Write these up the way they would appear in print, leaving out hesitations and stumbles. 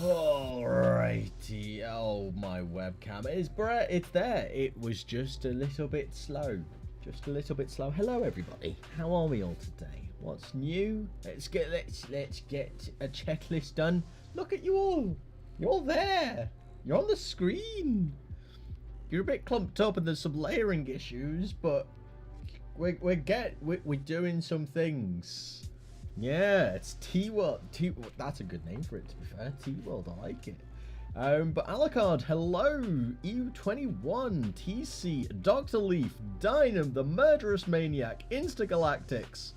Alrighty. Oh, my webcam is Brett. It's there. It was just a little bit slow. Just a little bit slow. Hello, everybody. How are we all today? What's new? Let's get a checklist done. Look at you all. You're all there. You're on the screen. You're a bit clumped up and there's some layering issues, but we're doing some things. Yeah, it's T-World. That's a good name for it, to be fair. T-World, I like it. But Alucard, hello. EU21, TC, Dr. Leaf, Dynam, the Murderous Maniac, Instagalactics,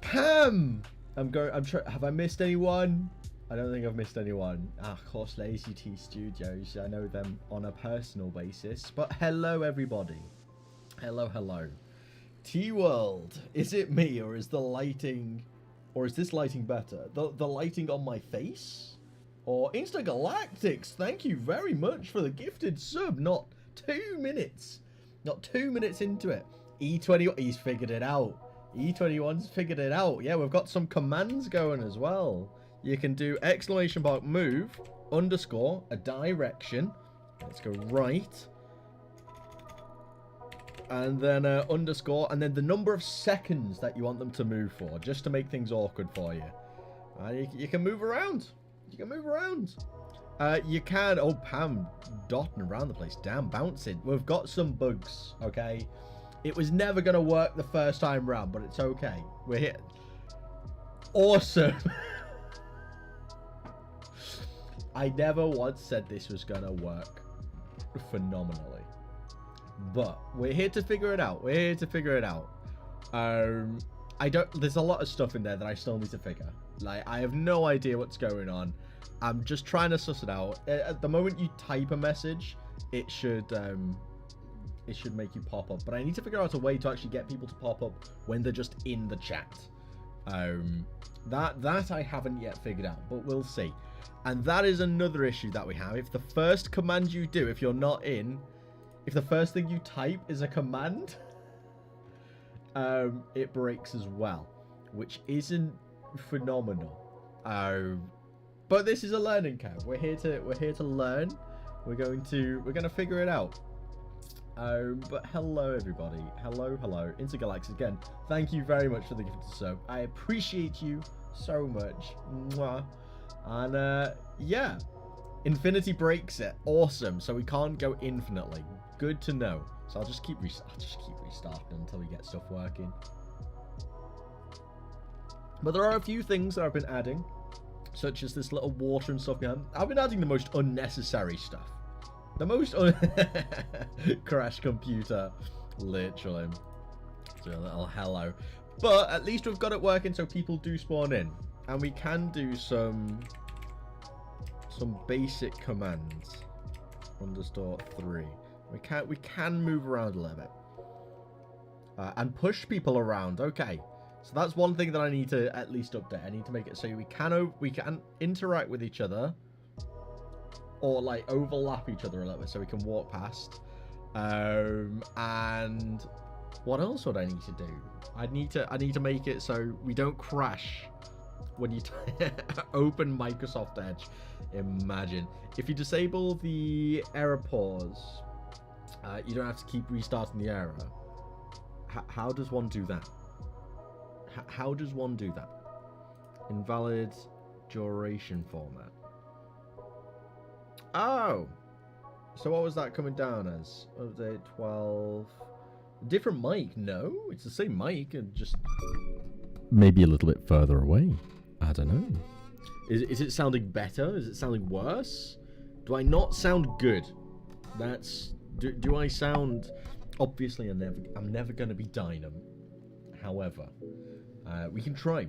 Pam. Have I missed anyone? I don't think I've missed anyone. Of course, LazyTeaStudios. I know them on a personal basis. But hello, everybody. Hello. T-World, is it me or is the lighting, or is this lighting better? The lighting on my face? Or Instagalactics, thank you very much for the gifted sub. Not 2 minutes. Not 2 minutes into it. E21, he's figured it out. E21's figured it out. Yeah, we've got some commands going as well. You can do exclamation mark move, underscore, a direction. Let's go right. And then underscore, and then the number of seconds that you want them to move for, just to make things awkward for you. You can move around. You can move around. You can, oh, Pam, dotting around the place. Damn, bouncing. We've got some bugs, okay? It was never going to work the first time round, but it's okay. We're here. Awesome. I never once said this was going to work phenomenally. But we're here to figure it out. There's a lot of stuff in there that I still need to figure. Like, I have no idea what's going on. I'm just trying to suss it out. At the moment you type a message, it should make you pop up. But I need to figure out a way to actually get people to pop up when they're just in the chat. That I haven't yet figured out, but we'll see. And that is another issue that we have. If the first command you do, if you're not in, if the first thing you type is a command, it breaks as well, which isn't phenomenal. But this is a learning curve. We're here to learn. We're gonna figure it out. But hello everybody. Hello. Intergalaxy again. Thank you very much for the gift of sub. I appreciate you so much. Mwah. And yeah. Infinity breaks it. Awesome. So we can't go infinitely. Good to know. So I'll just keep restarting until we get stuff working. But there are a few things that I've been adding, such as this little water and stuff behind. I've been adding the most unnecessary stuff. The most crash computer, literally. So a little hello. But at least we've got it working so people do spawn in. And we can do some basic commands. _3. We can move around a little bit. And push people around. Okay. So that's one thing that I need to at least update. I need to make it so we can interact with each other. Or like overlap each other a little bit so we can walk past. And what else would I need to do? I need to make it so we don't crash when you open Microsoft Edge. Imagine if you disable the error pause, you don't have to keep restarting the error. How does one do that? How does one do that? Invalid duration format. Oh, so what was that coming down as? Update 12. Different mic? No, it's the same mic and just maybe a little bit further away. I don't know. Is it sounding better? Is it sounding worse? Do I not sound good? Do I sound? Obviously, I'm never going to be Dynam. However, we can try.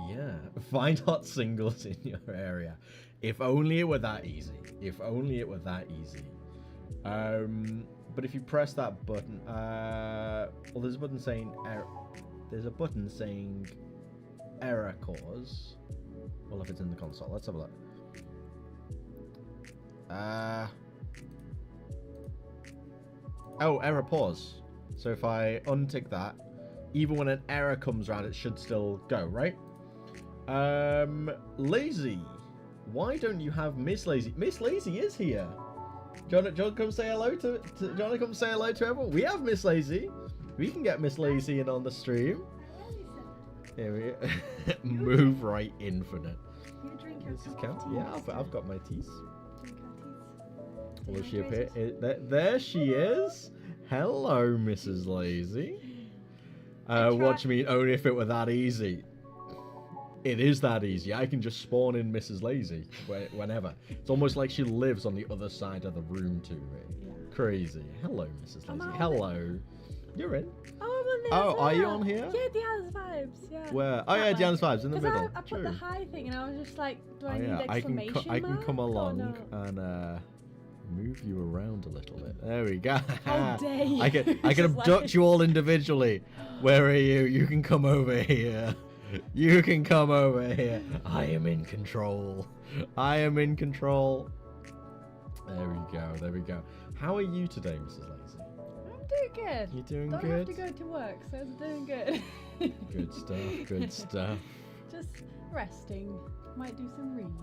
Yeah, find hot singles in your area. If only it were that easy. But if you press that button, well, there's a button saying error. There's a button saying error cause. Well, if it's in the console, let's have a look. Oh, error pause. So if I untick that, even when an error comes around, it should still go, right? Lazy. Why don't you have Miss Lazy? Miss Lazy is here. Do you want to come say hello to everyone? We have Miss Lazy. We can get Miss Lazy in on the stream. Here we go. Move right infinite. This is count. Yeah, I've got my teas. Will she appear? There she is. Hello, Mrs. Lazy. What do you mean? Only if it were that easy. It is that easy. I can just spawn in Mrs. Lazy whenever. It's almost like she lives on the other side of the room to me. Yeah. Crazy. Hello, Mrs. Lazy. Hello. You're in. Oh, I'm on there. Oh, are you on here? Yeah, Diana's vibes. Yeah. Where? Oh, yeah, Diana's vibes in the middle. I put the high thing, and I was just like, do I need I exclamation can come along and move you around a little bit. There we go. How dare you? I can abduct you all individually. Where are you? You can come over here. You can come over here. I am in control. I am in control. There we go. There we go. How are you today, Mrs. Lazy? I'm doing good. You doing Don't good? have to go to work, so I'm doing good. Good stuff. Good stuff. Just resting. Might do some reading.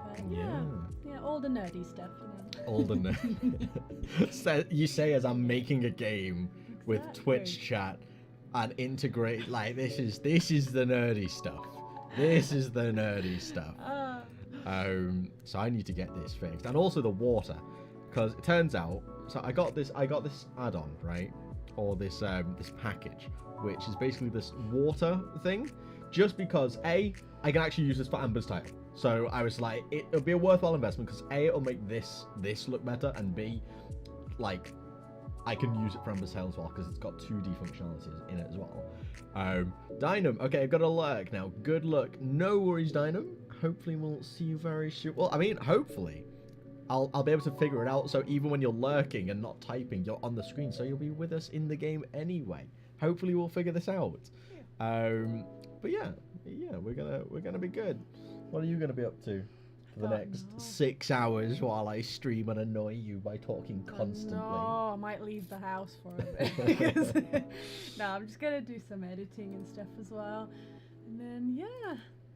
But yeah, all the nerdy stuff, you know. All the nerdy. So you say as I'm making a game with Twitch chat and integrate, like, this is the nerdy stuff. This is the nerdy stuff. So I need to get this fixed, and also the water, because it turns out. So I got this add-on, right, or this package, which is basically this water thing. Just because I can actually use this for Amber's title. So I was like, it'll be a worthwhile investment because it'll make this look better, and B, like, I can use it for Amber's title as well because it's got 2D functionalities in it as well. Dynam, okay, I've got a lurk now. Good luck. No worries, Dynam. Hopefully we'll see you very soon. Well, I mean, hopefully. I'll be able to figure it out, so even when you're lurking and not typing, you're on the screen, so you'll be with us in the game anyway. Hopefully we'll figure this out. But yeah, we're gonna be good. What are you gonna be up to for the next 6 hours while I stream and annoy you by talking constantly? No, I might leave the house for a bit. No, I'm just gonna do some editing and stuff as well, and then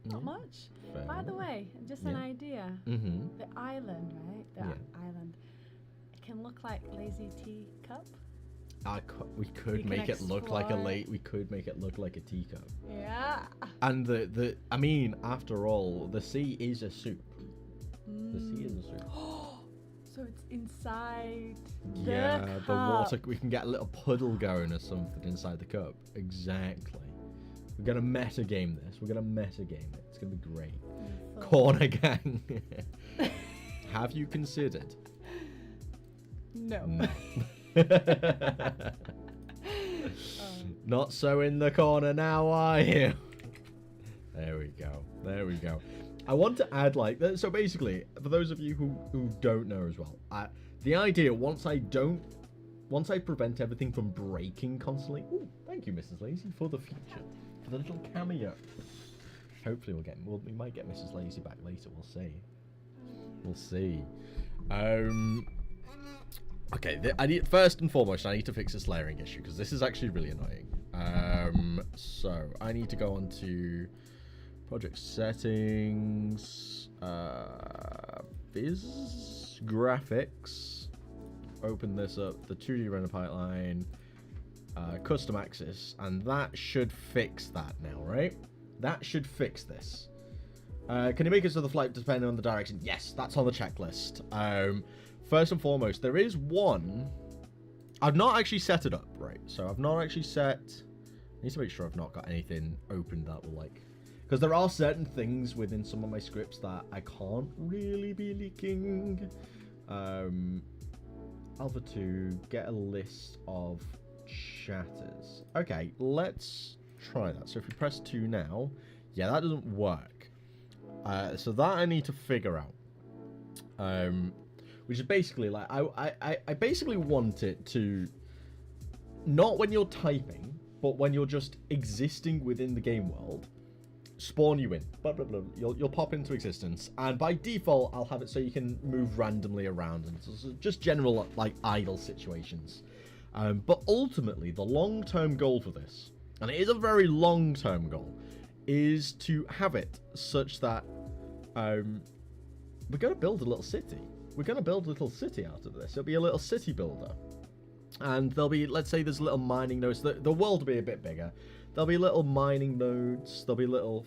not much. Fair By the enough. way, just an idea. The island, right? Island. It can look like Lazy Tea Cup. We could make it look like we could make it look like a teacup. Yeah. And I mean, after all, the sea is a soup. The sea is a soup. So it's inside the water. We can get a little puddle going or something inside the cup. Exactly. We're gonna meta game this. We're gonna meta game it. It's gonna be great. Corner gang. Have you considered? No. Not so in the corner now, are you? There we go. There we go. I want to add, like, so basically, for those of you who don't know as well, the idea, once I prevent everything from breaking constantly. Ooh, thank you, Mrs. Lazy, for the feature, for the little cameo. Hopefully we might get Mrs. Lazy back later. We'll see. We'll see. Okay, first and foremost, I need to fix this layering issue because this is actually really annoying. So I need to go on to project settings, Viz graphics, open this up, the 2D render pipeline, custom axis, and that should fix that now, right? That should fix this. Can you make it so the flight depending on the direction? Yes, that's on the checklist. First and foremost, there is one. I've not actually set it up, right? So I've not actually set. I need to make sure I've not got anything open that will, like, because there are certain things within some of my scripts that I can't really be leaking. Alpha 2, get a list of chatters. Okay, let's try that. So if we press 2 now, yeah, that doesn't work. So that I need to figure out. Which is basically like I basically want it to, not when you're typing, but when you're just existing within the game world, spawn you in. Blah blah blah. You'll pop into existence, and by default, I'll have it so you can move randomly around and just general, like, idle situations. But ultimately, the long-term goal for this and it is a very long-term goal, is to have it such that we're going to build a little city. We're going to build a little city out of this. It'll be a little city builder. And there'll be, let's say there's little mining nodes. The world will be a bit bigger. There'll be little mining nodes. There'll be a little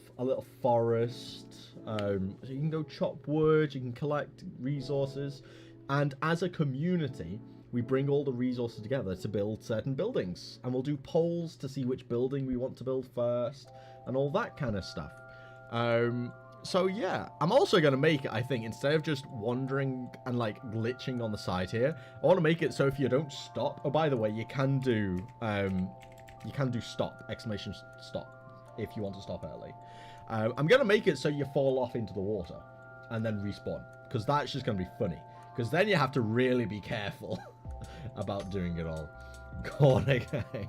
forest. So you can go chop wood. You can collect resources. And as a community, we bring all the resources together to build certain buildings. And we'll do polls to see which building we want to build first. And all that kind of stuff. So yeah, I'm also going to make it, I think, instead of just wandering and like glitching on the side here, I want to make it so if you don't stop, oh, by the way, you can do stop, exclamation stop, if you want to stop early. I'm going to make it so you fall off into the water and then respawn, because that's just going to be funny, because then you have to really be careful about doing it all. Corner gang.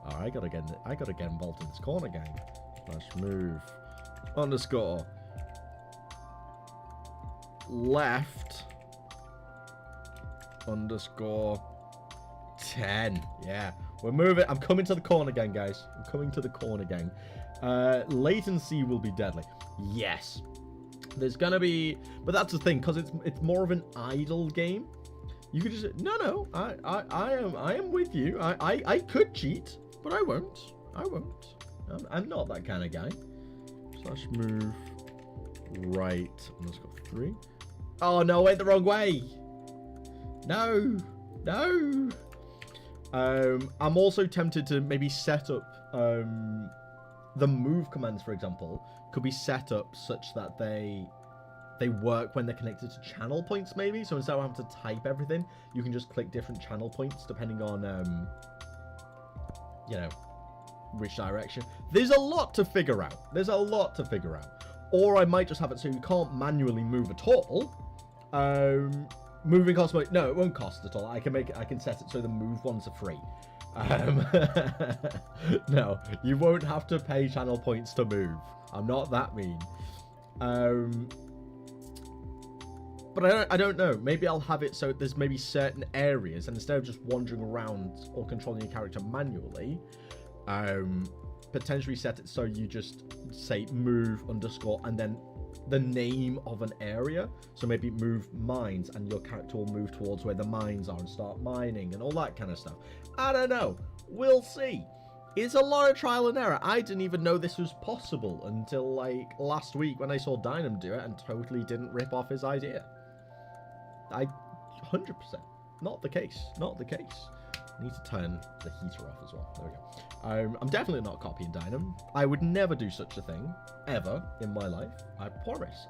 All right, I gotta get involved in this corner gang. Let's move. Underscore. Left underscore 10. Yeah, we're moving. I'm coming to the corner gang, guys. I'm coming to the corner gang. Latency will be deadly. Yes, there's gonna be, but that's the thing, because it's more of an idle game. You could just no, I am with you. I could cheat, but I won't. I'm not that kind of guy. Slash move right underscore 3. Oh no, went the wrong way. No. I'm also tempted to maybe set up the move commands, for example, could be set up such that they work when they're connected to channel points, maybe. So instead of having to type everything, you can just click different channel points depending on which direction. There's a lot to figure out. Or I might just have it so you can't manually move at all. Moving costs money. No, it won't cost at all. I can set it so the move ones are free. No, you won't have to pay channel points to move. I'm not that mean. But I don't know. Maybe I'll have it so there's maybe certain areas, and instead of just wandering around or controlling your character manually, potentially set it so you just say move underscore and then the name of an area. So maybe move mines, and your character will move towards where the mines are and start mining and all that kind of stuff. I don't know. We'll see. It's a lot of trial and error. I didn't even know this was possible until like last week when I saw Dynam do it and totally didn't rip off his idea. 100%. Not the case. I need to turn the heater off as well. There we go. I'm definitely not copying Dynam. I would never do such a thing, ever, in my life. I promise.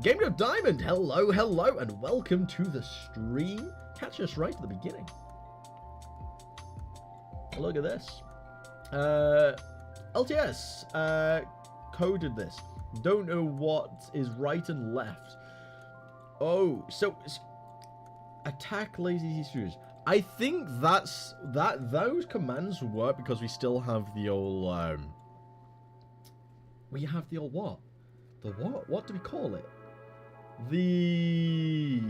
GameDev Diamond, hello, and welcome to the stream. Catch us right at the beginning. Look at this. LTS coded this. Don't know what is right and left. Oh, so attack LazyTeaStudios. I think those commands work because we still have the old we have the old what? The what? What do we call it? The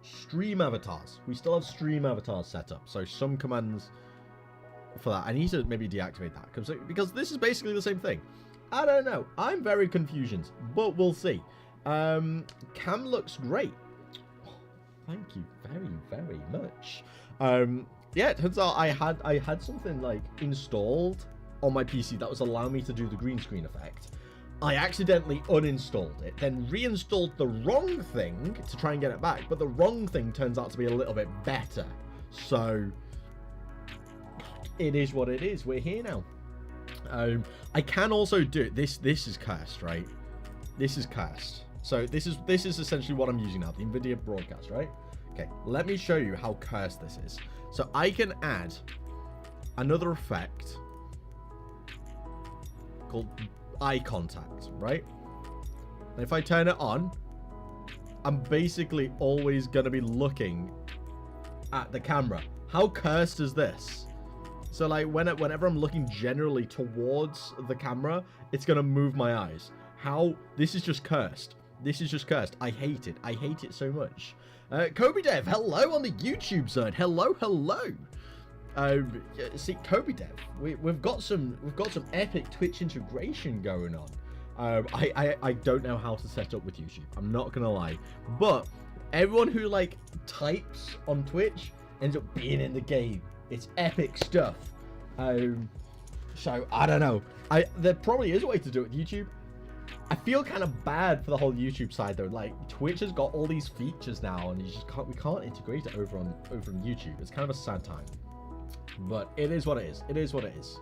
stream avatars. We still have stream avatars set up. So some commands for that. I need to maybe deactivate that because this is basically the same thing. I don't know. I'm very confused, but we'll see. Cam looks great. Thank you very, very much. Yeah, it turns out I had something like installed on my PC that was allowing me to do the green screen effect. I accidentally uninstalled it, then reinstalled the wrong thing to try and get it back, but the wrong thing turns out to be a little bit better. So it is what it is. We're here now. I can also do it. This is cursed, right? This is cursed. So this is essentially what I'm using now, the NVIDIA broadcast, right? Okay, let me show you how cursed this is. So I can add another effect called eye contact, right? And if I turn it on, I'm basically always going to be looking at the camera. How cursed is this? So like whenever I'm looking generally towards the camera, it's going to move my eyes. How? This is just cursed. This is just cursed. I hate it. I hate it so much. GameDev, hello on the YouTube side. Hello. See, GameDev, we've got some epic Twitch integration going on. I don't know how to set up with YouTube. I'm not gonna lie, but everyone who like types on Twitch ends up being in the game. It's epic stuff. So I don't know. There probably is a way to do it with YouTube. I feel kind of bad for the whole YouTube side though. Like Twitch has got all these features now, and we can't integrate it over on YouTube. It's kind of a sad time, but it is what it is. It is what it is.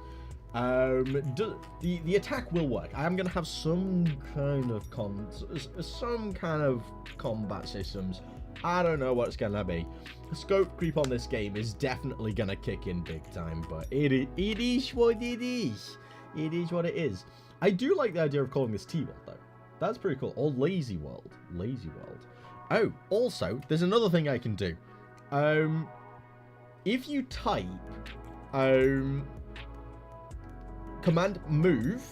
The attack will work. I am gonna have some kind of combat systems. I don't know what it's gonna be. The scope creep on this game is definitely gonna kick in big time, but it is what it is. It is what it is. I do like the idea of calling this T-World though. That's pretty cool. Or Lazy World. Lazy World. Oh, also, there's another thing I can do. If you type command move,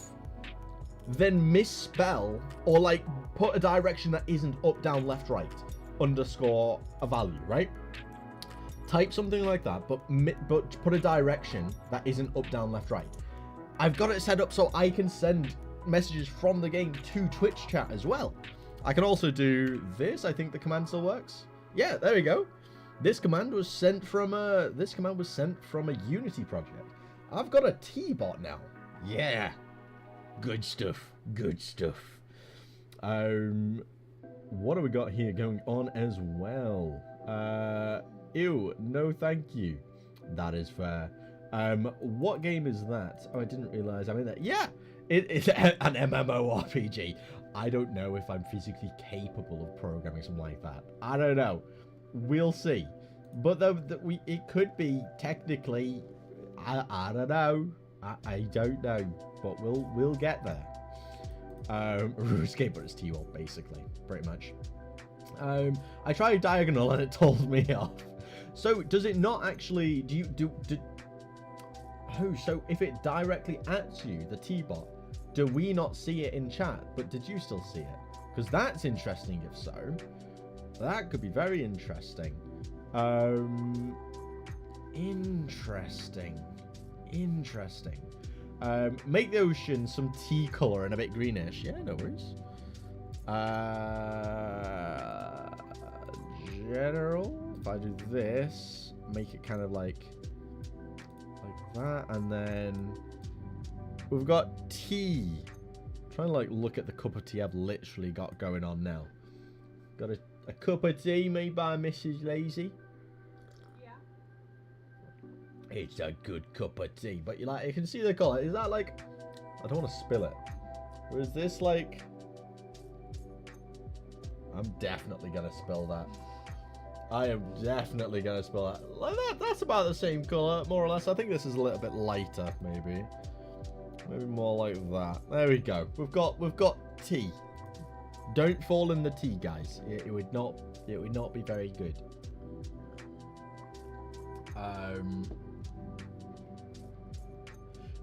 then misspell or like put a direction that isn't up, down, left, right, underscore a value, right? Type something like that, but put a direction that isn't up, down, left, right. I've got it set up so I can send messages from the game to Twitch chat as well. I can also do this. I think the command still works. Yeah, there we go. This command was sent from a Unity project. I've got a T-bot now. Yeah. Good stuff. Good stuff. What do we got here going on as well? Ew, no thank you. That is fair. What game is that? Oh, I didn't realize I'm in there. Yeah, it's an MMORPG. I don't know if I'm physically capable of programming something like that. I don't know. We'll see. But it could be technically. I don't know. I don't know. But we'll get there. RuneScape, but it's T-World basically, pretty much. I tried Diagonal and it told me off. So does it not actually? Oh, so if it directly adds you, the T-bot, do we not see it in chat? But did you still see it? Because that's interesting if so. That could be very interesting. Interesting. Make the ocean some tea color and a bit greenish. Yeah, no worries. General, if I do this, make it kind of like that, and then we've got tea. I'm trying to like look at the cup of tea I've literally got going on now. Got a cup of tea made by Mrs. Lazy. Yeah. It's a good cup of tea, but you can see the colour. Is that like? I don't want to spill it. Or is this like? I'm definitely gonna spill that. I am definitely gonna spill that. Like that's about the same colour, more or less. I think this is a little bit lighter, maybe. Maybe more like that. There we go. We've got tea. Don't fall in the tea, guys. It would not be very good.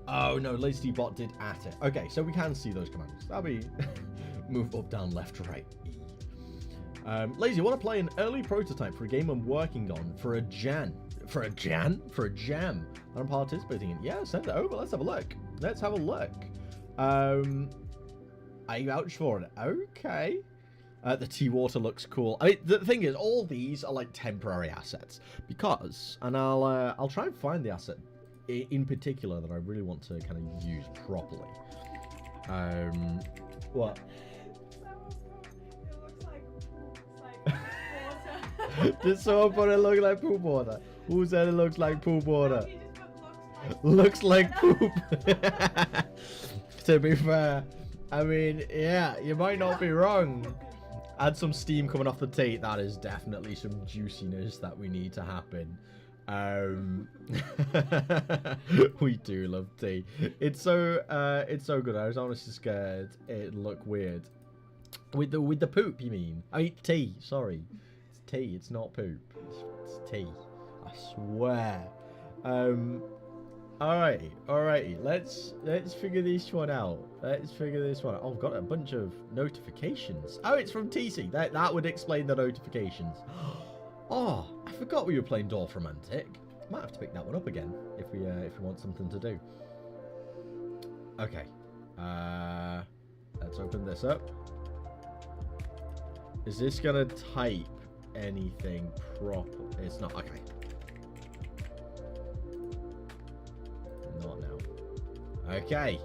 Oh no, LazyTeaBot did at it. Okay, so we can see those commands. That'll be move up, down, left, right. Lazy, want to play an early prototype for a game I'm working on for a jam. For a jam? I'm participating in. Yeah, send it over. Let's have a look. I vouch for it. Okay. The tea water looks cool. I mean, the thing is, all these are like temporary assets because, and I'll try and find the asset in particular that I really want to kind of use properly. What? Did someone put it look like poop water? Who said it looks like poop water? Looks like poop. To be fair, I mean, yeah, you might not be wrong. Add some steam coming off the tea. That is definitely some juiciness that we need to happen. We do love tea. It's so good. I was honestly scared it'd look weird. With the poop, you mean? I mean tea. Sorry, it's tea. It's not poop. It's tea. I swear. Alrighty. Let's figure this one out. Oh, I've got a bunch of notifications. Oh, it's from TC. That would explain the notifications. Oh, I forgot we were playing Dorf Romantic. Might have to pick that one up again if we want something to do. Okay. Let's open this up. Is this gonna type anything proper? It's not. Okay. Not now. Okay.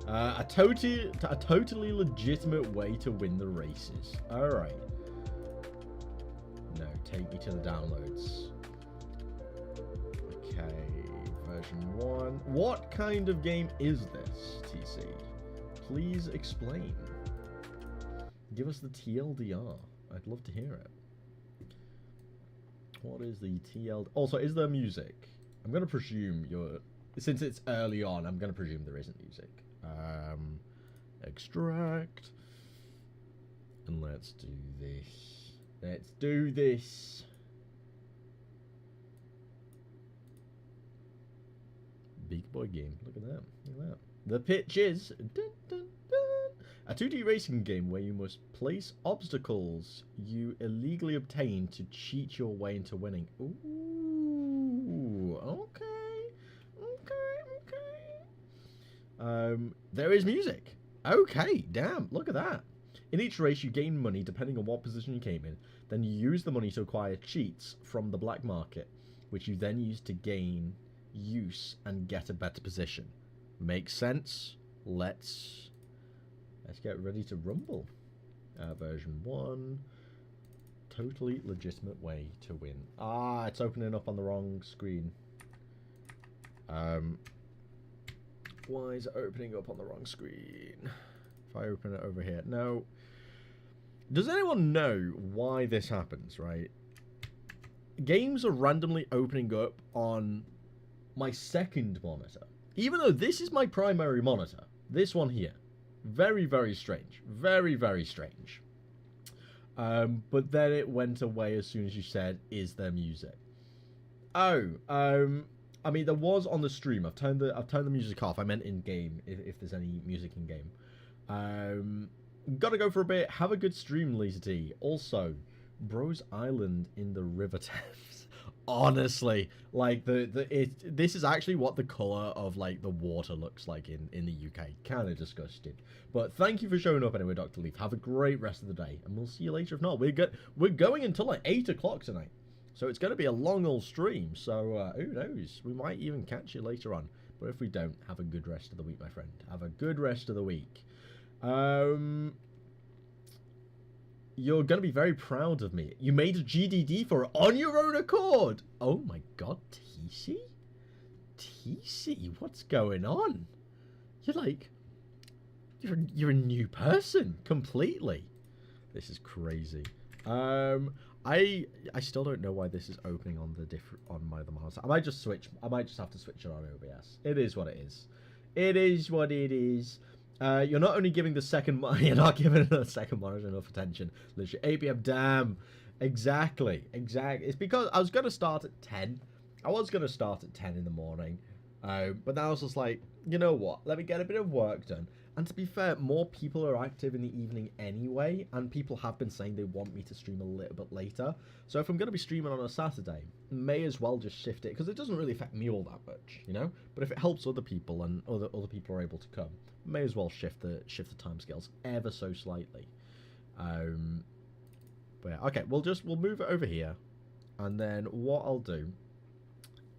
A totally legitimate way to win the races. All right. No, take me to the downloads. Okay, version 1. What kind of game is this, TC? Please explain. Give us the TLDR. I'd love to hear it. What is the TLDR? Also, is there music? I'm going to presume you're... Since it's early on, I'm going to presume there isn't music. Extract. And let's do this. Let's do this. Big boy game. Look at that. Look at that. The pitch is dun, dun, dun, a 2D racing game where you must place obstacles you illegally obtain to cheat your way into winning. Ooh, okay. There is music. Okay, damn, look at that. In each race, you gain money depending on what position you came in. Then you use the money to acquire cheats from the black market, which you then use to gain use and get a better position. Makes sense? Let's get ready to rumble. Version 1. Totally legitimate way to win. Ah, it's opening up on the wrong screen. Why is it opening up on the wrong screen? If I open it over here. No. Does anyone know why this happens, right? Games are randomly opening up on my second monitor. Even though this is my primary monitor. This one here. Very, very strange. Very, very strange. But then it went away as soon as you said, is there music? Oh, I mean, there was on the stream. I've turned the music off. I meant in game, if there's any music in game. Gotta go for a bit. Have a good stream, LazyT. Also, Bros Island in the River Thames. Honestly, like this is actually what the color of like the water looks like in the UK. Kind of disgusting. But thank you for showing up anyway, Dr. Leaf. Have a great rest of the day, and we'll see you later. If not, we're going until like 8 o'clock tonight. So it's going to be a long old stream, so who knows? We might even catch you later on. But if we don't, have a good rest of the week, my friend. Have a good rest of the week. You're going to be very proud of me. You made a GDD for it on your own accord. Oh my god, TC? TC, what's going on? You're a new person, completely. This is crazy. I still don't know why this is opening on the monitor. I might just have to switch it on OBS. It is what it is. It is what it is. You're not only giving the second you're not giving the second monitor enough attention. Literally 8 PM. Damn. Exactly. It's because I was gonna start at 10. I was gonna start at 10 in the morning. But then I was just like, you know what? Let me get a bit of work done. And to be fair, more people are active in the evening anyway, and people have been saying they want me to stream a little bit later. So if I'm going to be streaming on a Saturday, may as well just shift it, because it doesn't really affect me all that much, you know? But if it helps other people and other people are able to come, may as well shift the timescales ever so slightly. But yeah, okay, we'll move it over here, and then what I'll do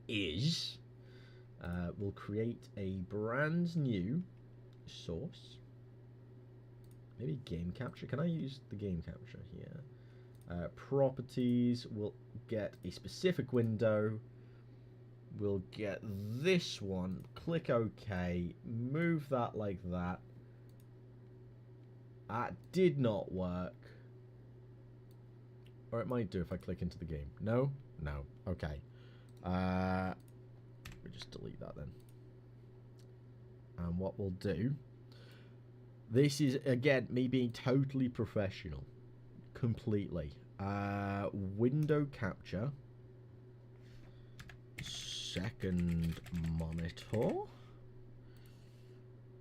is we'll create a brand new source. Maybe game capture. Can I use the game capture here? Properties. We'll get a specific window. We'll get this one. Click OK. Move that like that. That did not work. Or it might do if I click into the game. No? No. Okay. We just delete that then. And what we'll do, this is again me being totally professional, completely. Window capture, second monitor.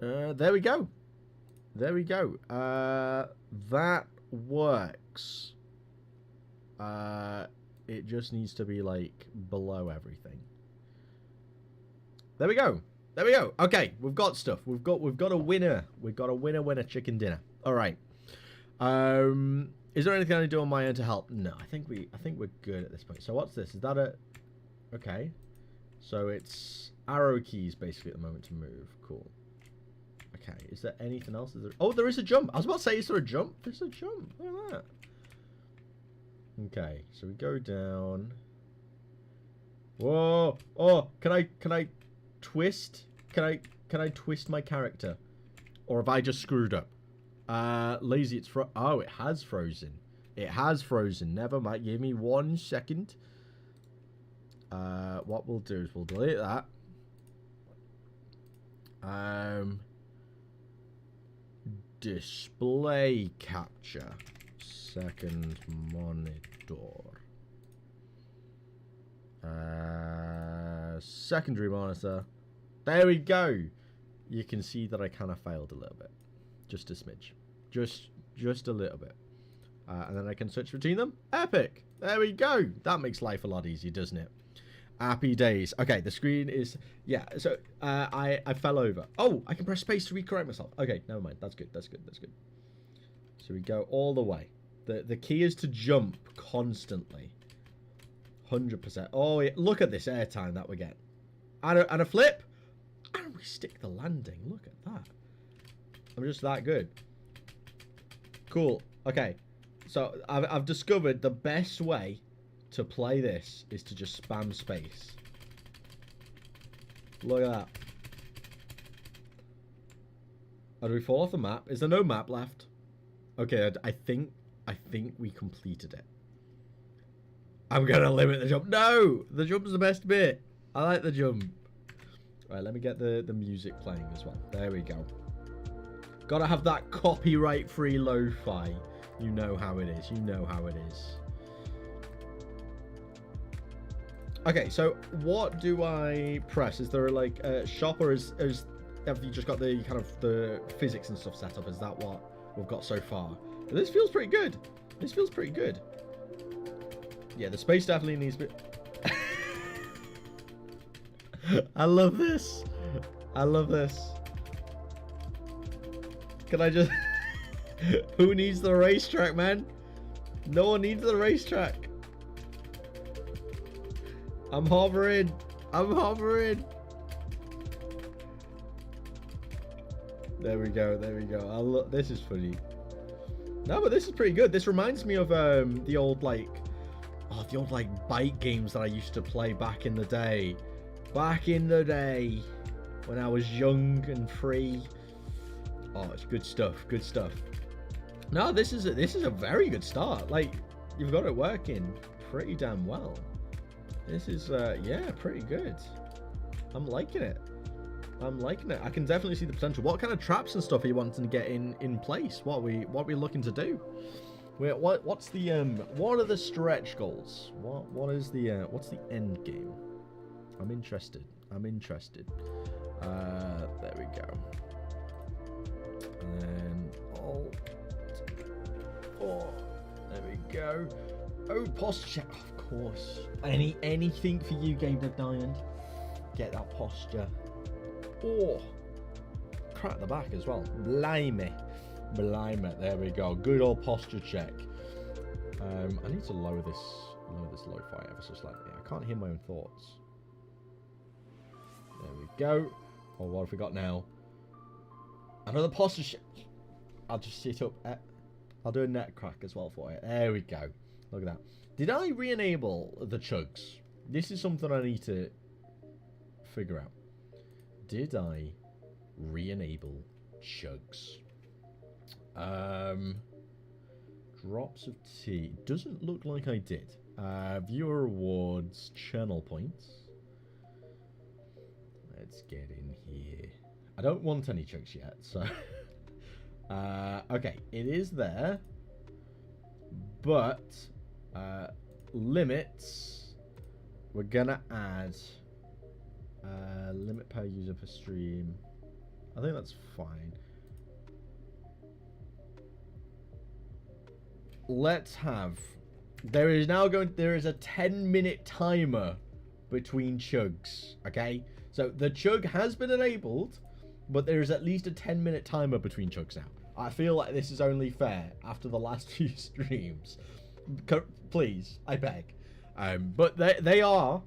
There we go. There we go. That works. It just needs to be like below everything. There we go. There we go. Okay, we've got stuff. We've got a winner. We've got a winner chicken dinner. All right. Is there anything I can do on my end to help? No, I think we're good at this point. So what's this? Is that a... Okay. So it's arrow keys basically at the moment to move. Cool. Okay. Is there anything else? Is there... Oh, there is a jump. I was about to say, is there a jump? There's a jump. Look at that. Okay. So we go down. Whoa. Oh, can I twist? Can I twist my character? Or have I just screwed up? Lazy, it's oh, it has frozen. It has frozen. Never mind. Give me 1 second. What we'll do is we'll delete that. Display capture. Second monitor. Secondary monitor. There we go. You can see that I kind of failed a little bit. Just a smidge. Just a little bit. And then I can switch between them. Epic. There we go. That makes life a lot easier, doesn't it? Happy days. Okay, the screen is... Yeah, so I fell over. Oh, I can press space to recorrect myself. Okay, never mind. That's good. That's good. That's good. So we go all the way. The key is to jump constantly. 100%. Oh, yeah. Look at this airtime that we get. And a flip. And we stick the landing. Look at that. I'm just that good. Cool. Okay. So I've discovered the best way to play this is to just spam space. Look at that. Oh, do we fall off the map? Is there no map left? Okay, I think we completed it. I'm gonna limit the jump. No! The jump's the best bit. I like the jump. Right, let me get the music playing as well. There we go. Gotta have that copyright-free lo-fi. You know how it is. You know how it is. Okay, so what do I press? Is there like a shop, or have you just got the kind of the physics and stuff set up? Is that what we've got so far? This feels pretty good. This feels pretty good. Yeah, the space definitely needs to be... I love this. I love this. Can I just... Who needs the racetrack, man? No one needs the racetrack. I'm hovering. I'm hovering. There we go. There we go. This is funny. No, but this is pretty good. This reminds me of the old like bike games that I used to play back in the day. Back in the day when I was young and free. Oh, it's good stuff. Good stuff. No, this is a very good start. Like, you've got it working pretty damn well. This is yeah, pretty good. I'm liking it. I'm liking it. I can definitely see the potential. What kind of traps and stuff are you wanting to get in place? What are we looking to do? What's the what are the stretch goals? What's the end game? I'm interested. There we go. And then there we go. Oh, posture. Of course. Anything for you, GameDev Diamond. Get that posture. Oh, crack the back as well. Blimey. There we go. Good old posture check. I need to lower this lo-fi ever so slightly. I can't hear my own thoughts. There we go. Oh, what have we got now? Another posture check. I'll just sit up. I'll do a neck crack as well for you. There we go. Look at that. Did I re-enable the chugs? This is something I need to figure out. Did I re-enable chugs? Drops of tea. Doesn't look like I did. Viewer rewards, channel points. Let's get in here. I don't want any chugs yet, so... okay, it is there. But... limits... We're gonna add... limit per user per stream. I think that's fine. Let's have... There is a 10-minute timer between chugs, okay? So the chug has been enabled, but there is at least a 10-minute timer between chugs now. I feel like this is only fair after the last few streams. Please, I beg. But they are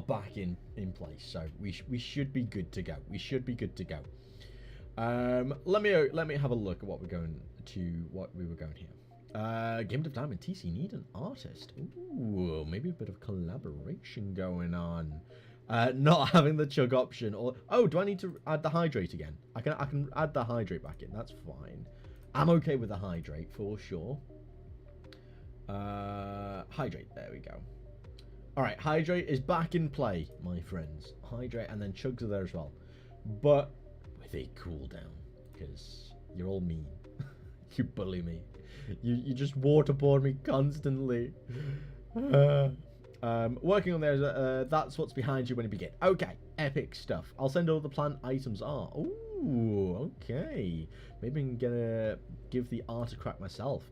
back in place, so we should be good to go. We should be good to go. Let me have a look at what we were going here. GameDev Diamond TC need an artist. Ooh, maybe a bit of collaboration going on. Not having the chug option, or do I need to add the hydrate again? I can add the hydrate back in. That's fine. I'm okay with the hydrate for sure. Hydrate. There we go. All right, hydrate is back in play, my friends. Hydrate, and then chugs are there as well, but with a cooldown, because you're all mean. You bully me. You just waterboard me constantly. Working on there, that's what's behind you when you begin. Okay, epic stuff. I'll send all the plant items are. Ooh, okay. Maybe I'm gonna give the art a crack myself.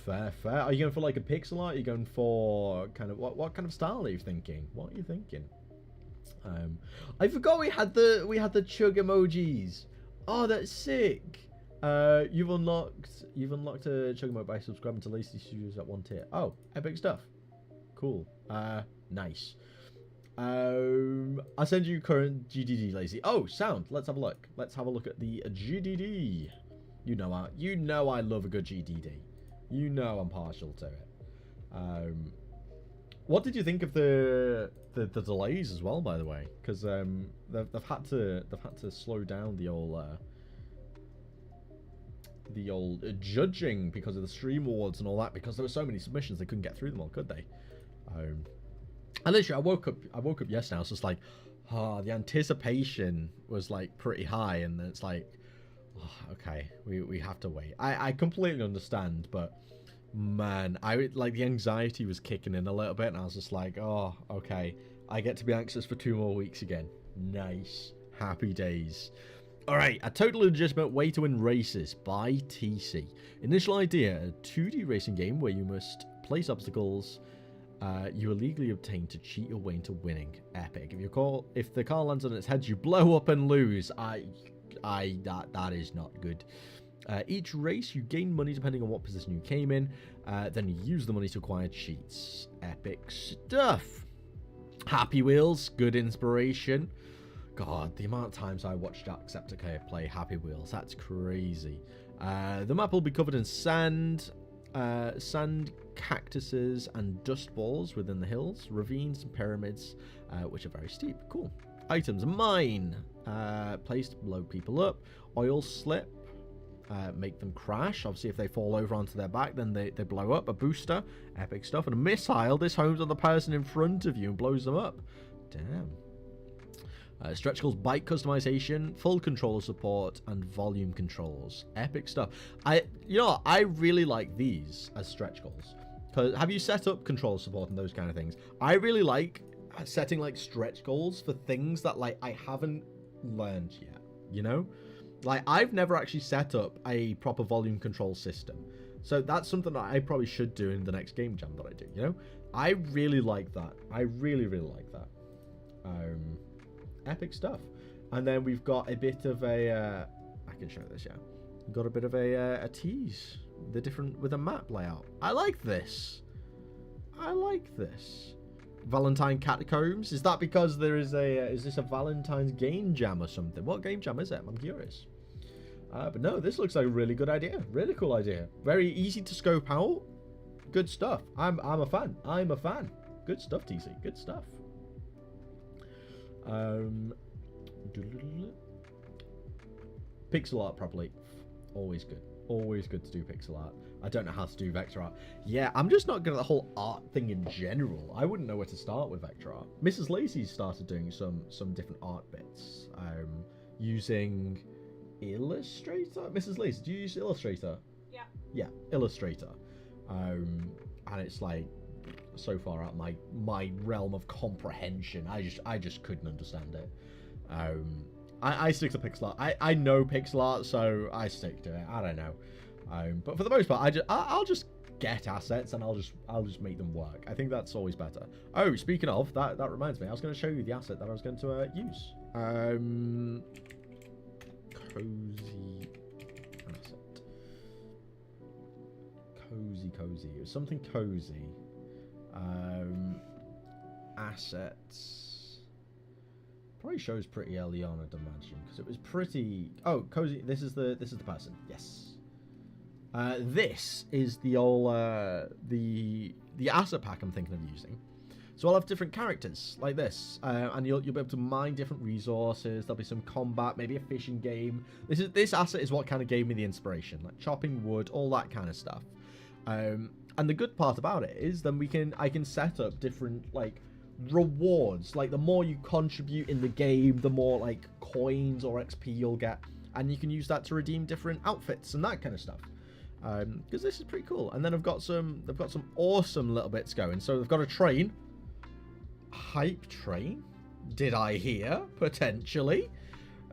Fair. Are you going for like a pixel art? Are you going for kind of what kind of style are you thinking? What are you thinking? I forgot we had the chug emojis. Oh, that's sick. You've unlocked a chug emote by subscribing to LazyTeaStudios at 1 tier. Oh, epic stuff. Cool. Nice. I'll send you current GDD, Lazy. Oh, sound. Let's have a look. Let's have a look at the GDD. You know I love a good GDD. You know I'm partial to it. What did you think of the delays as well, by the way? Because they've had to slow down the old judging because of the stream awards and all that, because there were so many submissions they couldn't get through them all, could they? And literally, I woke up yesterday. I was just like, the anticipation was like pretty high, and then it's like, okay, we have to wait. I completely understand, but man, the anxiety was kicking in a little bit, and I was just like, oh, okay, I get to be anxious for 2 more weeks again. Nice, happy days. All right, a totally legitimate way to win races by TC. Initial idea: a 2D racing game where you must place obstacles you illegally obtained to cheat your way into winning. Epic. If the car lands on its head, you blow up and lose. That is not good. Each race, you gain money depending on what position you came in. Then you use the money to acquire cheats. Epic stuff. Happy Wheels, good inspiration. God, the amount of times I watched Jacksepticeye play Happy Wheels, that's crazy. The map will be covered in sand, cactuses, and dust balls within the hills, ravines, and pyramids, which are very steep. Cool. Items: mine, placed to blow people up. Oil slip, make them crash. Obviously, if they fall over onto their back, then they blow up. A booster, epic stuff. And a missile, this homes on the person in front of you and blows them up. Damn. Stretch goals, bike customization, full controller support, and volume controls. Epic stuff. I really like these as stretch goals. Because have you set up controller support and those kind of things? I really like setting like stretch goals for things that like I haven't learned yet. You know, like I've never actually set up a proper volume control system. So that's something that I probably should do in the next game jam that I do. You know, I really like that. I really like that. Epic stuff. And then we've got a bit of a I can show this, yeah. We've got a bit of a tease, with a map layout. I like this. Valentine Catacombs. Is that because there is is this a Valentine's game jam or something? What game jam is it? I'm curious. But no, this looks like a really good idea. Really cool idea. Very easy to scope out. Good stuff. I'm a fan. Good stuff, TC. Good stuff. Pixel art properly, always good to do pixel art. I don't know how to do vector art. Yeah, I'm just not good at the whole art thing in general. I wouldn't know where to start with vector art. Mrs. Lacy started doing some different art bits using Illustrator. Mrs. Lacy, do you use Illustrator? Yeah, Illustrator. And it's like so far out my realm of comprehension. I just couldn't understand it. I stick to pixel art. I know pixel art, so I stick to it. I don't know. But for the most part, I'll just get assets and I'll just make them work. I think that's always better. Oh, speaking of, that reminds me. I was going to show you the asset that I was going to use. Cozy asset. Cozy. It was something cozy. Assets. Probably shows pretty early on, I'd imagine, because it was pretty. Oh, cozy. This is the person. Yes. This is the old the asset pack I'm thinking of using. So I'll have different characters like this, and you'll be able to mine different resources. There'll be some combat, maybe a fishing game. This asset is what kind of gave me the inspiration, like chopping wood, all that kind of stuff. And the good part about it is then I can set up different like rewards. Like the more you contribute in the game, the more like coins or XP you'll get, and you can use that to redeem different outfits and that kind of stuff. Because this is pretty cool. And then they've got some awesome little bits going. So they've got a train. Hype train, did I hear? Potentially.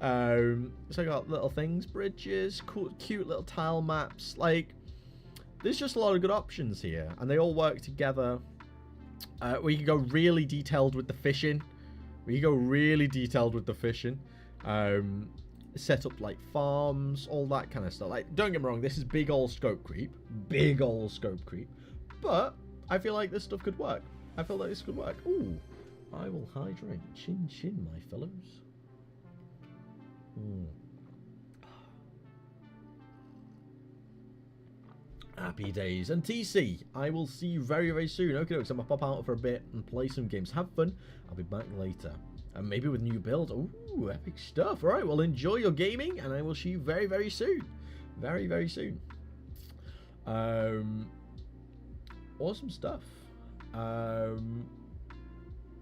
So I got little things, bridges, cool, cute little tile maps. Like, there's just a lot of good options here, and they all work together. We can go really detailed with the fishing. Set up like farms, all that kind of stuff. Like, don't get me wrong, this is big old scope creep, but I feel like this stuff could work. Ooh, I will hydrate. Chin chin, my fellows. Happy days. And TC, I will see you very, very soon. Okay, I'm gonna pop out for a bit and play some games. Have fun. I'll be back later. And maybe with new builds. Ooh, epic stuff. Alright, well, enjoy your gaming, and I will see you very, very soon. Very, very soon. Awesome stuff.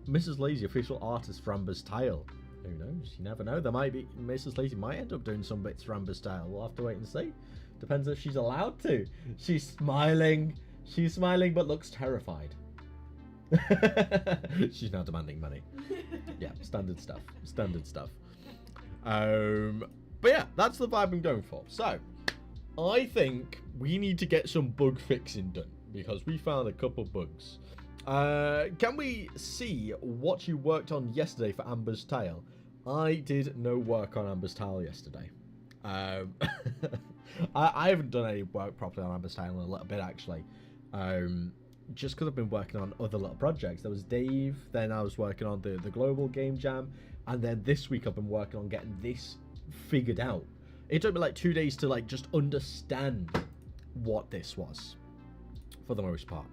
Mrs. Lazy, official artist for Amber's Tile. Who knows? You never know. There might be Mrs. Lazy might end up doing some bits for Amber's Tile. We'll have to wait and see. Depends if she's allowed to. She's smiling. She's smiling, but looks terrified. She's now demanding money. Yeah, standard stuff. But yeah, that's the vibe I'm going for. So, I think we need to get some bug fixing done, because we found a couple bugs. Can we see what you worked on yesterday for Amber's Tale? I did no work on Amber's Tale yesterday. I haven't done any work properly on Amber's Tale in a little bit, actually. Just because I've been working on other little projects. There was Dave, then I was working on the global game jam, and then this week I've been working on getting this figured out. It took me like 2 days to like just understand what this was, for the most part.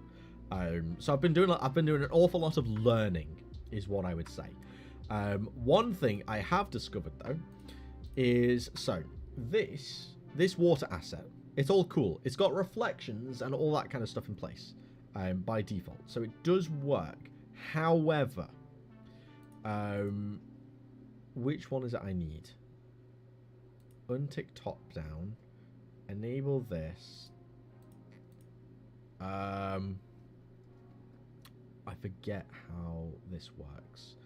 So I've been doing an awful lot of learning, is what I would say. One thing I have discovered though is this water asset. It's all cool. It's got reflections and all that kind of stuff in place by default, so it does work. However, which one is it I need? Untick top down. Enable this. I forget how this works.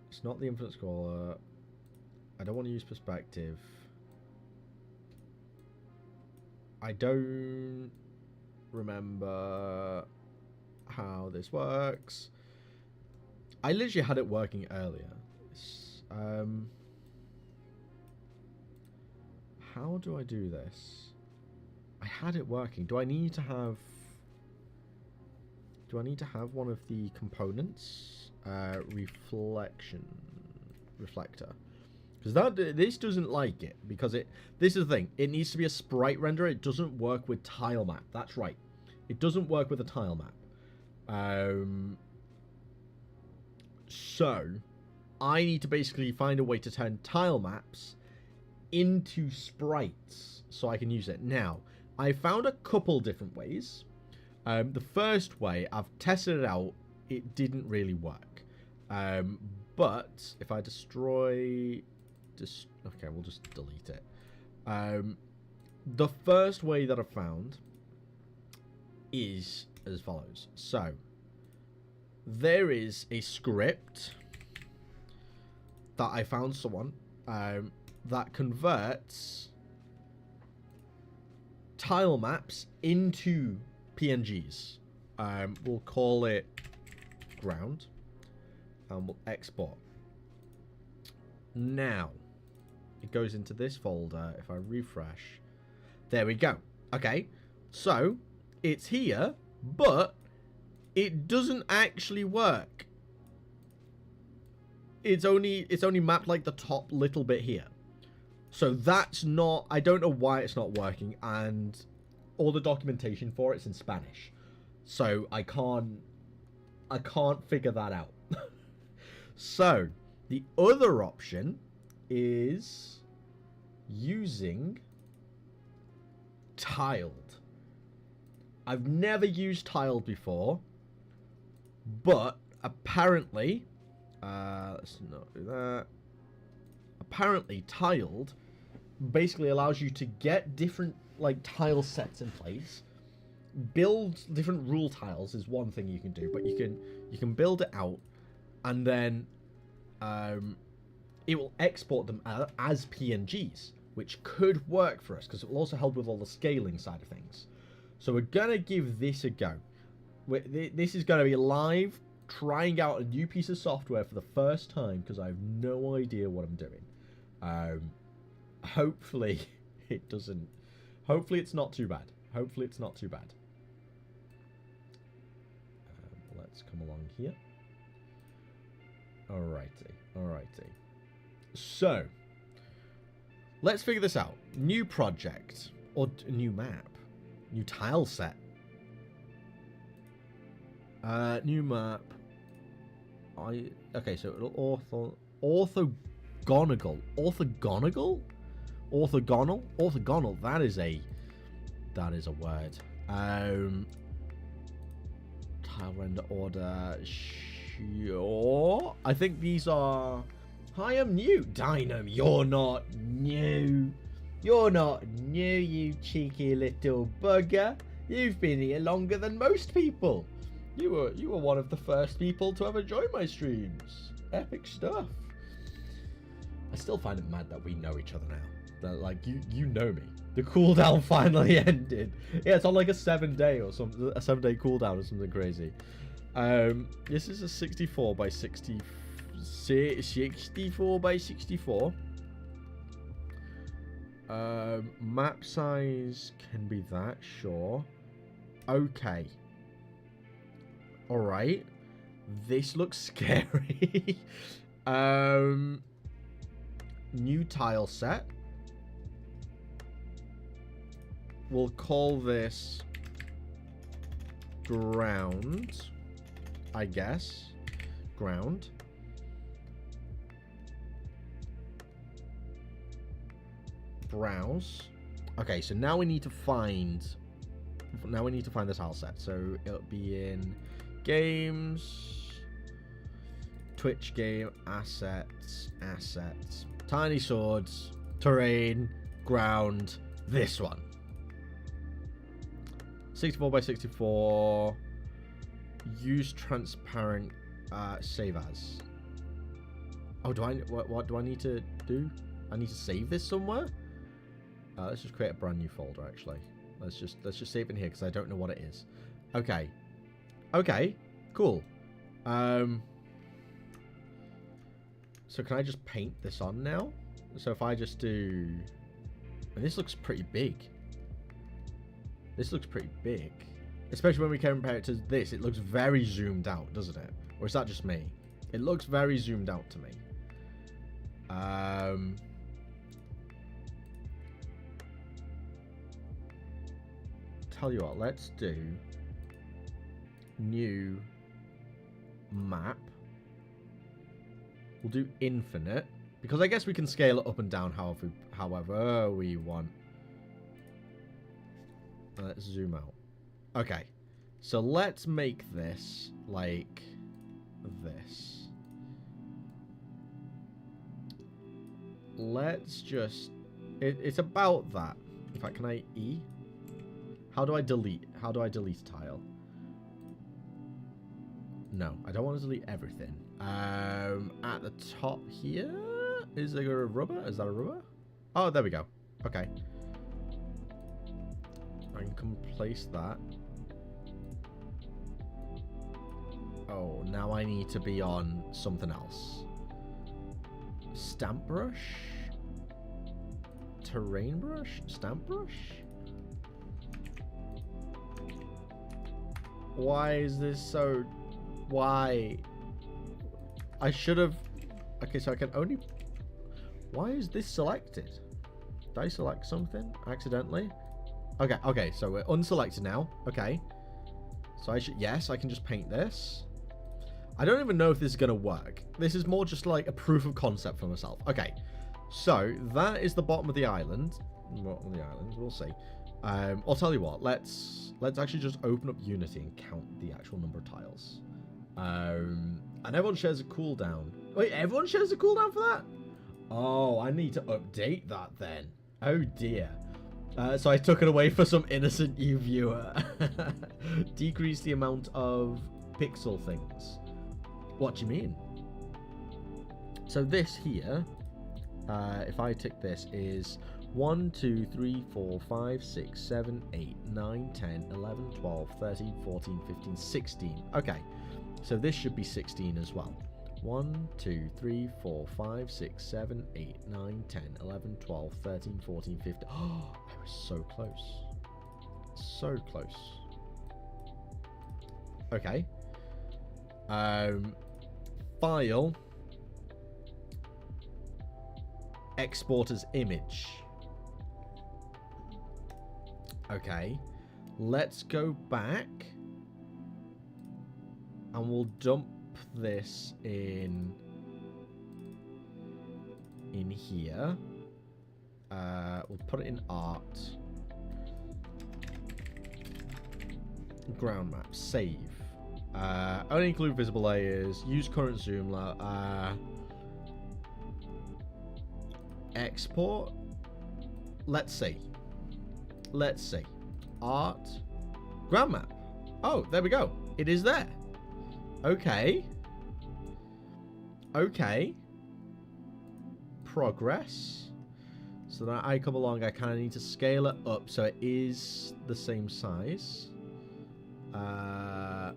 It's not the infinite scroller. I don't want to use perspective. I don't remember how this works. I literally had it working earlier. How do I do this? I had it working. Do I need to have one of the components? Reflector. Because this doesn't like it, because this is the thing. It needs to be a sprite renderer. It doesn't work with tile map. That's right. It doesn't work with a tile map. So I need to basically find a way to turn tile maps into sprites so I can use it. Now, I found a couple different ways. The first way, I've tested it out. It didn't really work. But if I destroy... okay, we'll just delete it. The first way that I found is as follows. So, there is a script that I found someone that converts tile maps into PNGs. We'll call it ground, and we'll export. Now, it goes into this folder. If I refresh, there we go. Okay, so it's here, but it doesn't actually work. It's only mapped like the top little bit here. So that's not, I don't know why it's not working, and all the documentation for it's in Spanish. So I can't figure that out. So the other option is using tiled. I've never used tiled before, but apparently, let's not do that. Apparently, tiled basically allows you to get different like tile sets in place. Build different rule tiles is one thing you can do, but you can build it out, and then it will export them as PNGs, which could work for us because it will also help with all the scaling side of things. So we're gonna give this a go. This is gonna be live, trying out a new piece of software for the first time because I have no idea what I'm doing. Hopefully it doesn't. Hopefully it's not too bad. Hopefully it's not too bad. Let's come along here. Alrighty. So, let's figure this out. New project. Or new map. New tile set. New map. Okay, so it'll orthogonal. Orthogonal. That is a word. Tile render order. Sure. I think these are. I am new. Dynam, you're not new. You're not new, you cheeky little bugger. You've been here longer than most people. You were one of the first people to ever join my streams. Epic stuff. I still find it mad that we know each other now. That like you know me. The cooldown finally ended. Yeah, it's on like a 7-day or something. A 7-day cooldown or something crazy. This is a 64 by 60. 64 by 64. Map size can be that, sure. Okay. Alright. This looks scary. New tile set. We'll call this ground, I guess. Ground. Browse. Okay, so now we need to find the tile set. So it'll be in games, Twitch game, assets, tiny swords, terrain, ground, this one. 64 by 64. Use transparent save as. Oh, what do I need to do? I need to save this somewhere? Let's just create a brand new folder actually. Let's just save it in here because I don't know what it is. Okay. Okay, cool. So can I just paint this on now? So if I just do, and this looks pretty big. This looks pretty big. Especially when we compare it to this. It looks very zoomed out, doesn't it? Or is that just me? It looks very zoomed out to me. Tell you what, let's do new map. We'll do infinite. Because I guess we can scale it up and down however we want. Let's zoom out. Okay. So let's make this like this. Let's just... It's about that. In fact, can I E? How do I delete? How do I delete a tile? No, I don't want to delete everything. At the top here, is there a rubber? Is that a rubber? Oh, there we go. Okay. and come place that. Oh, now I need to be on something else. Stamp brush? Terrain brush? Stamp brush? Why is this so... Why? I should have... Okay, so I can only... Why is this selected? Did I select something accidentally? Okay, okay, so we're unselected now. Okay. So I should... Yes, I can just paint this. I don't even know if this is going to work. This is more just like a proof of concept for myself. Okay. So that is the bottom of the island. Bottom of the island, we'll see. I'll tell you what. Let's actually just open up Unity and count the actual number of tiles. And everyone shares a cooldown. Wait, everyone shares a cooldown for that? Oh, I need to update that then. Oh dear. So I took it away for some innocent you viewer. Decrease the amount of pixel things. What do you mean? So this here, if I tick this, is 1, 2, 3, 4, 5, 6, 7, 8, 9, 10, 11, 12, 13, 14, 15, 16. Okay, so this should be 16 as well. 1, 2, 3, 4, 5, 6, 7, 8, 9, 10, 11, 12, 13, 14, 15. Oh, I was so close. So close. Okay. File. Export as image. Okay. Let's go back. And we'll dump this in here. We'll put it in art. Ground map. Save. Only include visible layers. Use current zoom. Export. Let's see. Let's see. Art. Ground map. Oh, there we go. It is there. Okay. Okay. Progress. So that I come along, I kind of need to scale it up so it is the same size. Oh,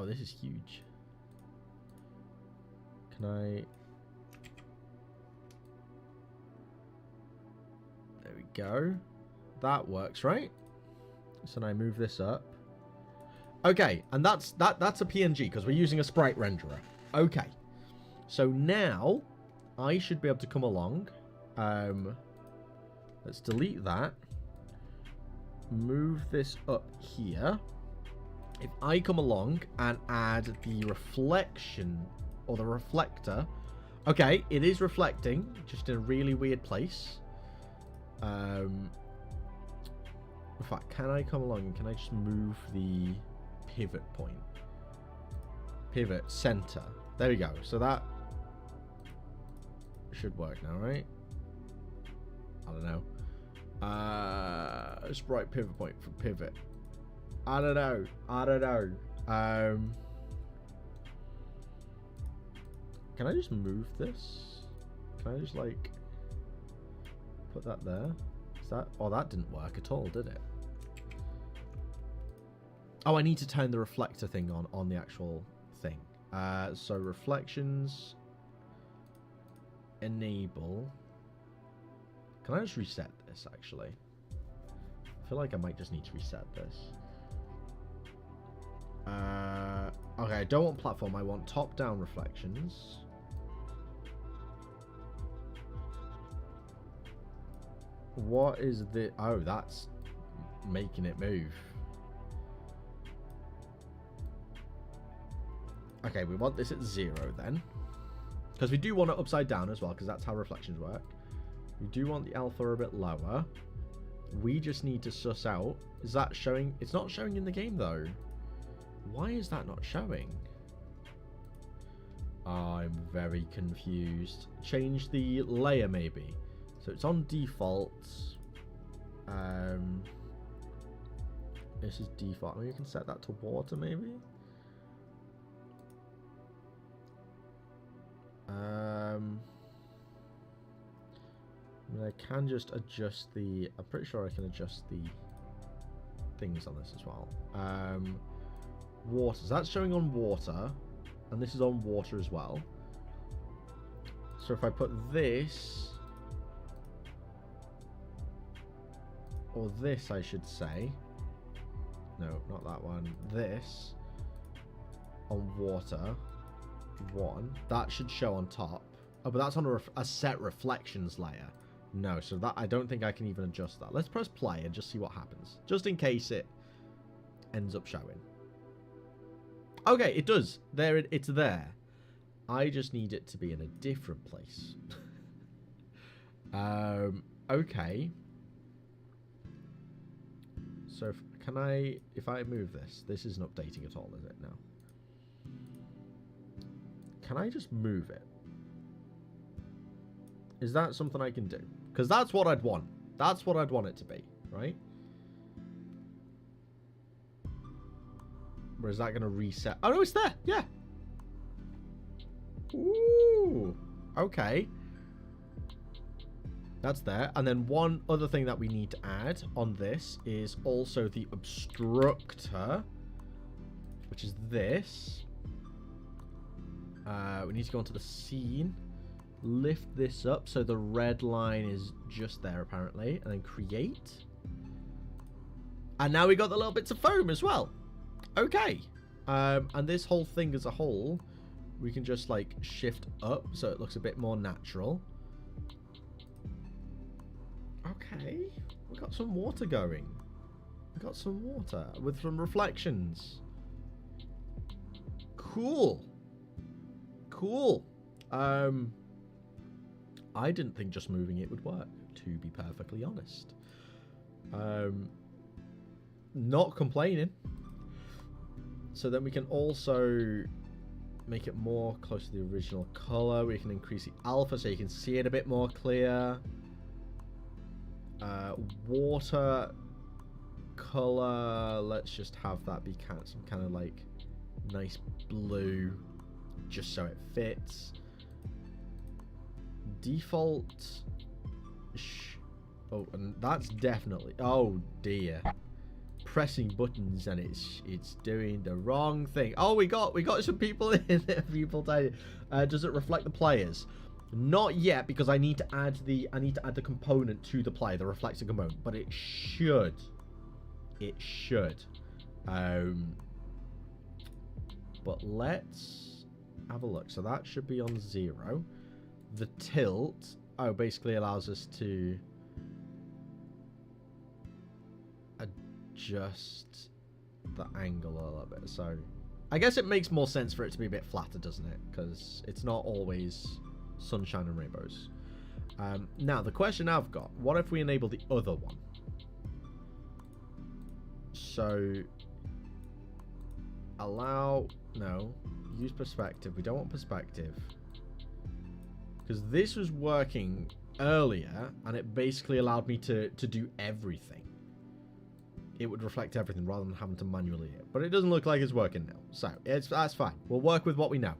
this is huge. Can I... There we go. That works, right? So now I move this up. Okay, and that's a PNG because we're using a sprite renderer. Okay. So now I should be able to come along. Let's delete that. Move this up here. If I come along and add the reflection or the reflector. Okay, it is reflecting, just in a really weird place. In fact, can I come along and can I just move the pivot point? Pivot center. There we go. So that should work now, right? I don't know. Sprite pivot point for pivot. I don't know. I don't know. Can I just move this? Can I just like put that there? Is that... Oh, that didn't work at all, did it? Oh, I need to turn the reflector thing on the actual thing. So reflections, enable. Can I just reset this actually? I feel like I might just need to reset this. Okay, I don't want platform, I want top-down reflections. What is the... Oh, that's making it move. Okay, we want this at 0 then. Because we do want it upside down as well, because that's how reflections work. We do want the alpha a bit lower. We just need to suss out... Is that showing... It's not showing in the game, though. Why is that not showing? I'm very confused. Change the layer, maybe. So it's on default. This is default. Maybe you can set that to water, maybe? And I can just adjust the... I'm pretty sure I can adjust the things on this as well. Water. So that's showing on water. And this is on water as well. So if I put this... Or this, I should say. No, not that one. This. On water. 1. That should show on top. Oh, but that's on a set reflections layer. No, so that I don't think I can even adjust that. Let's press play and just see what happens. Just in case it ends up showing. Okay, it does. It's there. I just need it to be in a different place. Okay. So if I move this isn't updating at all, is it? No. Can I just move it? Is that something I can do? Because that's what I'd want. That's what I'd want it to be, right? Or is that going to reset? Oh, no, it's there. Yeah. Ooh. Okay. That's there. And then one other thing that we need to add on this is also the obstructor, which is this. We need to go onto the scene. Lift this up so the red line is just there apparently, and then create. And now we got the little bits of foam as well. Okay. And this whole thing as a whole, we can just like shift up so it looks a bit more natural. Okay. We got some water going. We got some water with some reflections. Cool. Cool. I didn't think just moving it would work, to be perfectly honest. Not complaining. So then we can also make it more close to the original color. We can increase the alpha so you can see it a bit more clear. Water color, let's just have that be some kind of like nice blue, just so it fits. Default. Oh, and that's definitely. Oh dear. Pressing buttons and it's doing the wrong thing. Oh, we got some people in there. People tell does it reflect the players? Not yet, because I need to add the component to the player, the reflector component. But it should. It should. But let's have a look. So that should be on 0. The tilt, basically allows us to adjust the angle a little bit. So I guess it makes more sense for it to be a bit flatter, doesn't it? Because it's not always sunshine and rainbows. Now, the question I've got, what if we enable the other one? So, use perspective. We don't want perspective. Because this was working earlier, and it basically allowed me to do everything. It would reflect everything rather than having to manually hit. But it doesn't look like it's working now. So, that's fine. We'll work with what we know.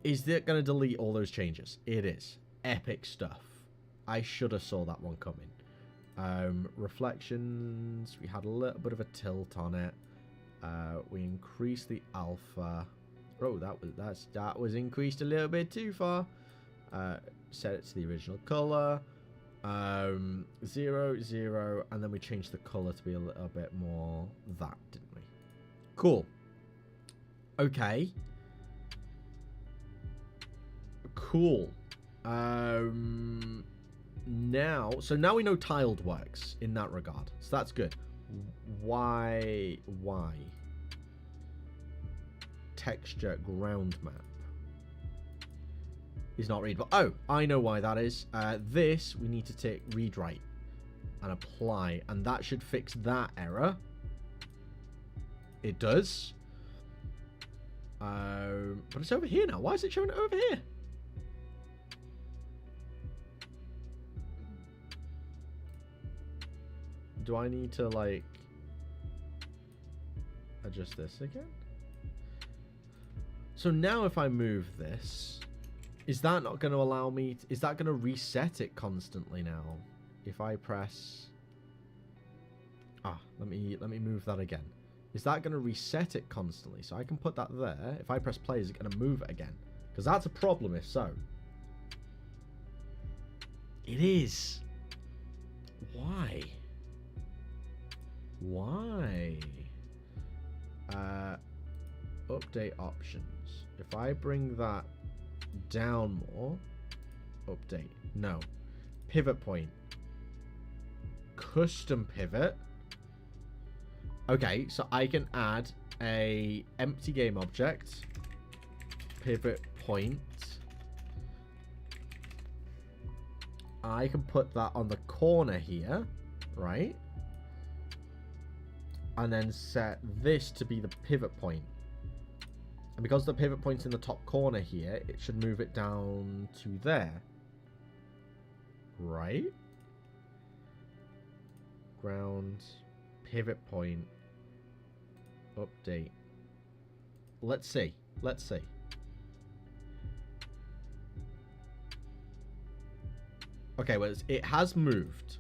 Is it going to delete all those changes? It is. Epic stuff. I should have saw that one coming. Reflections. We had a little bit of a tilt on it. We increased the alpha. Oh, that was increased a little bit too far. Set it to the original color. 0, 0, and then we changed the color to be a little bit more that, didn't we? Cool. Okay. Cool. Now we know tiled works in that regard, so that's good. Why texture ground map is not readable? Oh, I know why that is. This we need to read write and apply, and that should fix that error. It does. But it's over here now. Why is it showing it over here? Do I need to, like, adjust this again? So now if I move this, Is that not going to allow me... is that going to reset it constantly now? If I press... ah, let me move that again. Is that going to reset it constantly? So I can put that there. If I press play, is it going to move it again? Because that's a problem if so. It is. Why? Why? Update options. If I bring that down more, update. No. Pivot point. Custom pivot. Okay, so I can add a empty game object. Pivot point. I can put that on the corner here, right? And then set this to be the pivot point. And because the pivot point's in the top corner here, it should move it down to there. Right? Ground, pivot point, update. Let's see. Let's see. Okay, well, it has moved.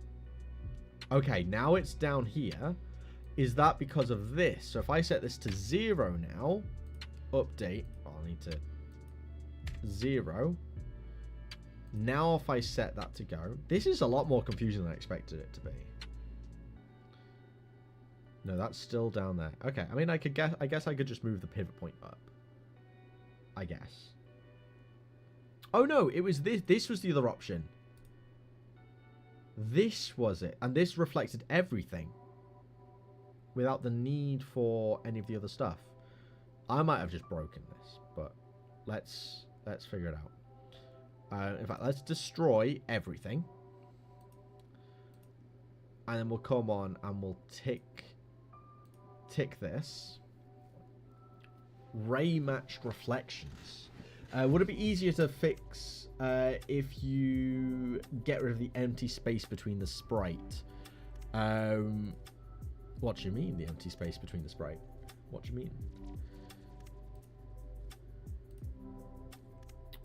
Okay, now it's down here. Is that because of this? So if I set this to 0 now, update, I'll need to 0. Now if I set that to go, this is a lot more confusing than I expected it to be. No, that's still down there. Okay, I mean, I guess I could just move the pivot point up. I guess. Oh no, it was this. This was the other option. This was it, and this reflected everything without the need for any of the other stuff. I might have just broken this, but let's figure it out. In fact, let's destroy everything, and then we'll come on and we'll tick this. Ray matched reflections. Would it be easier to fix if you get rid of the empty space between the sprite? What do you mean, the empty space between the sprite? What do you mean?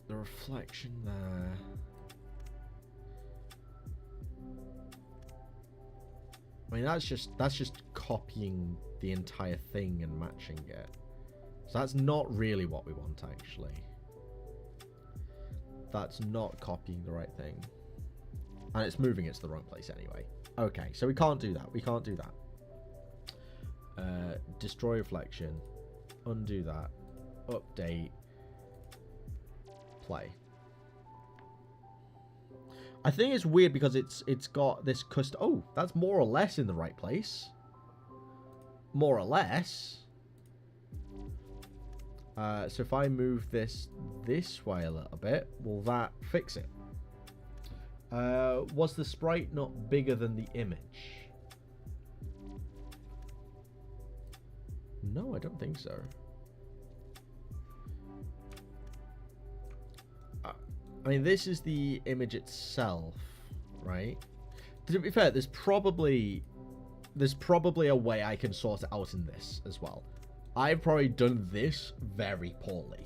The reflection there. I mean, that's just copying the entire thing and matching it. So that's not really what we want, actually. That's not copying the right thing. And it's moving it to the wrong place anyway. Okay, so we can't do that. We can't do that. Destroy reflection. Undo that. Update. Play. I think it's weird because it's got this custom... oh, that's more or less in the right place. More or less. So if I move this way a little bit, will that fix it? Was the sprite not bigger than the image? No, I don't think so. I mean, this is the image itself, right? To be fair, there's probably a way I can sort it out in this as well. I've probably done this very poorly,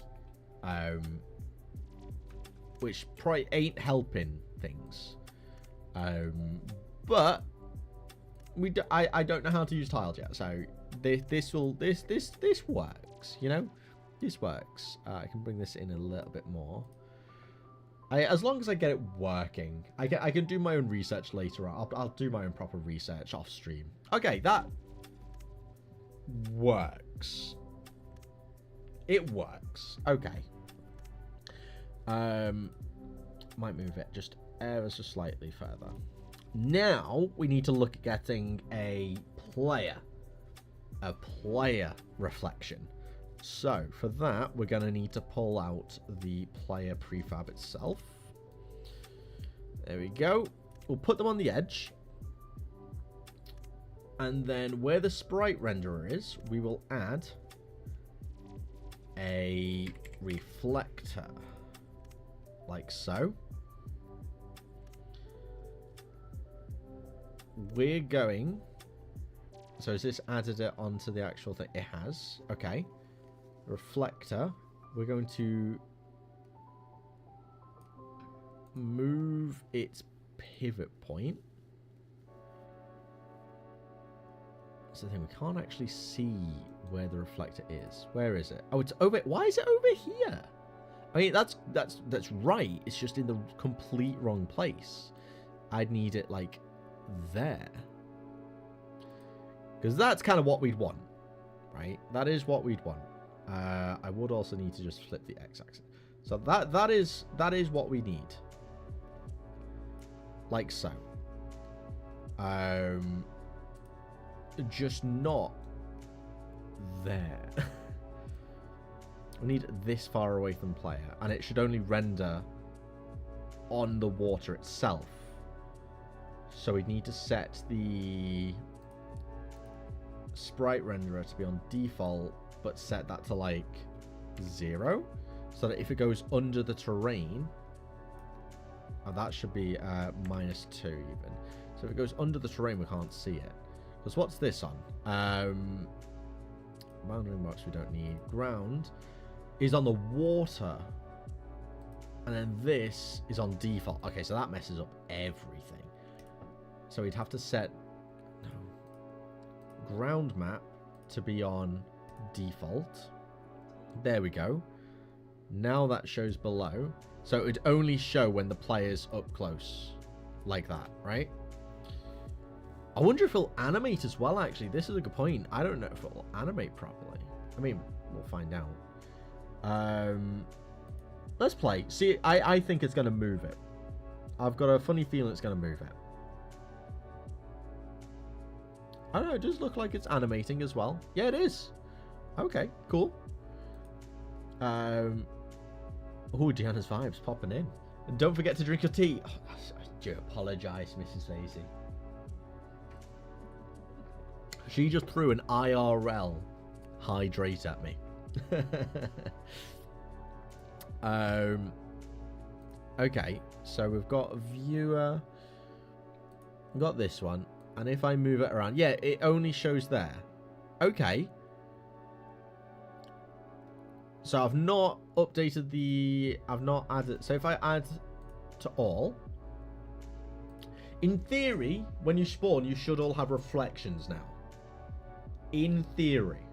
which probably ain't helping things. But I don't know how to use tiles yet, so this works. You know, this works. I can bring this in a little bit more. As long as I get it working, I can do my own research later on. I'll do my own proper research off stream. Okay, that works. It works. Okay. Might move it just ever so slightly further. Now we need to look at getting a player reflection. So for that, we're going to need to pull out the player prefab itself. There we go. We'll put them on the edge. And then where the sprite renderer is, we will add a reflector. Like so. We're going... so has this added it onto the actual thing? It has. Okay. Reflector. We're going to move its pivot point. That's the thing, we can't actually see where the reflector is. Where is it? Oh, it's over. Why is it over here? I mean, that's right. It's just in the complete wrong place. I'd need it like there, because that's kind of what we'd want, right? That is what we'd want. I would also need to just flip the x-axis. So that is what we need, like so. Just not there. We need this far away from player, and it should only render on the water itself. So we need to set the sprite renderer to be on default, but set that to like 0, so that if it goes under the terrain, that should be -2 even. So if it goes under the terrain, we can't see it. Because what's this on? Boundary box we don't need. Ground is on the water, and then this is on default. Okay, so that messes up everything. So we'd have to set ground map to be on default. There we go. Now that shows below, so it would only show when the player's up close, like that, right? I wonder if it'll animate as well, actually. This is a good point. I don't know if it'll animate properly. I mean, we'll find out. Let's play. See, I think it's going to move it. I've got a funny feeling it's going to move it. I don't know, it does look like it's animating as well. Yeah, it is. Okay, cool. Oh, Deanna's vibes popping in. And don't forget to drink your tea. Oh, I do apologise, Mrs. Lazy. She just threw an IRL hydrate at me. Okay, so we've got a viewer. We've got this one. And if I move it around, yeah, it only shows there. Okay. So I've not updated the... I've not added... So if I add to all... In theory, when you spawn, you should all have reflections now. In theory.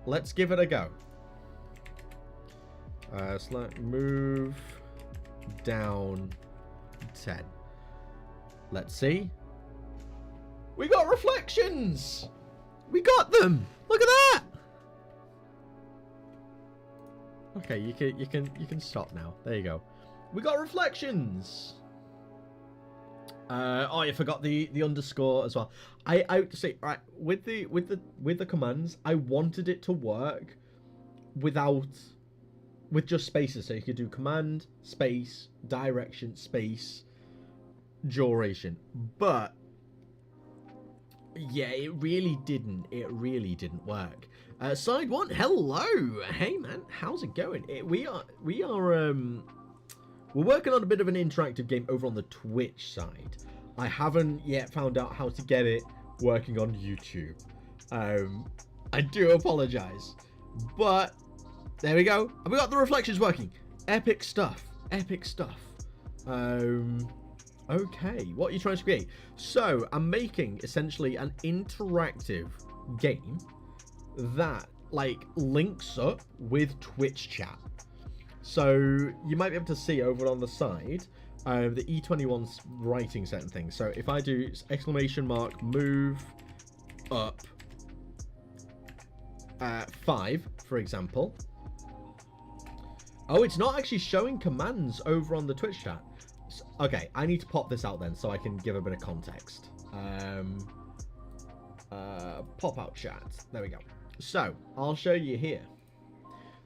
Let's give it a go. Select move down 10. Let's see. We got reflections. We got them. Look at that. Okay, you can stop now. There you go. We got reflections. Oh, I forgot the underscore as well. I see, right, with the commands, I wanted it to work with just spaces. So you could do command space, direction space, duration. But yeah, it really didn't work. Side one, hello. Hey man, how's it going? We're working on a bit of an interactive game over on the Twitch side. I haven't yet found out how to get it working on YouTube. I do apologize, but there we go. And we got the reflections working. Epic stuff. Epic stuff. Okay, what are you trying to create? So I'm making essentially an interactive game that like links up with Twitch chat. So you might be able to see over on the side the E21's writing certain things. So if I do exclamation mark move up 5, for example. Oh, it's not actually showing commands over on the Twitch chat. Okay, I need to pop this out then so I can give a bit of context. Pop out chat. There we go. So I'll show you here.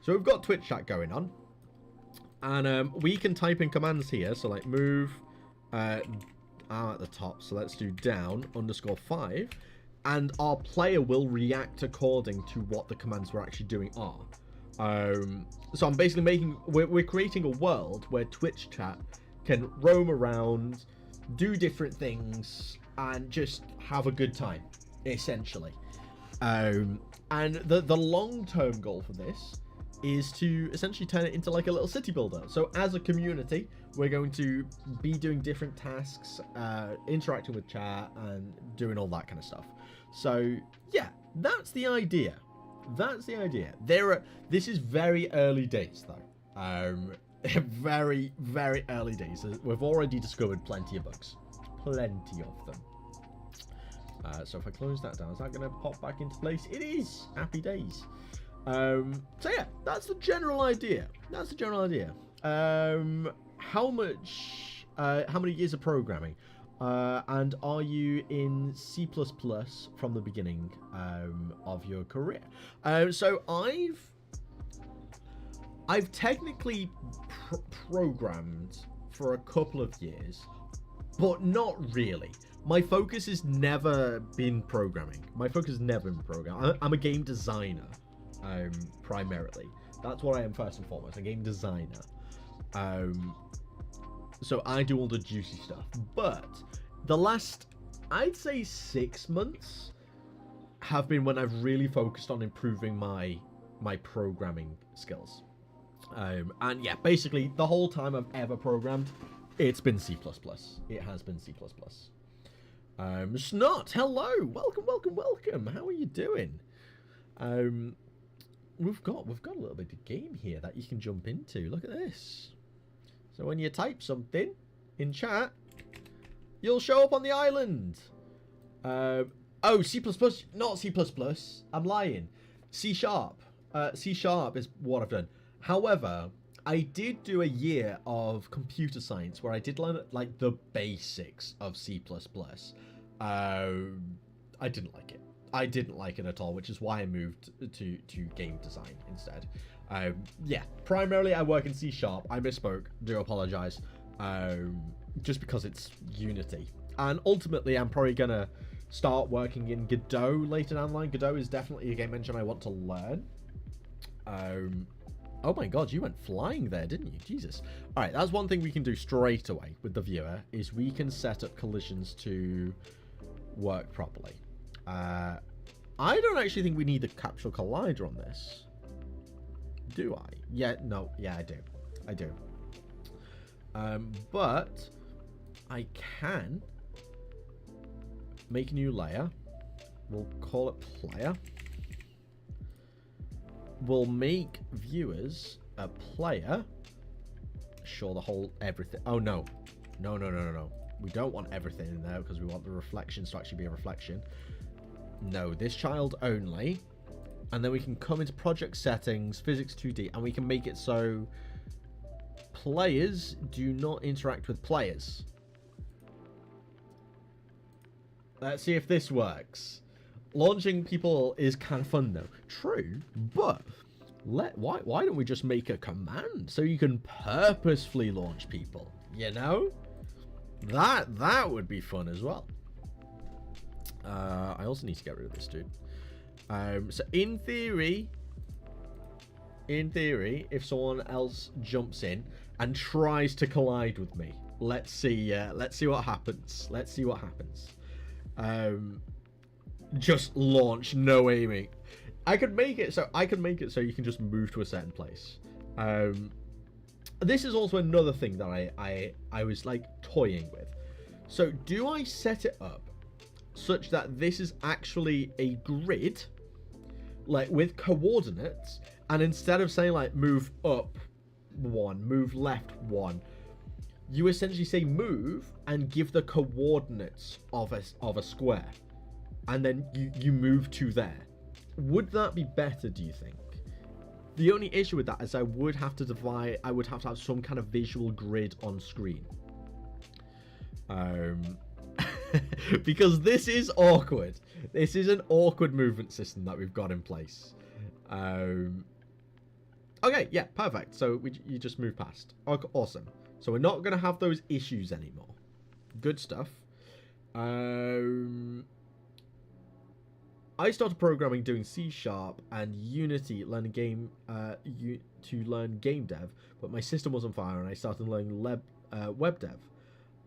So we've got Twitch chat going on. And we can type in commands here. So like move at the top. So let's do down _5. And our player will react according to what the commands we're actually doing are. So I'm basically we're creating a world where Twitch chat can roam around, do different things, and just have a good time, essentially. And the long-term goal for this is to essentially turn it into like a little city builder. So as a community, we're going to be doing different tasks, interacting with chat and doing all that kind of stuff. So yeah, that's the idea. That's the idea. This is very early days though. Very, very early days. We've already discovered plenty of bugs. Plenty of them. So if I close that down, is that going to pop back into place? It is. Happy days. So yeah, that's the general idea. That's the general idea. How many years of programming? And are you in C++ from the beginning of your career? So I've technically programmed for a couple of years, but not really. My focus has never been programming. I'm a game designer, primarily. That's what I am first and foremost, a game designer. So I do all the juicy stuff. But the last, I'd say 6 months have been when I've really focused on improving my programming skills. And yeah, basically the whole time I've ever programmed, it's been C++. It has been C++. Snot, hello, welcome. How are you doing? We've got a little bit of game here that you can jump into. Look at this. So when you type something in chat, you'll show up on the island. Oh, C++, not C++. I'm lying. C#. C# is what I've done. However, I did do a year of computer science where I did learn like the basics of C++. I didn't like it. I didn't like it at all, which is why I moved to game design instead. Yeah, primarily I work in C#. I misspoke. Do apologize. Just because it's Unity. And ultimately, I'm probably going to start working in Godot later down the line. Godot is definitely a game engine I want to learn. Oh my god, you went flying there, didn't you? Jesus. Alright, that's one thing we can do straight away with the viewer, is we can set up collisions to work properly. I don't actually think we need the capsule collider on this. Do I? Yeah, no, yeah, I do. But I can make a new layer. We'll call it player. We'll make viewers a player. Sure, the whole everything. Oh no. No. We don't want everything in there because we want the reflections to actually be a reflection. No, this child only. And then we can come into project settings, physics 2D, and we can make it so players do not interact with players. Let's see if this works. Launching people is kind of fun though. True, but why don't we just make a command so you can purposefully launch people? You know, that would be fun as well. I also need to get rid of this dude. So in theory, if someone else jumps in and tries to collide with me, let's see what happens. Just launch, no aiming. I could make it so you can just move to a certain place. This is also another thing that I was like toying with. So do I set it up such that this is actually a grid, like with coordinates, and instead of saying like move up 1, move left 1, you essentially say move and give the coordinates of a square, and then you move to there. Would that be better, do you think? The only issue with that is I would have to have some kind of visual grid on screen. Because this is awkward. This is an awkward movement system that we've got in place. Okay, yeah, perfect. So you just move past. Okay, awesome. So we're not going to have those issues anymore. Good stuff. I started programming doing C# and Unity to learn GameDev, but my system was on fire and I started learning web dev.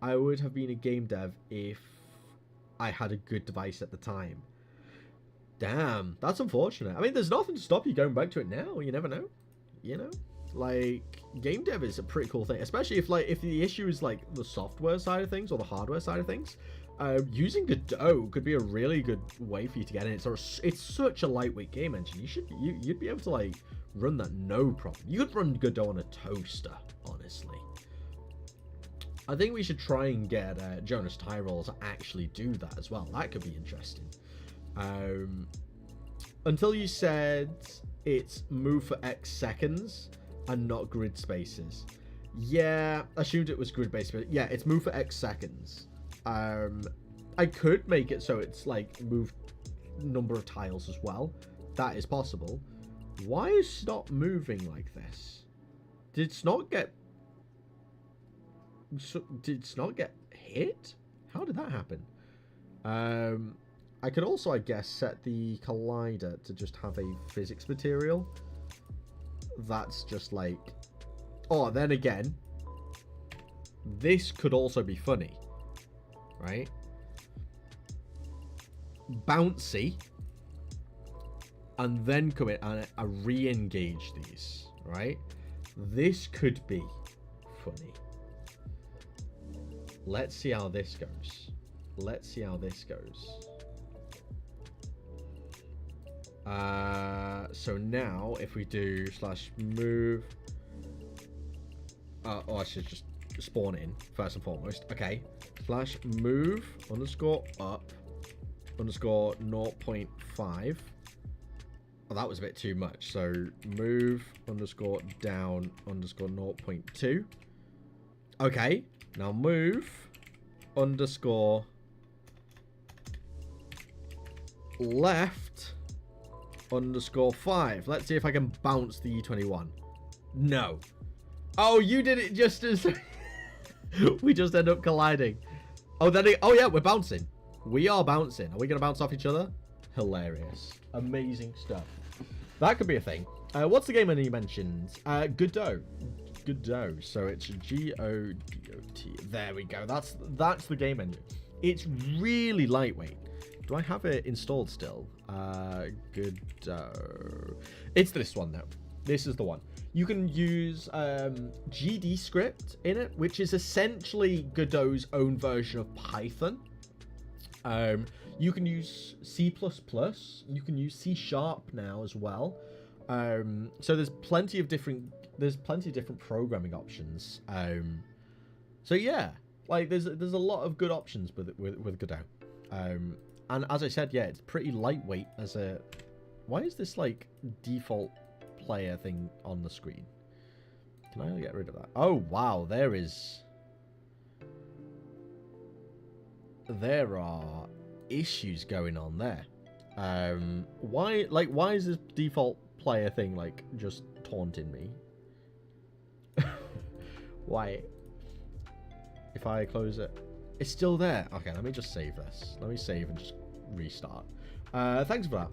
I would have been a game dev if I had a good device at the time. Damn, that's unfortunate. I mean, there's nothing to stop you going back to it now. You never know. You know, like game dev is a pretty cool thing, especially if the issue is like the software side of things or the hardware side of things. Using Godot could be a really good way for you to get in. It's such a lightweight game engine. You'd be able to like run that no problem. You could run Godot on a toaster, honestly. I think we should try and get Jonas Tyrell to actually do that as well. That could be interesting. Until you said it's move for X seconds and not grid spaces. Yeah, assumed it was grid based, but yeah, it's move for X seconds. I could make it so it's like move number of tiles as well. That is possible. Why is Snot moving like this? Did Snot get hit? How did that happen? I could also, I guess, set the collider to just have a physics material. That's just like... Oh, then again, this could also be funny, right? Bouncy, and then come in and re-engage these, right? This could be funny. Let's see how this goes. Let's see how this goes. So now if we do /move, oh, I should just spawn in first and foremost. Okay, /move _up _0.5. Oh, that was a bit too much. So move _down _0.2. Okay, now move _left _5. Let's see if I can bounce the E21. No. Oh, you did it just as we just end up colliding. Oh, oh yeah, we're bouncing. We are bouncing. Are we gonna bounce off each other? Hilarious. Amazing stuff. That could be a thing. What's the game menu you mentioned? Godot. Godot. So it's Godot. There we go. That's the game menu. It's really lightweight. Do I have it installed still? Godot. It's this one though. This is the one. You can use GD script in it, which is essentially Godot's own version of Python. You can use C++. You can use C# now as well. So there's plenty of different programming options. So yeah, like there's a lot of good options with Godot. And as I said, yeah, it's pretty lightweight as a... Why is this like default player thing on the screen? Can I get rid of that? Oh wow, there are issues going on there. Why is this default player thing like just taunting me? Why? If I close it, it's still there. Okay, let me just save this. Let me save and just restart. Thanks for that.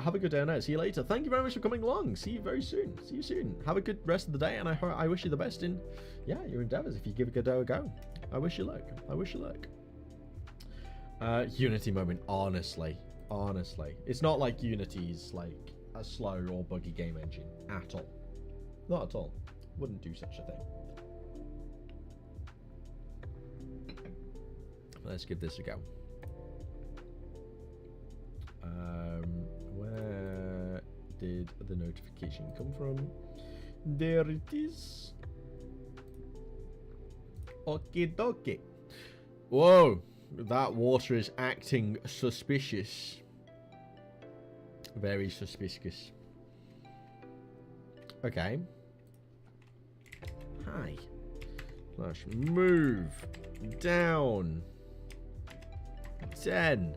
Have a good day night. See you later. Thank you very much for coming along. See you very soon. See you soon. Have a good rest of the day, and I wish you the best in your endeavors. If you give Godot a go, I wish you luck. I wish you luck. Unity moment. Honestly, it's not like Unity's like a slow or buggy game engine at all. Not at all. Wouldn't do such a thing. Let's give this a go. Where did the notification come from? There it is. Okie dokie. Whoa, that water is acting suspicious. Very suspicious. Okay. Hi. Let's move down 10.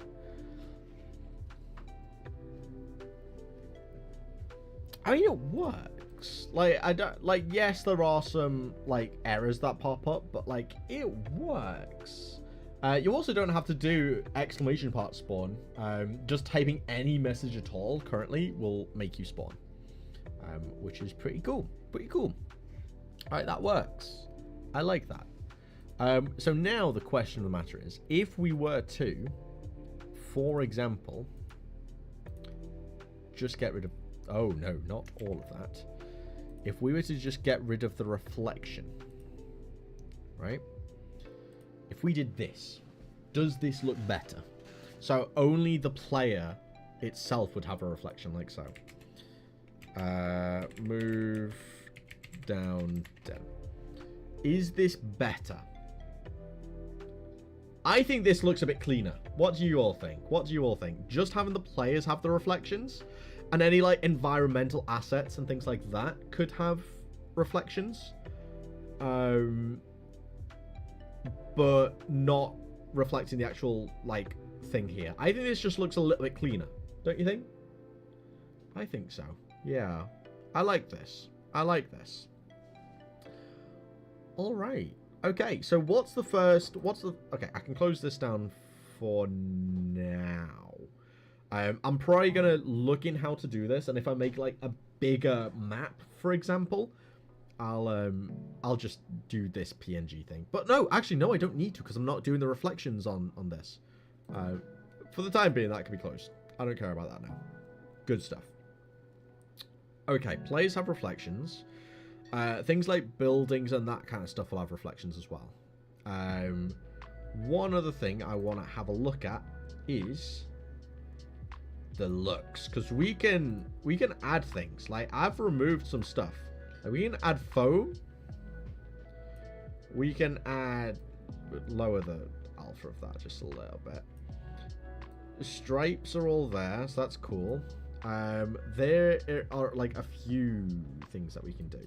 I mean, it works. Like, I don't like. Yes, there are some like errors that pop up, but like, it works. You also don't have to do exclamation part spawn. Just typing any message at all currently will make you spawn, which is pretty cool. Pretty cool. All right, that works. I like that. So now the question of the matter is, if we were to, for example, just get rid of... Oh, no, not all of that. if we were to just get rid of the reflection, right? If we did this, does this look better? So only the player itself would have a reflection, like so. Move down. Is this better? I think this looks a bit cleaner. What do you all think? What do you all think? Just having the players have the reflections, and any like environmental assets and things like that could have reflections, but not reflecting the actual like thing here. I think this just looks a little bit cleaner, don't you think? I think so. Yeah, I like this. I like this. All right. Okay, so what's the first... Okay, I can close this down for now. I'm probably going to look in how to do this, and if I make, like, a bigger map, for example, I'll just do this PNG thing. But no, actually, no, I don't need to, because I'm not doing the reflections on this. For the time being, that can be closed. I don't care about that now. Good stuff. Okay, players have reflections. Things like buildings and that kind of stuff will have reflections as well. One other thing I want to have a look at is the looks, because we can add things. Like, I've removed some stuff. Like, we can add foam. We can add... Lower the alpha of that just a little bit. The stripes are all there, so that's cool. There are like a few things that we can do.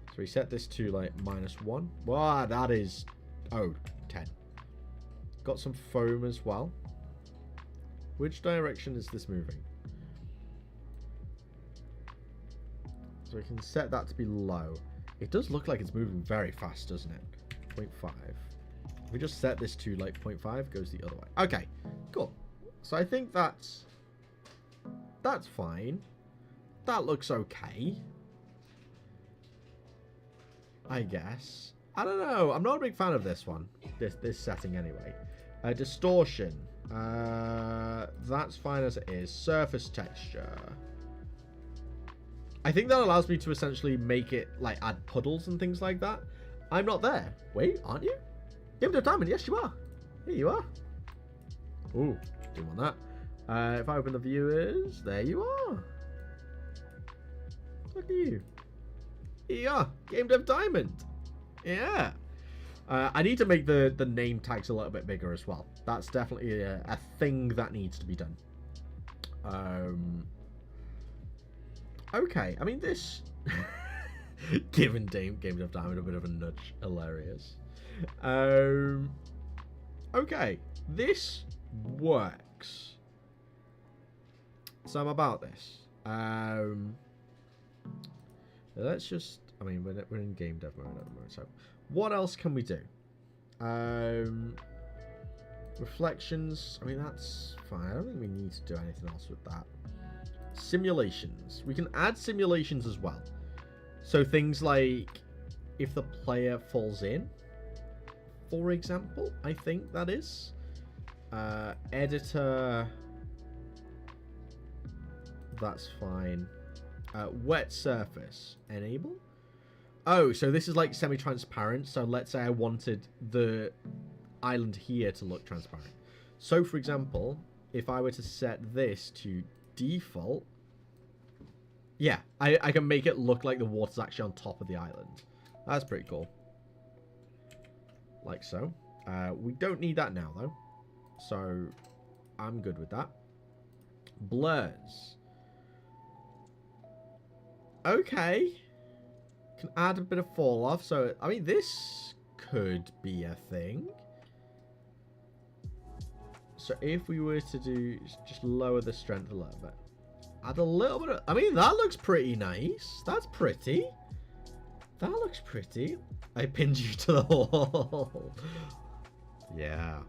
So we set this to like -1. Wow, that is... Oh, 10. Got some foam as well. Which direction is this moving? So we can set that to be low. It does look like it's moving very fast, doesn't it? 0.5. We just set this to like 0.5, goes the other way. Okay, cool. So I think that's fine. That looks okay, I guess. I don't know. I'm not a big fan of this one. This setting anyway. Distortion. That's fine as it is. Surface texture. I think that allows me to essentially make it like add puddles and things like that. I'm not there. Wait, aren't you? GameDev Diamond, yes you are. Here you are. Ooh, didn't want that. If I open the viewers, there you are. Look at you. Here you are. GameDev Diamond. Yeah. I need to make the name tags a little bit bigger as well. That's definitely a thing that needs to be done. Okay, I mean this... Giving GameDev Diamond a bit of a nudge. Hilarious. Okay, this works. So I'm about this. Let's just... I mean, we're in GameDev mode at the moment, so... What else can we do? Reflections. I mean, that's fine. I don't think we need to do anything else with that. Simulations. We can add simulations as well. So things like if the player falls in, for example, I think that is. Editor. That's fine. Wet surface. Enable. Oh, so this is like semi-transparent. So let's say I wanted the island here to look transparent. So, for example, if I were to set this to default, yeah, I can make it look like the water's actually on top of the island. That's pretty cool. Like so. We don't need that now, though. So, I'm good with that. Blurs. Okay. Can add a bit of fall off. So, I mean, this could be a thing. So, if we were to do... Just lower the strength a little bit. Add a little bit of... I mean, that looks pretty nice. That's pretty. That looks pretty. I pinned you to the wall. Yeah.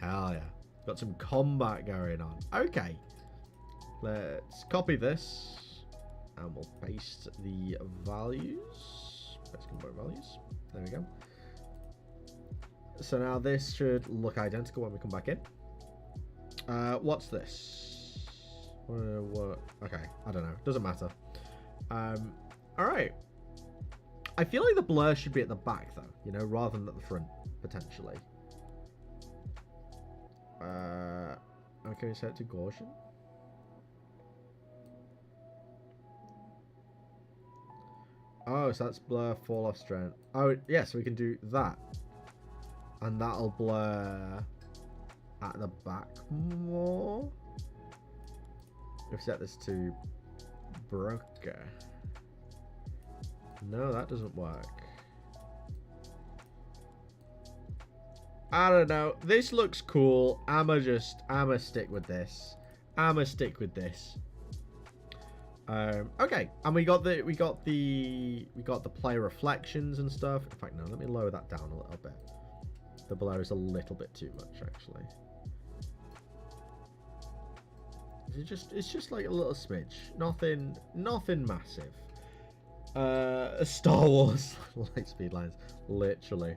Hell yeah. Got some combat going on. Okay. Let's copy this. And we'll paste the values. Paste combat values. There we go. So now this should look identical when we come back in. What's this? What? Okay, I don't know. Doesn't matter. All right. I feel like the blur should be at the back, though, you know, rather than at the front, potentially. Okay, set it to Gaussian. Oh, so that's blur, fall off strength. Oh, yeah, so we can do that. And that'll blur at the back more. We've set this to broker. No, that doesn't work. I don't know. This looks cool. I'ma stick with this. Okay, and we got the player reflections and stuff. In fact, no, let me lower that down a little bit. The blur is a little bit too much, actually. It's just like a little smidge. Nothing massive. Star Wars light speed lines, literally.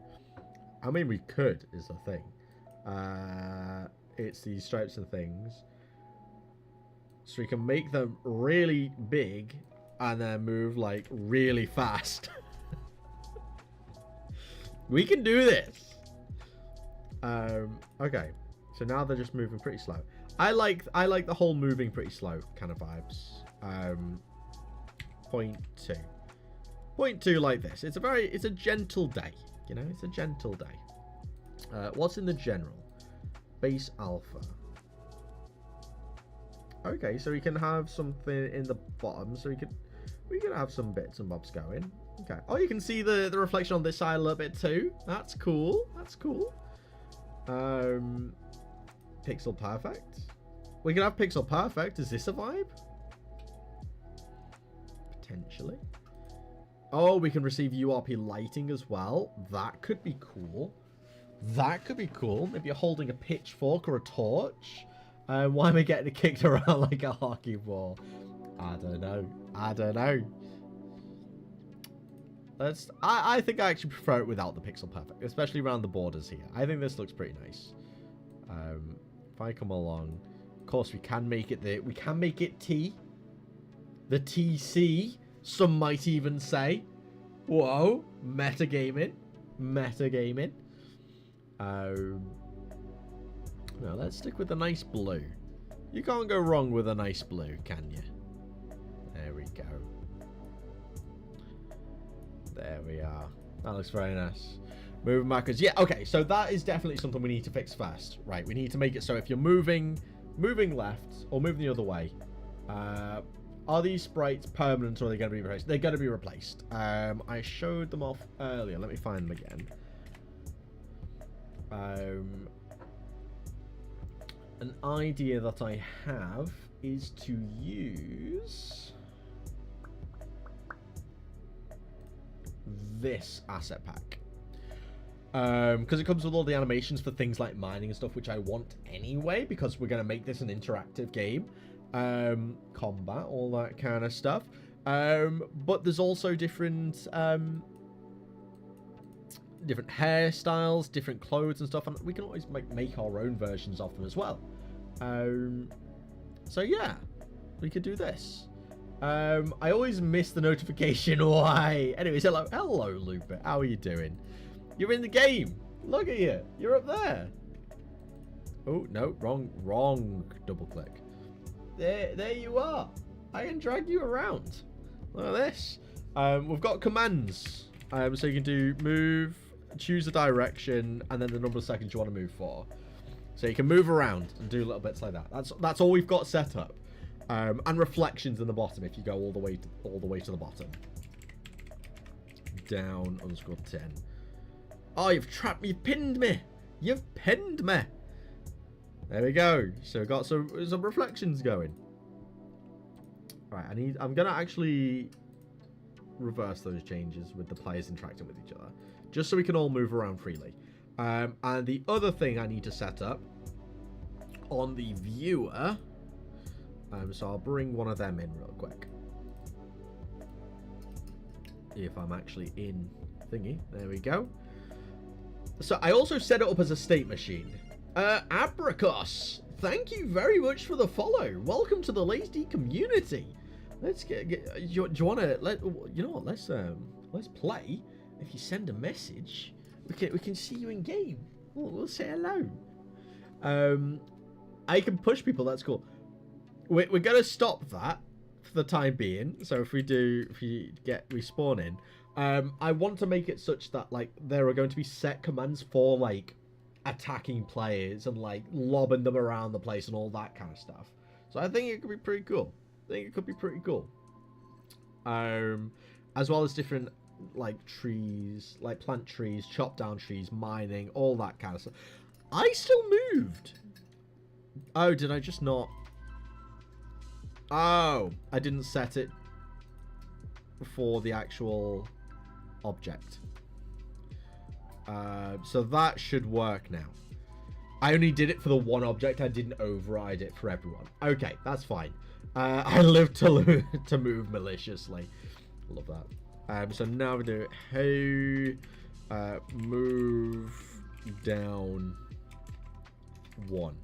I mean, we could, is the thing. It's these stripes and things. So we can make them really big and then move like really fast. We can do this. Okay. So now they're just moving pretty slow. I like the whole moving pretty slow kind of vibes. 0.2. 0.2 like this. It's a gentle day. You know, it's a gentle day. What's in the general? Base alpha. Okay, so we can have something in the bottom, so we could have some bits and bobs going. Okay. Oh, you can see the reflection on this side a little bit too. That's cool. That's cool. Pixel perfect. We can have pixel perfect. Is this a vibe? Potentially. Oh, we can receive URP lighting as well. That could be cool. That could be cool. Maybe you're holding a pitchfork or a torch. Why am I getting kicked around like a hockey ball? I don't know. I think I actually prefer it without the pixel perfect, especially around the borders here. I think this looks pretty nice. If I come along, of course we can make it T. The TC, some might even say. Whoa, metagaming. No, let's stick with the nice blue. You can't go wrong with a nice blue, can you? There we go. There we are. That looks very nice. Moving backwards. Yeah, okay, so that is definitely something we need to fix first. Right, we need to make it so if you're moving left or moving the other way, are these sprites permanent or are they going to be replaced? They're going to be replaced. I showed them off earlier. Let me find them again. An idea that I have is to use this asset pack. Because it comes with all the animations for things like mining and stuff, which I want anyway, because we're going to make this an interactive game. Combat, all that kind of stuff. But there's also different hairstyles, different clothes and stuff, and we can always make our own versions of them as well. So yeah, we could do this. I always miss the notification. Why? Anyways, hello, Lupit. How are you doing? You're in the game. Look at you. You're up there. Oh no, wrong. Double click. There you are. I can drag you around. Look at this. We've got commands. So you can do move, choose a direction, and then the number of seconds you want to move for. So you can move around and do little bits like that. That's all we've got set up. And reflections in the bottom if you go all the way to the bottom. Down _10. Oh, you've pinned me. You've pinned me. There we go. So we've got some reflections going. Right, I'm gonna actually reverse those changes with the players interacting with each other, just so we can all move around freely. And the other thing I need to set up on the viewer, so I'll bring one of them in real quick. If I'm actually in thingy, there we go. So I also set it up as a state machine. Abracos, thank you very much for the follow. Welcome to the Lazy community. Let's get do you want to you know what? let's play. If you send a message, we can see you in game. We'll say hello. I can push people. That's cool. We're gonna stop that for the time being. So if you get respawn in, I want to make it such that like there are going to be set commands for like attacking players and like lobbing them around the place and all that kind of stuff. So I think it could be pretty cool. As well as different like trees, like plant trees, chop down trees, mining, all that kind of stuff. I still moved. Oh, did I just not? Oh, I didn't set it for the actual object. So that should work now. I only did it for the one object. I didn't override it for everyone. Okay, that's fine. I live to move maliciously. Love that. So now we do move down 1.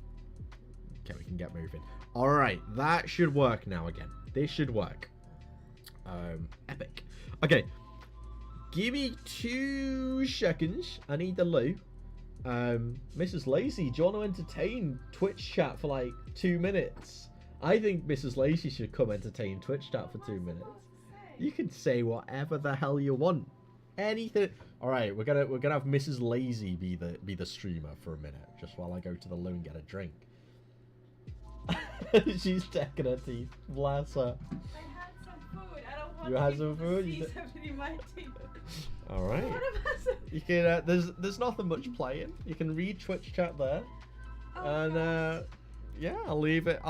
Okay, we can get moving. All right, that should work now again. This should work. Epic. Okay, give me 2 seconds. I need the loo. Mrs. Lazy, do you want to entertain Twitch chat for like 2 minutes? I think Mrs. Lazy should come entertain Twitch chat for 2 minutes. You can say whatever the hell you want. Anything. All right, we're gonna have Mrs. Lazy be the streamer for a minute, just while I go to the loo and get a drink. She's checking her teeth. Bless her. I had some food. I don't want You had some food? to see something in my teeth. All right. What about some... You can. There's nothing much playing. You can read Twitch chat there, and yeah, I'll leave it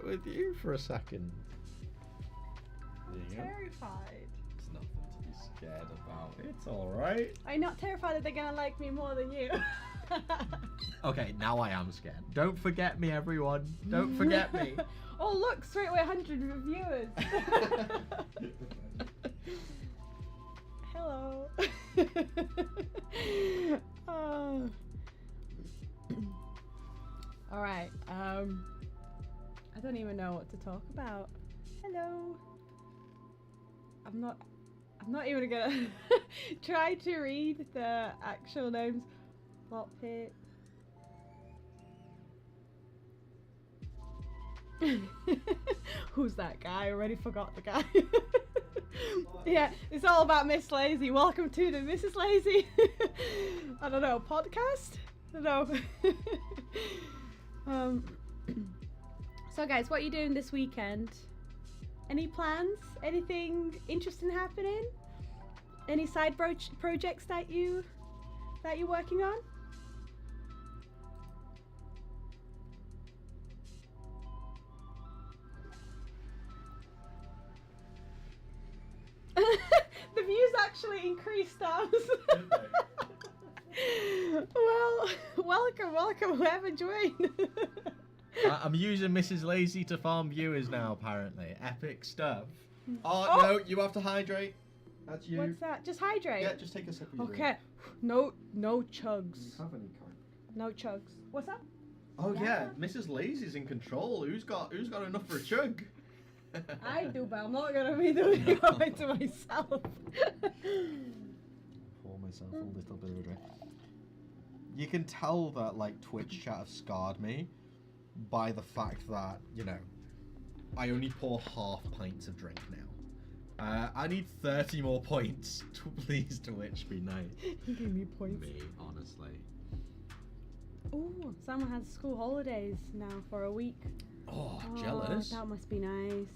with you for a second. I'm terrified. It's nothing to be scared about. It's all right. I'm not terrified that they're gonna like me more than you. Okay, now I am scared. Don't forget me, everyone. Don't forget me. Oh look, straight away 100 reviewers. Hello. All right. I don't even know what to talk about. Hello. I'm not even gonna try to read the actual names. Plot pit. Who's that guy? I already forgot the guy. Yeah, it's all about Miss Lazy. Welcome to the Mrs. Lazy. I don't know, podcast? I don't know. So guys, what are you doing this weekend? Any plans? Anything interesting happening? Any side projects that you're working on? The views actually increased, Stars. Well, welcome, whoever joined. I'm using Mrs. Lazy to farm viewers now, apparently. Epic stuff. Oh, no, you have to hydrate. That's you. What's that? Just hydrate? Yeah, just take a sip of your Okay. No chugs. Do you have any kind? No chugs. What's that? Oh Yeah. yeah, Mrs. Lazy's in control. Who's got enough for a chug? I do, but I'm not gonna be doing it to myself. Pour myself a little bit of a drink. You can tell that like Twitch chat have scarred me by the fact that, you know, I only pour half pints of drink now. I need 30 more points to please Twitch be nice. You give me points. Me, honestly. Oh, someone has school holidays now for a week. Oh, jealous. That must be nice.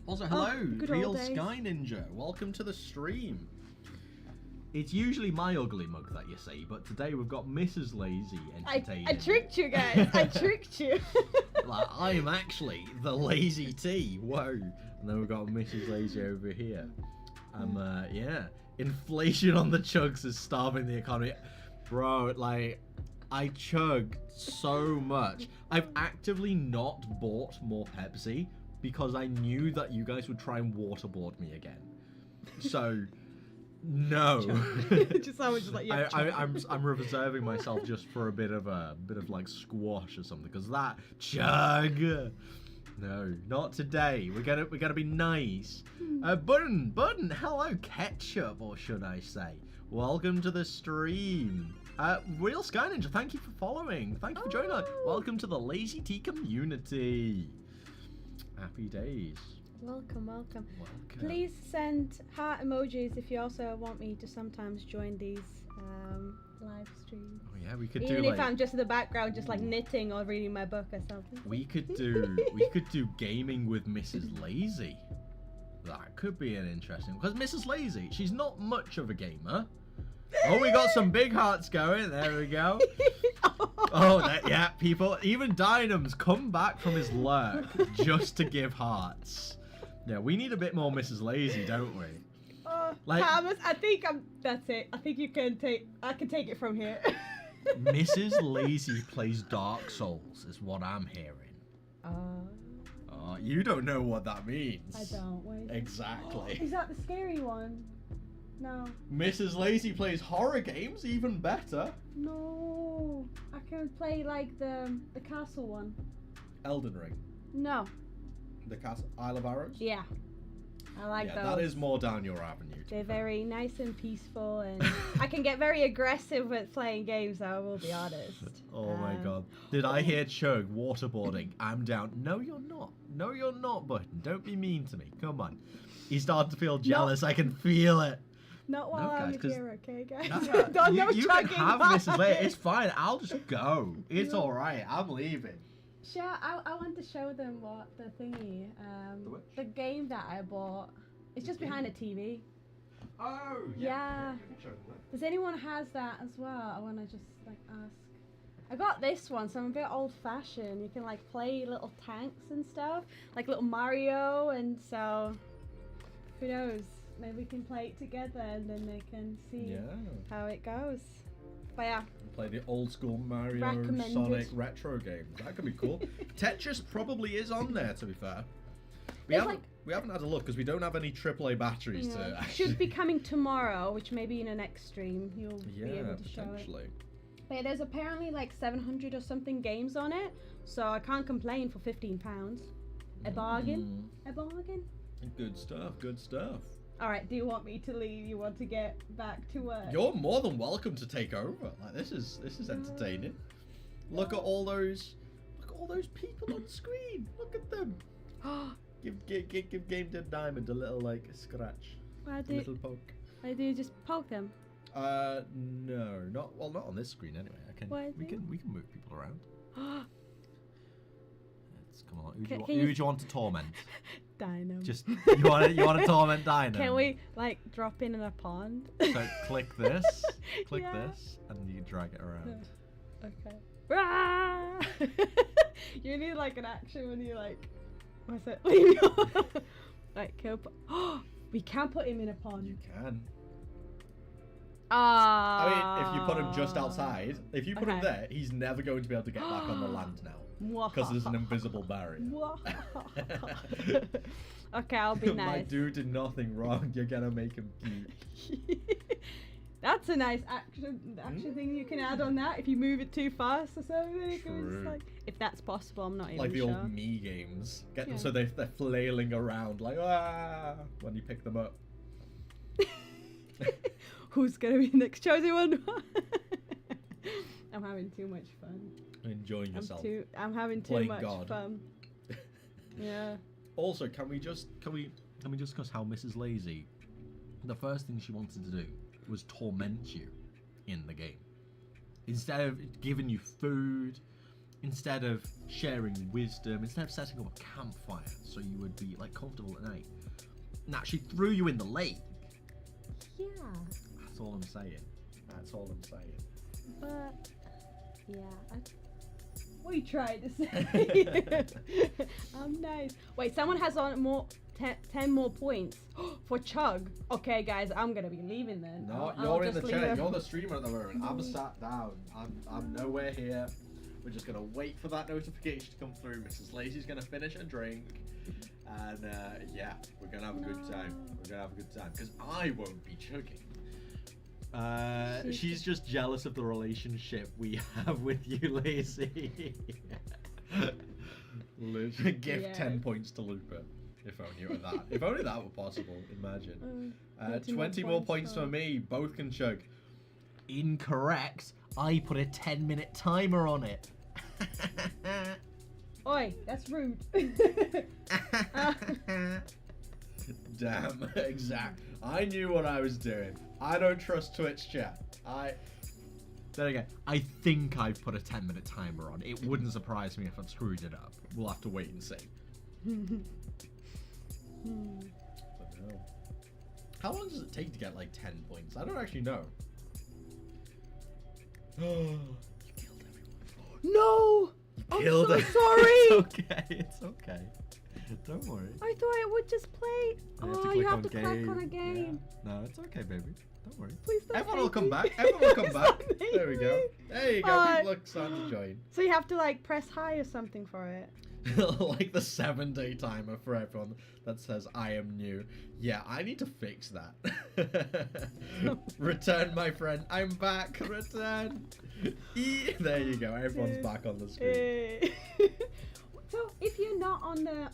Also, hello, good Real old days. Sky Ninja. Welcome to the stream. It's usually my ugly mug that you see, but today we've got Mrs. Lazy entertaining. I tricked you guys. I tricked you. Like, I'm actually the Lazy T. Whoa. And then we've got Mrs. Lazy over here. Yeah. Inflation on the chugs is starving the economy. Bro, like, I chug so much. I've actively not bought more Pepsi because I knew that you guys would try and waterboard me again. So, no. Just I was just like, yeah. I'm reserving myself just for a bit of like squash or something, because that chug. No, not today. We're gonna be nice. Button, hello, Ketchup, or should I say? Welcome to the stream. Real Sky Ninja, thank you for following. Thank you for joining us. Welcome to the Lazy Tea community. Happy days. Welcome. Please send heart emojis if you also want me to sometimes join these live streams. Oh yeah, we could Even do if I'm just in the background, just like knitting or reading my book or something. We could do gaming with Mrs. Lazy. That could be an interesting, because Mrs. Lazy, she's not much of a gamer. Oh, we got some big hearts going. There we go. Yeah, people. Even Dynam's come back from his lurk just to give hearts. Yeah, we need a bit more Mrs. Lazy, don't we? Thomas, I think that's it. I think I can take it from here. Mrs. Lazy plays Dark Souls, is what I'm hearing. You don't know what that means. I don't. Wait. Exactly. Is that the scary one? No. Mrs. Lazy plays horror games, even better. No. I can play like the castle one. Elden Ring. No. The castle Isle of Arrows? Yeah. I like those. That is more down your avenue. They're very nice and peaceful, and I can get very aggressive with playing games, though, I will be honest. Oh my god. Did I hear Chug waterboarding? I'm down. No, you're not. No, you're not, Button. Don't be mean to me. Come on. He's starting to feel jealous. I can feel it. Not while I'm guys, here, okay, guys? You can have Mrs. Lazy. It's fine. I'll just go. It's alright. I'm leaving. Sure, I want to show them what the thingy, the game that I bought. It's just behind a TV. Oh, yeah. Does anyone has that as well? I want to just like ask. I got this one, so I'm a bit old-fashioned. You can like play little tanks and stuff, like little Mario, and so who knows? Maybe we can play it together, and then they can see how it goes. But yeah. Play the old school Mario Recommended. Sonic retro games. That could be cool. Tetris probably is on there, to be fair. We haven't had a look because we don't have any AAA batteries to actually... Should be coming tomorrow, which maybe in a next stream you'll be able to show it. But there's apparently like 700 or something games on it, so I can't complain for £15. A bargain. A bargain. Good stuff. Alright, do you want me to leave? You want to get back to work? You're more than welcome to take over. Like this is entertaining. Look at all those people on screen. Look at them. Give GameDev Diamond a little like scratch. A little poke. I do just poke them. No, not on this screen anyway. We can move people around. Come on, who do you want to torment? Dynam. Just you want to torment Dynam. Can we like drop in a pond? So click this, this, and you drag it around. Okay. You need like an action when you like. What's it? Like kill. We can put him in a pond. You can. I mean, if you put him just outside, if you put him there, he's never going to be able to get back on the land now. Because there's an invisible barrier. Okay, I'll be nice. My dude did nothing wrong. You're gonna make him cute. That's a nice action thing you can add on that. If you move it too fast or something, it goes like, if that's possible, I'm not even like the sure. old Mii games. Get them so they're flailing around like when you pick them up. Who's gonna be the next chosen one? I'm having too much fun. Enjoying yourself. I'm having too much fun. Yeah. Also, can we just discuss how Mrs. Lazy, the first thing she wanted to do was torment you in the game. Instead of giving you food, instead of sharing wisdom, instead of setting up a campfire so you would be like comfortable at night. Nah, she threw you in the lake. Yeah. That's all I'm saying. But yeah, what are you trying to say? I'm nice. Wait, someone has on 10 more points for Chug. Okay, guys, I'm gonna be leaving then. No, you're in the chair. You're the streamer at the moment. I'm sat down. I'm nowhere here. We're just gonna wait for that notification to come through. Mrs. Lazy's gonna finish a drink, and yeah, we're gonna have a good time. Because I won't be chugging. She's just jealous of the relationship we have with you, Lazy. Literally, give Yeah. 10 points to Looper. If only it were that. If only that were possible. Imagine. 20 more points for me. Both can chug. Incorrect. I put a 10-minute timer on it. Oi, that's rude. Damn, exact. I knew what I was doing. I don't trust Twitch chat. Then again, I think I've put a 10-minute timer on. It wouldn't surprise me if I've screwed it up. We'll have to wait and see. But no. How long does it take to get like 10 points? I don't actually know. You killed everyone. No! You killed so it. sorry. It's okay. It's okay. Don't worry. I thought it would just play. You have to click on a game. Yeah. No, it's okay, baby. Don't worry. Please don't Everyone will hate come me. back. Everyone will come Please back. don't hate There we go. me. There you go. People are starting to join. So you have to like press high or something for it. Like the 7-day timer for everyone that says I am new. Yeah, I need to fix that. Return, my friend. I'm back. Return. There you go. Everyone's back on the screen. So if you're not on the,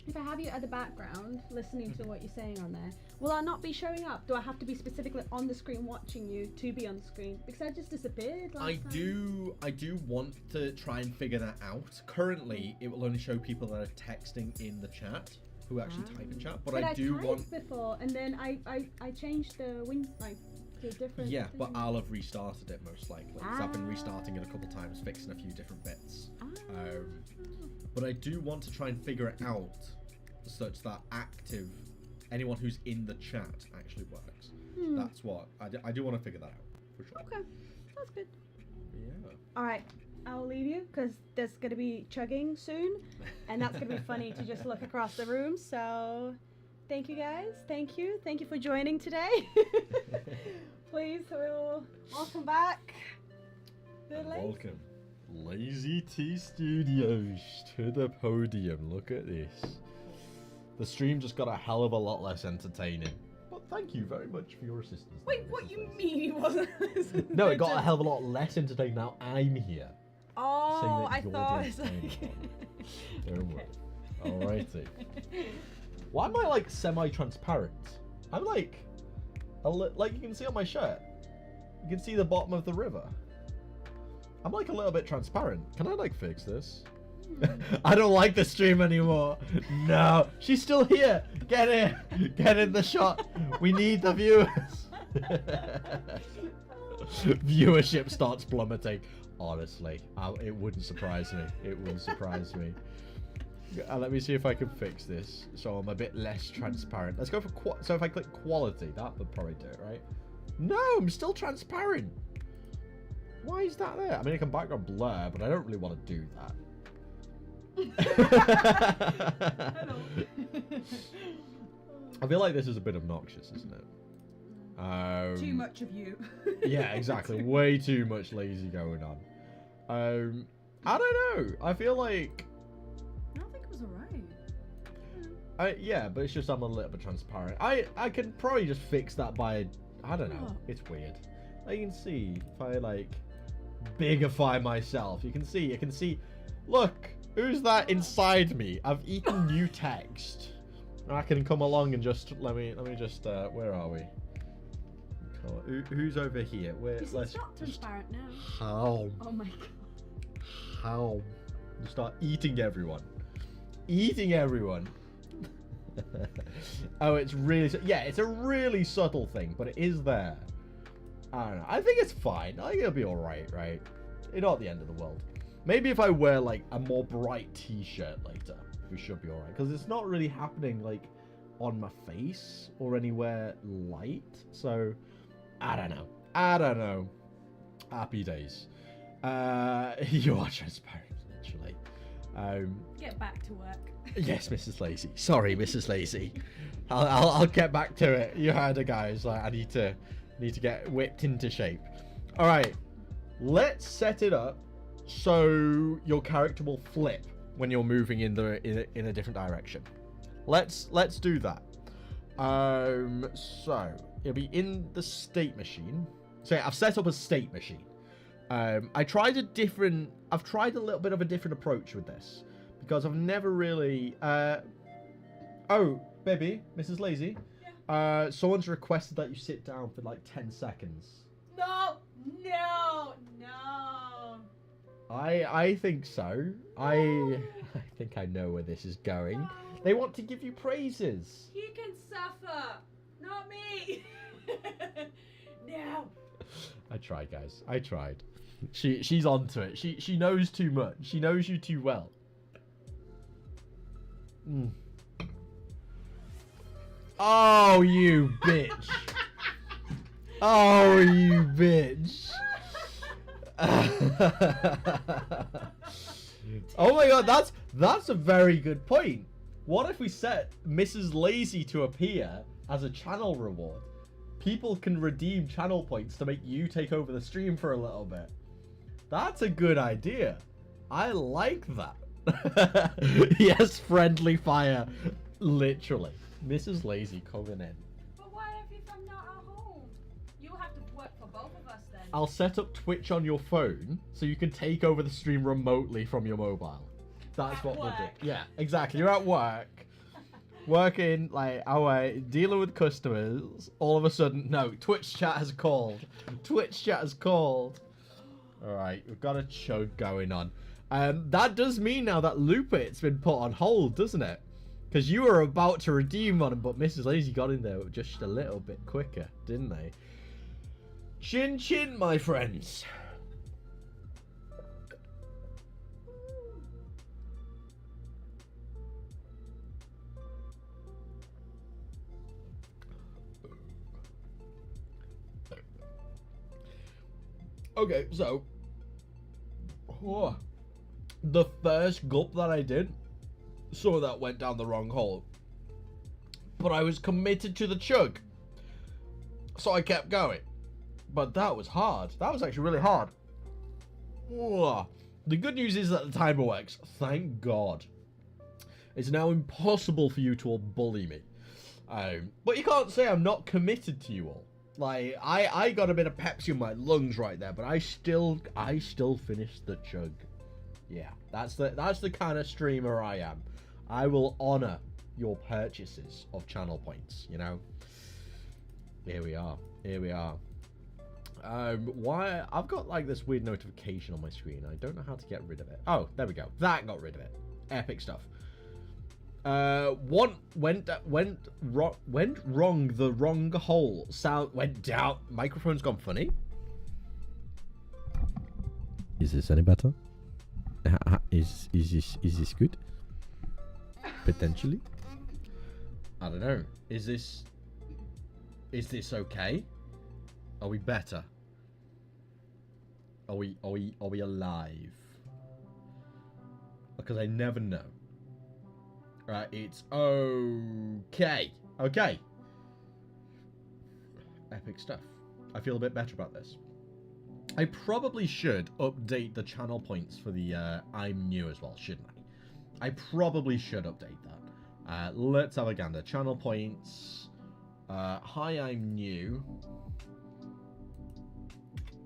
if I have you at the background listening to what you're saying on there, will I not be showing up? Do I have to be specifically on the screen watching you to be on the screen? Because I just disappeared last time. I do want to try and figure that out. Currently, it will only show people that are texting in the chat who actually type in chat. But I do typed want before, and then I changed the different. Yeah, but thing. I'll have restarted it most likely. 'Cause I've been restarting it a couple times, fixing a few different bits. But I do want to try and figure it out such that anyone who's in the chat actually works. That's what I do want to figure that out for sure. Okay, that's good. Yeah. All right, I'll leave you because there's gonna be chugging soon, and that's gonna be funny to just look across the room. So, thank you guys. Thank you for joining today. Please, we'll welcome back. Welcome, LazyTeaStudios to the podium. Look at this. The stream just got a hell of a lot less entertaining. But thank you very much for your assistance. Wait, what you mean it wasn't? No, it got a hell of a lot less entertaining now I'm here. Oh, I you're thought the it's like. Don't worry. Alrighty. Why am I like semi-transparent? I'm like, like you can see on my shirt. You can see the bottom of the river. I'm like a little bit transparent. Can I like fix this? I don't like the stream anymore. No, she's still here. Get in. Get in the shot. We need the viewers. Viewership starts plummeting. Honestly, it wouldn't surprise me. It wouldn't surprise me. Let me see if I can fix this so I'm a bit less transparent. Let's go for so if I click quality, that would probably do it, right? No, I'm still transparent. Why is that there? I mean, I can background blur, but I don't really want to do that. I feel like this is a bit obnoxious, isn't it? Too much of you. Yeah, exactly. Way too much lazy going on. I don't know. I feel like I think it was alright. yeah, but it's just I'm a little bit transparent. I can probably just fix that by I don't know. It's weird. You can see if I like bigify myself. You can see. Look, who's that inside me? I've eaten new text. I can come along and just let me just where are we? Who's over here? It's not transparent now. How? Oh my god. How? You start eating everyone. Eating everyone. Oh, it's really it's a really subtle thing, but it is there. I don't know. I think it's fine. I think it'll be alright, right? It's not the end of the world. Maybe if I wear like a more bright t-shirt later, we should be alright. Because it's not really happening like on my face or anywhere light. So, I don't know. Happy days. You are transparent, literally. Get back to work. Yes, Mrs. Lazy. Sorry, Mrs. Lazy. I'll get back to it. You heard it, guys. Like, I need to get whipped into shape. All right, let's set it up so your character will flip when you're moving in a different direction. Let's do that. So it'll be in the state machine. So I've set up a state machine. I've tried a little bit of a different approach with this. because I've never really. Oh, baby, Mrs. Lazy. Yeah. Someone's requested that you sit down for like 10 seconds. No. I think so. I think I know where this is going. No. They want to give you praises. He can suffer, not me. No. I tried, guys. I tried. She's onto it. She knows too much. She knows you too well. Mm. Oh, you bitch. Oh, you bitch. Oh my god, that's a very good point. What if we set Mrs. Lazy to appear as a channel reward? People can redeem channel points to make you take over the stream for a little bit. That's a good idea. I like that. Yes, friendly fire. Literally. Mrs. Lazy coming in. But what if I'm not at home? You'll have to work for both of us then. I'll set up Twitch on your phone so you can take over the stream remotely from your mobile. That's At what we'll work. do. Yeah, exactly. You're at work, working, like, away, dealing with customers. All of a sudden, no, Twitch chat has called. Twitch chat has called. All right, we've got a chug going on. That does mean now that Lupit's been put on hold, doesn't it? Because you were about to redeem on him, but Mrs. Lazy got in there just a little bit quicker, didn't they? Chin chin, my friends. Okay, so the first gulp that I did, some of that went down the wrong hole, but I was committed to the chug, so I kept going. But that was hard. That was actually really hard. The good news is that the timer works. Thank God. It's now impossible for you to all bully me. But you can't say I'm not committed to you all. Like, I got a bit of Pepsi in my lungs right there, but I still finished the chug. Yeah, that's the kind of streamer I am. I will honor your purchases of channel points, you know? Here we are. Why I've got like this weird notification on my screen. I don't know how to get rid of it. Oh, there we go. That got rid of it. Epic stuff. One went wrong. The wrong hole. Sound went down. Microphone's gone funny. Is this any better? Is this good? Potentially. I don't know. Is this okay? Are we better? Are we alive? Because I never know. Right, it's okay. Okay. Epic stuff. I feel a bit better about this. I probably should update the channel points for the I'm new as well, shouldn't I? I probably should update that. Let's have a gander. Channel points. Hi, I'm new.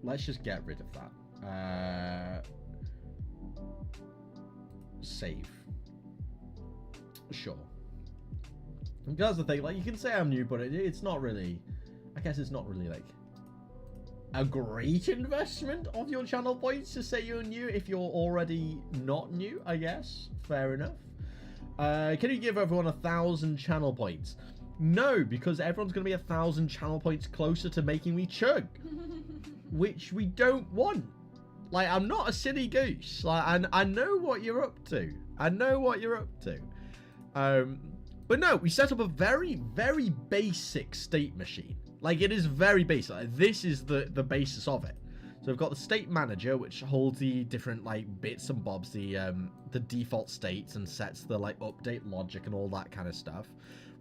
Let's just get rid of that. Save. Sure. That's the thing, like, you can say I'm new, but it's not really, I guess it's not really, like, a great investment of your channel points to say you're new if you're already not new, I guess. Fair enough. Can you give everyone 1,000 channel points? No, because everyone's going to be 1,000 channel points closer to making me chug. Which we don't want. Like, I'm not a silly goose. Like, I know what you're up to. I know what you're up to. But no, we set up a very, very basic state machine. Like, it is very basic. Like, this is the basis of it. So we've got the state manager, which holds the different, like, bits and bobs, the default states and sets the, like, update logic and all that kind of stuff.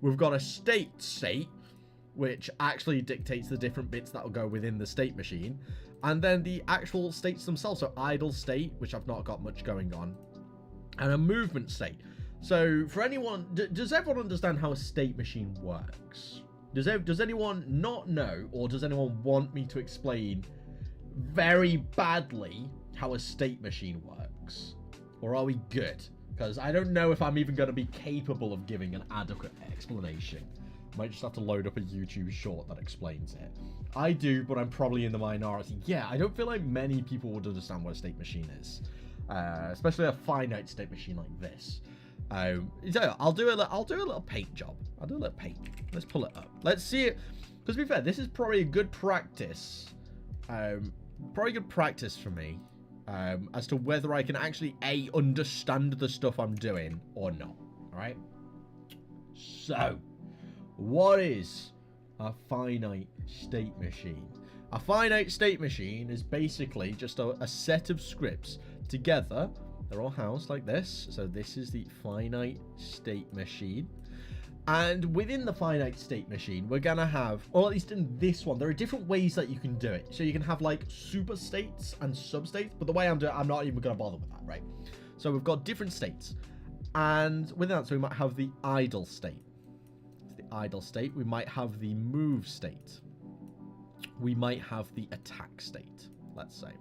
We've got a state, which actually dictates the different bits that will go within the state machine. And then the actual states themselves, so idle state, which I've not got much going on, and a movement state. So for anyone, does everyone understand how a state machine works? Does anyone not know, or does anyone want me to explain very badly how a state machine works? Or are we good? because I don't know if I'm even going to be capable of giving an adequate explanation. Might just have to load up a YouTube short that explains it. I do, but I'm probably in the minority. Yeah, I don't feel like many people would understand what a state machine is, especially a finite state machine like this. So I'll do a little paint job. I'll do a little paint. Let's pull it up. Let's see it. Because to be fair, this is probably a good practice. Probably good practice for me as to whether I can actually understand the stuff I'm doing or not. All right. So, what is a finite state machine? A finite state machine is basically just a set of scripts together. They're all housed like this. So this is the finite state machine. And within the finite state machine, we're going to have, or at least in this one, there are different ways that you can do it. So you can have like super states and substates, but the way I'm doing it, I'm not even going to bother with that, right? So we've got different states. And within that, so we might have the idle state. The idle state. We might have the move state. We might have the attack state, let's say.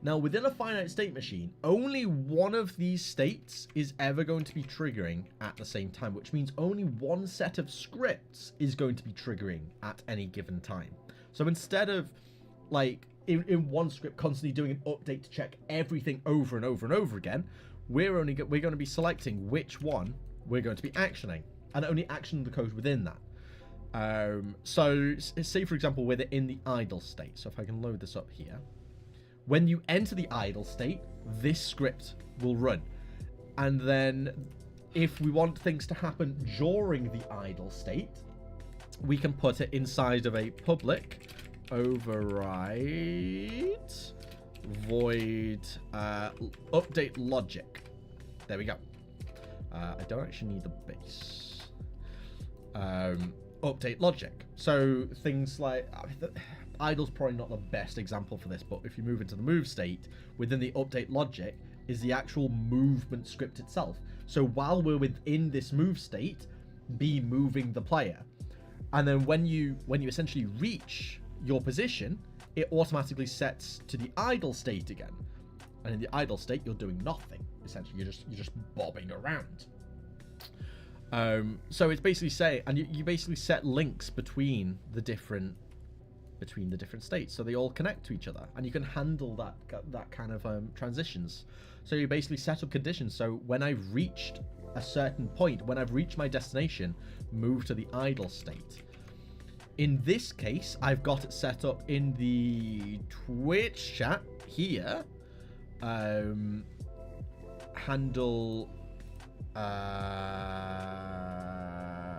Now, within a finite state machine, only one of these states is ever going to be triggering at the same time, which means only one set of scripts is going to be triggering at any given time. So instead of, like, in one script constantly doing an update to check everything over and over and over again, we're going to be selecting which one we're going to be actioning, and only action the code within that. So say, for example, we're in the idle state. So if I can load this up here. When you enter the idle state, this script will run. And then if we want things to happen during the idle state, we can put it inside of a public override void update logic. There we go. I don't actually need the base. Update logic. So things like... idle's probably not the best example for this, but if you move into the move state, within the update logic is the actual movement script itself. So while we're within this move state, be moving the player. And then when you essentially reach your position, it automatically sets to the idle state again. And in the idle state, you're doing nothing. Essentially, you're just bobbing around. So it's basically saying, and you basically set links between the different states, so they all connect to each other, and you can handle that kind of transitions. So you basically set up conditions. So when I've reached a certain point, when I've reached my destination, move to the idle state. In this case, I've got it set up in the Twitch chat here. Handle.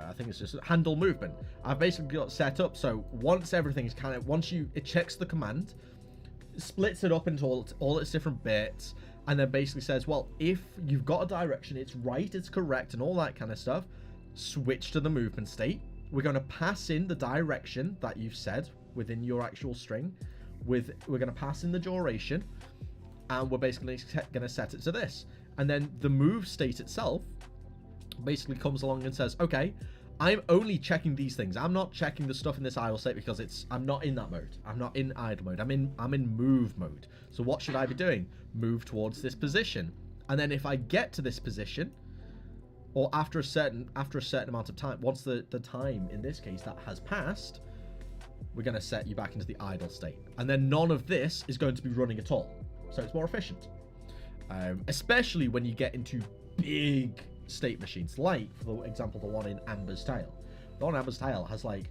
I think it's just handle movement. I've basically got set up so once everything's it checks the command, splits it up into all its different bits, and then basically says, well, if you've got a direction, it's right, it's correct, and all that kind of stuff, switch to the movement state. We're going to pass in the direction that you've said within your actual string. We're going to pass in the duration, and we're basically going to set it to this. And then the move state itself basically comes along and says, okay, I'm only checking these things. I'm not checking the stuff in this idle state because I'm not in that mode. I'm not in idle mode. I'm in move mode. So what should I be doing? Move towards this position. And then if I get to this position, or after a certain amount of time, once the time in this case that has passed, we're going to set you back into the idle state. And then none of this is going to be running at all. So it's more efficient. Especially when you get into big state machines, like, for example, the one in Amber's Tale. The one in Amber's Tale has, like,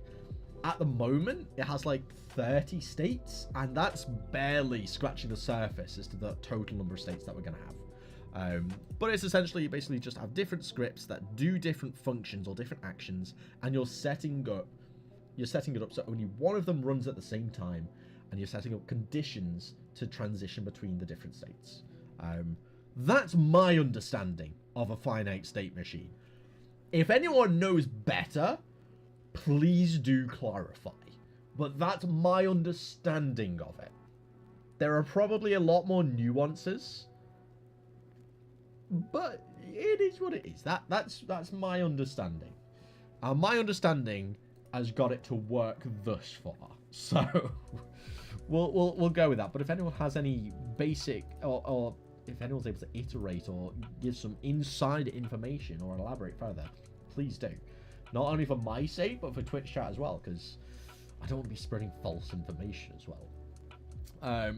at the moment, it has, like, 30 states, and that's barely scratching the surface as to the total number of states that we're going to have. But it's essentially, you basically just have different scripts that do different functions or different actions, and you're setting it up so only one of them runs at the same time, and you're setting up conditions to transition between the different states. That's my understanding of a finite state machine. If anyone knows better, please do clarify. But that's my understanding of it. There are probably a lot more nuances, but it is what it is. That's my understanding. My understanding has got it to work thus far. So we'll go with that. But if anyone has any basic or if anyone's able to iterate or give some inside information or elaborate further, please do. Not only for my sake, but for Twitch chat as well, because I don't want to be spreading false information as well.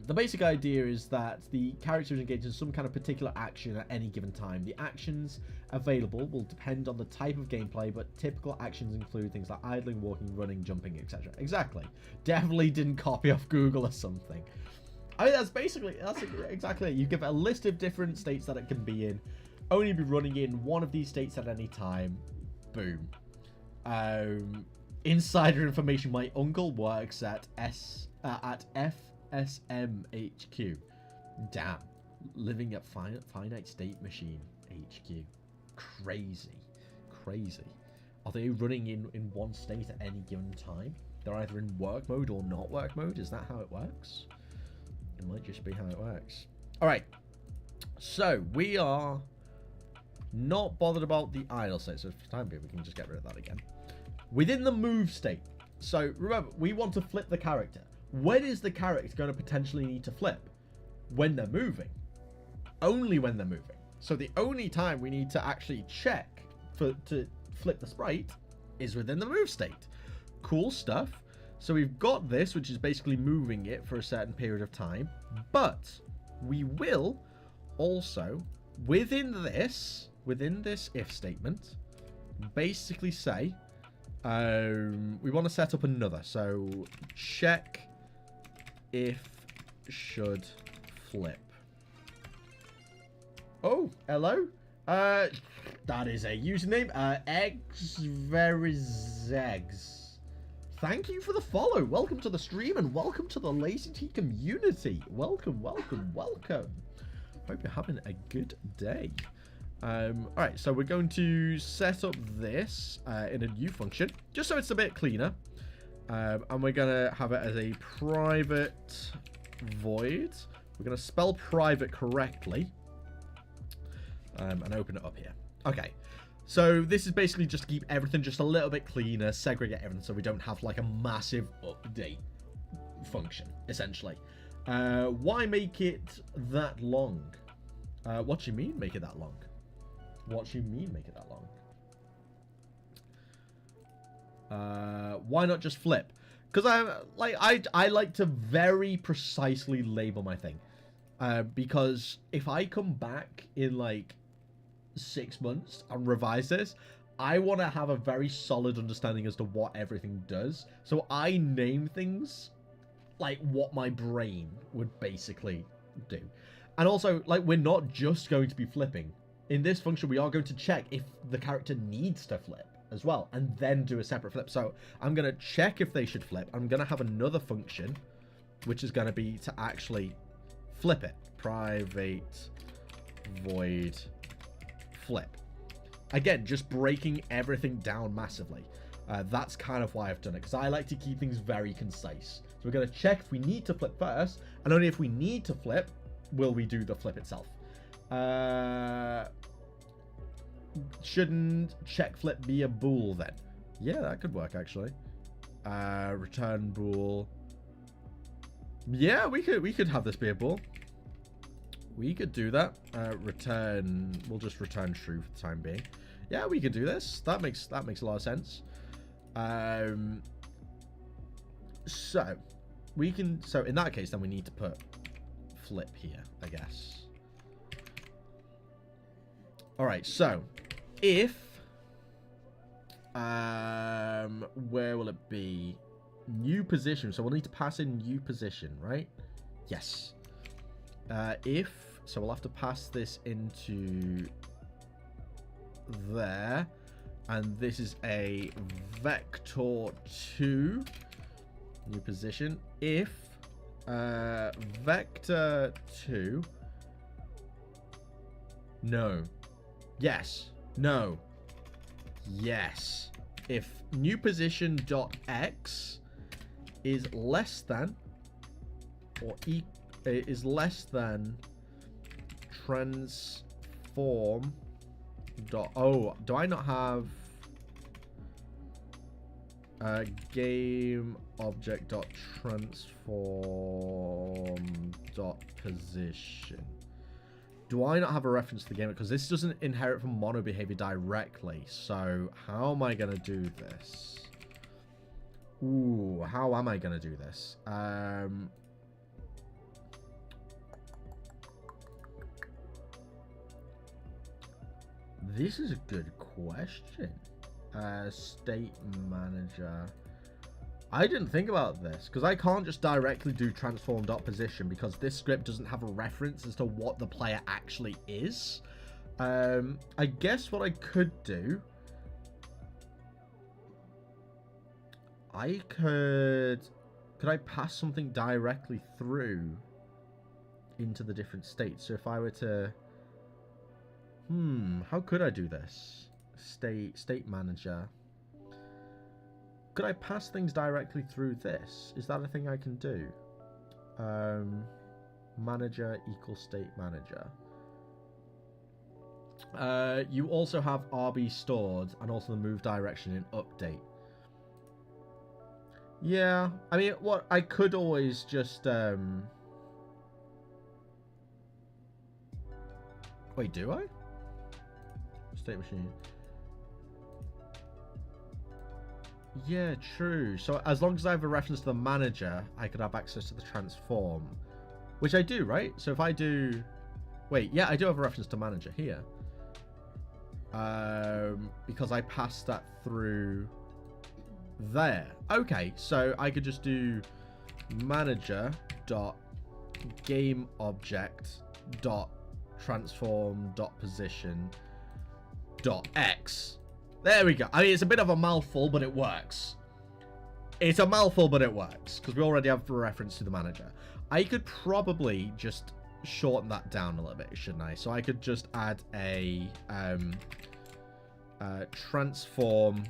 The basic idea is that the character is engaged in some kind of particular action at any given time. The actions available will depend on the type of gameplay, but typical actions include things like idling, walking, running, jumping, etc. Exactly. Definitely didn't copy off Google or something. I mean, that's exactly it. You give it a list of different states that it can be in. Only be running in one of these states at any time. Boom. Insider information. My uncle works at FSMHQ. Damn. Living at Finite State Machine HQ. Crazy. Are they running in one state at any given time? They're either in work mode or not work mode. Is that how it works? It might just be how it works. Alright. So, we are not bothered about the idle state. So, for the time being, we can just get rid of that again. Within the move state. So, remember, we want to flip the character. When is the character going to potentially need to flip? When they're moving. Only when they're moving. So the only time we need to actually check to flip the sprite is within the move state. Cool stuff. So we've got this, which is basically moving it for a certain period of time. But we will also, within this if statement, basically say, we want to set up another. So check if should flip. Oh, hello. That is a username. Xverizegs. Thank you for the follow. Welcome to the stream and welcome to the LazyT community. Welcome. Hope you're having a good day. Alright, so we're going to set up this in a new function, just so it's a bit cleaner. And we're going to have it as a private void. We're going to spell private correctly. And open it up here. Okay. So this is basically just to keep everything just a little bit cleaner, segregate everything so we don't have like a massive update function, essentially. Why make it that long? What do you mean make it that long? What do you mean make it that long? Why not just flip? Because I like to very precisely label my thing. Because if I come back in like 6 months and revise this, I want to have a very solid understanding as to what everything does. So I name things like what my brain would basically do. And also, like, we're not just going to be flipping. In this function, we are going to check if the character needs to flip as well, and then do a separate flip. So I'm going to check if they should flip. I'm going to have another function, which is going to be to actually flip it. Private void flip. Again, just breaking everything down massively. That's kind of why I've done it, because I like to keep things very concise. So we're going to check if we need to flip first, and only if we need to flip will we do the flip itself. Shouldn't check flip be a bool then? Yeah, that could work actually. Return bool. Yeah, we could have this be a bool. We could do that. We'll just return true for the time being. Yeah, we could do this. That makes a lot of sense. So in that case, then we need to put flip here, I guess. All right. So if where will it be? New position. So we'll need to pass in new position, right? Yes. So we'll have to pass this into there, and this is a vector 2 new position. If vector 2 no yes no yes if new position dot x is less than or is less than transform dot, oh, do I not have game object dot transform dot position? Do I not have a reference to the game? Because this doesn't inherit from mono behavior directly. So how am I going to do this? Ooh, how am I going to do this? This is a good question. State manager. I didn't think about this because I can't just directly do transform.position because this script doesn't have a reference as to what the player actually is. I guess what I could do, could I pass something directly through into the different states? So if I were to, how could I do this? State manager. Could I pass things directly through this? Is that a thing I can do? Manager equals state manager. You also have RB stored and also the move direction in update. Yeah, I mean, what I could always just wait, do I? State machine. Yeah, true. So as long as I have a reference to the manager, I could have access to the transform. Which I do, right? So if I do... Wait, yeah, I do have a reference to manager here. Because I passed that through there. Okay, so I could just do manager dot game object dot transform dot position dot x. There we go. I mean, it's a bit of a mouthful, but it works. It's a mouthful, but it works because we already have a reference to the manager. I could probably just shorten that down a little bit, shouldn't I? So I could just add a transform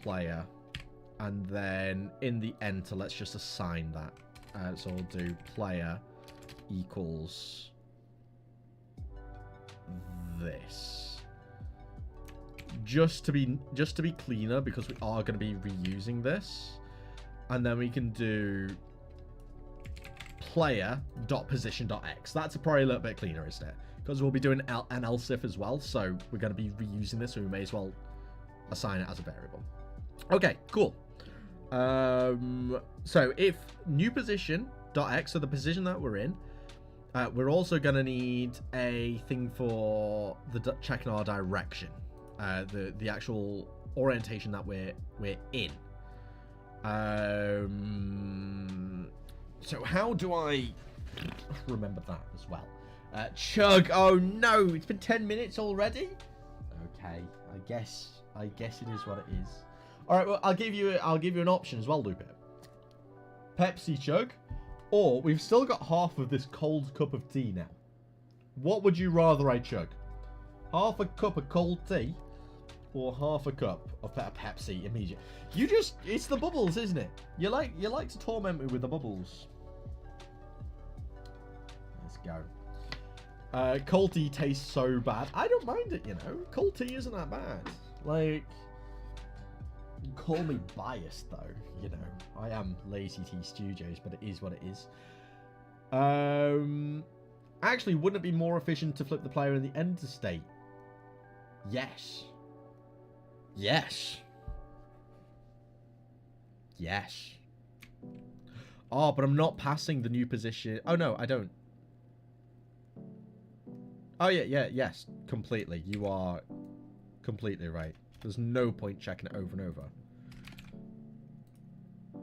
player, and then in the enter, let's just assign that. So we'll do player equals this. Just to be cleaner, because we are going to be reusing this, and then we can do player.position.x. That's probably a little bit cleaner, isn't it? Because we'll be doing an else if as well, so we're going to be reusing this, so we may as well assign it as a variable. Okay, cool. So if new position.x, so the position that we're in, we're also going to need a thing for the checking our direction. The actual orientation that we're in. So how do I remember that as well? Chug. Oh no, it's been 10 minutes already. Okay, I guess it is what it is. All right, well, I'll give you an option as well, Lupe. Pepsi chug, or we've still got half of this cold cup of tea now. What would you rather I chug? Half a cup of cold tea, or half a cup of Pepsi immediately? It's the bubbles, isn't it? You like to torment me with the bubbles. Let's go. Cold tea tastes so bad. I don't mind it, you know. Cold tea isn't that bad. Like, call me biased though, you know. I am LazyTeaStudios, but it is what it is. Actually, wouldn't it be more efficient to flip the player in the enter state? Yes. Yes. Yes. Oh, but I'm not passing the new position. Oh, no, I don't. Oh, yeah, yes. Completely. You are completely right. There's no point checking it over and over.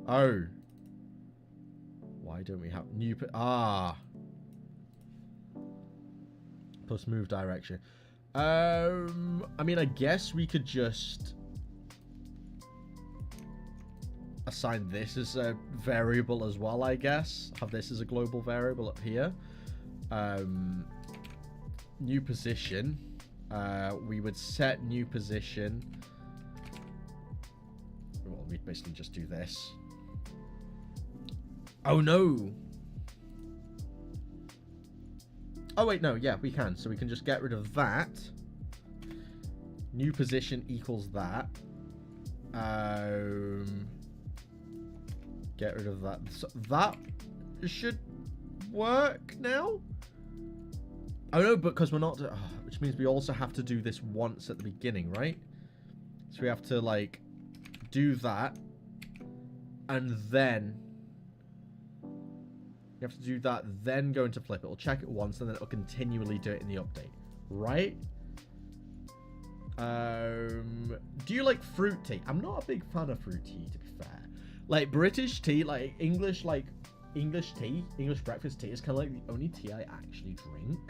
Oh. Why don't we have new... Plus move direction. I mean, I guess we could just assign this as a variable as well, I guess. Have this as a global variable up here. New position. We would set new position. Well, we'd basically just do this. Oh, no. Oh, wait, no. Yeah, we can. So we can just get rid of that. New position equals that. Get rid of that. So that should work now. Oh no, because we're not... which means we also have to do this once at the beginning, right? So we have to, like, do that. And then... You have to do that, then go into flip. It'll check it once, and then it'll continually do it in the update. Right? Do you like fruit tea? I'm not a big fan of fruit tea, to be fair. Like, British tea, like, English tea, English breakfast tea is kind of like the only tea I actually drink.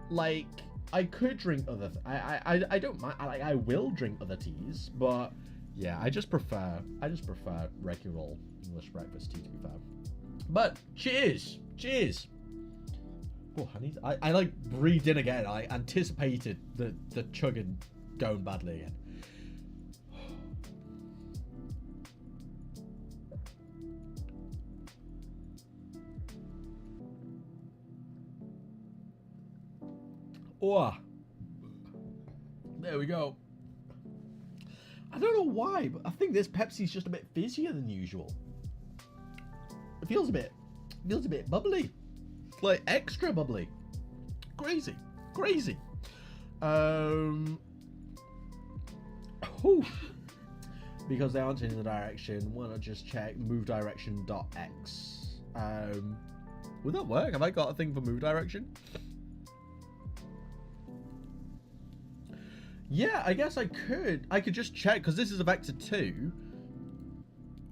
Like, I could drink other... I don't mind. I will drink other teas, but yeah, I just prefer regular old English breakfast tea, to be fair. But cheers, cheers. Oh, I like breathed in again. I anticipated the chugging going badly again. Oh, there we go. I don't know why, but I think this Pepsi's just a bit fizzier than usual. It feels a bit bubbly. It's like extra bubbly. Crazy. Because they aren't in the direction, why not just check move direction.x? Would that work? Have I got a thing for move direction? Yeah, I guess I could. I could just check, because this is a vector 2.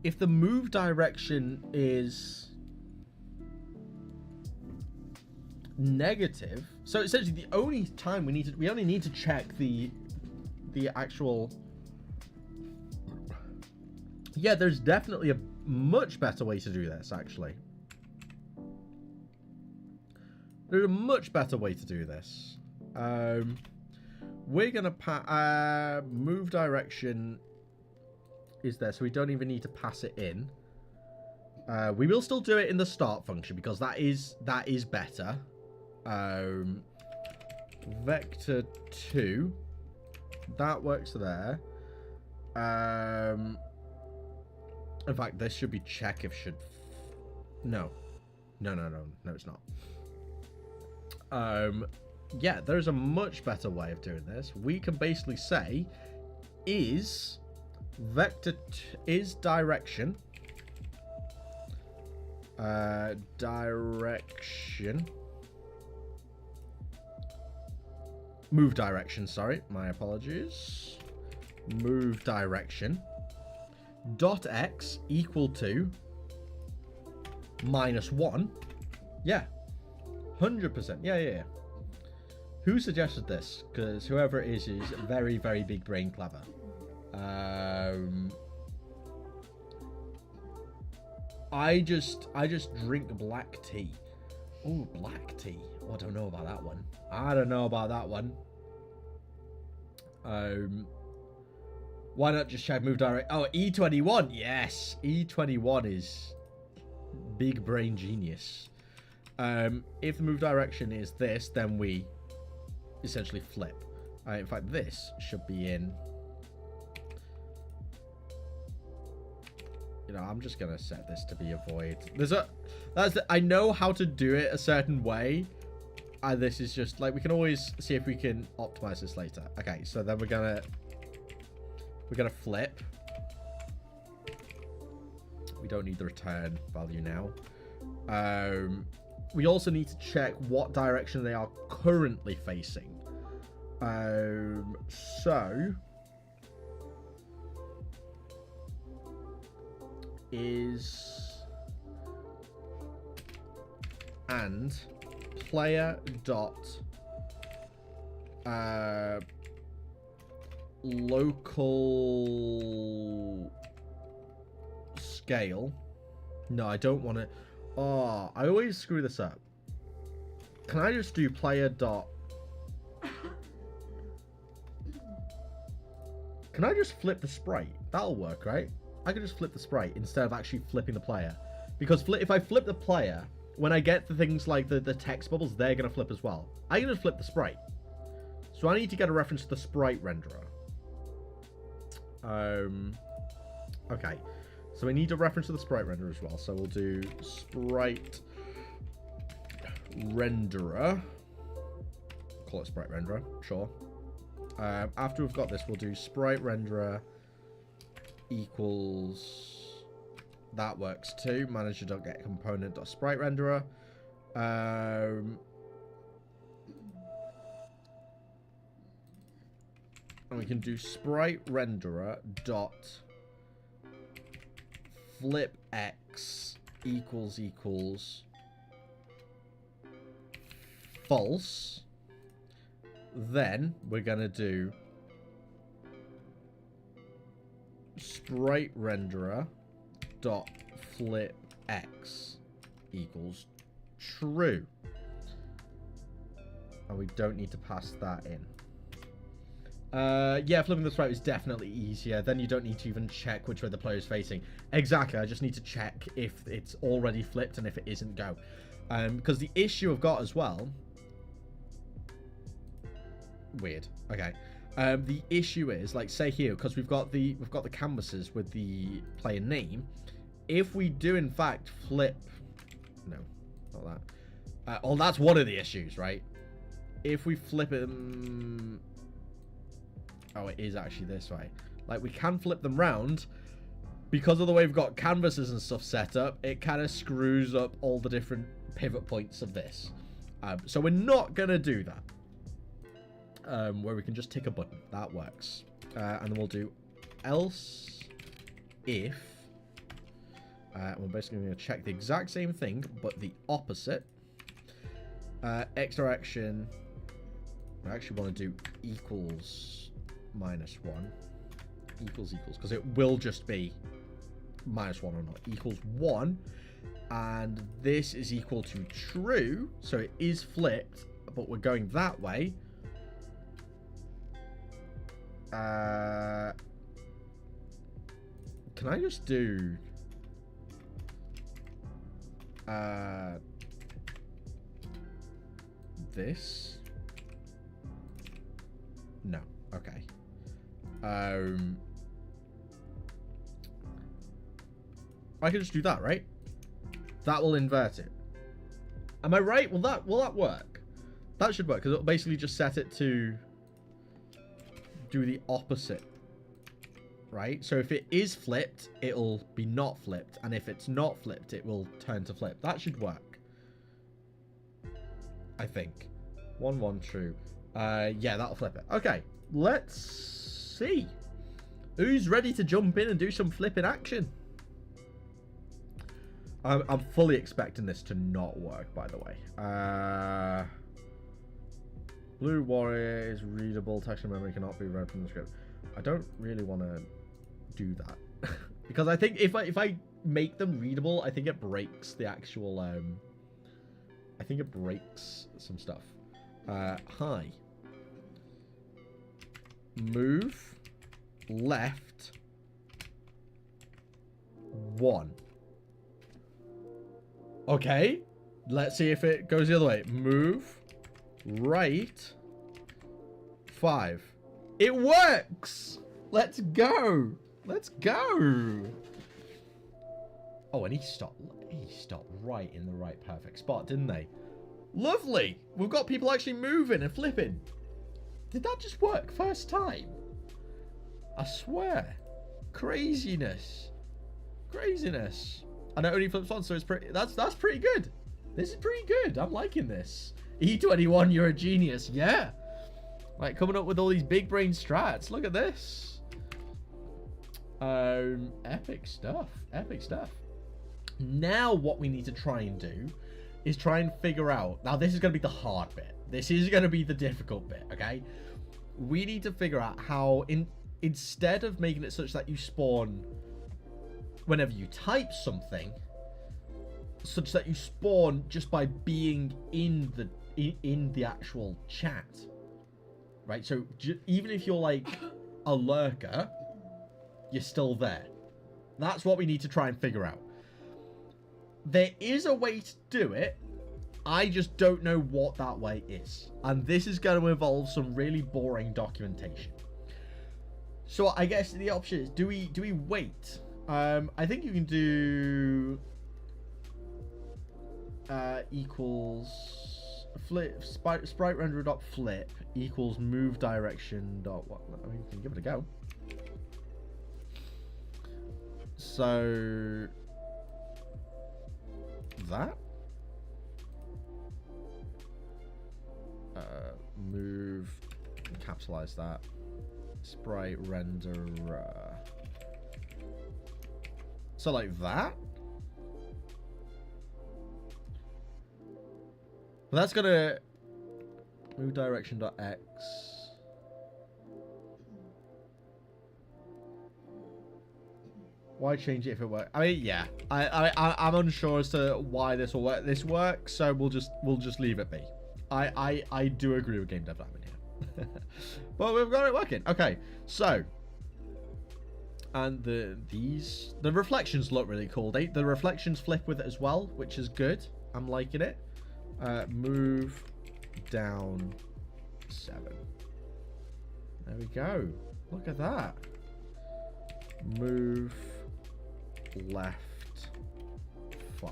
If the move direction is negative, so essentially the only time we only need to check the actual... Yeah, there's definitely a much better way to do this, actually. There's a much better way to do this. We're gonna move direction is there, so we don't even need to pass it in. We will still do it in the start function because that is better. Vector 2, that works there. In fact, this should be check if should. No, it's not. Yeah, there's a much better way of doing this. We can basically say is direction move direction, sorry, my apologies. Move direction dot x equal to -1. Yeah, 100%. Yeah. Who suggested this? Because whoever it is very, very big brain clever. I just drink black tea. Oh, black tea. Oh, I don't know about that one. Why not just check move direct? Oh, E21. Yes, E21 is big brain genius. If the move direction is this, then we essentially flip. In fact, this should be in. You know, I'm just gonna set this to be a void. I know how to do it a certain way. And this is just like, we can always see if we can optimize this later. Okay, so then we're gonna flip. We don't need the return value now. We also need to check what direction they are currently facing. So is and player dot local scale. No, I don't want to. Oh, I always screw this up. Can I just do player dot? Can I just flip the sprite? That'll work, right? I can just flip the sprite instead of actually flipping the player. Because if I flip the player, when I get the things like the text bubbles, they're going to flip as well. I can just flip the sprite. So I need to get a reference to the sprite renderer. Okay. So we need a reference to the sprite renderer as well. So we'll do sprite renderer. Call it sprite renderer, sure. After we've got this, we'll do sprite renderer equals, that works too, manager.get component.sprite renderer. And we can do sprite renderer dot flip x equals false. Then we're gonna do sprite renderer dot flip x equals true, and we don't need to pass that in. Yeah, flipping the sprite is definitely easier. Then you don't need to even check which way the player is facing. Exactly, I just need to check if it's already flipped, and if it isn't, go. Because the issue I've got as well. Weird. Okay. The issue is, like, say here, because we've got the canvases with the player name. If we do in fact flip, no, not that. Oh, that's one of the issues, right? If we flip it. Oh, it is actually this way. Like, we can flip them round. Because of the way we've got canvases and stuff set up, it kind of screws up all the different pivot points of this. So we're not going to do that. Where we can just tick a button. That works. And then we'll do else if. We're basically going to check the exact same thing, but the opposite. X direction. I actually want to do equals -1 equals because it will just be -1 or not, equals 1, and this is equal to true, so it is flipped, but we're going that way. Can I just do this? No. Okay. I can just do that, right? That will invert it. Am I right? Will that work? That should work, because it'll basically just set it to do the opposite, right? So if it is flipped, it'll be not flipped, and if it's not flipped, it will turn to flip. That should work, I think. 1 true. Yeah, that'll flip it. Okay, let's see who's ready to jump in and do some flipping action. I'm fully expecting this to not work, by the way. Blue warrior is readable. Text and memory cannot be read from the script. I don't really want to do that because I think if I make them readable, I think it breaks the actual. I think it breaks some stuff. Hi. Move left 1. Okay, let's see if it goes the other way. Move right 5. It works. Let's go. Let's go. Oh, and he stopped right in the right perfect spot, didn't they? Lovely. We've got people actually moving and flipping. Did that just work first time? I swear. Craziness. Craziness. And it only flips once, so it's pretty. That's pretty good. This is pretty good. I'm liking this. E21, you're a genius. Yeah. Like, coming up with all these big brain strats. Look at this. Epic stuff. Epic stuff. Now what we need to try and do is try and figure out. Now this is going to be the hard bit. This is going to be the difficult bit, okay? We need to figure out how, instead of making it such that you spawn whenever you type something, such that you spawn just by being in the actual chat, right? So even if you're like a lurker, you're still there. That's what we need to try and figure out. There is a way to do it. I just don't know what that way is. And this is going to involve some really boring documentation. So I guess the option is, do we wait? I think you can do equals sprite renderer dot flip equals move direction dot what? I mean, you can give it a go. So that move, capitalize that, sprite renderer. So like that. Well, that's gonna move direction dot x. Why change it if it works? I mean, yeah, I'm unsure as to why this will work. This works, so we'll just leave it be. I do agree with GameDev here, but we've got it working. Okay, so and the reflections look really cool. The reflections flip with it as well, which is good. I'm liking it. Move down 7. There we go. Look at that. Move left 5.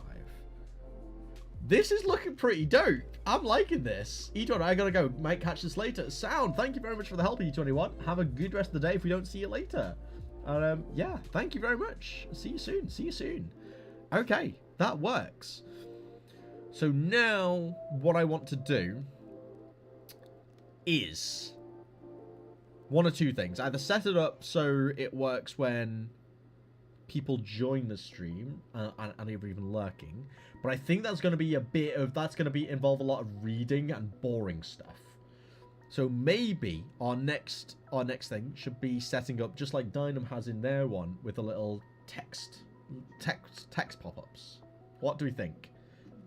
This is looking pretty dope. I'm liking this. E21, I gotta go. Might catch this later. Sound, thank you very much for the help, E21. Have a good rest of the day if we don't see you later. Yeah, thank you very much. See you soon. See you soon. Okay, that works. So now what I want to do is one or two things. Either set it up so it works when people join the stream and even lurking. But I think that's going to be involve a lot of reading and boring stuff. So maybe our next thing should be setting up just like Dynam has in their one with a little text pop-ups. What do we think?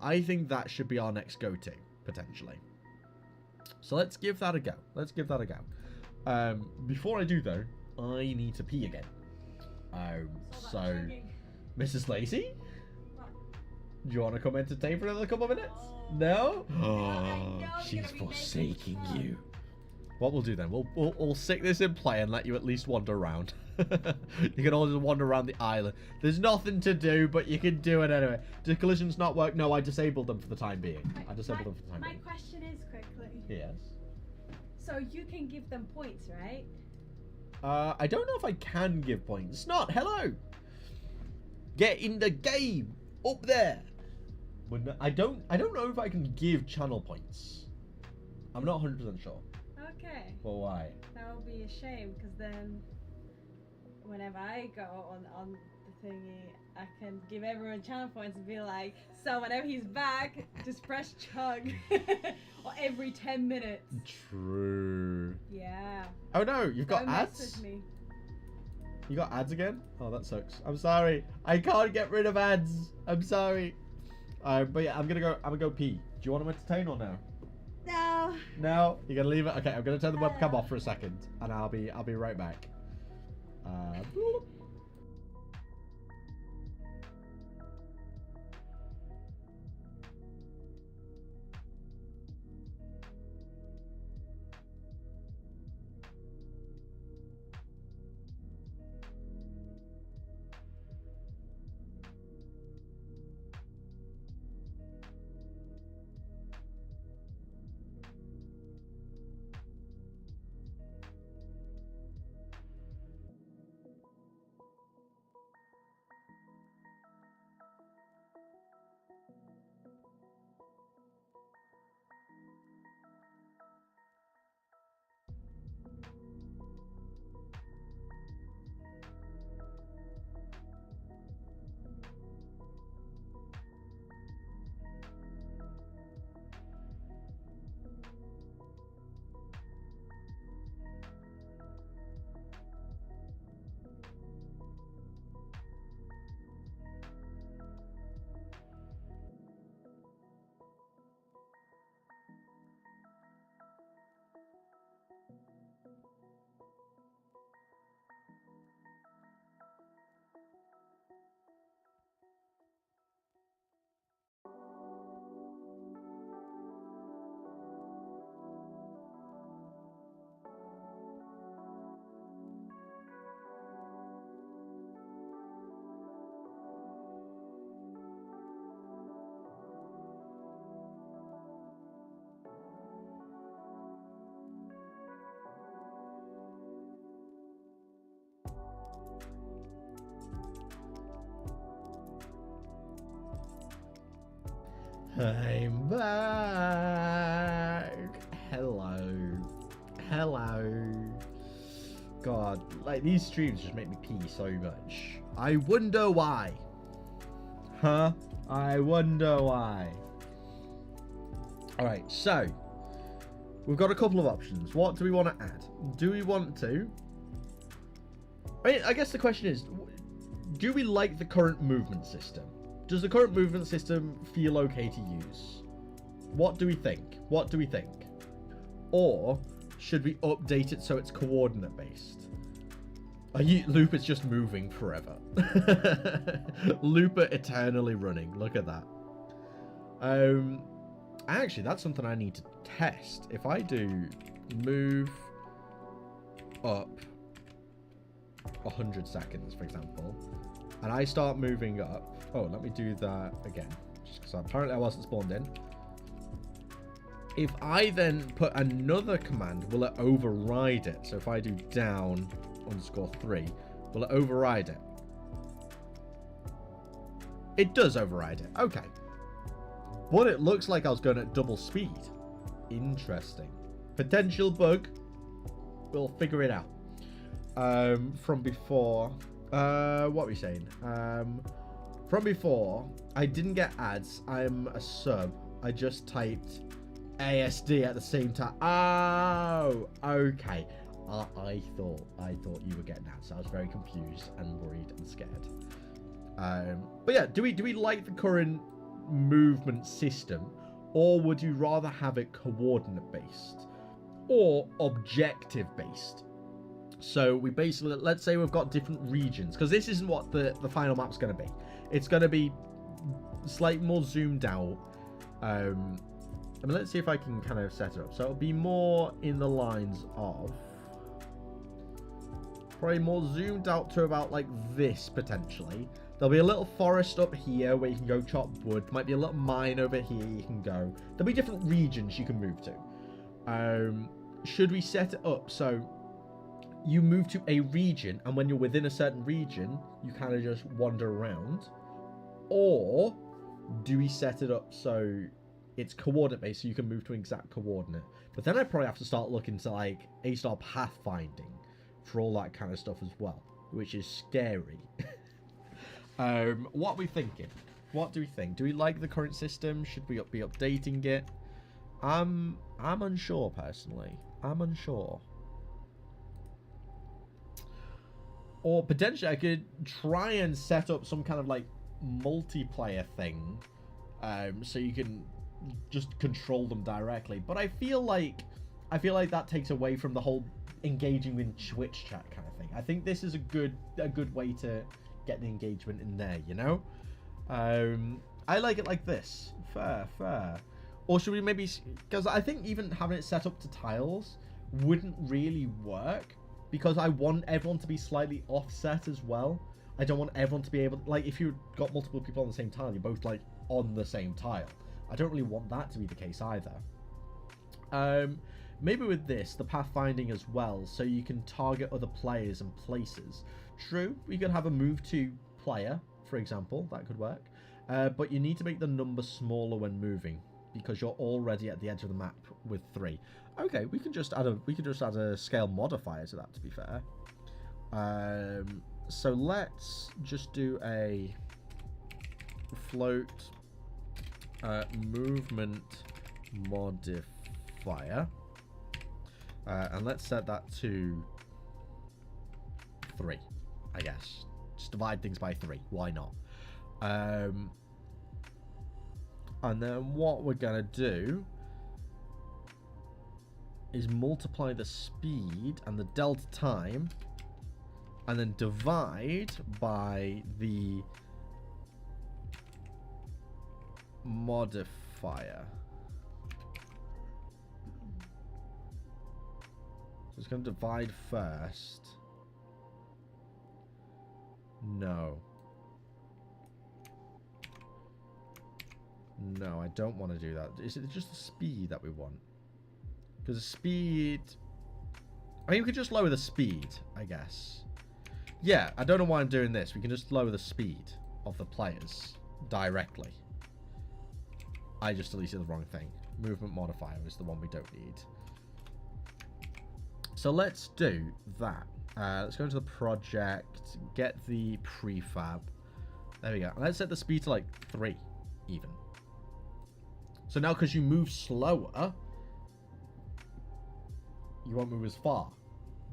I think that should be our next go-to, potentially. So let's give that a go. Before I do, though, I need to pee again. So, Mrs. Lazy? Do you want to come entertain for another couple of minutes? No? Oh, she's forsaking you. What we'll do then, we'll stick this in play and let you at least wander around. You can all just wander around the island. There's nothing to do, but you can do it anyway. Do collisions not work? No, I disabled them for the time being. My question is, quickly. Yes. So you can give them points, right? I don't know if I can give points. It's not. Hello. Get in the game. Up there. But no, I don't know if I can give channel points. I'm not 100% sure. Okay. Well, why? That would be a shame, because then whenever I go on the thingy, I can give everyone channel points and be like, so whenever he's back, just press chug. Or every 10 minutes. True. Yeah. Oh no, you've got Don't ads? mess with me. You got ads again? Oh, that sucks. I'm sorry. I can't get rid of ads. I'm sorry. But yeah, I'm gonna go pee. Do you want to entertain or no? No. No? You're gonna leave it? Okay, I'm gonna turn the webcam off for a second, and I'll be right back. I'm back. Hello. God, like these streams just make me pee so much. I wonder why. Huh? I wonder why. Alright, so we've got a couple of options. What do we want to add? Do we want to... I guess the question is, do we like the current movement system? Does the current movement system feel okay to use? What do we think? Or should we update it so it's coordinate based? Looper's just moving forever. Looper eternally running. Look at that. Actually, that's something I need to test. If I do move up 100 seconds, for example, and I start moving up. Oh, let me do that again, just because apparently I wasn't spawned in. If I then put another command, will it override it? So if I do down _3, will it override it? It does override it. Okay. But it looks like I was going at double speed. Interesting. Potential bug. We'll figure it out. From before. What are we saying? From before, I didn't get ads. I'm a sub. I just typed ASD at the same time. Oh, okay. I thought you were getting ads. So I was very confused and worried and scared. But yeah, do we like the current movement system, or would you rather have it coordinate based or objective based? So we basically, let's say we've got different regions, because this isn't what the final map's going to be. It's going to be slightly more zoomed out. I mean, let's see if I can kind of set it up. So it'll be more in the lines of probably more zoomed out to about like this potentially. There'll be a little forest up here where you can go chop wood. Might be a little mine over here you can go. There'll be different regions you can move to. Should we set it up so you move to a region, and when you're within a certain region, you kind of just wander around? Or do we set it up so it's coordinate based, so you can move to an exact coordinate? But then I probably have to start looking to like A-star pathfinding for all that kind of stuff as well, which is scary. What are we thinking? What do we think? Do we like the current system? Should we be updating it? I'm unsure personally. I'm unsure. Or potentially I could try and set up some kind of like multiplayer thing, so you can just control them directly. But I feel like that takes away from the whole engaging in Twitch chat kind of thing. I think this is a good way to get the engagement in there, you know? I like it like this. Fair. Or should we maybe, because I think even having it set up to tiles wouldn't really work, because I want everyone to be slightly offset as well. I don't want everyone to be able to, like, if you've got multiple people on the same tile, you're both like on the same tile. I don't really want that to be the case either. Maybe with this, the pathfinding as well, so you can target other players and places. True, we could have a move to player, for example, that could work. But you need to make the number smaller when moving, because you're already at the edge of the map with 3. Okay, we can just add a scale modifier to that, to be fair. So let's just do a float movement modifier, and let's set that to 3, I guess. Just divide things by 3. Why not? And then what we're gonna do is multiply the speed and the delta time, and then divide by the modifier. So it's going to divide first. No, I don't want to do that. Is it just the speed that we want? Because the speed... I mean, we could just lower the speed, I guess. Yeah, I don't know why I'm doing this. We can just lower the speed of the players directly. I just deleted the wrong thing. Movement modifier is the one we don't need. So let's do that. Let's go into the project, get the prefab. There we go. Let's set the speed to like 3 even. So now because you move slower, you won't move as far,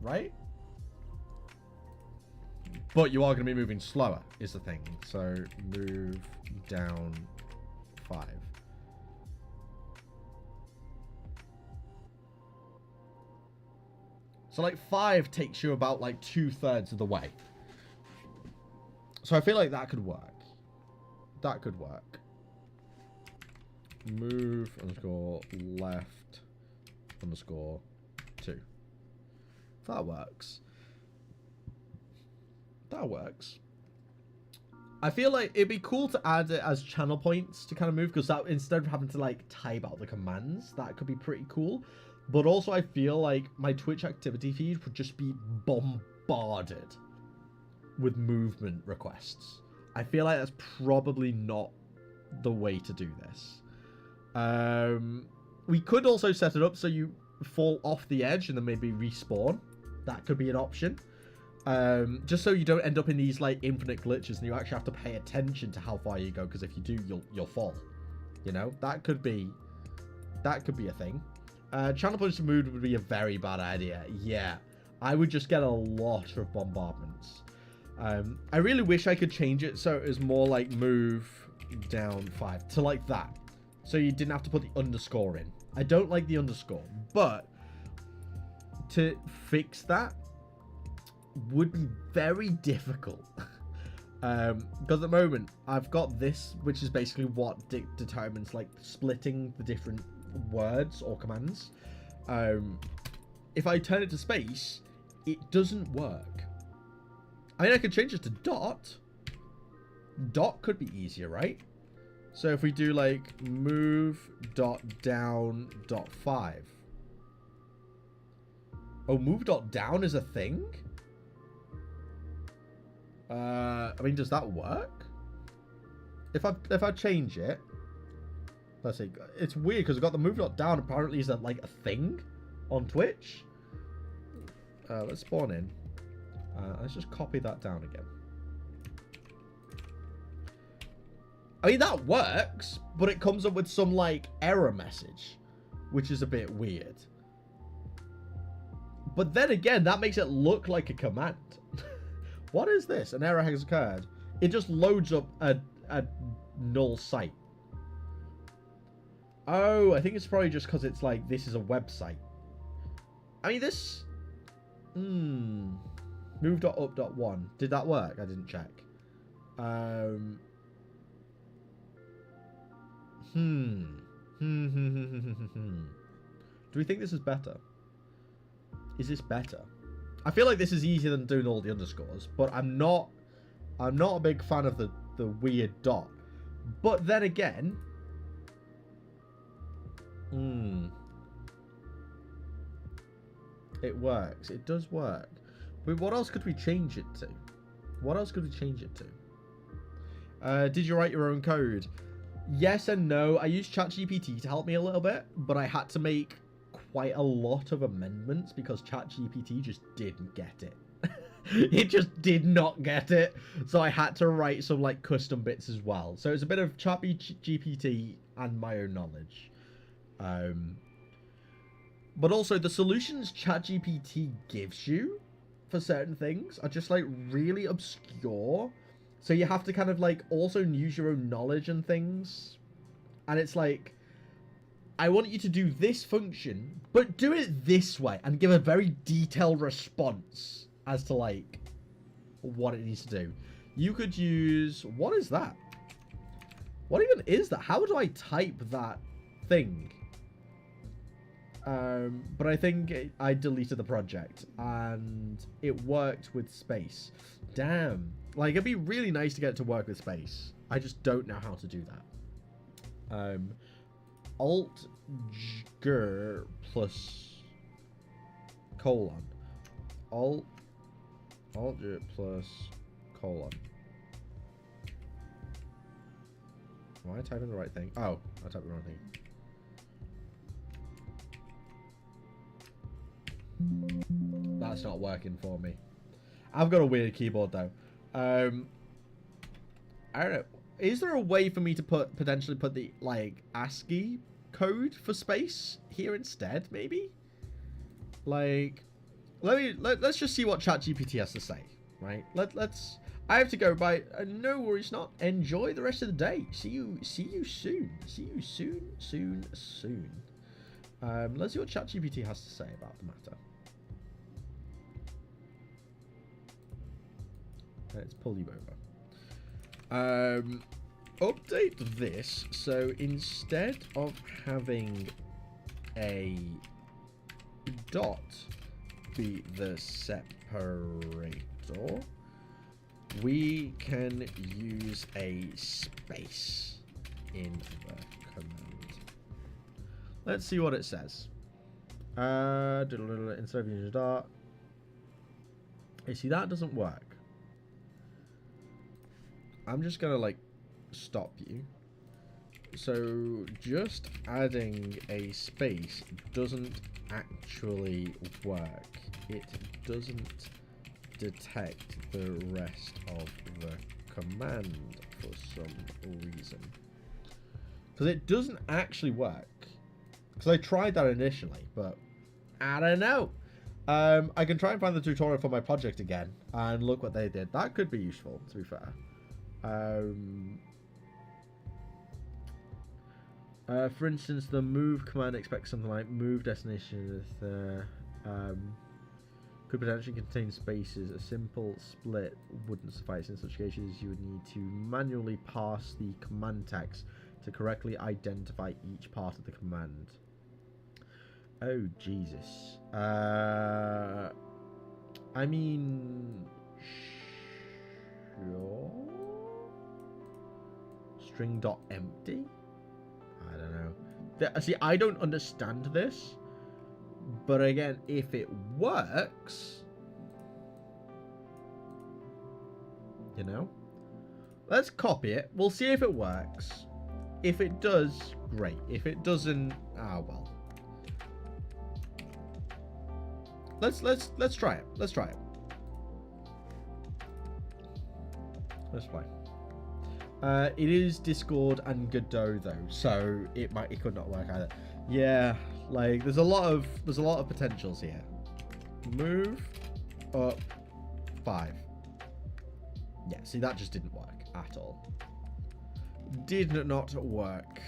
right? But you are going to be moving slower is the thing. So move down 5. So like 5 takes you about like 2/3 of the way. So I feel like that could work. That could work. Move underscore left underscore 2. That works. That works. I feel like it'd be cool to add it as channel points to kind of move, because that instead of having to like type out the commands, that could be pretty cool. But also I feel like my Twitch activity feed would just be bombarded with movement requests. I feel like that's probably not the way to do this. We could also set it up so you fall off the edge and then maybe respawn. That could be an option. Just so you don't end up in these like infinite glitches and you actually have to pay attention to how far you go, because if you do, you'll fall. You know, that could be a thing. Channel points to move would be a very bad idea. Yeah, I would just get a lot of bombardments. I really wish I could change it so it was more like move down 5 to like that, so you didn't have to put the underscore in. I don't like the underscore, but to fix that would be very difficult. Because at the moment I've got this, which is basically what determines like splitting the different words or commands. If I turn it to space, it doesn't work. I mean, I could change it to dot. Dot could be easier, right? So if we do like move dot down dot 5. Oh, move dot down is a thing? I mean, does that work? If I change it, let's see. It's weird because I've got the move dot down apparently is like a thing on Twitch. Let's spawn in. Let's just copy that down again. I mean, that works, but it comes up with some like error message, which is a bit weird. But then again, that makes it look like a command. What is this? An error has occurred. It just loads up a null site. Oh, I think it's probably just because it's like, this is a website. I mean, this... Move.up.1. Did that work? I didn't check. Do we think this is better? Is this better? I feel like this is easier than doing all the underscores, but I'm not a big fan of the weird dot. But then again, it works. It does work. But what else could we change it to? What else could we change it to? Did you write your own code? Yes and no. I used ChatGPT to help me a little bit, but I had to make quite a lot of amendments because ChatGPT just didn't get it. It just did not get it. So I had to write some like custom bits as well. So it's a bit of ChatGPT and my own knowledge. But also the solutions ChatGPT gives you for certain things are just like really obscure. So you have to kind of like also use your own knowledge and things. And it's like, I want you to do this function, but do it this way and give a very detailed response as to like what it needs to do. You could use, what is that? What even is that? How do I type that thing? But I think I deleted the project and it worked with space. Damn. Like, it'd be really nice to get it to work with space. I just don't know how to do that. Alt G plus colon. Alt G plus colon. Am I typing the right thing? Oh, I typed the wrong thing. That's not working for me. I've got a weird keyboard though. I don't know. Is there a way for me to potentially put the like ASCII code for space here instead? Maybe. Like, let's just see what ChatGPT has to say, right? Let's. I have to go. Bye. No worries, not. Enjoy the rest of the day. See you soon. See you soon. Let's see what ChatGPT has to say about the matter. Let's pull you over. Update this. So instead of having a dot be the separator, we can use a space in the command. Let's see what it says. Instead of using a dot. You see, that doesn't work. I'm just gonna like stop you. So just adding a space doesn't actually work. It doesn't detect the rest of the command for some reason. Because it doesn't actually work. Because I tried that initially, but I don't know. I can try and find the tutorial for my project again and look what they did. That could be useful, to be fair. For instance, the move command expects something like move destination could potentially contain spaces. A simple split wouldn't suffice. In such cases, you would need to manually parse the command text to correctly identify each part of the command. Oh, Jesus. I mean, sure. String.empty? I don't know. See, I don't understand this. But again, if it works, you know, let's copy it. We'll see if it works. If it does, great. If it doesn't, well. Let's try it. Let's try it. Let's play. It is Discord and Godot though, so it could not work either. Yeah, like there's a lot of potentials here. Move up 5. Yeah, see, that just didn't work at all. Did not work.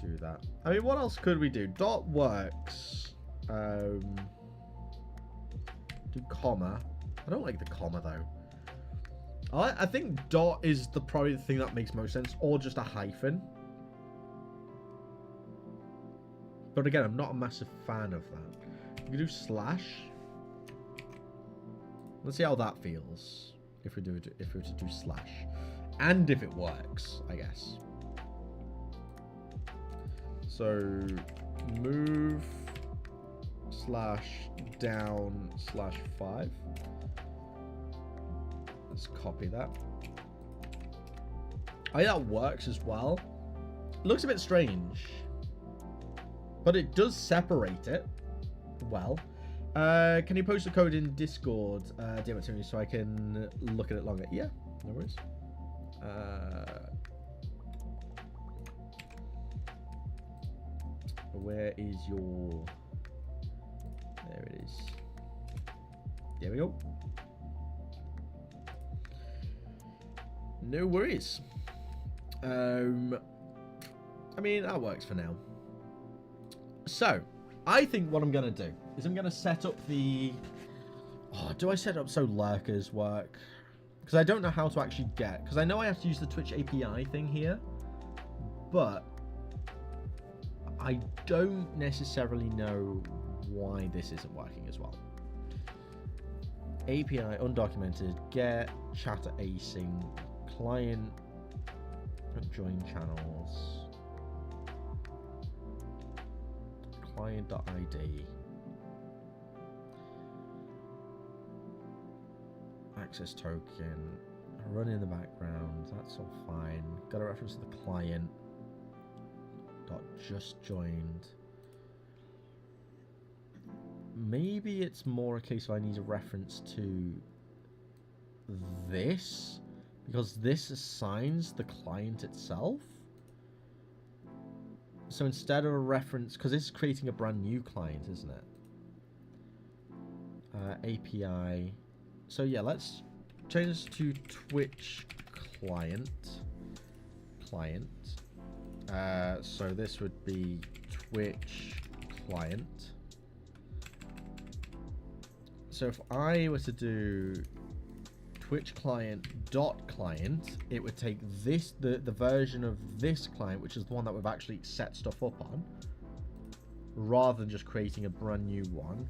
Do that. I mean, what else could we do? Dot works. Do comma. I don't like the comma though. I think dot is probably the thing that makes most sense, or just a hyphen. But again, I'm not a massive fan of that. You can do slash. Let's see how that feels if we were to do slash, and if it works, I guess. So move /down/5. Let's copy that. Oh, yeah, that works as well. It looks a bit strange, but it does separate it well. Can you post the code in Discord, DM it to me so I can look at it longer? Yeah, no worries. Where is your... There it is. There we go. No worries. I mean, that works for now. So, I think what I'm going to do is I'm going to set up the... Oh, do I set up so lurkers work? Because I don't know how to actually get... Because I know I have to use the Twitch API thing here. But I don't necessarily know why this isn't working as well. API undocumented, get chatter async, client join channels, client.id, access token, running in the background. That's all fine. Got a reference to the client. Dot just joined. Maybe it's more a case of I need a reference to this, because this assigns the client itself. So instead of a reference, because it's creating a brand new client, isn't it? API. So yeah, let's change this to Twitch client. So this would be Twitch client. So if I were to do Twitch client dot client, it would take this, the version of this client, which is the one that we've actually set stuff up on, rather than just creating a brand new one.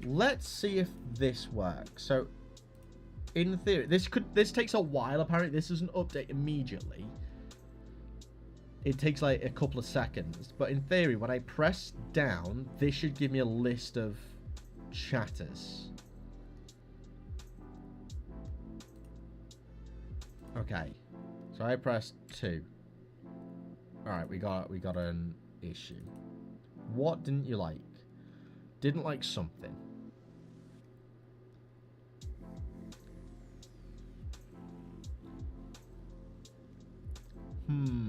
Let's see if this works. So in theory, this takes a while. Apparently this doesn't update immediately. It takes like a couple of seconds, but in theory, when I press down, this should give me a list of chatters. Okay, so I pressed 2. All right, we got an issue. What didn't you like? Didn't like something. Invoke.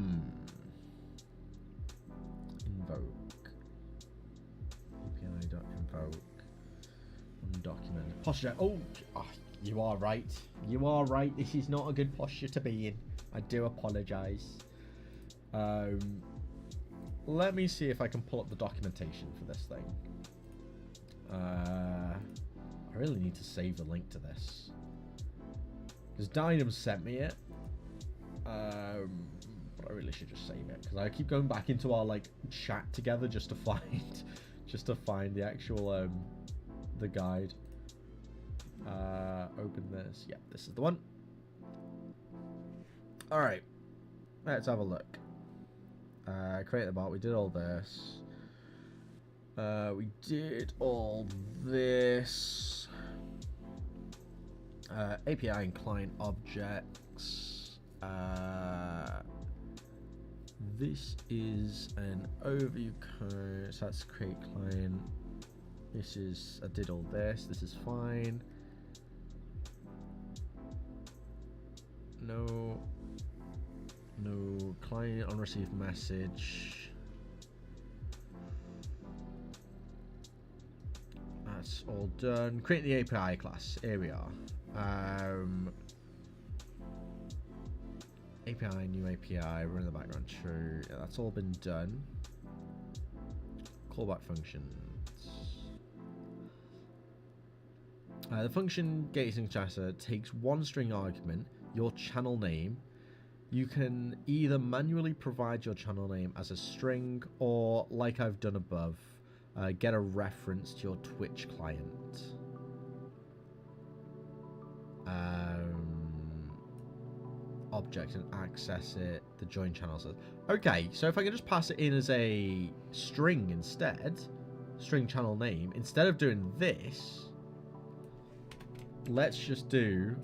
API.invoke. Undocumented. Posture. Oh, you are right. You are right. This is not a good posture to be in. I do apologize. Let me see if I can pull up the documentation for this thing. I really need to save the link to this, because Dynam sent me it. But I really should just save it, because I keep going back into our like chat together just to find the actual the guide. Open this. Yeah, this is the one. All right, let's have a look. Create the bot. We did all this. We did all this. API and client objects. This is an overview code. So that's create client. This is, I did all this. This is fine. No client on received message. That's all done. Create the API class. Here we are. API, new API, run in the background, true. Yeah, that's all been done. Callback functions. The function getting chatter takes one string argument, your channel name. You can either manually provide your channel name as a string, or like I've done above, get a reference to your Twitch client. Object and access it. The join channel says. Okay, so if I can just pass it in as a string instead, string channel name, instead of doing this, let's just do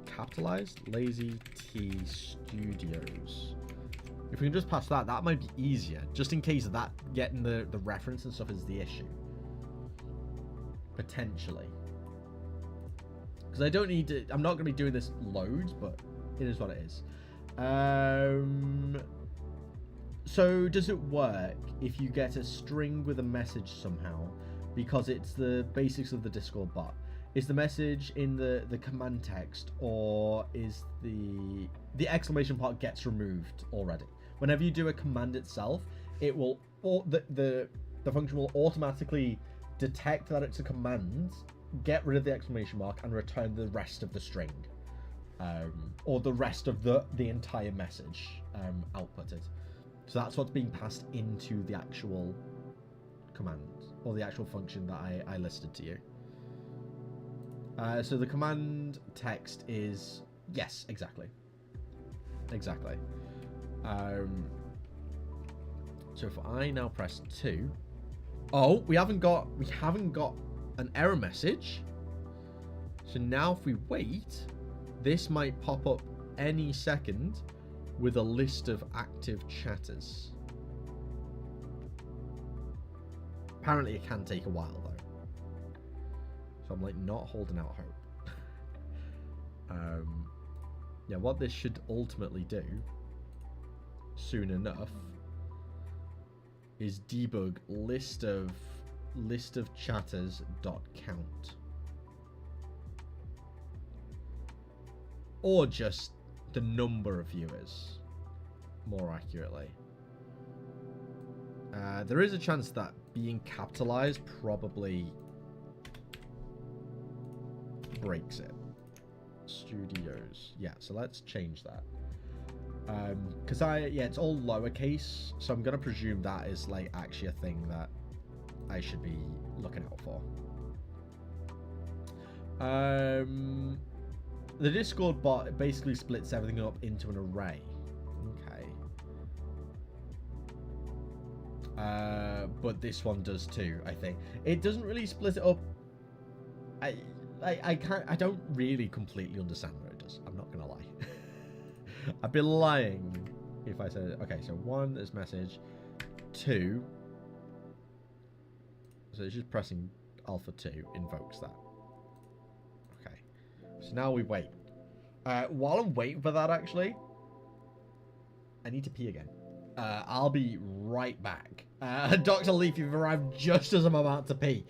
capitalized LazyTeaStudios. If we can just pass that, that might be easier, just in case of that getting the reference and stuff is the issue. Potentially. Because I don't need to, I'm not going to be doing this loads, but it is what it is. So does it work if you get a string with a message somehow? Because it's the basics of the Discord bot. Is the message in the command text, or is the exclamation part gets removed already? Whenever you do a command itself, it will, or the function will automatically detect that it's a command, get rid of the exclamation mark, and return the rest of the string, or the rest of the entire message outputted. So that's what's being passed into the actual command, or the actual function that I listed to you. So the command text is, yes, exactly. So if I now press 2, oh, we haven't got an error message. So now if we wait, this might pop up any second with a list of active chatters. Apparently it can take a while though. So I'm like not holding out hope. Yeah, what this should ultimately do soon enough is debug list of chatters dot count, or just the number of viewers, more accurately. There is a chance that being capitalized probably breaks it. Studios, yeah, so let's change that. Because it's all lowercase, so I'm gonna presume that is like actually a thing that I should be looking out for. The Discord bot basically splits everything up into an array. Okay. But this one does too, I think. It doesn't really split it up. I don't really completely understand what it does. I'm not gonna lie. I'd be lying if I said, okay, so 1 is message, 2. So it's just pressing alpha 2 invokes that. Okay. So now we wait. While I'm waiting for that, actually, I need to pee again. I'll be right back. Dr. Leaf, you've arrived just as I'm about to pee.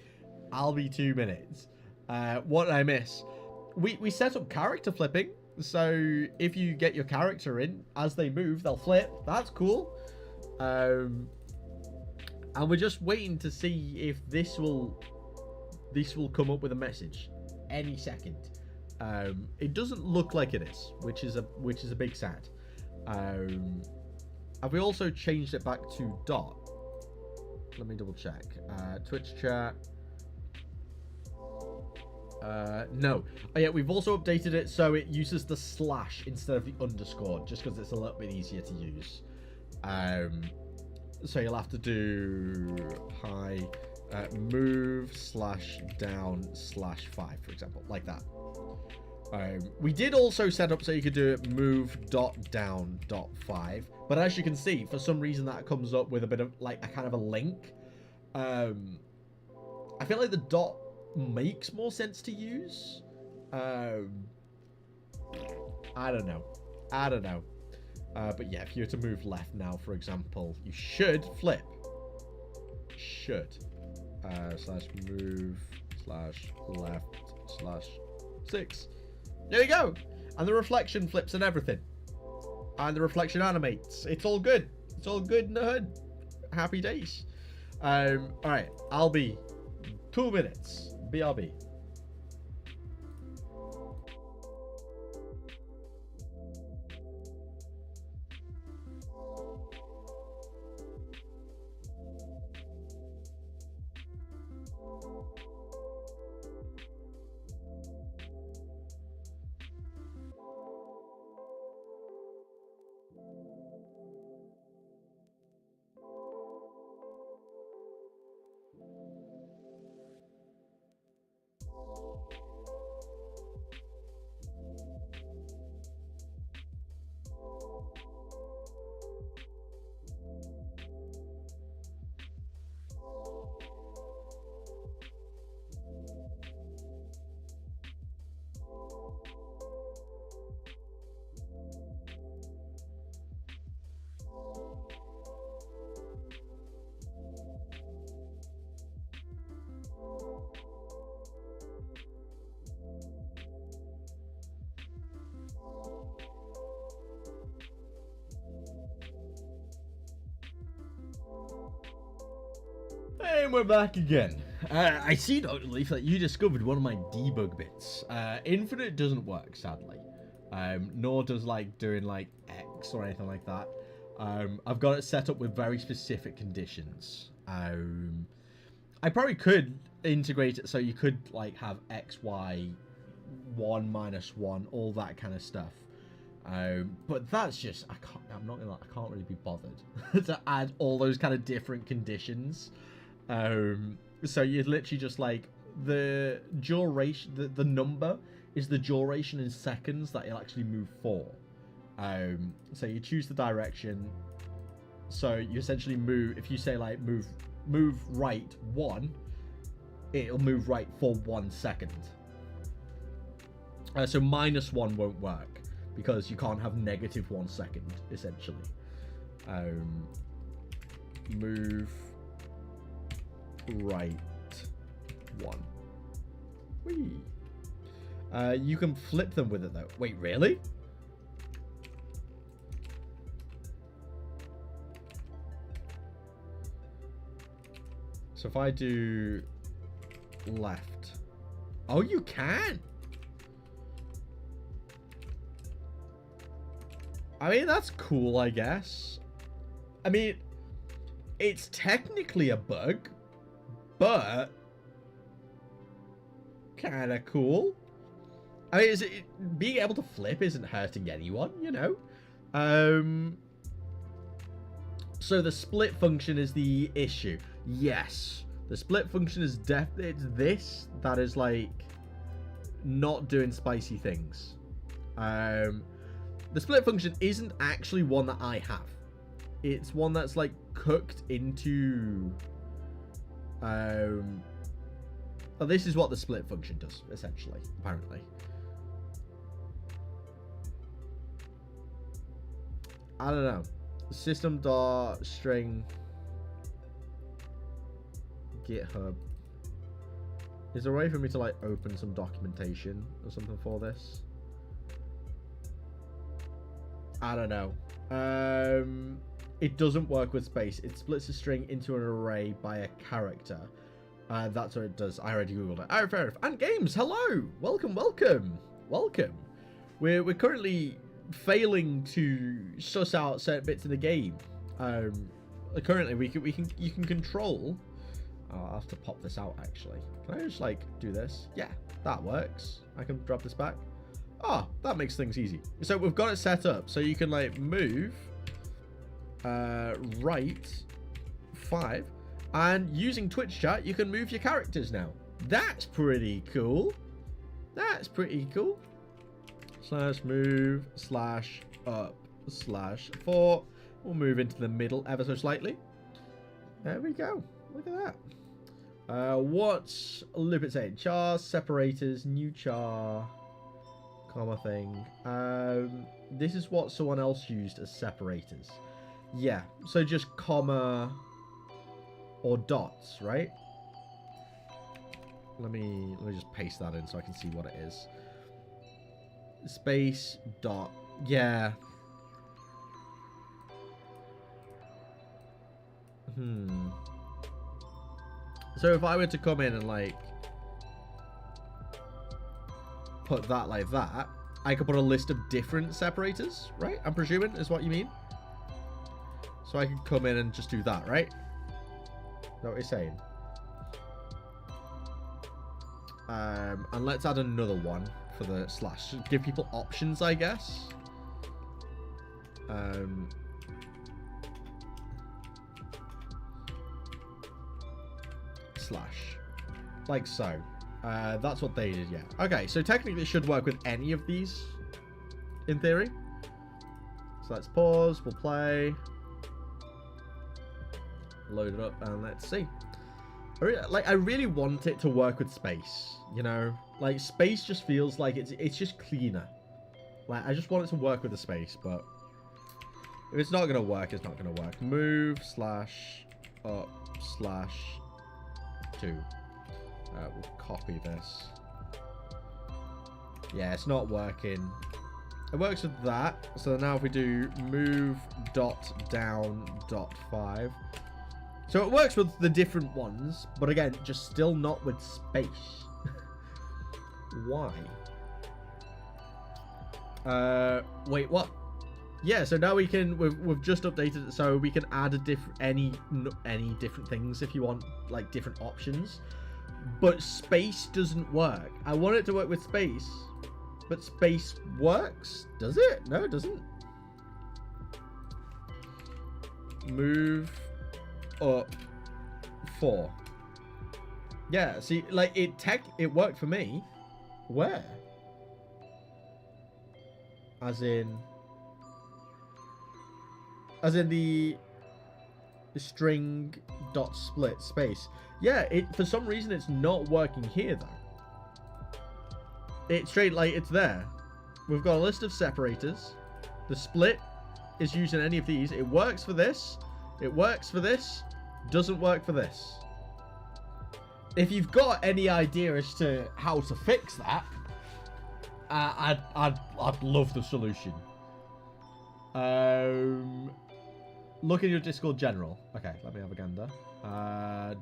I'll be 2 minutes. What did I miss? We set up character flipping. So if you get your character in, as they move, they'll flip. That's cool. And we're just waiting to see if this will come up with a message any second. It doesn't look like it is, which is a big sad. Have we also changed it back to dot? Let me double check. Twitch chat. No. Oh, yeah, we've also updated it so it uses the slash instead of the underscore, just because it's a little bit easier to use. So you'll have to do hi move /down/5, for example, like that. We did also set up so you could do it move.down.5, but as you can see, for some reason that comes up with a bit of like a kind of a link. I feel like the dot makes more sense to use. I don't know. But yeah, if you were to move left now, for example, you should flip. Should. /move/left/6. There you go. And the reflection flips and everything. And the reflection animates. It's all good. It's all good in the hood. Happy days. Alright, I'll be 2 minutes. BRB. And we're back again. I see, Dr. Leaf, that you discovered one of my debug bits. Infinite doesn't work, sadly. Nor does like doing like X or anything like that. I've got it set up with very specific conditions. I probably could integrate it so you could like have X, Y, 1, -1, all that kind of stuff. But that's just, I'm not gonna lie, I can't really be bothered to add all those kind of different conditions. So you'd literally just like the duration, the number is the duration in seconds that you'll actually move for. So you choose the direction. So you essentially move, if you say like move right 1, it'll move right for 1 second. So -1 won't work because you can't have -1 second, essentially. Move right 1. Whee. You can flip them with it though. Wait, really? So if I do left. Oh, you can. I mean, that's cool, I guess. I mean, it's technically a bug, but kind of cool. I mean, being able to flip isn't hurting anyone, you know? So the split function is the issue. Yes, the split function is it's this that is like not doing spicy things. The split function isn't actually one that I have. It's one that's like cooked into oh, this is what the split function does, essentially, apparently. I don't know. System.string GitHub. Is there a way for me to like open some documentation or something for this? I don't know. It doesn't work with space. It splits a string into an array by a character. That's what it does. I already googled it. Alright, fair enough. And games, hello! Welcome, welcome! Welcome. We're currently failing to suss out certain bits of the game. Currently you can control. I'll have to pop this out actually. Can I just like do this? Yeah, that works. I can drop this back. Oh, that makes things easy. So we've got it set up so you can like move right 5, and using Twitch chat you can move your characters now. That's pretty cool. That's pretty cool. /move /up/4. We'll move into the middle ever so slightly. There we go. Look at that. What's Lupit saying? Char, separators, new char, comma thing. This is what someone else used as separators. Yeah, so just comma or dots, right? Let me just paste that in so I can see what it is. Space dot. Yeah. So if I were to come in and like put that like that, I could put a list of different separators, right? I'm presuming is what you mean. So I could come in and just do that, right? Is that what you're saying? And let's add another one for the slash. Give people options, I guess. Slash. Like so. That's what they did, yeah. Okay, so technically it should work with any of these, in theory. So let's pause, we'll play. Load it up, and let's see. I really want it to work with space, you know? Like, space just feels like it's just cleaner. Like, I just want it to work with the space, but if it's not going to work, it's not going to work. Move /up/2. We'll copy this. Yeah, it's not working. It works with that. So now if we do move .down.5. So it works with the different ones, but again, just still not with space. Why? Wait, what? Yeah, so now we can, we've just updated it so we can add any different things if you want, like different options. But space doesn't work. I want it to work with space, but space works? Does it? No, it doesn't. Move up 4. Yeah, see, like it worked for me. Where? As in the string dot split space. Yeah, for some reason it's not working here though. It's straight like it's there. We've got a list of separators. The split is using any of these. It works for this. It works for this. Doesn't work for this. If you've got any idea as to how to fix that, I'd love the solution. Look in your Discord general. Okay, let me have a gander.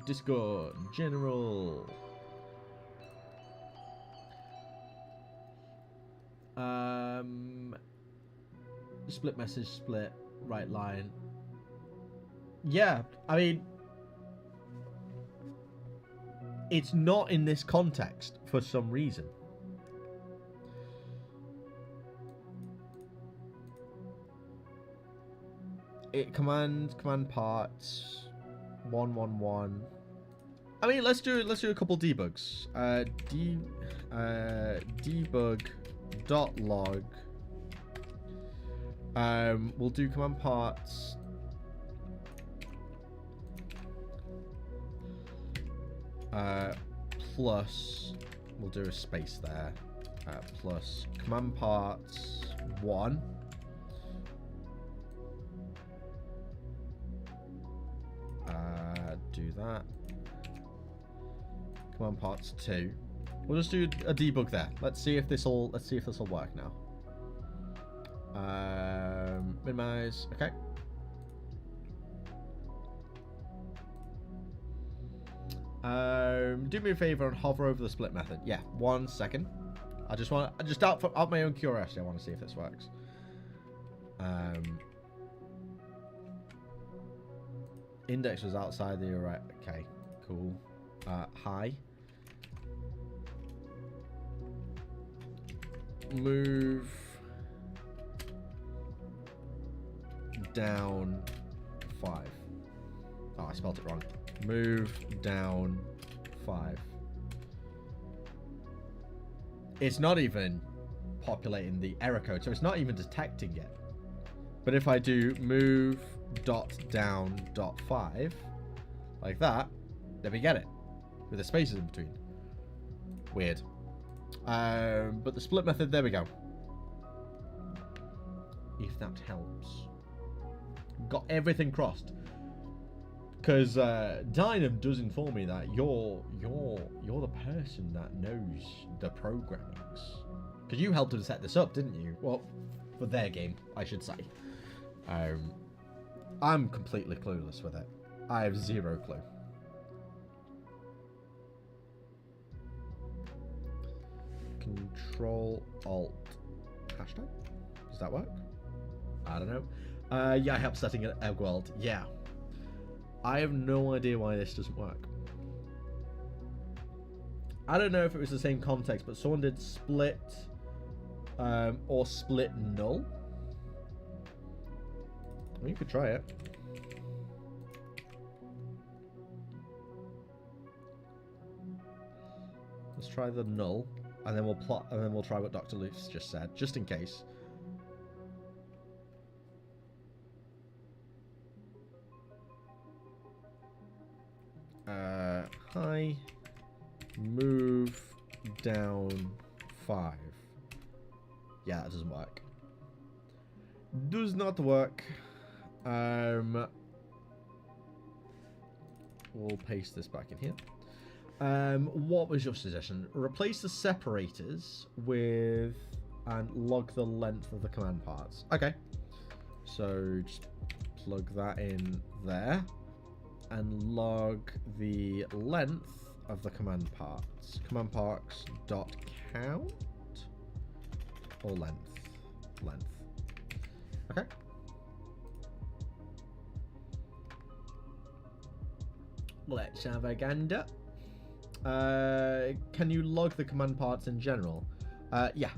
Discord general. Split message, split, right line. Yeah, I mean, it's not in this context for some reason. It command parts 111. I mean, let's do a couple debugs. Debug.log. We'll do command parts. Plus, we'll do a space there. Plus command parts 1. Do that. Command parts 2. We'll just do a debug there. Let's see if this will work now. Minimize. Okay. Do me a favor and hover over the split method. Yeah, 1 second. Just out my own curiosity, I want to see if this works. Index was outside the array. Okay, cool. High. Move down 5. Oh, I spelled it wrong. Move down 5. It's not even populating the error code, so it's not even detecting it. But if I do move down 5 like that, then we get it with the spaces in between. Weird. But the split method, there we go. If that helps. Got everything crossed. Because Dynam does inform me that you're the person that knows the programmings. Because you helped them set this up, didn't you? Well, for their game, I should say. I'm completely clueless with it. I have zero clue. Control Alt hashtag. Does that work? I don't know. Yeah, I helped setting it at World. Yeah. I have no idea why this doesn't work. I don't know if it was the same context, but someone did split or split null. Well, you could try it. Let's try the null, and then we'll plot, and then we'll try what Dr. Luce just said, just in case. Hi. Move down 5. Yeah, that doesn't work. Does not work. We'll paste this back in here. What was your suggestion? Replace the separators with and log the length of the command parts. Okay. So just plug that in there and log the length of the command parts. Command parts dot count or length. Okay. Let's have a gander. Can you log the command parts in general? Yeah.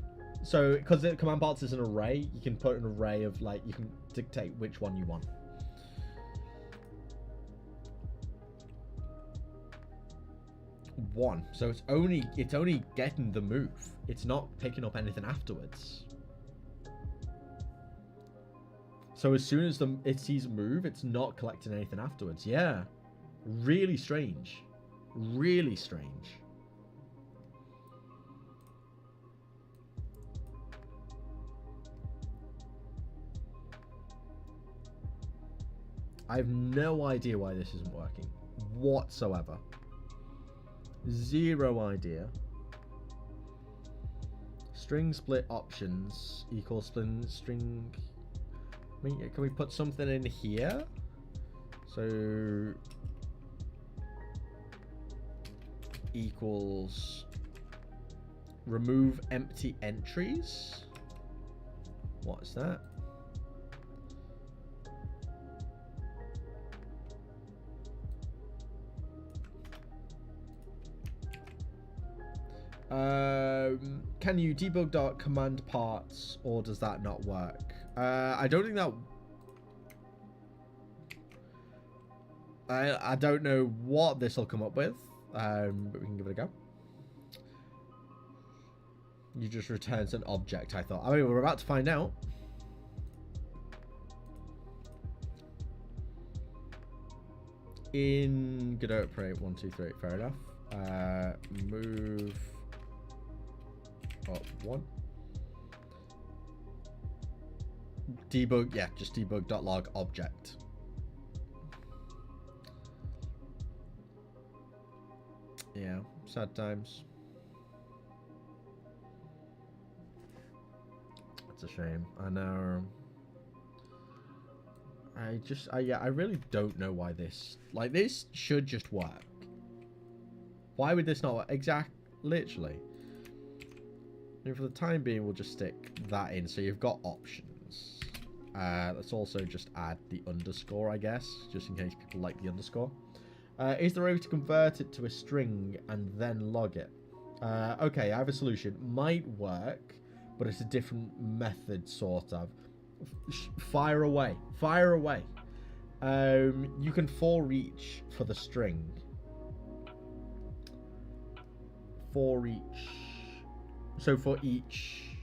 So, because the command parts is an array, you can put an array of, like, you can dictate which one you want. One. So it's only getting the move. It's not picking up anything afterwards. So as soon as it sees a move, it's not collecting anything afterwards. Yeah. Really strange. Really strange. I have no idea why this isn't working whatsoever. Zero idea. String split options equals string. I mean, can we put something in here? So equals remove empty entries. What's that? Can you debug command parts, or does that not work? I don't think that. I don't know what this will come up with, but we can give it a go. You just returns an object, I thought. I mean, we're about to find out. In Godot Parade 1, 2, 3, fair enough. Move up 1. Debug, yeah, just debug.log object. Yeah, sad times. It's a shame. I know. Yeah, I really don't know why this, like, this should just work. Why would this not work? Literally. I mean, for the time being, we'll just stick that in. So you've got options. Let's also just add the underscore, I guess, just in case people like the underscore. Is there a way to convert it to a string and then log it? Okay, I have a solution. Might work, but it's a different method, sort of. Fire away. Fire away. You can for each for the string. For each. So for each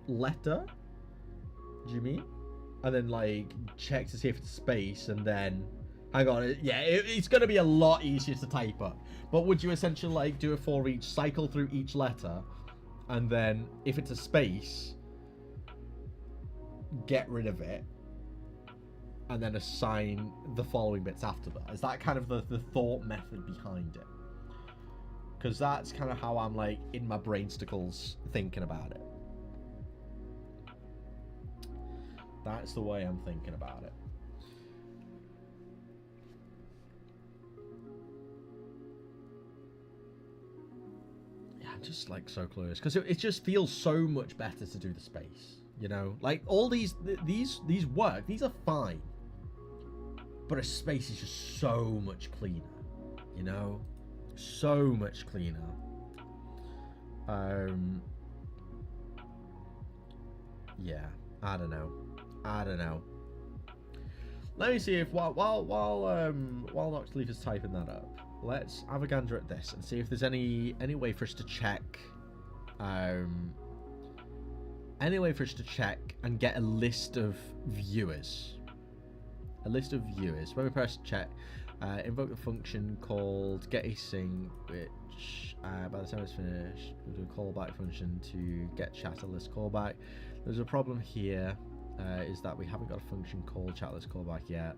letter, do you mean? And then like check to see if it's space, and then hang on, yeah, it's going to be a lot easier to type up. But would you essentially like do a for each, cycle through each letter, and then if it's a space, get rid of it, and then assign the following bits after that? Is that kind of the thought method behind it? Because that's kind of how I'm, like, in my brainstickles thinking about it. That's the way I'm thinking about it. Yeah, I'm just, like, so close. Because it just feels so much better to do the space, you know? Like, all these work. These are fine. But a space is just so much cleaner, you know? So much cleaner. Yeah, I don't know. Let me see if while Noxleaf is typing that up, let's have a gander at this and see if there's any way for us to check and get a list of viewers. When we press check, invoke a function called getAsync, which by the time it's finished, we'll do a callback function to get chatterlist callback. There's a problem here, is that we haven't got a function called chatterlist callback yet.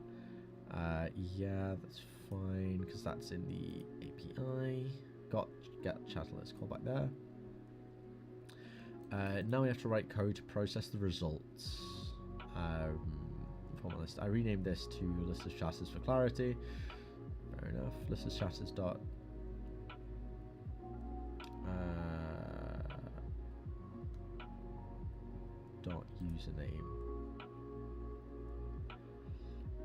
Yeah, that's fine because that's in the API. Got get chatterlist callback there. Now we have to write code to process the results. Format list. I renamed this to list of chatters for clarity. Fair enough. List of chatters dot username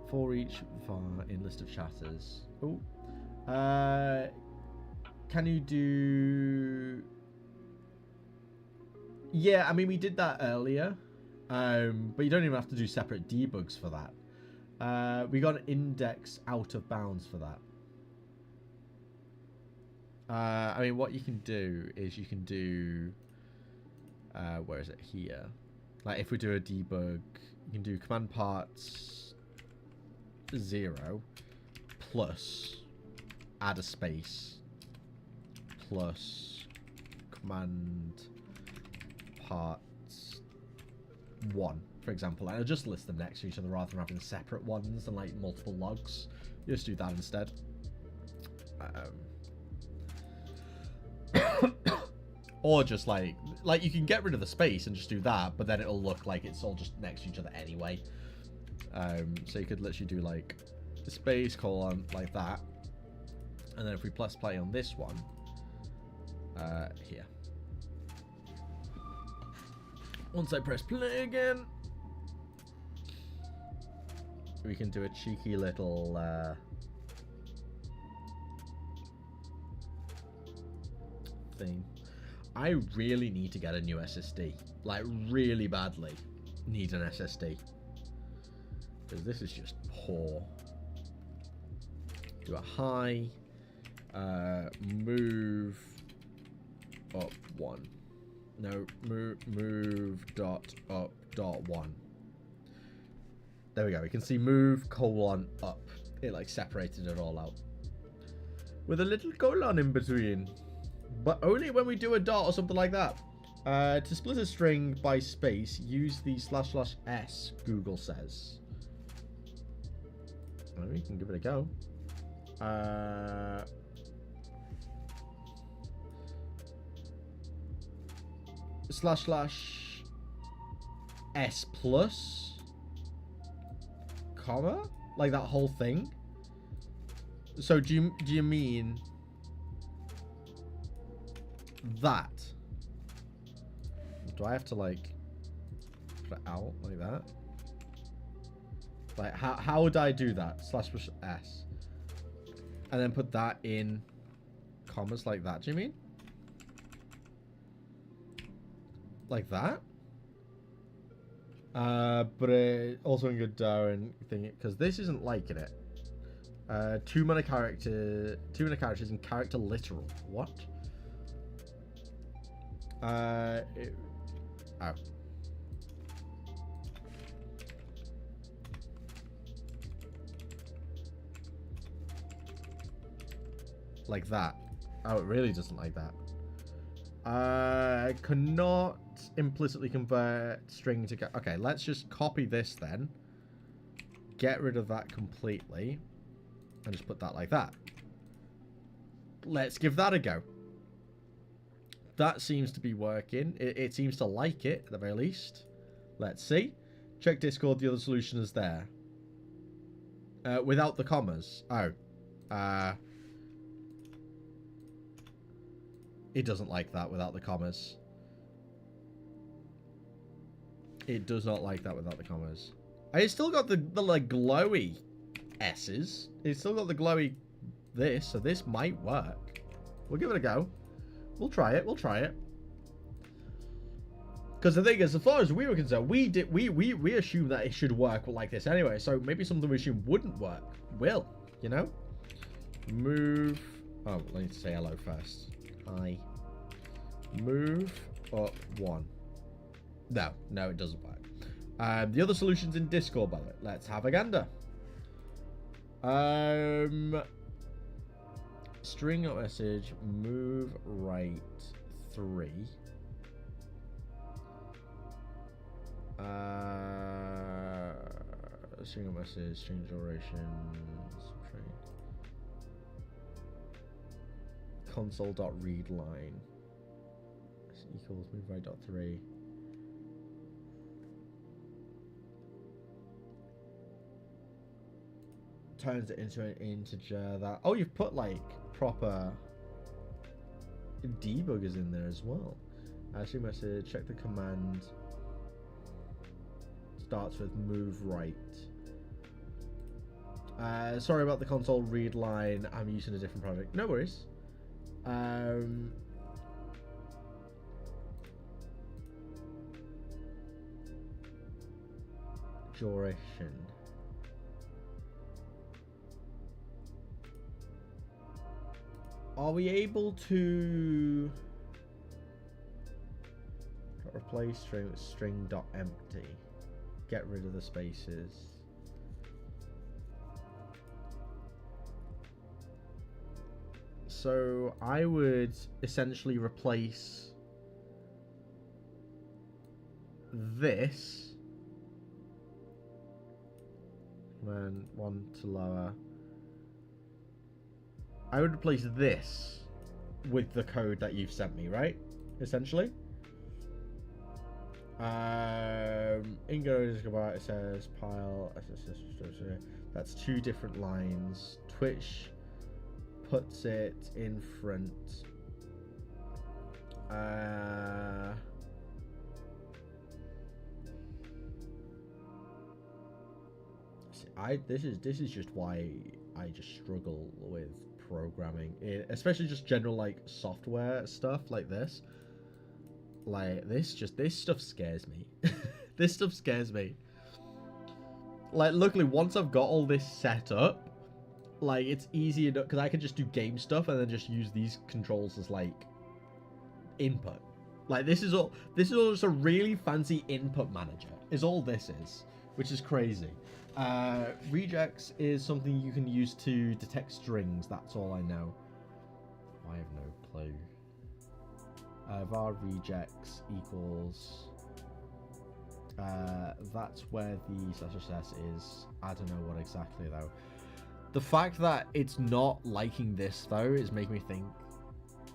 for each var in list of chatters. Oh, can you do? Yeah, I mean we did that earlier, but you don't even have to do separate debugs for that. We got an index out of bounds for that. I mean, what you can do is you can do, where is it? Here. Like if we do a debug, you can do command parts 0 plus add a space plus command parts 1, for example, and it'll just list them next to each other rather than having separate ones and like multiple logs. You just do that instead. Or just like you can get rid of the space and just do that, but then it'll look like it's all just next to each other anyway. So you could literally do like the space colon like that, and then if we press play on this one, here. Once I press play again, we can do a cheeky little thing. I really need to get a new SSD. Like, really badly need an SSD. Because this is just poor. Do a high. Move up 1. No, move dot up dot 1. There we go. We can see move colon up. It like separated it all out. With a little colon in between. But only when we do a dot or something like that. To split a string by space, use the //s, Google says. Well, we can give it a go. //s plus comma, like that whole thing. So do you mean that? Do I have to like put it out like that? Like how would I do that? //s and then put that in commas like that, do you mean? Like that? But it also in good and thing, because this isn't liking it. Too many characters and character literal. What? Oh. Like that. Oh, it really doesn't like that. Cannot implicitly convert string to... Okay, let's just copy this then. Get rid of that completely. And just put that like that. Let's give that a go. That seems to be working. It seems to like it, at the very least. Let's see. Check Discord, the other solution is there. Without the commas. Oh. It doesn't like that without the commas. It does not like that without the commas. It's still got the like glowy S's. It's still got the glowy this, so this might work. We'll give it a go. We'll try it. We'll try it. Because the thing is, as far as we were concerned, we assumed that it should work like this anyway. So maybe something we assumed wouldn't work will, you know? Move. Oh, I need to say hello first. Hi. Move up 1. No, it doesn't work. The other solution's in Discord, by the way. Let's have a gander. String of message, move right 3. String of message, string duration, console.readline equals move right dot 3. Turns it into an integer that... Oh, you've put like proper debuggers in there as well. String message, check the command. Starts with move right. Sorry about the console read line. I'm using a different project. No worries. Duration. Are we able to replace string with string.empty. Get rid of the spaces. So I would essentially replace this. Then one to lower. I would replace this with the code that you've sent me, right? Essentially. Ingo is about, it says pile. That's 2 different lines. Twitch puts it in front. This is just why I just struggle with programming, especially just general like software stuff like this. Like this stuff scares me. This stuff scares me. Like, luckily, once I've got all this set up, like, it's easy enough because I can just do game stuff and then just use these controls as like input. Like, this is all just a really fancy input manager. Is all this is, which is crazy. Regex is something you can use to detect strings. That's all I know. I have no clue. Var regex equals. That's where the /s is. I don't know what exactly though. The fact that it's not liking this though is making me think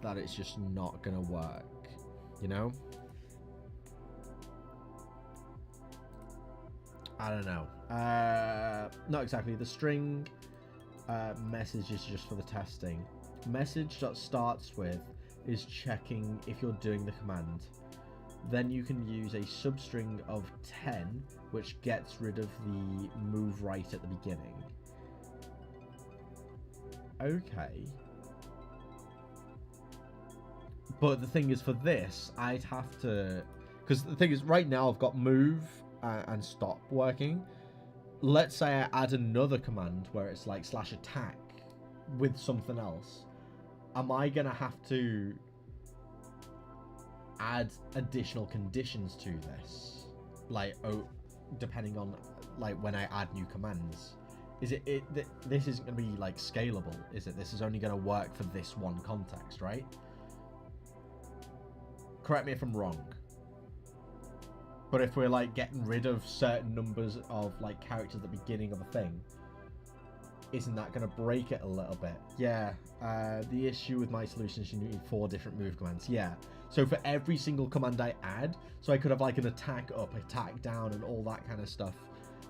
that it's just not gonna work. You know? I don't know. Not exactly. The string message is just for the testing. Message that starts with is checking if you're doing the command. Then you can use a substring of 10, which gets rid of the move right at the beginning. Okay. But the thing is, for this, I'd have to... Because the thing is, right now I've got move and stop working. Let's say I add another command where it's like /attack with something else. Am I going to have to add additional conditions to this? Like, depending on like when I add new commands. Is this isn't going to be like scalable, is it? This is only going to work for this one context, right? Correct me if I'm wrong. But if we're like getting rid of certain numbers of like characters at the beginning of a thing, isn't that going to break it a little bit? Yeah. The issue with my solution is you need 4 different move commands. Yeah. So for every single command I add, so I could have like an attack up, attack down, and all that kind of stuff,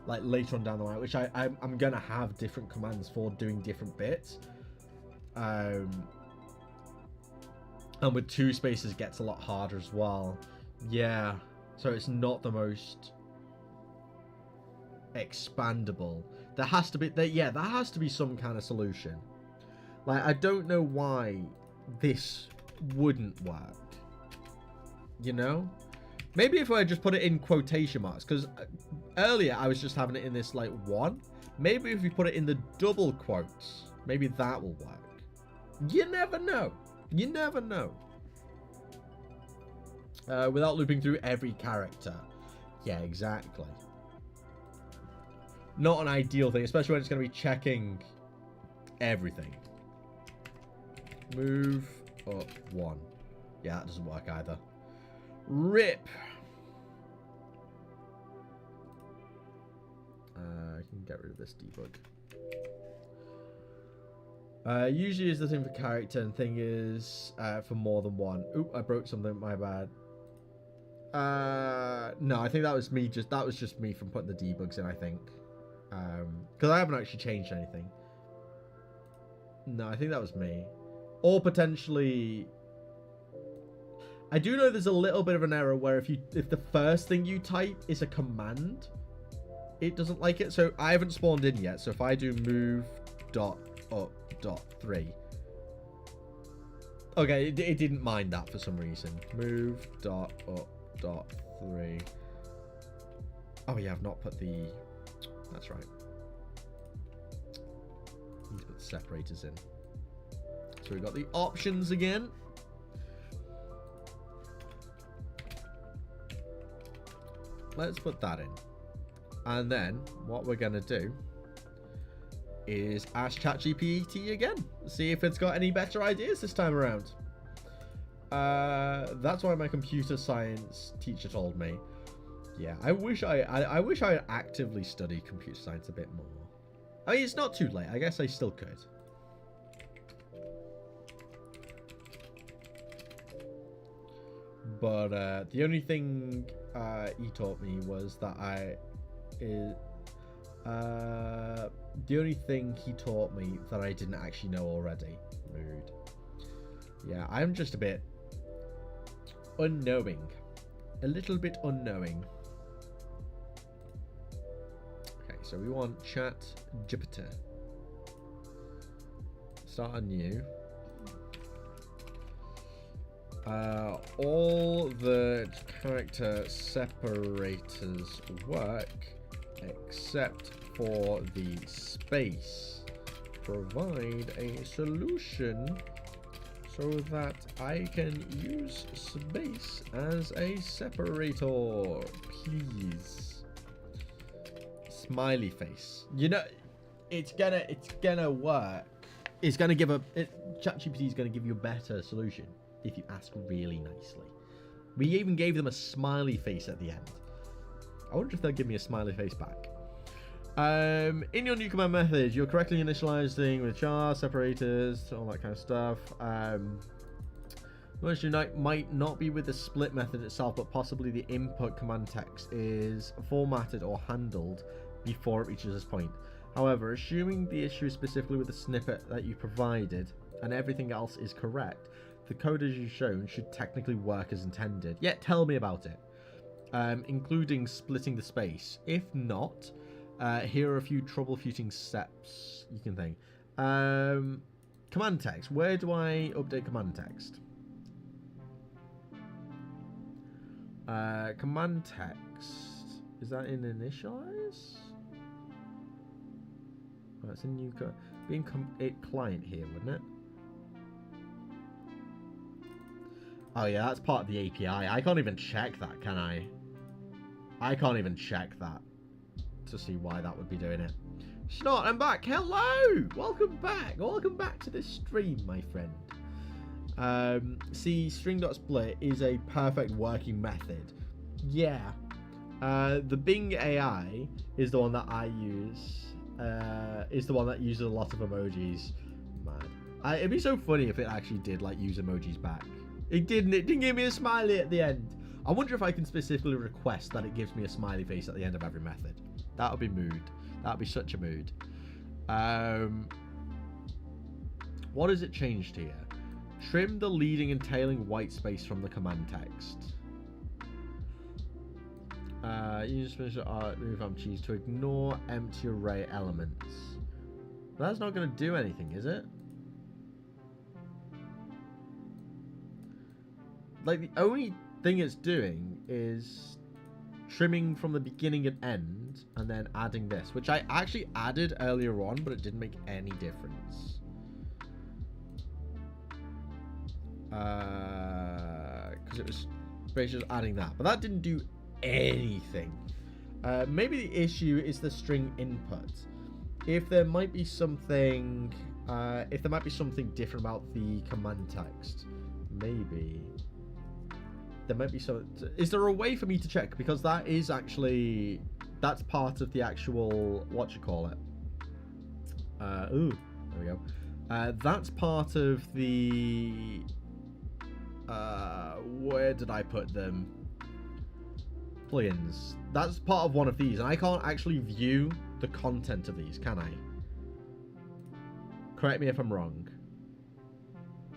like later on down the line, which I'm going to have different commands for doing different bits. And with 2 spaces it gets a lot harder as well. Yeah. So it's not the most expandable. There has to be, there has to be some kind of solution. Like, I don't know why this wouldn't work. You know? Maybe if I just put it in quotation marks, because earlier I was just having it in this, like, 1. Maybe if you put it in the double quotes, maybe that will work. You never know. You never know. Without looping through every character. Yeah, exactly. Not an ideal thing, especially when it's going to be checking everything. Move up 1. Yeah, that doesn't work either. RIP. I can get rid of this debug. Usually is the thing for character, and thing is for more than one. Oop, I broke something, my bad. No, I think that was me. That was just me from putting the debugs in, I think. Because I haven't actually changed anything. No, I think that was me. Or potentially... I do know there's a little bit of an error where if the first thing you type is a command, it doesn't like it. So I haven't spawned in yet. So if I do move dot up dot 3. Okay, it didn't mind that for some reason. Move dot up dot 3. Oh yeah, I've not put the... That's right. Need to put the separators in. So we've got the options again. let's put that in. And then what we're going to do is ask ChatGPT again. See if it's got any better ideas this time around. That's why my computer science teacher told me. Yeah, I wish I actively studied computer science a bit more. I mean, it's not too late. I guess I still could. But the only thing he taught me was that the only thing he taught me that I didn't actually know already. Rude. Yeah, I'm just a bit unknowing. A little bit unknowing. Okay, so we want ChatGPT. Start anew. All the character separators work except for the space. Provide a solution so that I can use space as a separator, please. Smiley face. You know, it's gonna work. It's gonna give ChatGPT is gonna give you a better solution if you ask really nicely. We even gave them a smiley face at the end. I wonder if they'll give me a smiley face back. In your new command method, you're correctly initializing with char, separators, all that kind of stuff. Most unite might not be with the split method itself, but possibly the input command text is formatted or handled before it reaches this point. However, assuming the issue is specifically with the snippet that you provided and everything else is correct, the code as you've shown should technically work as intended. Yeah, tell me about it. Including splitting the space. If not, here are a few troubleshooting steps you can think. Command text. Where do I update command text? Command text. Is that in initialize? Oh, it's a new code. Being client here, wouldn't it? Oh yeah, that's part of the API. I can't even check that, can I? I can't even check that to see why that would be doing it. Snot, I'm back. Hello! Welcome back. Welcome back to this stream, my friend. See, string.split is a perfect working method. Yeah. The Bing AI is the one that I use. Is the one that uses a lot of emojis. Man. It'd be so funny if it actually did, like, use emojis back. It didn't. It didn't give me a smiley at the end. I wonder if I can specifically request that it gives me a smiley face at the end of every method. That would be mood. That would be such a mood. What has it changed here? Trim the leading and tailing white space from the command text. Use move on cheese to ignore empty array elements. That's not going to do anything, is it? Like, the only thing it's doing is trimming from the beginning and end and then adding this, which I actually added earlier on, but it didn't make any difference. Because it was basically just adding that, but that didn't do anything. Maybe the issue is the string input. If there might be something different about the command text, maybe there might be some. Is there a way for me to check? Because that is actually, that's part of the actual, what you call it. Ooh, there we go. That's part of the, where did I put them? Plugins. That's part of one of these, and I can't actually view the content of these, can I? Correct me if I'm wrong.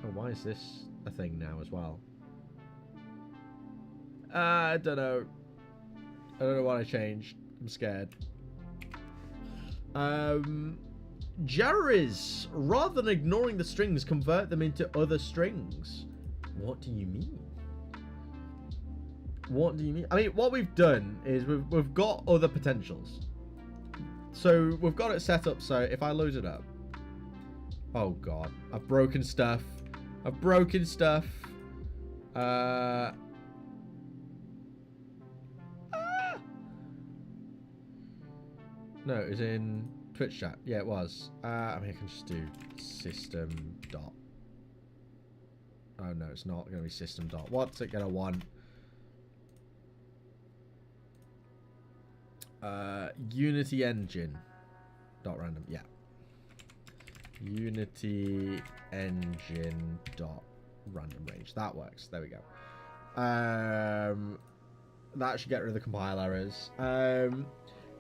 Oh, why is this a thing now as well? I don't know. I don't know what I changed. I'm scared. Jerry's, rather than ignoring the strings, convert them into other strings. What do you mean? What do you mean? I mean, what we've done is we've got other potentials. So we've got it set up so if I load it up. Oh god, I've broken stuff. I've broken stuff. No, it was in Twitch chat. Yeah, it was. I mean, I can just do system dot. Oh no, it's not going to be system dot. What's it going to want? Unity engine dot random. Yeah. Unity engine dot random range. That works. There we go. That should get rid of the compile errors.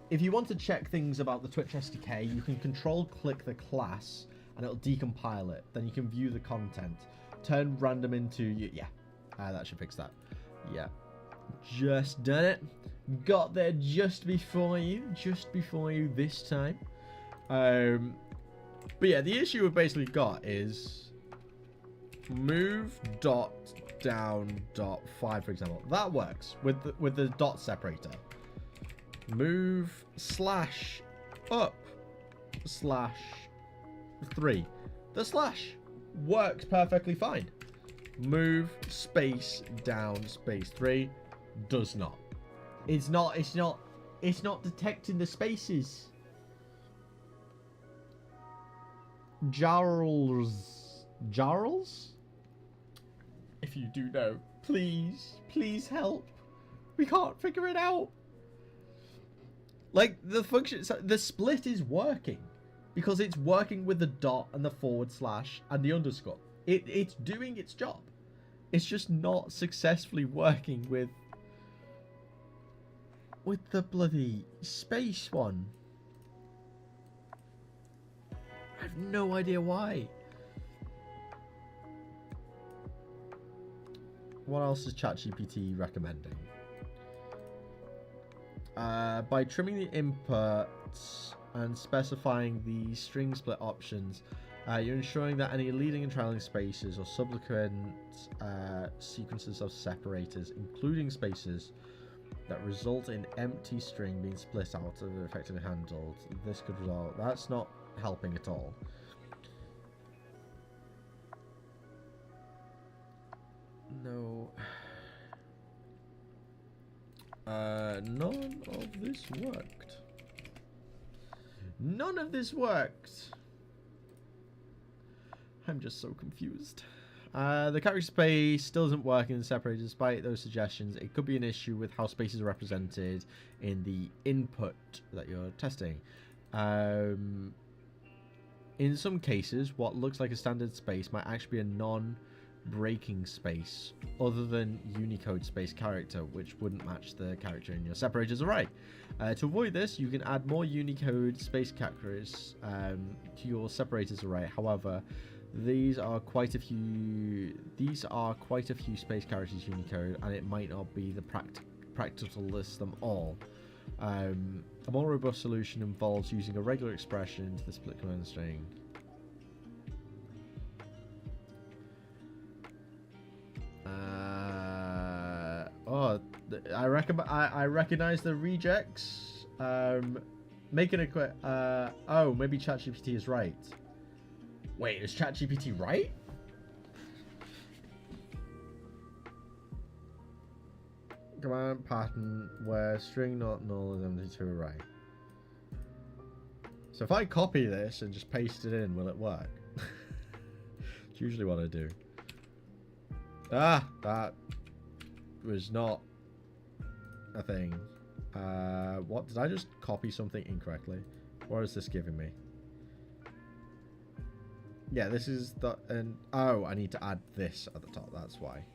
If you want to check things about the Twitch SDK, you can control click the class and it'll decompile it. Then you can view the content. Turn random into... Yeah, that should fix that. Yeah. Just done it. Got there just before you this time. But yeah, the issue we've basically got is move dot down dot 5, for example. That works with the dot separator. Move slash up slash 3. The slash works perfectly fine. Move space down space 3 does not. It's not detecting the spaces. Jarls? If you do know, please help. We can't figure it out. Like, the function, so the split is working because it's working with the dot and the forward slash and the underscore. It's doing its job. It's just not successfully working with the bloody space one. I have no idea why. What else is ChatGPT recommending? By trimming the inputs and specifying the string split options, you're ensuring that any leading and trailing spaces or subsequent sequences of separators, including spaces that result in empty string being split out, are effectively handled. This could result... That's not helping at all. No. None of this worked. None of this worked. I'm just so confused. The character space still isn't working in separator despite those suggestions. It could be an issue with how spaces are represented in the input that you're testing. In some cases, what looks like a standard space might actually be a non-breaking space other than Unicode space character, which wouldn't match the character in your separators array. To avoid this, you can add more Unicode space characters to your separators array. However, these are quite a few space characters Unicode, and it might not be the practical to list them all. A more robust solution involves using a regular expression to the split command string. I recognize the rejects. Making a quick. Oh, maybe ChatGPT is right. Wait, is ChatGPT right? Command pattern where string not null is empty to array. So if I copy this and just paste it in, will it work? It's usually what I do. Ah, that was not a thing. What, did I just copy something incorrectly? What is this giving me? Yeah, this is the, and oh, I need to add this at the top, that's why.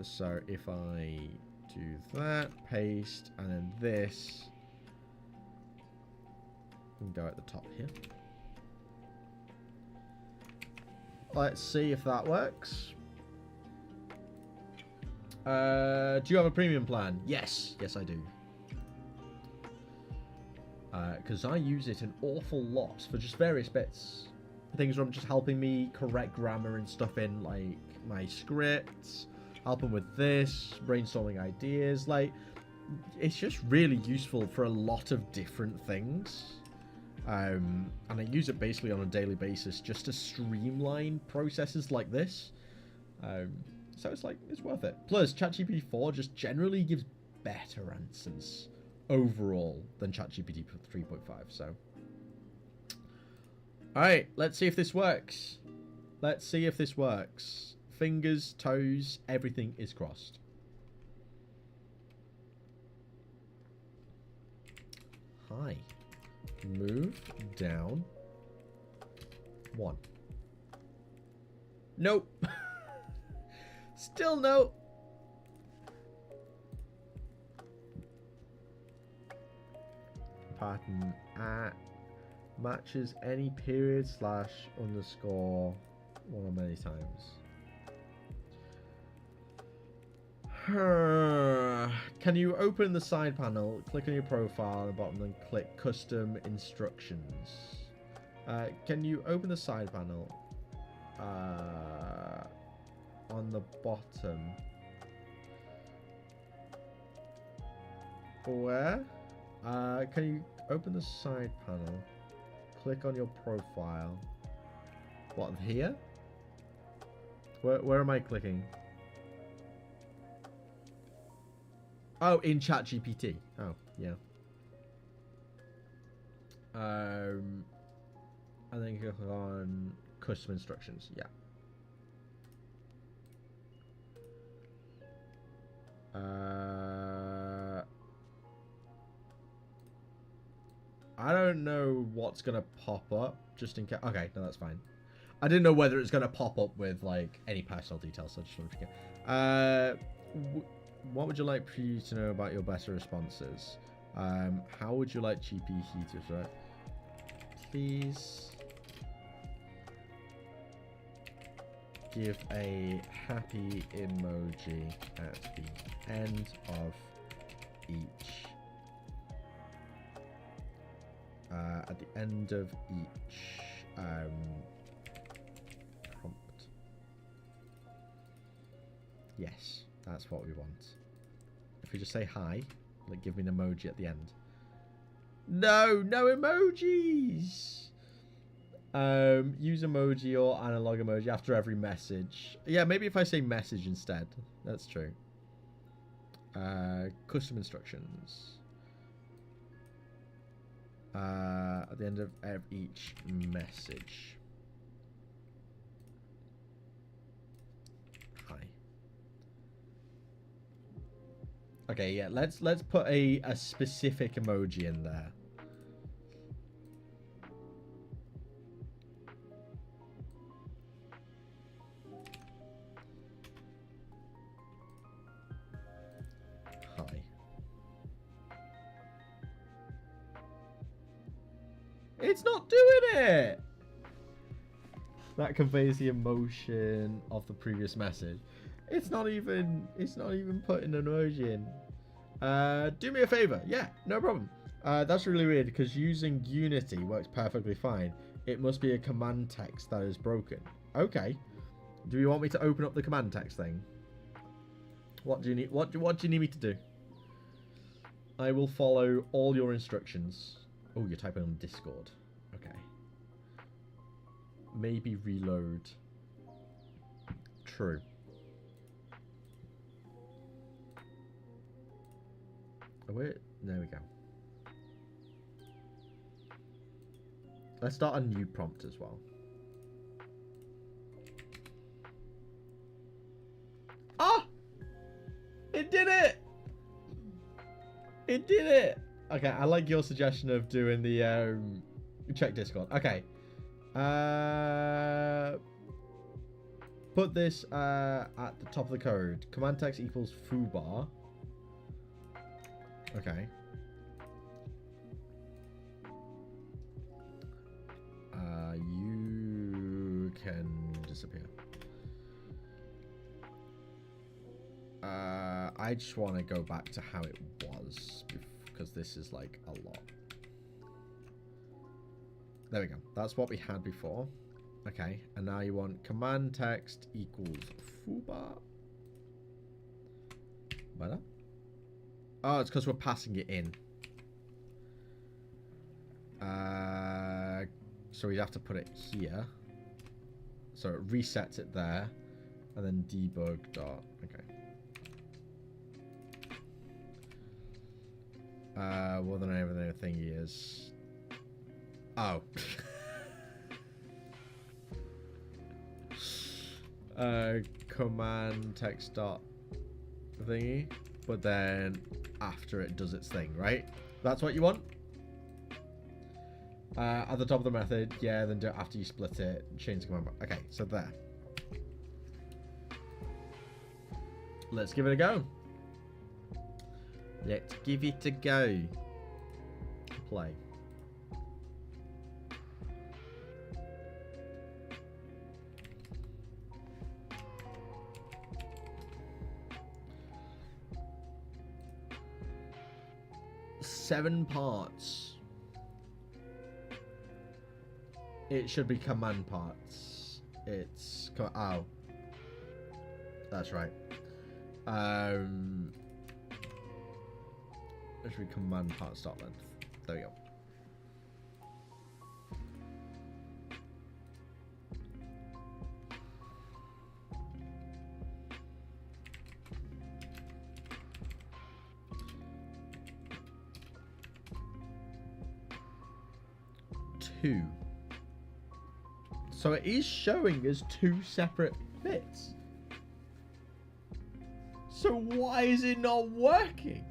So if I do that, paste, and then this, and go at the top here. Let's see if that works. Do you have a premium plan? Yes, yes I do. Because I use it an awful lot for just various bits. Things from just helping me correct grammar and stuff in like my scripts, helping with this, brainstorming ideas. Like, it's just really useful for a lot of different things. And I use it basically on a daily basis just to streamline processes like this. So it's like, it's worth it. Plus, ChatGPT 4 just generally gives better answers overall than ChatGPT 3.5. So, all right, let's see if this works. Let's see if this works. Fingers, toes, everything is crossed. Hi. Move down 1. Nope. Still no. Pattern at matches any period / underscore one or many times. Can you open the side panel, click on your profile at the bottom, and click custom instructions? Can you open the side panel on the bottom? Where? Can you open the side panel, click on your profile? What, here? Where am I clicking? Oh, in ChatGPT. Oh, yeah. And then click on custom instructions. Yeah. I don't know what's gonna pop up. Just in case. Okay, no, that's fine. I didn't know whether it's gonna pop up with like any personal details. So I just wanted to get. What would you like for you to know about your better responses? How would you like GPT to work? Please give a happy emoji at the end of each. At the end of each prompt. Yes, that's what we want. If we just say hi, like give me an emoji at the end. No emojis. Use emoji or analog emoji after every message. Yeah, maybe if I say message instead. That's true. Custom instructions. At the end of each message. Hi. Okay, yeah, let's put a specific emoji in there. Hi. It's not doing it! That conveys the emotion of the previous message. It's not even putting an emoji in. Do me a favor. Yeah, no problem. That's really weird because using Unity works perfectly fine. It must be a command text that is broken. Okay. Do you want me to open up the command text thing? What do you need? What do you need me to do? I will follow all your instructions. Oh, you're typing on Discord. Okay. Maybe reload. True. Oh, wait. There we go. Let's start a new prompt as well. Ah! It did it! It did it! Okay, I like your suggestion of doing the check Discord. Okay. Put this at the top of the code. Command text equals foobar. Okay. You can disappear. I just want to go back to how it was because this is like a lot. There we go. That's what we had before. Okay, and now you want command text equals foobar. Better? Oh, it's because we're passing it in. So we'd have to put it here. So it resets it there. And then debug dot. Okay. More than everything he is. Oh. Command text dot thingy, but then after it does its thing, right? That's what you want? At the top of the method, yeah, then do it after you split it, change the command bar. Okay, so there. Let's give it a go. Let's give it a go. Play. Seven parts. It should be command parts. It's oh, that's right. It should be command part stop length. There we go. Two. So it is showing as two separate bits. So why is it not working?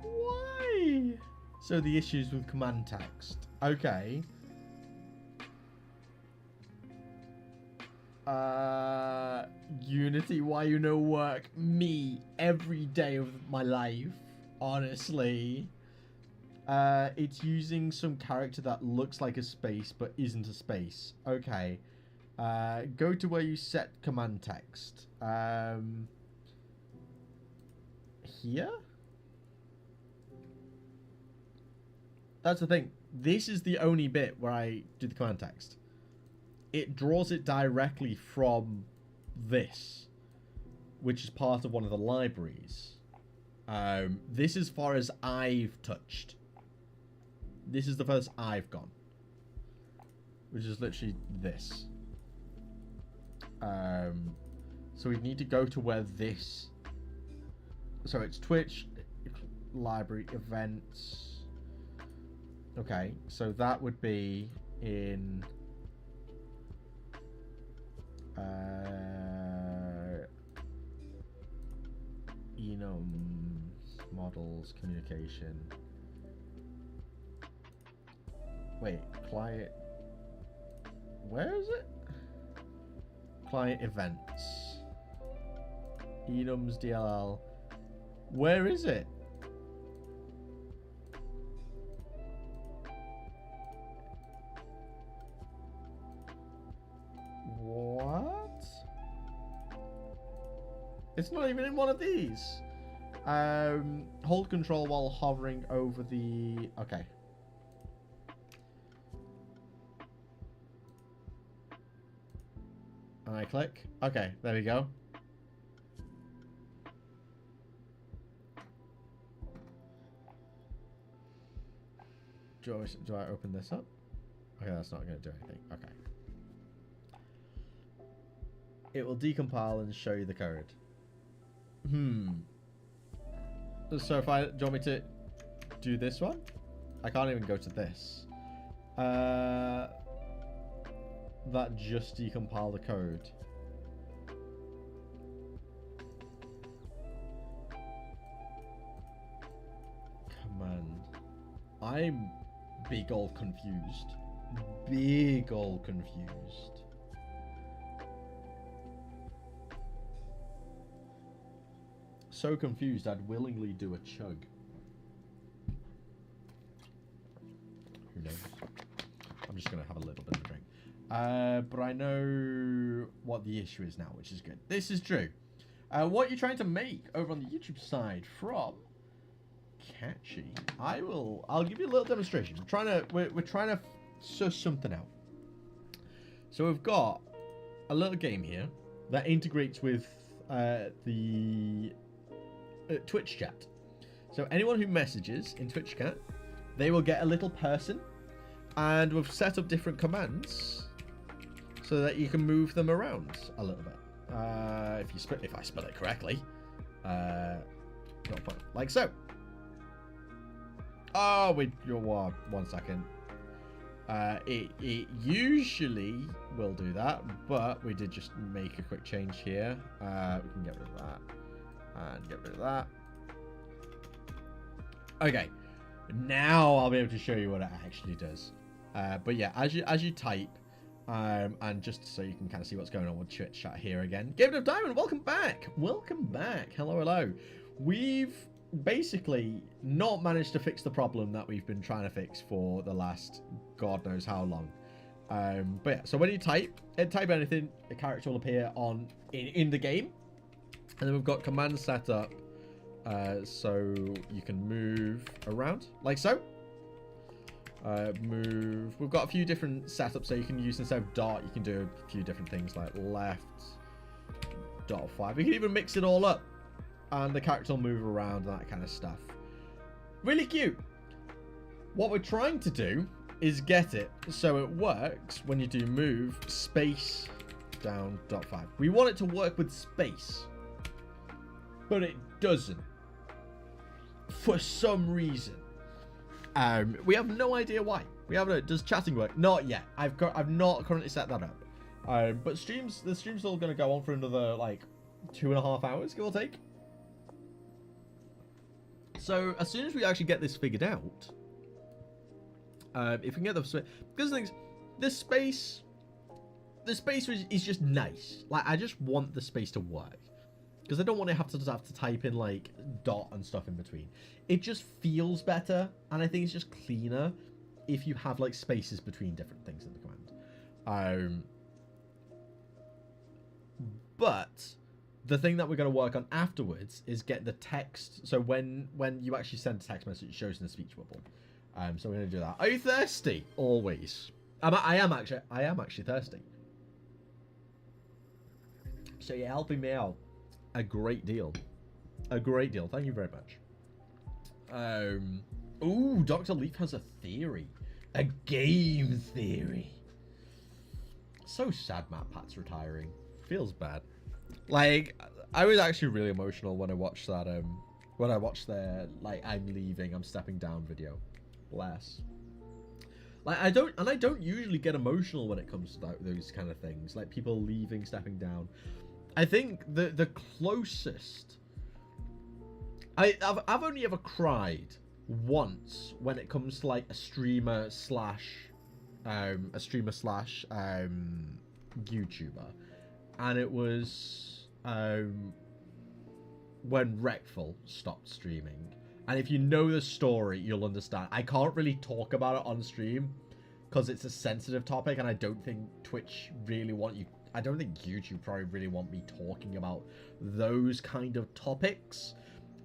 Why? So the issues with command text. Okay. Unity, why you no work? Me, every day of my life, honestly. It's using some character that looks like a space but isn't a space. Okay. Go to where you set command text. Here? That's the thing. This is the only bit where I do the command text. It draws it directly from this, which is part of one of the libraries. This is as far as I've touched. This is the first I've gone, which is literally this. So we need to go to where this. So it's Twitch, library, events. Okay, so that would be in. Enums, models, communication. Wait, client. Where is it? Client events. Enums, DLL. Where is it? What? It's not even in one of these. Hold control while hovering over the... Okay. And I click. Okay, there we go. Do I open this up? Okay, that's not going to do anything. Okay. It will decompile and show you the code. So if do you want me to do this one? I can't even go to this. That just decompile the code. Command. I'm big ol' confused. Big ol' confused. So confused I'd willingly do a chug. Who knows? I'm just gonna have a little bit of a drink. But I know what the issue is now, which is good. This is true. What you're trying to make over on the YouTube side from Catchy. I'll give you a little demonstration. We're trying to suss something out. So we've got a little game here that integrates with the Twitch chat. So anyone who messages in Twitch chat, they will get a little person, and we've set up different commands so that you can move them around a little bit. If I spell it correctly, like so. Oh, one second. It usually will do that, but we did just make a quick change here. We can get rid of that and get rid of that. Okay, now I'll be able to show you what it actually does. But yeah, as you type, and just so you can kind of see what's going on with Twitch chat here again. GameDev Diamond, welcome back. Welcome back. Hello, hello. We've basically not managed to fix the problem that we've been trying to fix for the last God knows how long. But yeah, so when you type anything, a character will appear in the game. And then we've got commands set up so you can move around like so. We've got a few different setups, so you can use, instead of dot, you can do a few different things like left, dot 5. You can even mix it all up, and the character will move around and that kind of stuff. Really cute. What we're trying to do is get it so it works when you do move space down dot 5. We want it to work with space, but it doesn't for some reason. We have no idea why. Does chatting work? Not yet. I've not currently set that up. But the stream's still going to go on for another like 2.5 hours, give or take. So as soon as we actually get this figured out, if we can get the because the space is just nice. Like, I just want the space to work, because I don't want to have to type in like dot and stuff in between. It just feels better, and I think it's just cleaner if you have like spaces between different things in the command. But the thing that we're going to work on afterwards is get the text. So when you actually send a text message, it shows in the speech bubble. So we're going to do that. Are you thirsty? Always. I am actually thirsty. So you're helping me out a great deal. A great deal. Thank you very much. Ooh, Dr. Leaf has a theory. A game theory. So sad Matt Pat's retiring. Feels bad. Like, I was actually really emotional when I watched that, when I watched their, like, I'm leaving, I'm stepping down video. Bless. Like, I don't usually get emotional when it comes to those kind of things. Like, people leaving, stepping down. I think the closest... I've only ever cried once when it comes to, like, a streamer slash YouTuber. And it was when Wreckful stopped streaming. And if you know the story, you'll understand. I can't really talk about it on stream because it's a sensitive topic, and I don't think Twitch really want you... I don't think YouTube probably really want me talking about those kind of topics.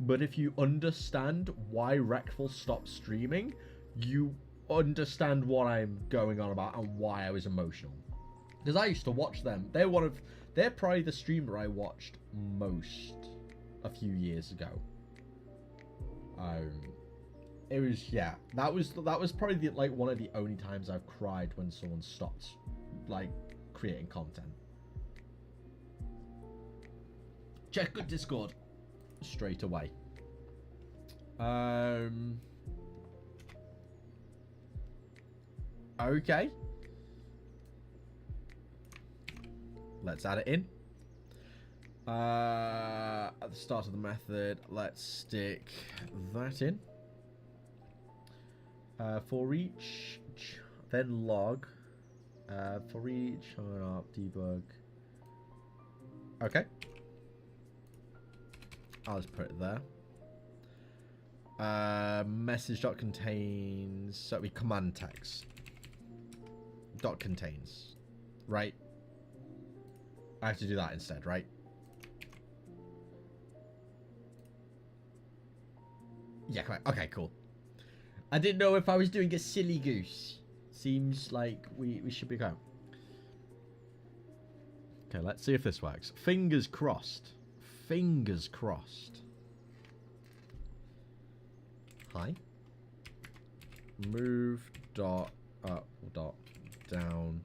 But if you understand why Wreckful stopped streaming, you understand what I'm going on about and why I was emotional. Because I used to watch them. They're probably the streamer I watched most a few years ago. It was, yeah, that was probably one of the only times I've cried when someone stopped like creating content. Check good Discord straight away. Okay. Let's add it in. At the start of the method, let's stick that in. For each, then log. For each, debug. Okay. I'll just put it there. Message.contains, so we command text. Dot contains, right? I have to do that instead, right? Yeah, correct. Okay, cool. I didn't know if I was doing a silly goose. Seems like we should be going. Okay, let's see if this works. Fingers crossed. Fingers crossed. Hi. Move dot up dot down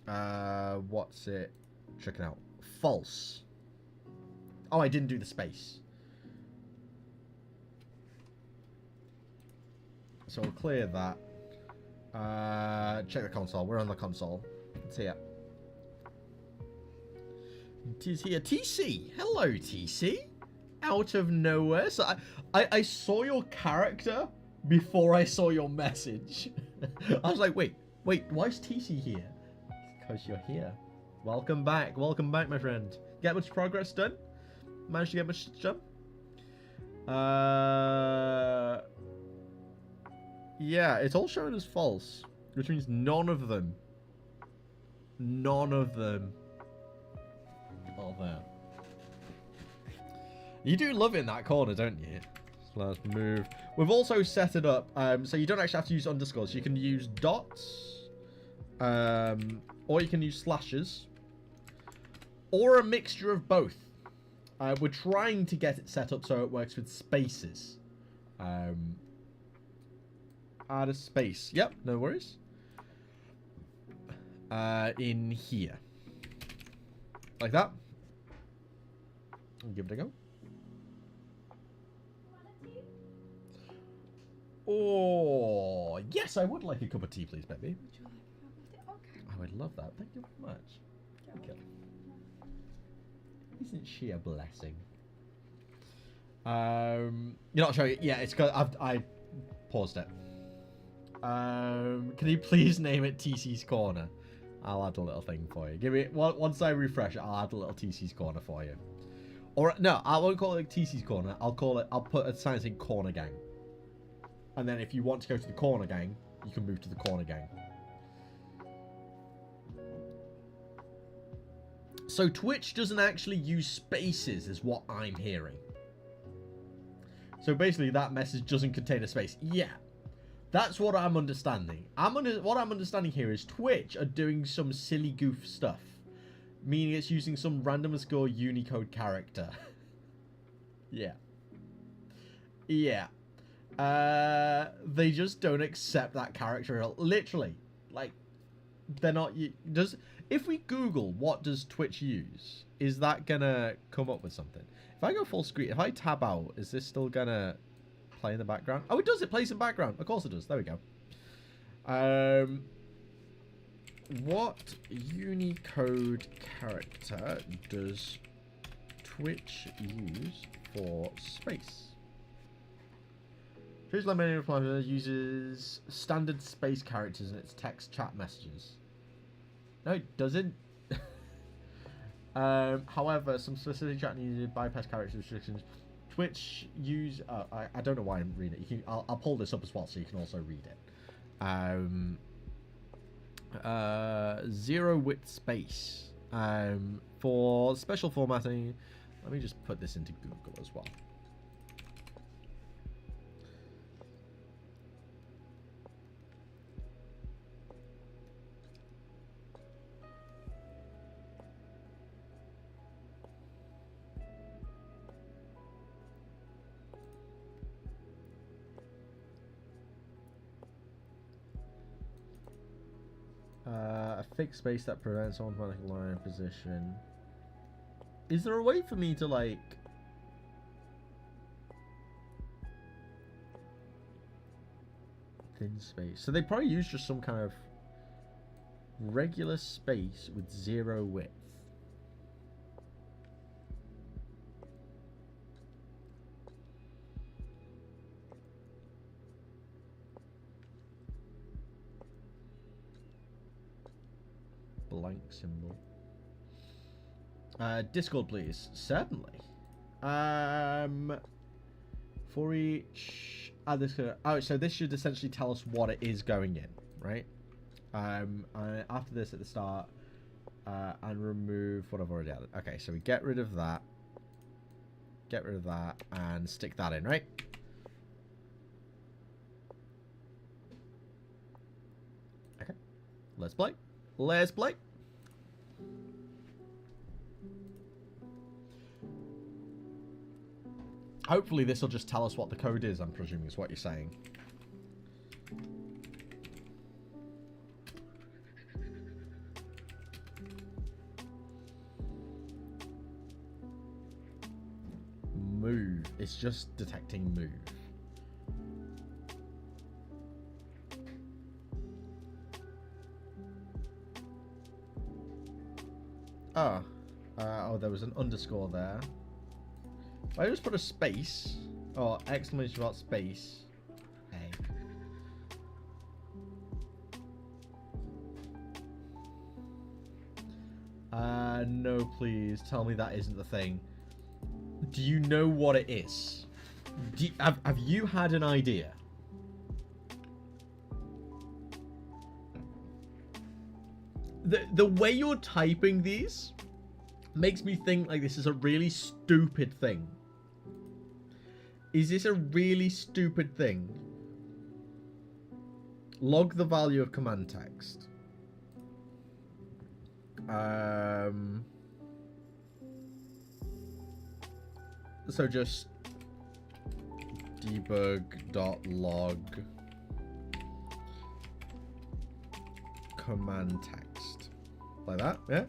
What's it? Checking out. False. Oh, I didn't do the space. So we'll clear that. Check the console. We're on the console. It's here. It is here. TC. Hello, TC. Out of nowhere. So I saw your character before I saw your message. I was like, wait, why is TC here? Because you're here. Welcome back, my friend. Get much progress done? Managed to get much done? Yeah, it's all showing as false, which means none of them are there. You do love it in that corner, don't you? So let's move. We've also set it up so you don't actually have to use underscores. You can use dots, or you can use slashes, or a mixture of both. We're trying to get it set up so it works with spaces. Add a space. Yep, no worries. In here. Like that. Give it a go. Oh, yes, I would like a cup of tea, please, baby. Would you like a cup of tea? Okay. I would love that. Thank you very much. Okay. Isn't she a blessing? You're not showing it. Yeah, it's because I paused it. Can you please name it TC's Corner? I'll add a little thing for you. Give me once I refresh it, I'll add a little TC's Corner for you. Or no, I won't call it TC's Corner. I'll put a sign saying Corner Gang. And then if you want to go to the Corner Gang, you can move to the Corner Gang. So Twitch doesn't actually use spaces, is what I'm hearing. So basically, that message doesn't contain a space. Yeah, that's what I'm understanding. What I'm understanding here is Twitch are doing some silly goof stuff, meaning it's using some random underscore Unicode character. Yeah. Yeah. They just don't accept that character. Literally, like, they're not. If we Google what does Twitch use, is that gonna come up with something? If I go full screen, if I tab out, is this still gonna play in the background? Oh, it does. It plays in background. Of course it does. There we go. What Unicode character does Twitch use for space? Twitch Lemonade Reply uses standard space characters in its text chat messages. No, it doesn't. However, some specific chat needed bypass character restrictions. Twitch use. I don't know why I'm reading it. I'll pull this up as well, so you can also read it. Zero width space. For special formatting, let me just put this into Google as well. A fixed space that prevents automatic line position. Is there a way for me to, like... thin space? So they probably use just some kind of regular space with zero width. Blank symbol. Discord, please. Certainly. For each... Oh, so this should essentially tell us what it is going in, right? After this at the start, and remove what I've already added. Okay, so we get rid of that. Get rid of that, and stick that in, right? Okay. Let's play. Let's play. Hopefully this will just tell us what the code is, I'm presuming is what you're saying. It's just detecting move. Oh, there was an underscore there. I just put a space, or exclamation mark space, A. No, please tell me that isn't the thing. Do you know what it is? Have you had an idea? The way you're typing these makes me think like this is a really stupid thing. Is this a really stupid thing? Log the value of command text. So just debug.log command text. Like that, yeah?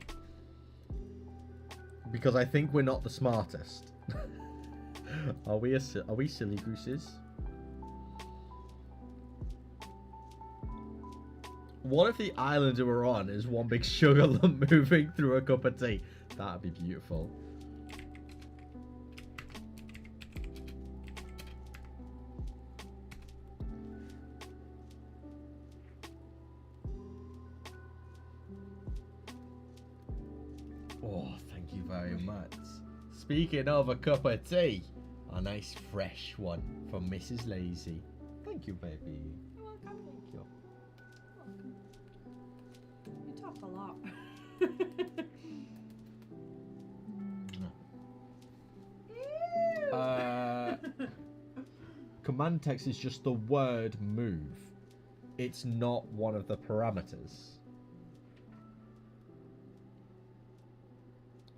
Because I think we're not the smartest. Are we silly gooses? What if the island we're on is one big sugar lump moving through a cup of tea? That'd be beautiful. Oh, thank you very much. Speaking of a cup of tea, a nice fresh one from Mrs. Lazy. Thank you, baby. You're welcome. Thank you. You talk a lot. Command text is just the word move. It's not one of the parameters.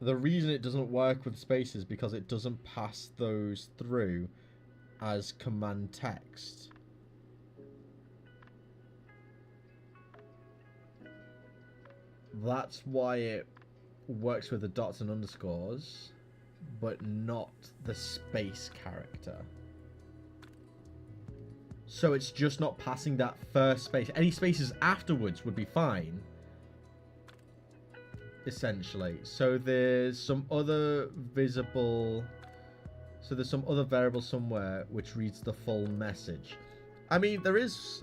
The reason it doesn't work with space is because it doesn't pass those through as command text. That's why it works with the dots and underscores, but not the space character. So it's just not passing that first space. Any spaces afterwards would be fine. Essentially. So there's some other visible... So there's some other variable somewhere which reads the full message. I mean, there is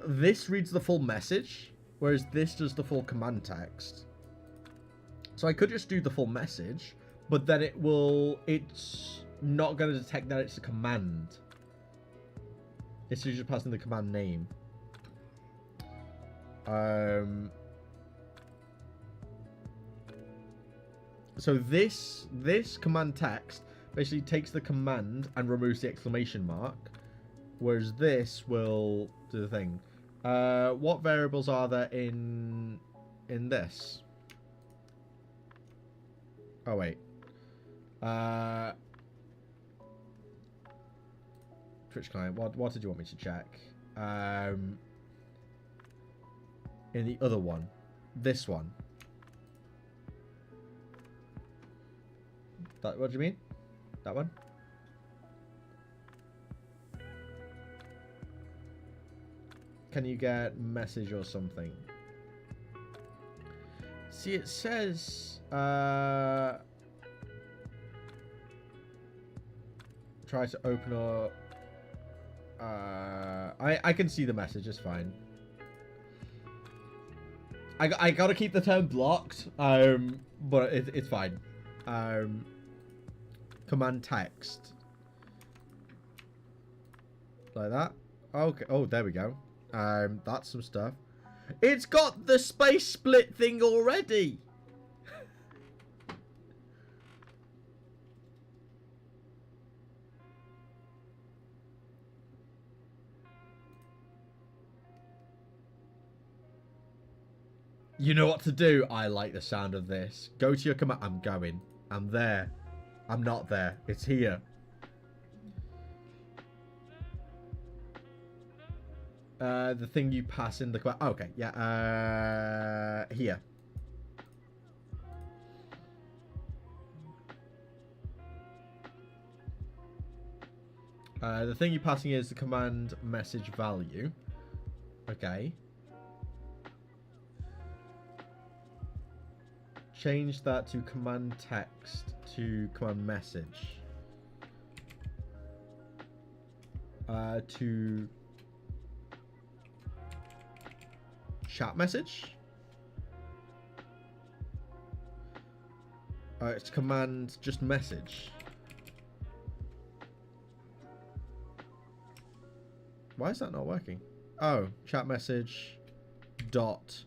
this reads the full message, whereas this does the full command text. So I could just do the full message, but then it's not going to detect that it's a command. It's just passing the command name. So this command text basically takes the command and removes the exclamation mark, whereas this will do the thing. What variables are there in this? Oh wait. Twitch client. What did you want me to check? In the other one, this one. That, what do you mean? That one? Can you get message or something? See, it says try to open up. I can see the message. It's fine. I gotta keep the term blocked, but it's fine. Command text. Like that. Okay. Oh, there we go. That's some stuff. It's got the space split thing already. You know what to do. I like the sound of this. Go to your command. I'm going. I'm there. I'm not there. It's here. The thing you pass in the command. Oh, okay. Yeah. Here. The thing you're passing is the command message value. Okay. Change that to command text to command message. To chat message. It's command just message. Why is that not working? Oh, chat message dot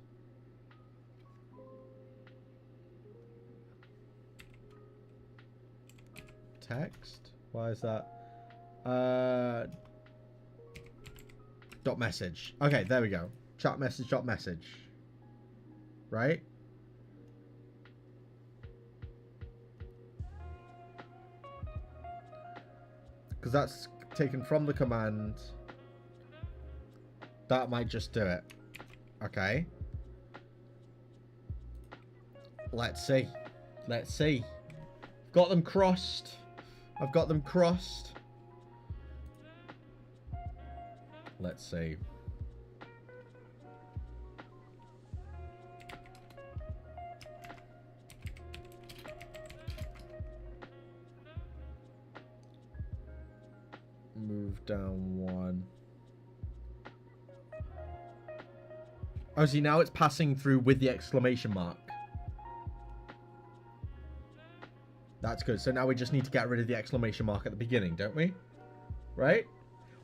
text. Why is that? Dot message. Okay, there we go. Chat message dot message. Right? Because that's taken from the command. That might just do it. Okay. Let's see. Let's see. Got them crossed. I've got them crossed. Let's see. Move down one. Oh, see, now it's passing through with the exclamation mark. That's good. So now we just need to get rid of the exclamation mark at the beginning, don't we? Right?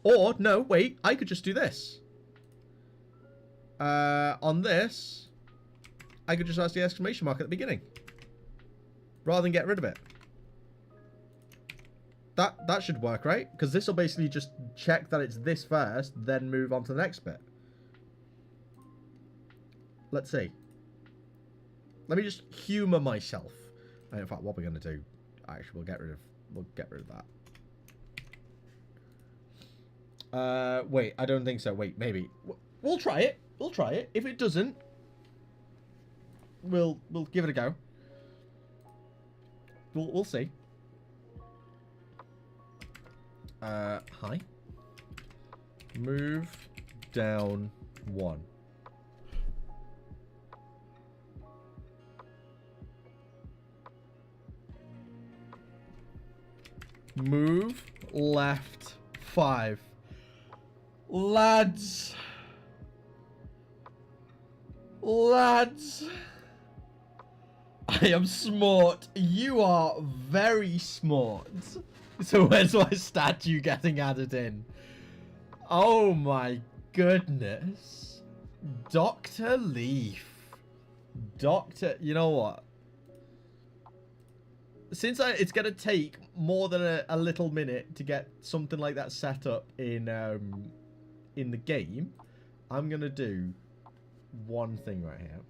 Or, no, wait. I could just do this. On this, I could just ask the exclamation mark at the beginning. Rather than get rid of it. That should work, right? Because this will basically just check that it's this first, then move on to the next bit. Let's see. Let me just humor myself. In fact, what we're gonna do, actually, we'll get rid of that. Wait, I don't think so. Wait, maybe we'll try it. We'll try it. If it doesn't, we'll give it a go. We'll see. Hi. Move down one. Move left 5. Lads. Lads. I am smart. You are very smart. So where's my statue getting added in? Oh my goodness. Dr. Leaf. You know what? Since it's going to take more than a little minute to get something like that set up in the game, I'm going to do one thing right here.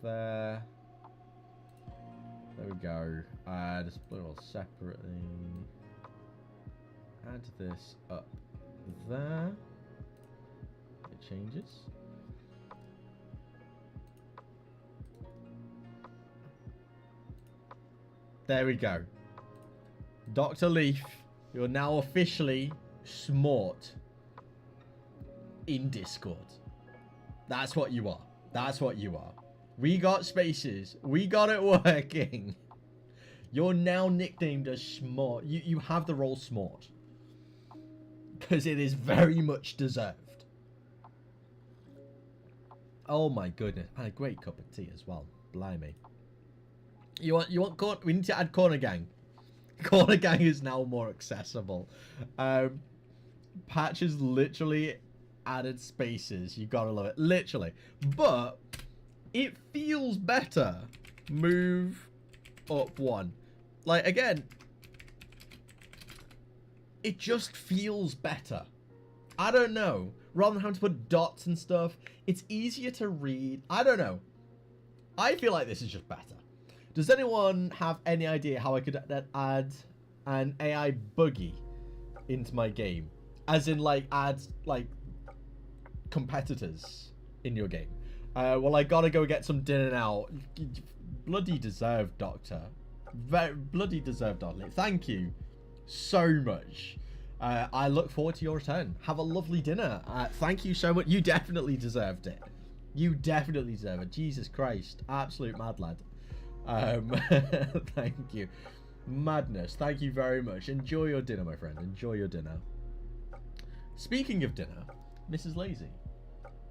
There we go. Display all separately. Add this up there. It changes. There we go. Dr. Leaf, you're now officially smart in Discord. That's what you are. That's what you are. We got spaces. We got it working. You're now nicknamed as Smart. You have the role Smart. Because it is very much deserved. Oh my goodness. And a great cup of tea as well. Blimey. You want corn? We need to add Corner Gang. Corner Gang is now more accessible. Patch has literally added spaces. You gotta love it. Literally. But it feels better. Move up one. Like, again, it just feels better. I don't know. Rather than having to put dots and stuff, it's easier to read. I don't know. I feel like this is just better. Does anyone have any idea how I could add an AI buggy into my game? As in, like, add, like, competitors in your game. Well, I gotta go get some dinner now. Bloody deserved, Doctor. Bloody deserved, Dudley. Thank you so much. I look forward to your return. Have a lovely dinner. Thank you so much. You definitely deserved it. You definitely deserve it. Jesus Christ. Absolute mad lad. Thank you. Madness. Thank you very much. Enjoy your dinner, my friend. Enjoy your dinner. Speaking of dinner, Mrs. Lazy,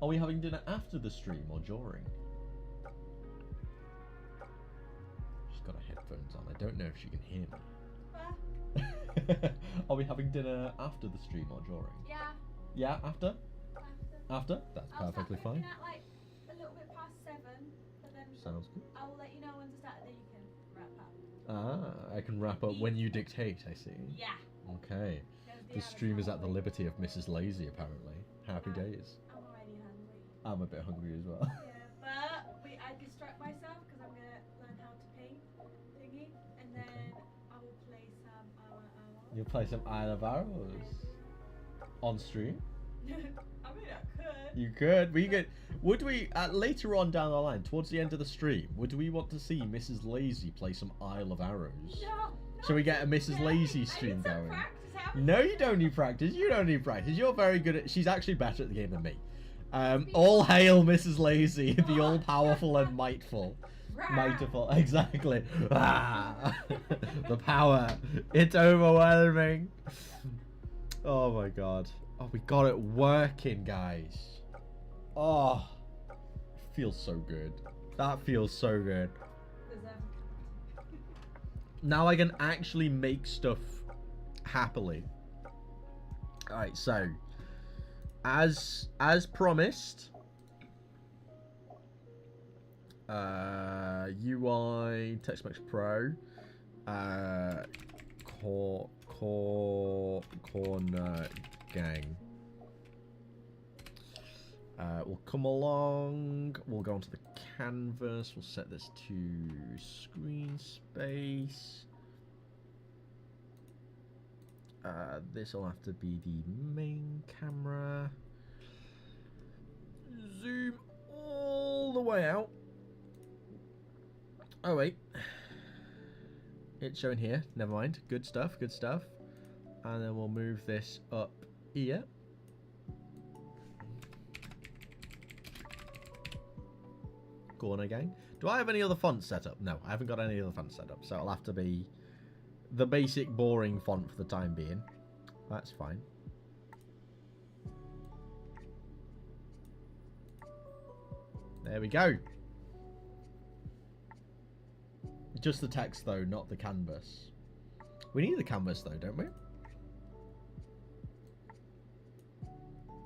are we having dinner after the stream or during? She's got her headphones on. I don't know if she can hear me. Are we having dinner after the stream or during? Yeah. Yeah, after? After. After? That's perfectly fine. At like a little bit past 7, but then Sounds good. I will let you know when to start, then you can wrap up. Ah, I can wrap up when you dictate, I see. Yeah. Okay. The stream is at the liberty of Mrs. Lazy, apparently. Happy days. I'm already hungry. I'm a bit hungry as well. Yeah, but I distract myself because I'm going to learn how to paint thingy, and then I will play some Arrows. You'll play some Isle of Arrows on stream? I mean, I could. You could. We could. Would we, later on down the line, towards the end of the stream, would we want to see Mrs. Lazy play some Isle of Arrows? No. So we get a Mrs. Lazy stream I need some going. practice. No, you don't need practice. You don't need practice. You're very good at... She's actually better at the game than me. All hail Mrs. Lazy, the all-powerful and mightful. Mightful, exactly. Ah, the power. It's overwhelming. Oh my god. Oh, we got it working, guys. Oh, feels so good. That feels so good. Now I can actually make stuff happily. Alright, so as promised, UI TextMax Pro, corner gang. We'll come along. We'll go onto the canvas. We'll set this to screen space. This will have to be the main camera. Zoom all the way out. Oh wait, it's showing here. Never mind. Good stuff. Good stuff. And then we'll move this up here. Corner gang. Do I have any other fonts set up? No, I haven't got any other fonts set up, so it'll have to be the basic boring font for the time being. That's fine. There we go. Just the text though, not the canvas. We need the canvas though, don't we?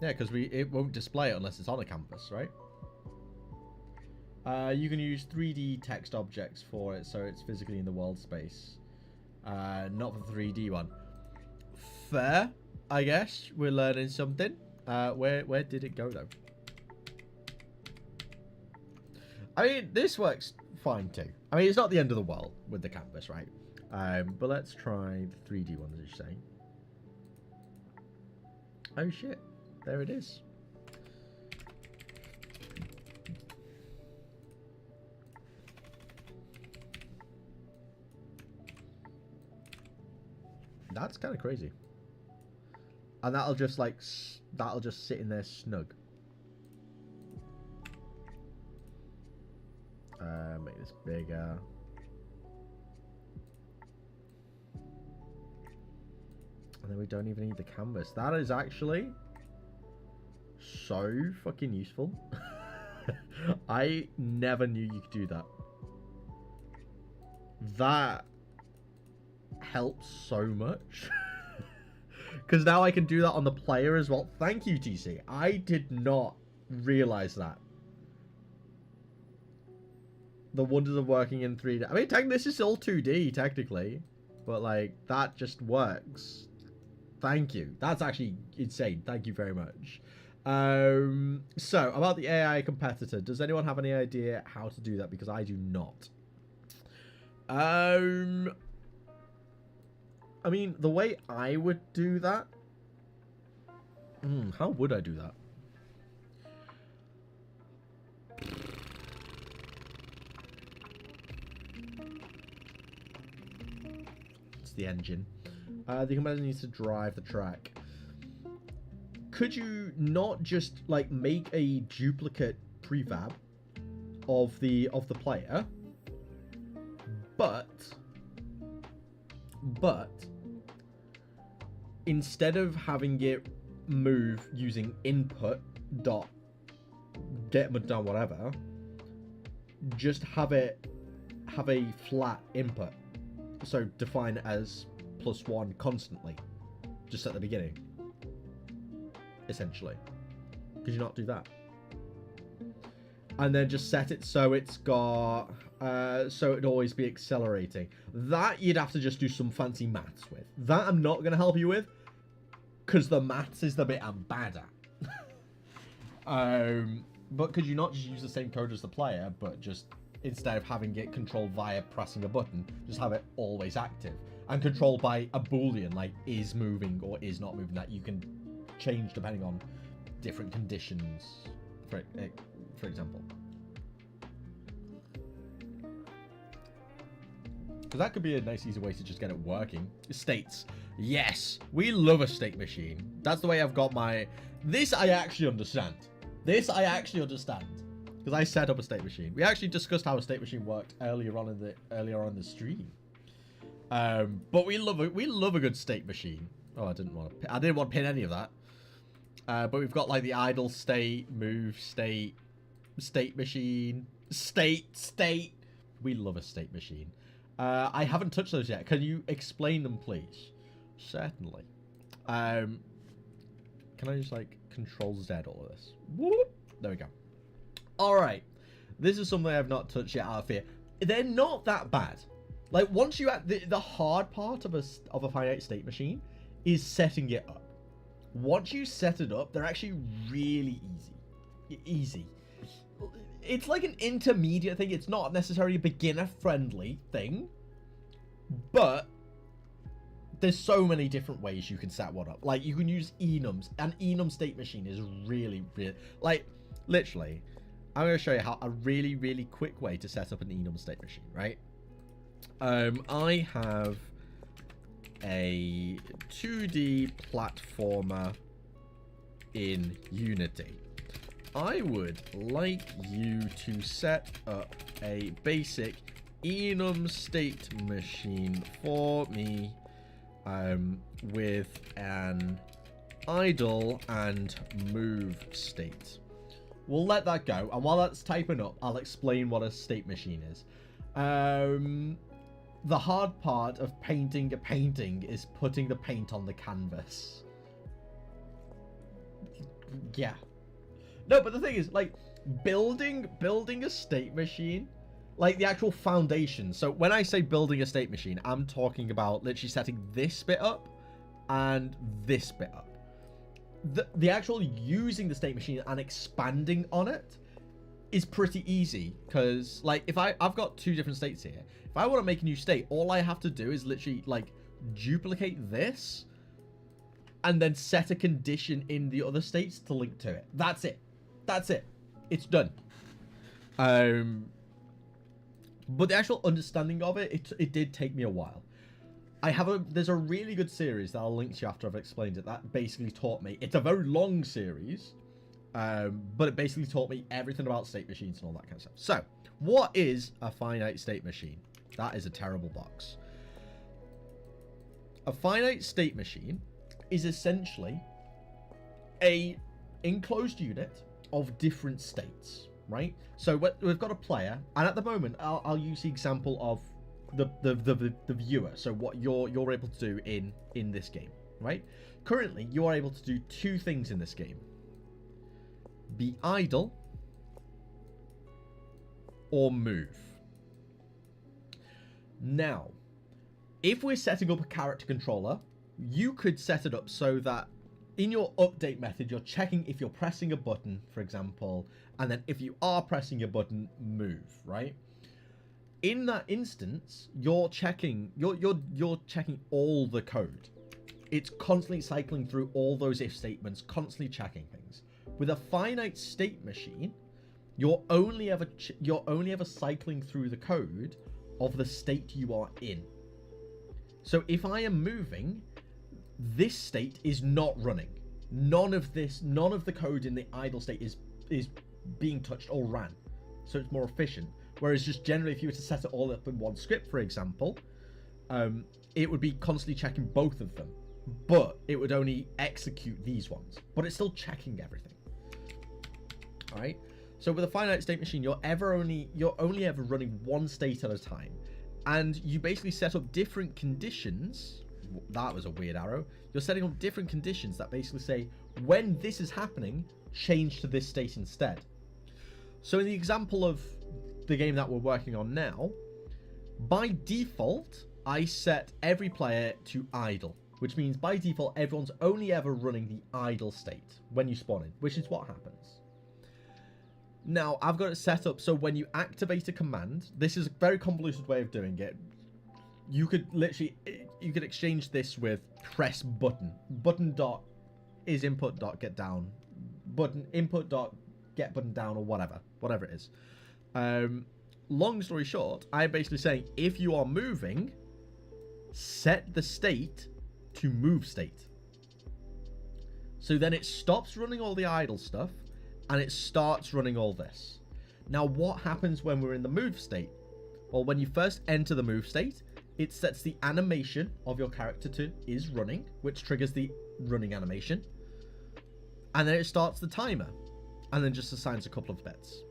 Yeah, because it won't display it unless it's on a canvas, right? You can use 3D text objects for it, so it's physically in the world space. Not the 3D one. Fair, I guess. We're learning something. Where did it go though? I mean, this works fine too. I mean, it's not the end of the world with the canvas, right? But let's try the 3D one, as you say. Oh shit, there it is. That's kind of crazy. And that'll just like, that'll just sit in there snug. Make this bigger. And then we don't even need the canvas. That is actually so fucking useful. I never knew you could do that. That helps so much. Because now I can do that on the player as well. Thank you, TC. I did not realize that. The wonders of working in 3D. I mean, this is still 2D, technically. But, like, that just works. Thank you. That's actually insane. Thank you very much. So, about the AI competitor. Does anyone have any idea how to do that? Because I do not. I mean, the way I would do that... how would I do that? It's the engine. The commander needs to drive the track. Could you not just like make a duplicate prefab of the player, but instead of having it move using input dot get done whatever, just have a flat input, so define it as +1 constantly just at the beginning, essentially. Could you not do that? And then just set it so it's got so it'd always be accelerating. That you'd have to just do some fancy maths with. That I'm not going to help you with, because the maths is the bit I'm bad at. But could you not just use the same code as the player, but just instead of having it controlled via pressing a button, just have it always active and controlled by a boolean, like is moving or is not moving, that you can change depending on different conditions, for example. Because that could be a nice easy way to just get it working. States. Yes, we love a state machine. That's the way I've got my... This I actually understand. Because I set up a state machine. We actually discussed how a state machine worked earlier on in the stream. But we love a good state machine. Oh, I didn't want to pin any of that. But we've got like the idle state, move state, state machine, state. We love a state machine. I haven't touched those yet. Can you explain them, please? Certainly. Can I just like Control Z all of this? Whoop. There we go. All right. This is something I've not touched yet out of fear. They're not that bad. Like once you add the hard part of a finite state machine is setting it up. Once you set it up, they're actually really easy. It's like an intermediate thing. It's not necessarily a beginner-friendly thing, but there's so many different ways you can set one up. Like, you can use enums. An enum state machine is really, like, literally, I'm going to show you how a really quick way to set up an enum state machine, right? I have a 2D platformer in Unity. I would like you to set up a basic enum state machine for me with an idle and move state. We'll let that go, and while that's typing up, I'll explain what a state machine is. The hard part of painting a painting is putting the paint on the canvas. Yeah. No, but the thing is, like, building a state machine, like the actual foundation. So when I say building a state machine, I'm talking about literally setting this bit up and this bit up. The actual using the state machine and expanding on it is pretty easy, because like if I've got two different states here. If I want to make a new state, all I have to do is literally like duplicate this and then set a condition in the other states to link to it. That's it. It's done. But the actual understanding of it did take me a while. There's a really good series that I'll link to you after I've explained it that basically taught me. It's a very long series, but it basically taught me everything about state machines and all that kind of stuff. So, what is a finite state machine? That is a terrible box. A finite state machine is essentially a enclosed unit of different states, right? So we've got a player, and at the moment, I'll use the example of the viewer. So what you're able to do in this game, right? Currently, you are able to do two things in this game: be idle or move. Now, if we're setting up a character controller, you could set it up so that in your update method, you're checking if you're pressing a button, for example, and then if you are pressing a button, move, right? In that instance, you're checking all the code. It's constantly cycling through all those if statements, constantly checking things. With a finite state machine, you're only ever cycling through the code of the state you are in. So if I am moving, this state is not running. None of the code in the idle state is being touched or ran. So it's more efficient. Whereas just generally, if you were to set it all up in one script, for example, it would be constantly checking both of them. But it would only execute these ones. But it's still checking everything. Alright? So with a finite state machine, you're only ever running one state at a time. And you basically set up different conditions. That was a weird arrow. You're setting up different conditions that basically say, when this is happening, change to this state instead. So in the example of the game that we're working on now, by default, I set every player to idle, which means by default, everyone's only ever running the idle state when you spawn in, which is what happens. Now, I've got it set up so when you activate a command, this is a very convoluted way of doing it. You could exchange this with press button. Button dot is input dot get down. Button input dot get button down, or whatever it is. Long story short, I'm basically saying if you are moving, set the state to move state. So then it stops running all the idle stuff and it starts running all this. Now what happens when we're in the move state? Well, when you first enter the move state, it sets the animation of your character to is running, which triggers the running animation. And then it starts the timer and then just assigns a couple of bits.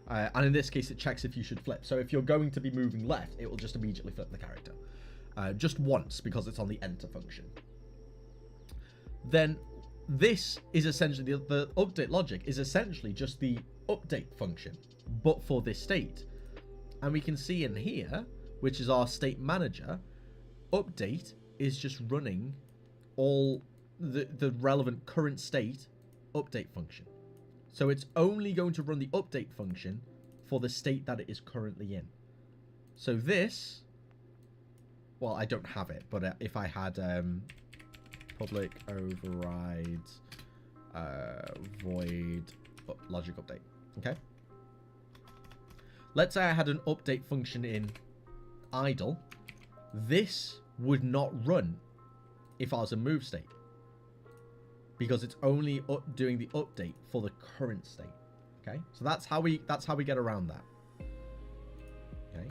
And in this case, it checks if you should flip. So if you're going to be moving left, it will just immediately flip the character. Just once, because it's on the enter function. Then this is essentially, the update logic is essentially just the update function, but for this state. And we can see in here, which is our state manager, update is just running all the relevant current state update function. So it's only going to run the update function for the state that it is currently in. So this, well, I don't have it, but if I had public override void logic update, okay? Let's say I had an update function in idle. This would not run if I was a move state, because it's only doing the update for the current state. Okay, so that's how we get around that. Okay,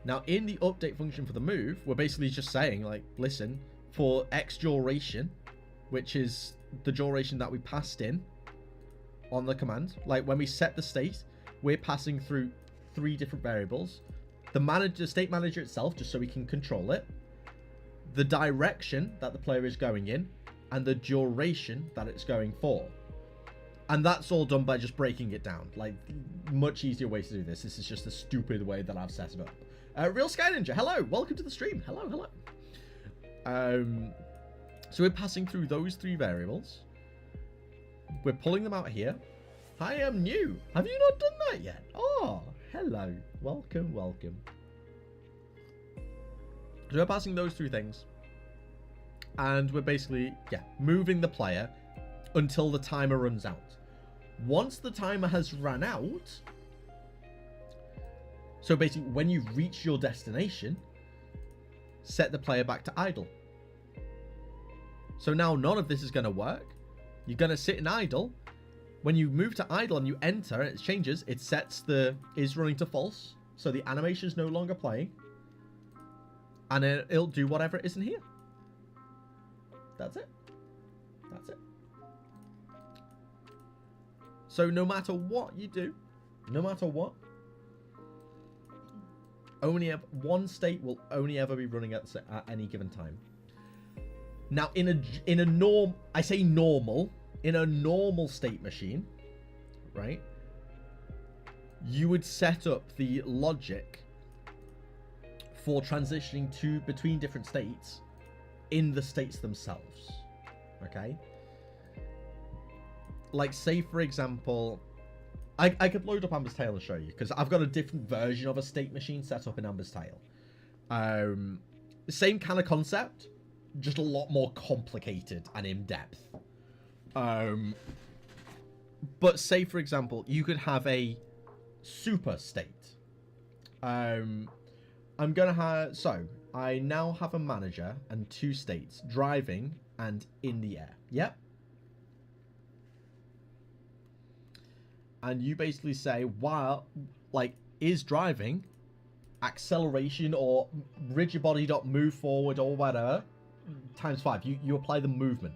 now in the update function for the move, we're basically just saying, like, listen, for X duration, which is the duration that we passed in on the command, like when we set the state, we're passing through 3 different variables: the state manager itself, just so we can control it, the direction that the player is going in, and the duration that it's going for. And that's all done by just breaking it down. Like, much easier way to do this. This is just a stupid way that I've set it up. Real Sky Ninja, hello, welcome to the stream. Hello. So we're passing through those 3 variables. We're pulling them out here. I am new. Have you not done that yet? Oh, hello. Welcome. So we're passing those 3 things. And we're basically, moving the player until the timer runs out. Once the timer has run out, so basically when you reach your destination, set the player back to idle. So now none of this is going to work. You're going to sit in idle. When you move to idle and you enter and it changes, it sets the is running to false. So the animation is no longer playing. And it'll do whatever it is in here. That's it. So no matter what you do, only have one state will only ever be running at any given time. Now in a normal state machine, right? You would set up the logic for transitioning between different states in the states themselves. Okay? Like, say for example, I could load up Amber's Tale and show you, because I've got a different version of a state machine set up in Amber's Tale. Same kind of concept, just a lot more complicated and in-depth. But say for example, you could have a super state, I'm going to have... So, I now have a manager and 2 states, driving and in the air. Yep. And you basically say, while, like, is driving, acceleration or rigid body dot move forward or whatever, times 5. You apply the movement.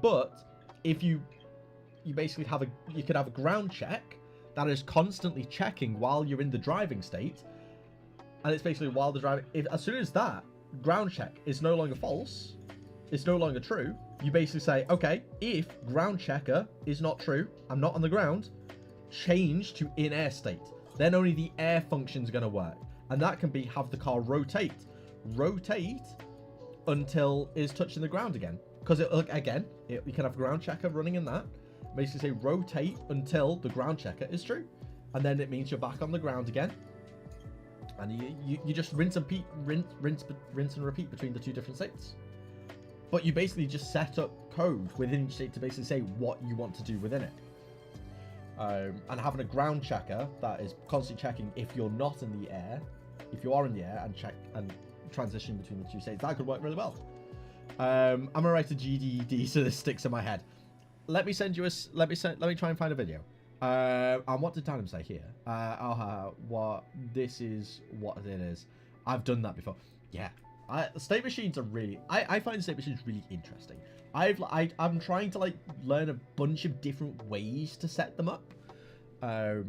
But if you basically have you could have a ground check that is constantly checking while you're in the driving state, and it's basically while the driving, as soon as that ground check is no longer false, it's no longer true, you basically say, okay, if ground checker is not true, I'm not on the ground, change to in air state. Then only the air function is going to work, and that can be have the car rotate until it's touching the ground again. Because you can have ground checker running in that. Basically say rotate until the ground checker is true, and then it means you're back on the ground again. And you just rinse and repeat between the 2 different states. But you basically just set up code within each state to basically say what you want to do within it. And having a ground checker that is constantly checking if you're not in the air, if you are in the air, and check and transition between the 2 states, that could work really well. I'm gonna write a GDD so this sticks in my head. Let me send you a. Let me try and find a video. And what did Daniel say here? What this is what it is. I've done that before. Yeah. State machines are really. I find state machines really interesting. I'm trying to like learn a bunch of different ways to set them up. But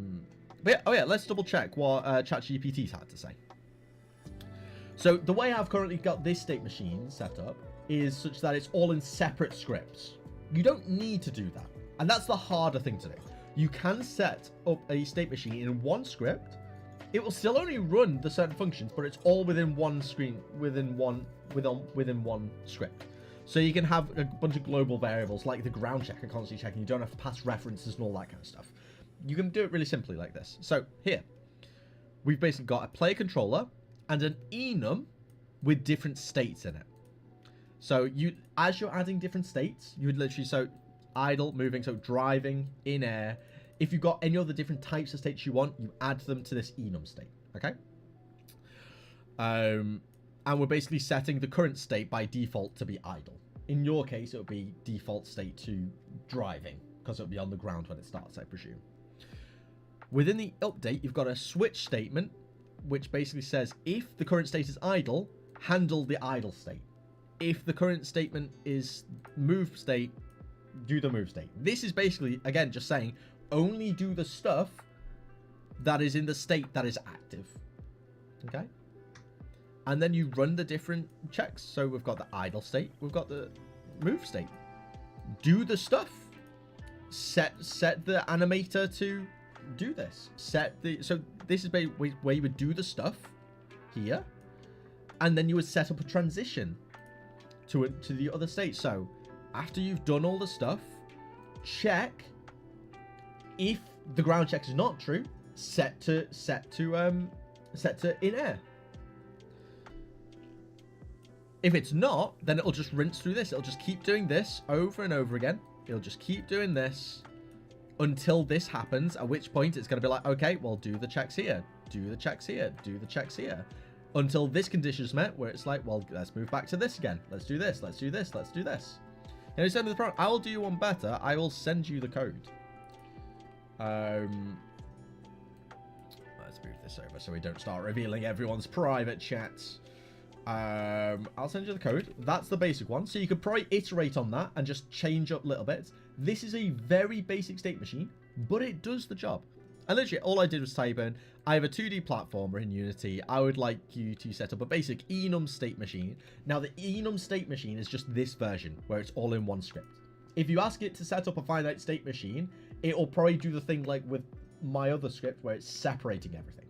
yeah, oh yeah, let's double check what ChatGPT's had to say. So the way I've currently got this state machine set up is such that it's all in separate scripts. You don't need to do that, and that's the harder thing to do. You can set up a state machine in one script. It will still only run the certain functions, but it's all within one screen, within one script. So you can have a bunch of global variables like the ground checker constantly checking. You don't have to pass references and all that kind of stuff. You can do it really simply like this. So here, we've basically got a player controller and an enum with different states in it. So as you're adding different states, you would literally, so idle, moving, so driving, in air. If you've got any other different types of states you want, you add them to this enum state, okay? And we're basically setting the current state by default to be idle. In your case, it'll be default state to driving, because it'll be on the ground when it starts, I presume. Within the update, you've got a switch statement, which basically says, if the current state is idle, handle the idle state. If the current statement is move state, do the move state. This is basically, again, just saying, only do the stuff that is in the state that is active. Okay? And then you run the different checks. So we've got the idle state, we've got the move state. Do the stuff. Set the animator to do this. So this is where you would do the stuff here, and then you would set up a transition to the other state. So after you've done all the stuff, check if the ground check is not true, set to in air. If it's not, then it'll just rinse through this. It'll just keep doing this over and over again. It'll just keep doing this until this happens, at which point it's going to be like, okay, well, do the checks here, do the checks here, do the checks here, until this condition is met, where it's like, well, let's move back to this again. Let's do this, let's do this, let's do this. And instead of the program, I will do you one better. I will send you the code. Let's move this over so we don't start revealing everyone's private chats. I'll send you the code. That's the basic one. So you could probably iterate on that and just change up little bits. This is a very basic state machine, but it does the job. And literally, all I did was type in, I have a 2D platformer in Unity. I would like you to set up a basic enum state machine. Now, the enum state machine is just this version, where it's all in one script. If you ask it to set up a finite state machine, it will probably do the thing like with my other script, where it's separating everything.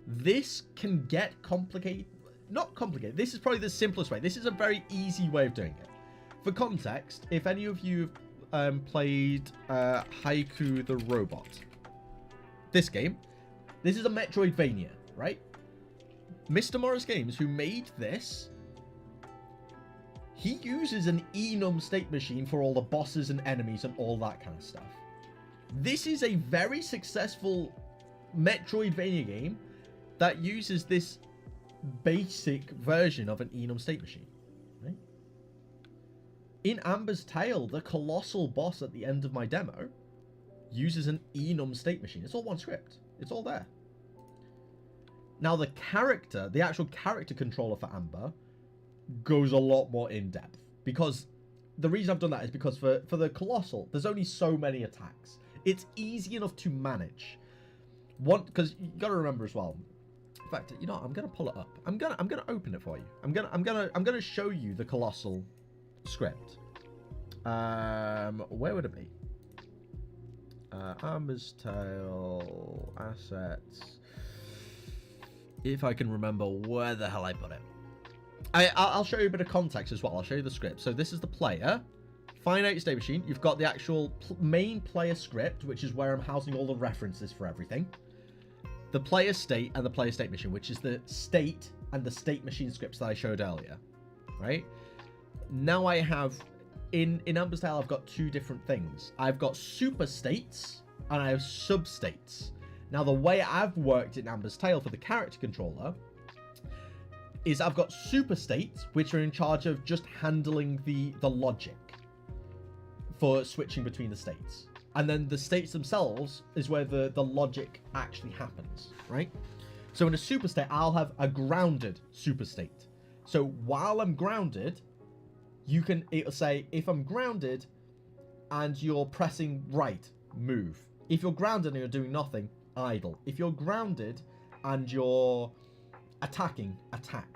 This can get complicated. Not complicated. This is probably the simplest way. This is a very easy way of doing it. For context, if any of you have played Haiku the Robot, this game, this is a metroidvania, right? Mr. Morris Games, who made this, he uses an enum state machine for all the bosses and enemies and all that kind of stuff. This is a very successful metroidvania game that uses this basic version of an enum state machine. Right? In Amber's Tale, the colossal boss at the end of my demo uses an enum state machine. It's all one script. It's all there. Now the actual character controller for Amber goes a lot more in depth, because the reason I've done that is because for the colossal, there's only so many attacks. It's easy enough to manage. Because you got to remember as well. In fact, you know, I'm gonna pull it up. I'm gonna open it for you. I'm gonna show you the colossal script. Where would it be? Amber's Tale assets. If I can remember where the hell I put it. I'll show you a bit of context as well. I'll show you the script. So this is the player. Finite state machine. You've got the actual main player script, which is where I'm housing all the references for everything. The player state and the player state machine, which is the state and the state machine scripts that I showed earlier. Right? Now I have, in Amber's Tale, I've got two different things. I've got super states and I have sub-states. Now the way I've worked in Amber's Tale for the character controller is I've got super states, which are in charge of just handling the logic for switching between the states. And then the states themselves is where the logic actually happens, right? So in a super state, I'll have a grounded super state. So while I'm grounded, it'll say, if I'm grounded and you're pressing right, move. If you're grounded and you're doing nothing, idle. If you're grounded and you're attacking, attack.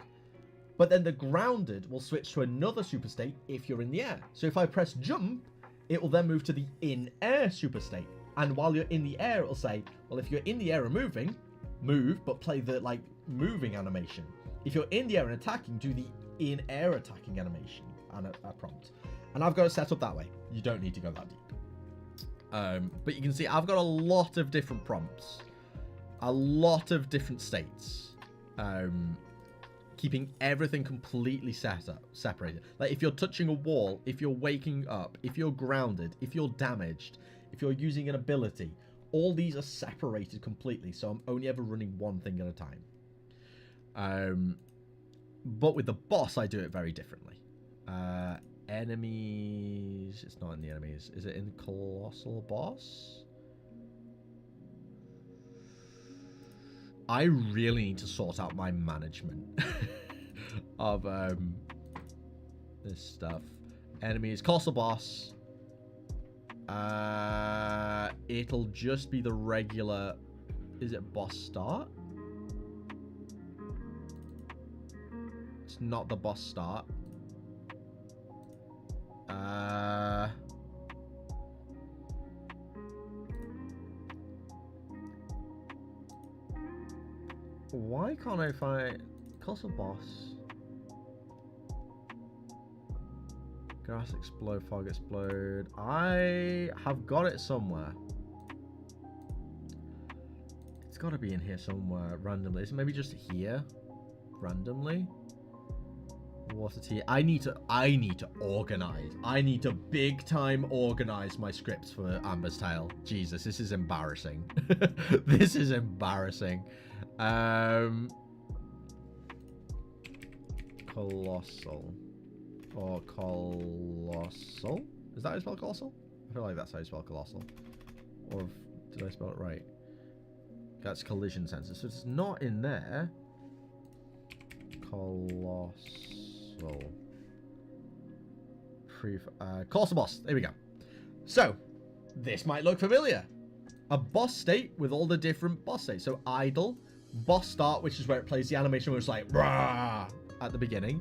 But then the grounded will switch to another super state if you're in the air. So if I press jump, it will then move to the in-air super state. And while you're in the air, it'll say, well, if you're in the air and moving, move, but play the, like, moving animation. If you're in the air and attacking, do the in-air attacking animation and a prompt. And I've got it set up that way. You don't need to go that deep. But you can see I've got a lot of different prompts. A lot of different states. Keeping everything completely separated. Like if you're touching a wall, if you're waking up, if you're grounded, if you're damaged, if you're using an ability, all these are separated completely. So I'm only ever running one thing at a time. But with the boss, I do it very differently. Enemies. It's not in the enemies. Is it in Colossal Boss? I really need to sort out my management of this stuff. Enemies, Colossal Boss. It'll just be the regular. Is it boss start? It's not the boss start. Why can't I find Colossal Boss? Grass explode, fog explode. I have got it somewhere. It's got to be in here somewhere randomly. Is it maybe just here randomly? Water tea. I need to organize. I need to big time organize my scripts for Amber's Tale. Jesus, this is embarrassing. This is embarrassing. Colossal. Or Colossal? Is that how you spell Colossal? I feel like that's how you spell Colossal. Or did I spell it right? That's collision sensor. So it's not in there. Colossal. Colossal Boss. There we go. So, this might look familiar. A boss state with all the different boss states. So, idle. Boss start, which is where it plays the animation where it's like, rah, at the beginning.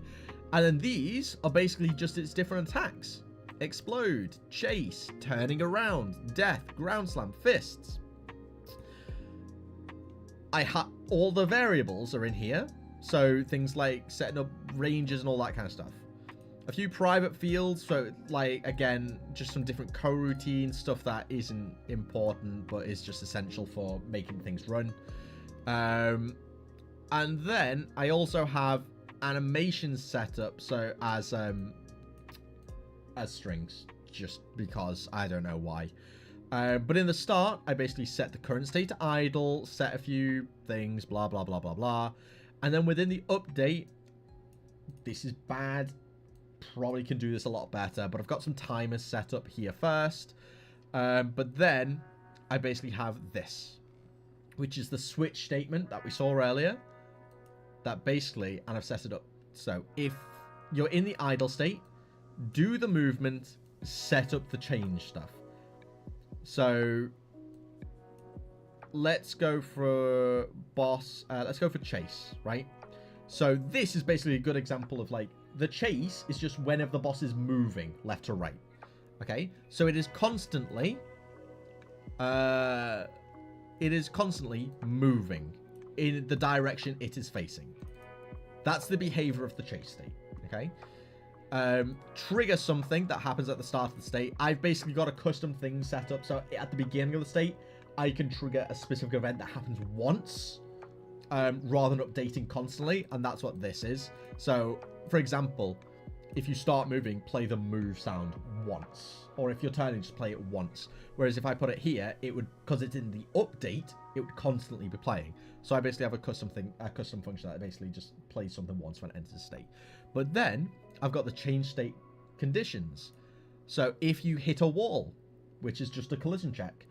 And then these are basically just its different attacks. Explode, chase, turning around, death, ground slam, fists. All the variables are in here. So things like setting up ranges and all that kind of stuff. A few private fields, so like, again, just some different coroutines, stuff that isn't important, but is just essential for making things run. And then I also have animations set up, so as strings, just because I don't know why. But in the start, I basically set the current state to idle, set a few things, blah, blah, blah, blah, blah. And then within the update, this is bad. Probably can do this a lot better, but I've got some timers set up here first. But then I basically have this, which is the switch statement that we saw earlier. That basically, and I've set it up. So if you're in the idle state, do the movement, set up the change stuff. So let's go for boss. Let's go for chase, right? So this is basically a good example of like the chase is just whenever the boss is moving left to right. Okay, so it is constantly moving in the direction it is facing. That's the behavior of the chase state. Okay. Trigger something that happens at the start of the state. I've basically got a custom thing set up, so at the beginning of the state I can trigger a specific event that happens once, rather than updating constantly, and that's what this is. So for example, if you start moving, play the move sound once, or if you're turning, just play it once. Whereas if I put it here, it would, because it's in the update, it would constantly be playing. So I basically have a custom function that basically just plays something once when it enters a state. But then I've got the change state conditions. So if you hit a wall, which is just a collision check,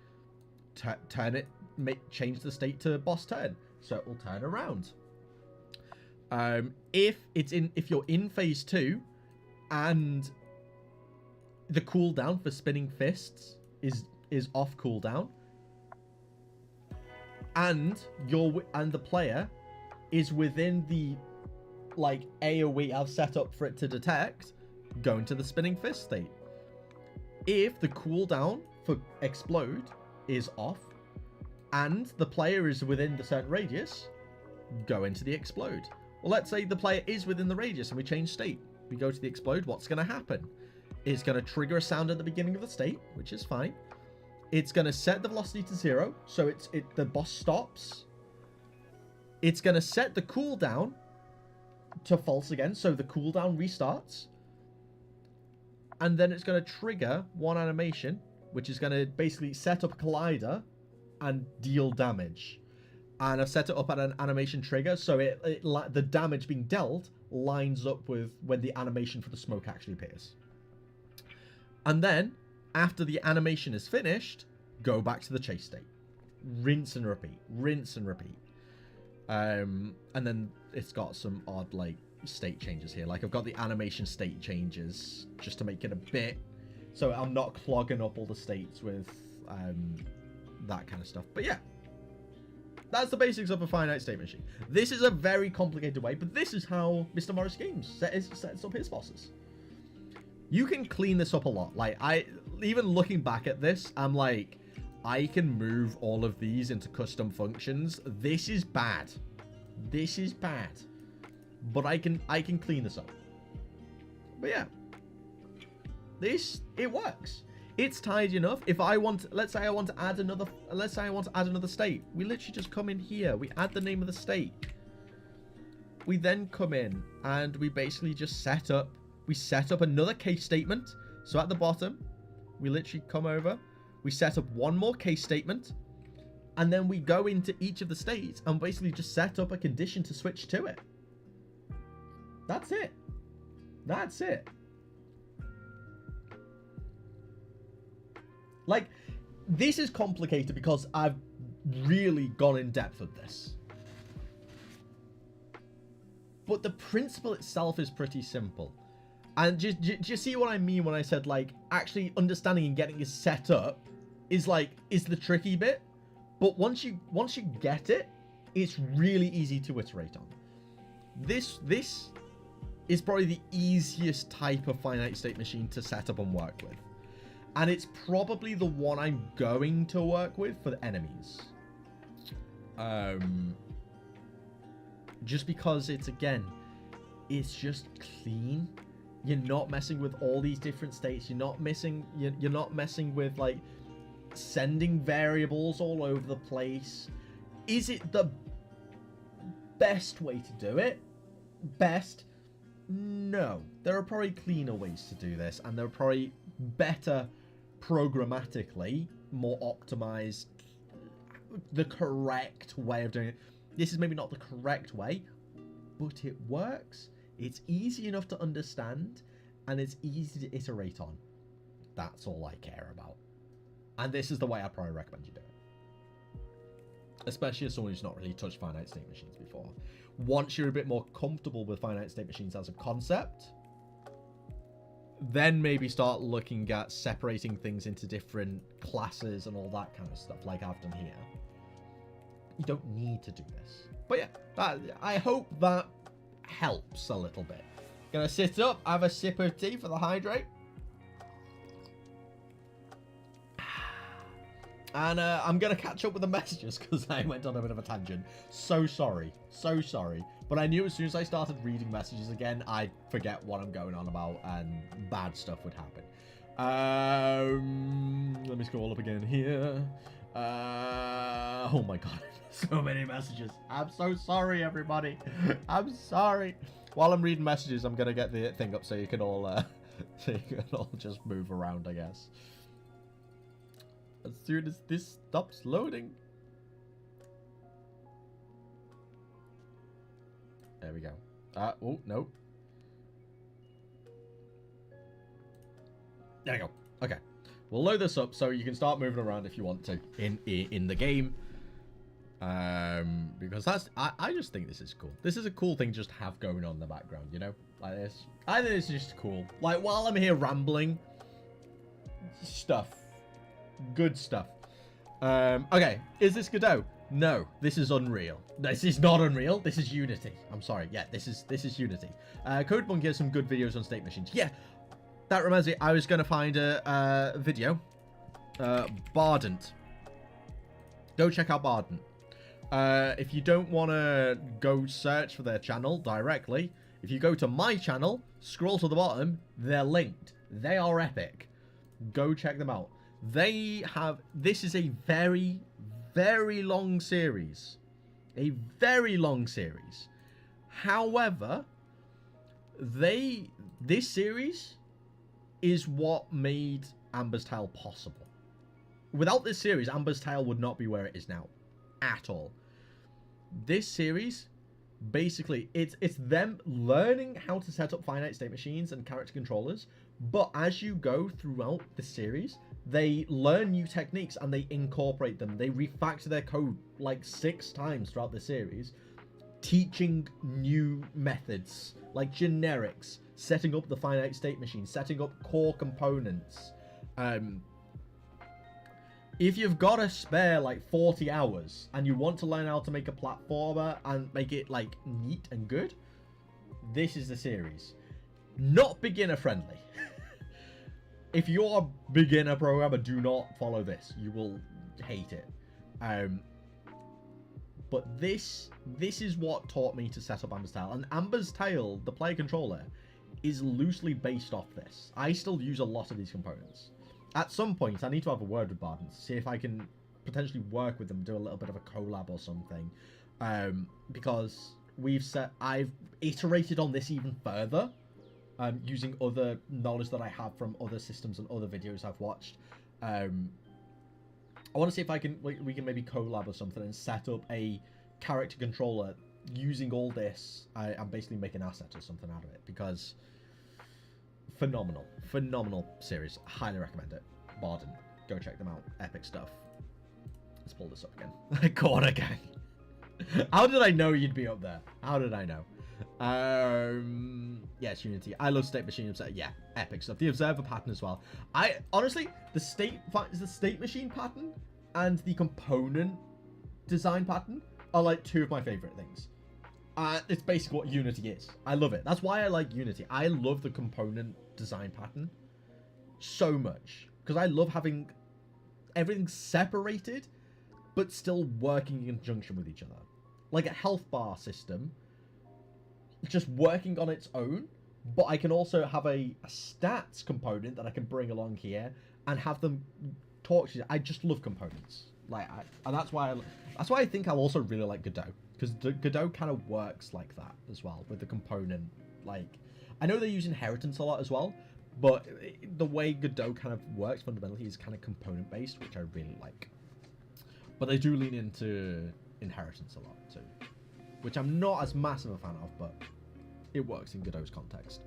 change the state to boss turn, so it will turn around. If you're in phase 2 and the cooldown for spinning fists is off cooldown, and the player is within the like AoE I've set up for it to detect, go into the spinning fist state. If the cooldown for explode is off and the player is within the certain radius, go into the explode. Well, let's say the player is within the radius and we change state. We go to the explode. What's going to happen? It's going to trigger a sound at the beginning of the state, which is fine. It's going to set the velocity to 0, so the boss stops. It's going to set the cooldown to false again, so the cooldown restarts. And then it's going to trigger one animation, which is going to basically set up a collider and deal damage. And I've set it up at an animation trigger, so the damage being dealt lines up with when the animation for the smoke actually appears. And then, after the animation is finished, go back to the chase state. Rinse and repeat. Rinse and repeat. And then it's got some odd, like, state changes here. Like, I've got the animation state changes just to make it a bit... So I'm not clogging up all the states with that kind of stuff. But yeah. That's the basics of a finite state machine. This is a very complicated way, but this is how Mr. Morris Games sets up his bosses. You can clean this up a lot. Like, even looking back at this, I'm like, I can move all of these into custom functions. This is bad. This is bad. But I can clean this up. But yeah. It works. It's tidy enough. If I want, let's say I want to add another state. We literally just come in here. We add the name of the state. We then come in and we basically just set up another case statement. So at the bottom, we literally come over. We set up one more case statement. And then we go into each of the states and basically just set up a condition to switch to it. That's it. That's it. Like, this is complicated because I've really gone in depth with this. But the principle itself is pretty simple. And do you see what I mean when I said, like, actually understanding and getting it set up is the tricky bit. But once you get it, it's really easy to iterate on. This is probably the easiest type of finite state machine to set up and work with. And it's probably the one I'm going to work with for the enemies. Just because it's just clean. You're not messing with all these different states. You're not messing with, like, sending variables all over the place. Is it the best way to do it? Best? No. There are probably cleaner ways to do this, and there are probably better programmatically more optimized, the correct way of doing it. This is maybe not the correct way, but it works. It's easy enough to understand, and it's easy to iterate on. That's all I care about. And this is the way I probably recommend you do it. Especially as someone who's not really touched finite state machines before. Once you're a bit more comfortable with finite state machines as a concept, then maybe start looking at separating things into different classes and all that kind of stuff, like I've done here. You don't need to do this. But yeah, I hope that helps a little bit. Gonna sit up, have a sip of tea for the hydrate. And I'm going to catch up with the messages because I went on a bit of a tangent. So sorry. So sorry. But I knew as soon as I started reading messages again, I'd forget what I'm going on about and bad stuff would happen. Let me scroll up again here. Oh my god. So many messages. I'm so sorry, everybody. I'm sorry. While I'm reading messages, I'm going to get the thing up so you can all, just move around, I guess. As soon as this stops loading. There we go. Oh, no. There we go. Okay. We'll load this up so you can start moving around if you want to in the game. Because that's... I just think this is cool. This is a cool thing just to have going on in the background, you know? Like this. I think it's just cool. Like, while I'm here rambling, stuff. Good stuff. Okay, is this Godot? No, this is Unreal. This is not Unreal. This is Unity. I'm sorry. Yeah, this is Unity. CodeMonkey has some good videos on state machines. Yeah, that reminds me. I was going to find a video. Bardent. Go check out Bardent. If you don't want to go search for their channel directly, if you go to my channel, scroll to the bottom, they're linked. They are epic. Go check them out. They have... This is a very, very long series. A very long series. However, this series is what made Amber's Tale possible. Without this series, Amber's Tale would not be where it is now. At all. This series, basically, it's them learning how to set up finite state machines and character controllers, but as you go throughout the series, they learn new techniques and they incorporate them. They refactor their code like 6 times throughout the series, teaching new methods, like generics, setting up the finite state machine, setting up core components. If you've got a spare like 40 hours and you want to learn how to make a platformer and make it like neat and good, this is the series. Not beginner friendly. If you're a beginner programmer, do not follow this. You will hate it. But this is what taught me to set up Amber's Tale. And Amber's Tale, the player controller, is loosely based off this. I still use a lot of these components. At some point, I need to have a word with Bardent to see if I can potentially work with them, do a little bit of a collab or something. Because I've iterated on this even further. Using other knowledge that I have from other systems and other videos I've watched. I want to see if we can maybe collab or something and set up a character controller using all this. I'm basically making an asset or something out of it, because phenomenal series. Highly recommend it. Bardent, go check them out. Epic stuff. Let's pull this up again. Corner gang. How did I know you'd be up there? How did I know? Yeah, it's Unity. I love state machine. Yeah, epic stuff. The observer pattern as well. I honestly, the state machine pattern and the component design pattern are like 2 of my favorite things. It's basically what Unity is. I love it. That's why I like Unity. I love the component design pattern so much, because I love having everything separated but still working in conjunction with each other. Like a health bar system, just working on its own, but I can also have a stats component that I can bring along here and have them talk to you. I just love components, and that's why I think I'll also really like Godot, because Godot kind of works like that as well with the component. Like, I know they use inheritance a lot as well, But the way Godot kind of works fundamentally is kind of component based, which I really like. But they do lean into inheritance a lot too, which I'm not as massive a fan of, but it works in Godot's context.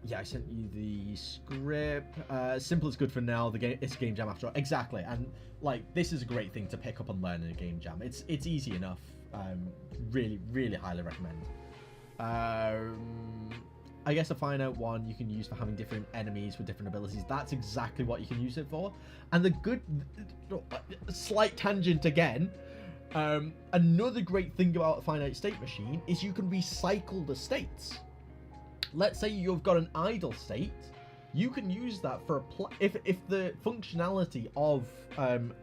Yeah, I sent you the script. Simple is good for now. It's a game jam after all. Exactly, and like this is a great thing to pick up and learn in a game jam. It's easy enough. Really, really highly recommend. I guess a finite one you can use for having different enemies with different abilities. That's exactly what you can use it for. And the good, slight tangent again. Another great thing about a finite state machine is you can recycle the states. Let's say you've got an idle state, you can use that for if the functionality of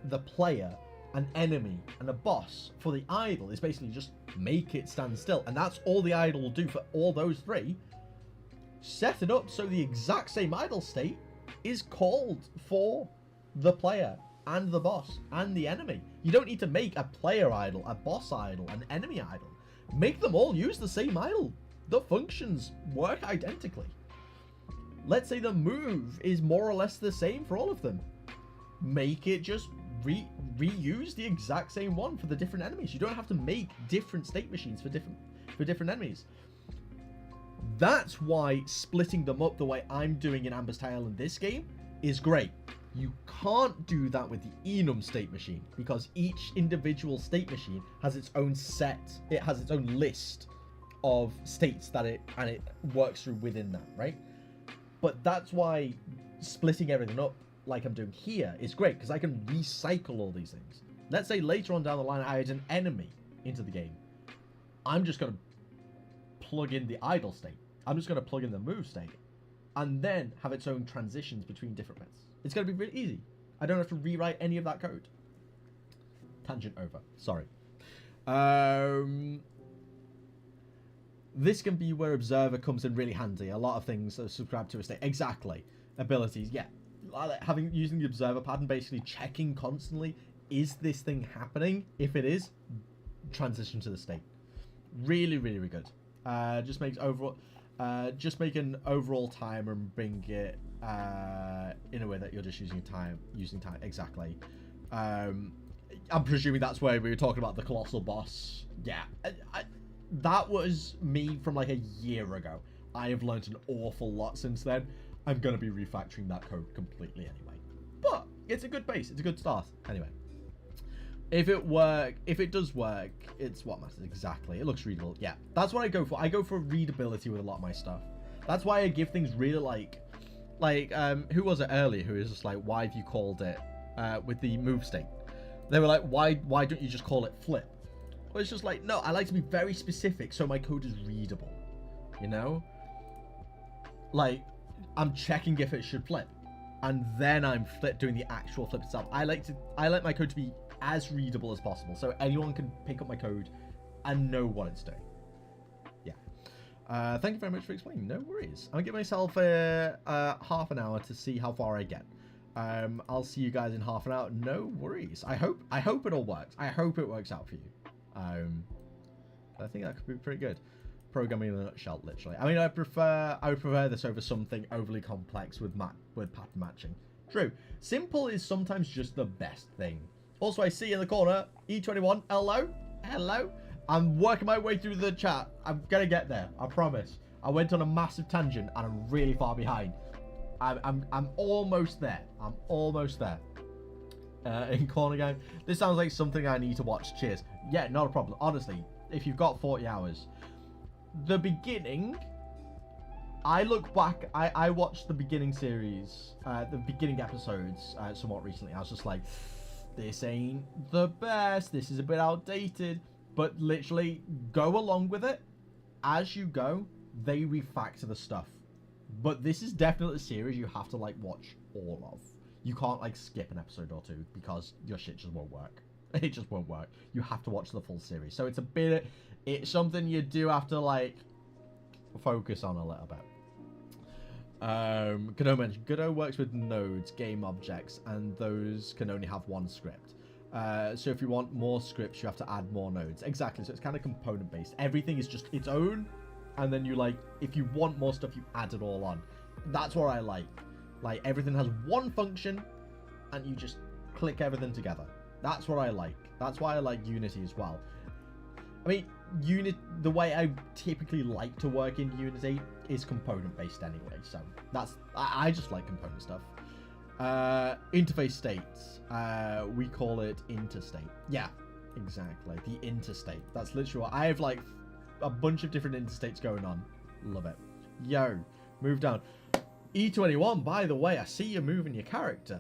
the player, an enemy, and a boss for the idle is basically just make it stand still, and that's all the idle will do for all those three. Set it up so the exact same idle state is called for the player and the boss and the enemy. You don't need to make a player idle, a boss idle, an enemy idle. Make them all use the same idle. The functions work identically. Let's say the move is more or less the same for all of them. Make it just reuse the exact same one for the different enemies. You don't have to make different state machines for different enemies. That's why splitting them up the way I'm doing in Amber's Tale in this game is great. You can't do that with the Enum state machine because each individual state machine has its own set. It has its own list of states that it works through within that, right? But that's why splitting everything up like I'm doing here is great, because I can recycle all these things. Let's say later on down the line I add an enemy into the game. I'm just going to plug in the idle state. I'm just going to plug in the move state and then have its own transitions between different bits. It's going to be really easy. I don't have to rewrite any of that code. Tangent over. Sorry. This can be where Observer comes in really handy. A lot of things are subscribed to a state. Exactly. Abilities, yeah. Using the Observer pattern, basically checking constantly, is this thing happening? If it is, transition to the state. Really, really, really good. Just make an overall timer and bring it in a way that you're just using time. Exactly. I'm presuming that's where we were talking about the colossal boss. Yeah. That was me from like a year ago. I have learned an awful lot since then. I'm going to be refactoring that code completely anyway. But it's a good base. It's a good start. Anyway. If it does work, it's what matters. Exactly. It looks readable. Yeah. That's what I go for. I go for readability with a lot of my stuff. That's why I give things really who was it earlier who was just like, why have you called it with the move state? They were like, why don't you just call it flip? Well, it's just like, no, I like to be very specific so my code is readable. You know? Like, I'm checking if it should flip. And then I'm doing the actual flip itself. I like my code to be as readable as possible so anyone can pick up my code and know what it's doing. Yeah. Thank you very much for explaining. No worries. I'll give myself half an hour to see how far I get. I'll see you guys in half an hour. No worries. I hope it all works. I hope it works out for you. I think that could be pretty good. Programming in a nutshell, literally. I mean, I would prefer this over something overly complex with pattern matching. True. Simple is sometimes just the best thing. Also, I see in the corner, E21, hello. I'm working my way through the chat. I'm gonna get there, I promise. I went on a massive tangent and I'm really far behind. I'm almost there. I'm almost there. In corner gang, this sounds like something I need to watch. Cheers. Yeah, not a problem. Honestly, if you've got 40 hours, the beginning, I look back, I watched the beginning series, the beginning episodes somewhat recently. I was just like, this ain't the best. This is a bit outdated. But literally, go along with it. As you go, they refactor the stuff. But this is definitely a series you have to like watch all of. You can't like skip an episode or two because your shit just won't work. It just won't work. You have to watch the full series. So it's something you do have to like focus on a little bit. Godot mentioned Godot works with nodes, game objects, and those can only have one script. So if you want more scripts, you have to add more nodes. Exactly. So it's kind of component based. Everything is just its own and then you like, if you want more stuff, you add it all on. That's what I like. Like, everything has one function, and you just click everything together. That's what I like. That's why I like Unity as well. I mean, the way I typically like to work in Unity is component based anyway, so I just like component stuff. Interface states, we call it interstate. Yeah, exactly, the interstate. That's literally what I have, like a bunch of different interstates going on. Love it. Yo, move down. E21, by the way, I see you moving your character.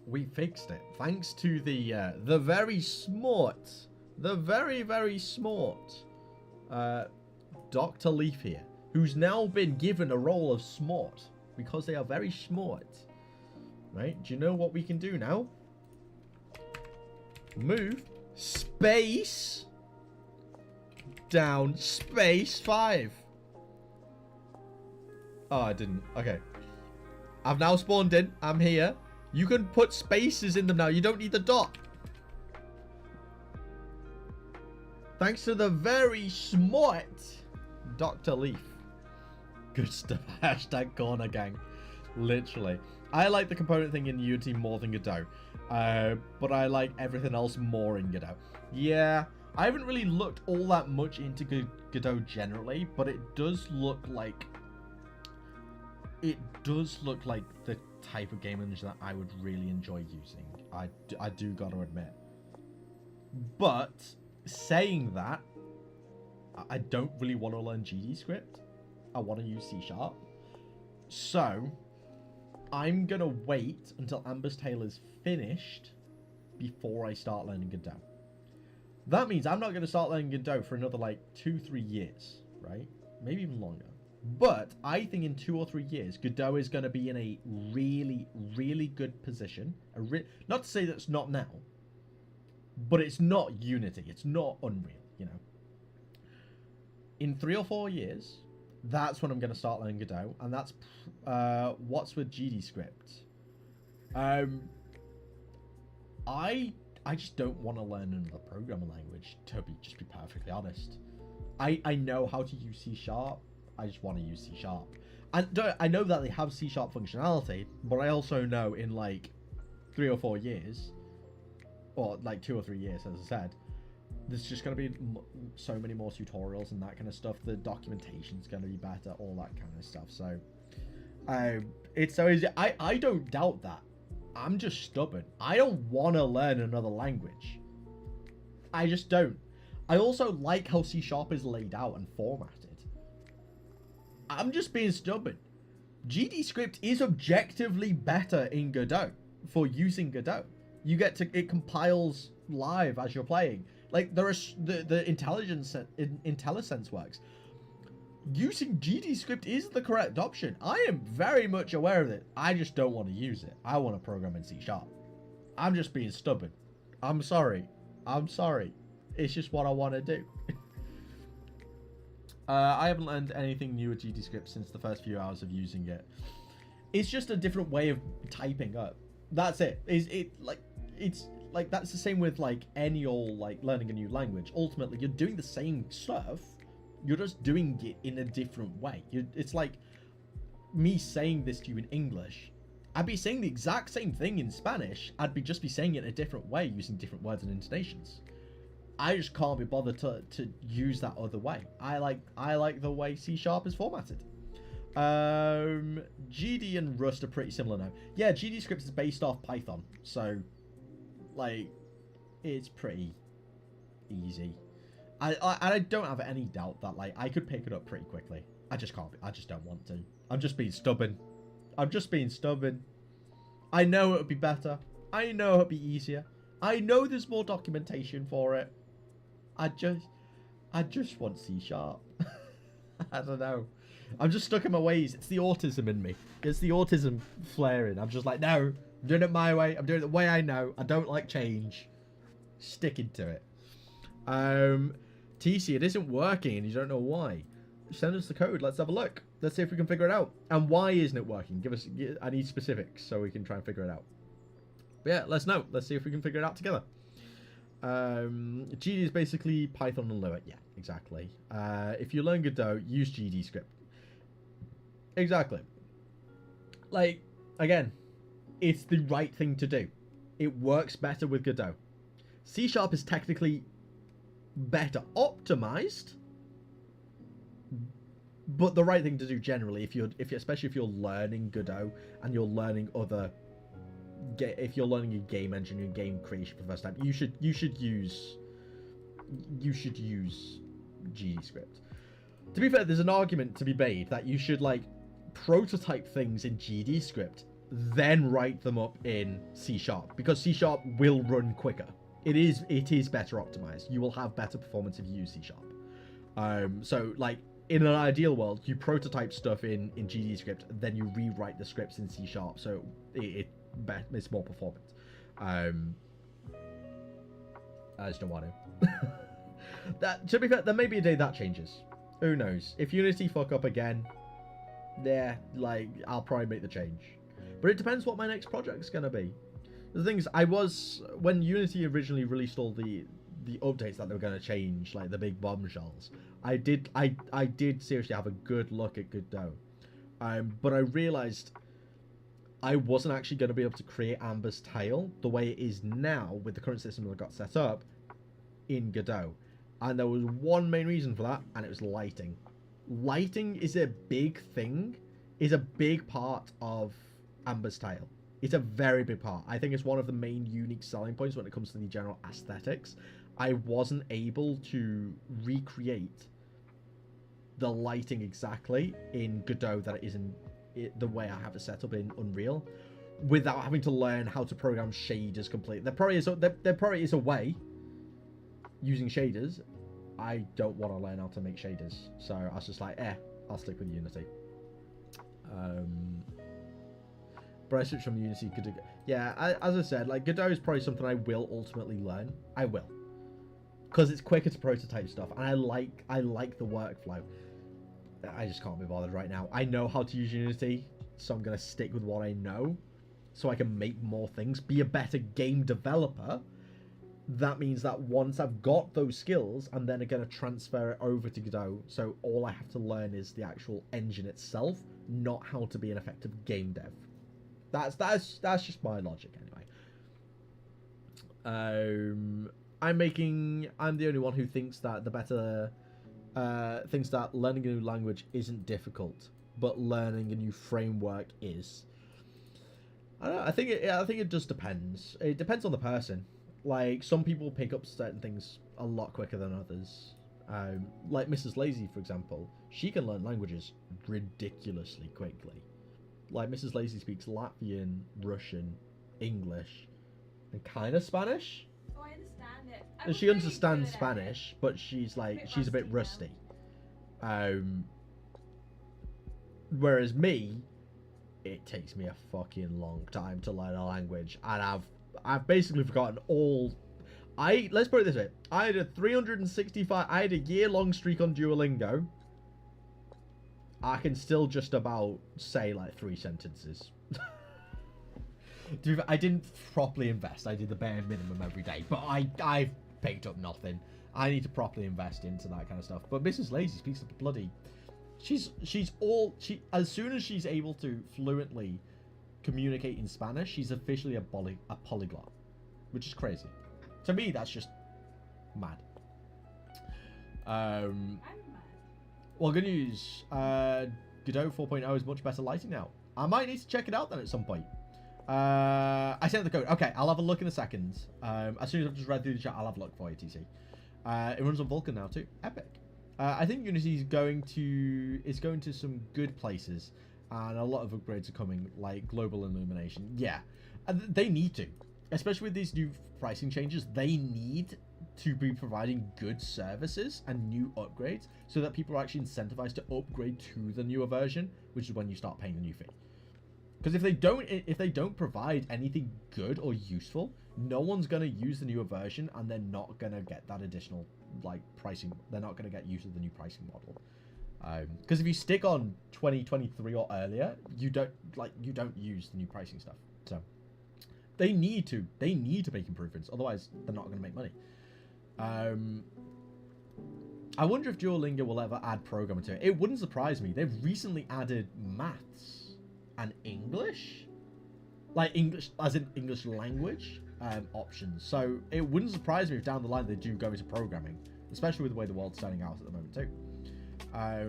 We fixed it thanks to the very smart, the very smart Dr. Leaf here, who's now been given a role of smart because they are very smart. Right? Do you know what we can do now? Move space down space 5. Oh, I didn't. Okay. I've now spawned in. I'm here. You can put spaces in them now. You don't need the dot. Thanks to the very smart Dr. Leaf. Good stuff. Hashtag corner gang. Literally. I like the component thing in Unity more than Godot. But I like everything else more in Godot. Yeah. I haven't really looked all that much into Godot generally, but it does look like the type of game engine that I would really enjoy using. I do gotta admit. But saying that, I don't really want to learn GDScript. I want to use C#. So I'm gonna wait until Amber's Tale is finished before I start learning Godot. That means I'm not going to start learning Godot for another like 2-3 years, right? Maybe even longer. But I think in 2 or 3 years, Godot is going to be in a really good position. Not to say that it's not now, but it's not Unity. It's not Unreal, you know. In 3 or 4 years, that's when I'm going to start learning Godot, and that's what's with GDScript. I just don't want to learn another programming language, to just be perfectly honest. I know how to use C#. I just want to use C#. And I know that they have C# functionality, but I also know in like 3 or 4 years, or like 2 or 3 years, as I said, there's just going to be so many more tutorials and that kind of stuff. The documentation's going to be better, all that kind of stuff. So it's so easy. I don't doubt that. I'm just stubborn. I don't want to learn another language. I just don't. I also like how C# is laid out and formatted. I'm just being stubborn. GDScript is objectively better in Godot for using Godot. You get to, it compiles live as you're playing. Like there is the IntelliSense works. Using GDScript is the correct option. I am very much aware of it. I just don't want to use it. I want to program in C#. I'm just being stubborn. I'm sorry. It's just what I want to do. I haven't learned anything new with GDScript since the first few hours of using it. It's just a different way of typing up. That's it. It's like that's the same with like any old like learning a new language. Ultimately, you're doing the same stuff. You're just doing it in a different way. It's like me saying this to you in English. I'd be saying the exact same thing in Spanish. I'd just be saying it in a different way, using different words and intonations. I just can't be bothered to use that other way. I like the way C# is formatted. GD and Rust are pretty similar now. Yeah, GDScript is based off Python, so like it's pretty easy. I don't have any doubt that like I could pick it up pretty quickly. I just can't. I just don't want to. I'm just being stubborn. I know it would be better. I know it would be easier. I know there's more documentation for it. I just want C#. I don't know. I'm just stuck in my ways. It's the autism in me. It's the autism flaring. I'm just like, no, I'm doing it my way. I'm doing it the way I know. I don't like change. Sticking to it. TC, it isn't working and you don't know why. Send us the code. Let's have a look. Let's see if we can figure it out. And why isn't it working? I need specifics so we can try and figure it out. But yeah, let's know. Let's see if we can figure it out together. GD is basically Python and Lua. Yeah, exactly. If you learn Godot, use GD script. Exactly. Like, again, it's the right thing to do. It works better with Godot. C# is technically better optimized, but the right thing to do generally, especially if you're learning Godot and you're learning if you're learning a game engine and game creation for the first time, you should use GD script. To be fair, there's an argument to be made that you should like prototype things in GD script, then write them up in C#, because C# will run quicker. It is better optimized. You will have better performance if you use C#. So like in an ideal world, you prototype stuff in GD script, then you rewrite the scripts in C#, so it's more performant. I just don't want to. That, to be fair, there may be a day that changes. Who knows? If Unity fuck up again, yeah, like I'll probably make the change. But it depends what my next project's gonna be. The thing is, when Unity originally released all the updates that they were gonna change, like the big bombshells, I did seriously have a good look at Godot. But I realized I wasn't actually going to be able to create Amber's Tale the way it is now with the current system that I got set up in Godot. And there was one main reason for that, and it was lighting. Lighting is a big thing, is a big part of Amber's Tale. It's a very big part. I think it's one of the main unique selling points when it comes to the general aesthetics. I wasn't able to recreate the lighting exactly in Godot that it is in the way I have it set up in Unreal, without having to learn how to program shaders completely. There probably is a way using shaders. I don't want to learn how to make shaders, so I was just like, I'll stick with Unity. But I switched from Unity to Godot. Yeah, as I said, like Godot is probably something I will ultimately learn. I will, because it's quicker to prototype stuff, and I like the workflow. I just can't be bothered right now. I know how to use Unity, so I'm gonna stick with what I know, so I can make more things, be a better game developer. That means that once I've got those skills, I'm then gonna transfer it over to Godot. So all I have to learn is the actual engine itself, not how to be an effective game dev. That's just my logic anyway. I'm the only one who thinks that thinks that learning a new language isn't difficult, but learning a new framework is. I don't know. I think it just depends. It depends on the person. Like, some people pick up certain things a lot quicker than others. Like Mrs. Lazy, for example, she can learn languages ridiculously quickly. Like, Mrs. Lazy speaks Latvian, Russian, English, and kind of Spanish. Oh, I understand it. She understands Spanish, but she's a bit rusty. Whereas me, it takes me a fucking long time to learn a language, and I've basically forgotten all. Let's put it this way: I had a year-long streak on Duolingo. I can still just about say like 3 sentences. I didn't properly invest. I did the bare minimum every day, but I've picked up nothing. I need to properly invest into that kind of stuff. But Mrs. Lazy speaks like a bloody. As soon as she's able to fluently communicate in Spanish, she's officially a polyglot, which is crazy. To me, that's just mad. I'm mad. Well, good news. Godot 4.0 is much better lighting now. I might need to check it out then at some point. I sent the code. Okay, I'll have a look in a second. As soon as I've just read through the chat, I'll have a look for you, TC. It runs on Vulkan now too. Epic. I think Unity is going to some good places, and a lot of upgrades are coming, like global illumination. Yeah, they need to, especially with these new pricing changes. They need to be providing good services and new upgrades so that people are actually incentivized to upgrade to the newer version, which is when you start paying the new fee. Because if they don't provide anything good or useful, no one's gonna use the newer version, and they're not gonna get that additional like pricing. They're not gonna get used to the new pricing model. Because if you stick on 2023 or earlier, you don't use the new pricing stuff. So they need to make improvements, otherwise they're not going to make money. I wonder if Duolingo will ever add programming to it. It wouldn't surprise me. They've recently added maths and English, like English as in English language options. So it wouldn't surprise me if down the line they do go into programming, especially with the way the world's turning out at the moment too. I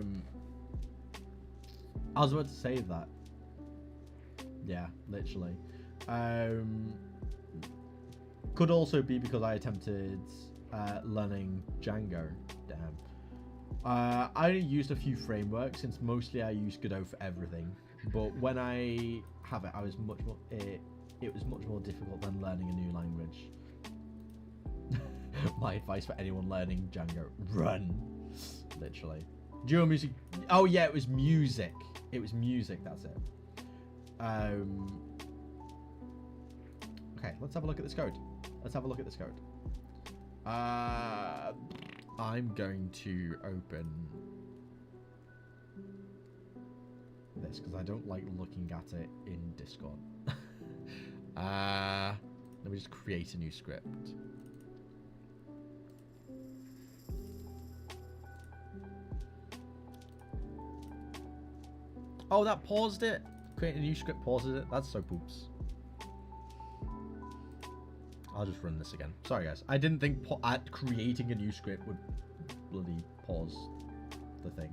was about to say that. Yeah, literally. Could also be because I attempted learning Django. Damn. I only used a few frameworks since mostly I use Godot for everything. But when I have it, I was much more. It was much more difficult than learning a new language. My advice for anyone learning Django: run. Literally. Duo music. Oh yeah, it was music. It was music. That's it. Okay, let's have a look at this code. I'm going to open this because I don't like looking at it in Discord. Let me just create a new script. Oh, that paused it. Create a new script pauses it. That's so poops. I'll just run this again. Sorry, guys. I didn't think creating a new script would bloody pause the thing.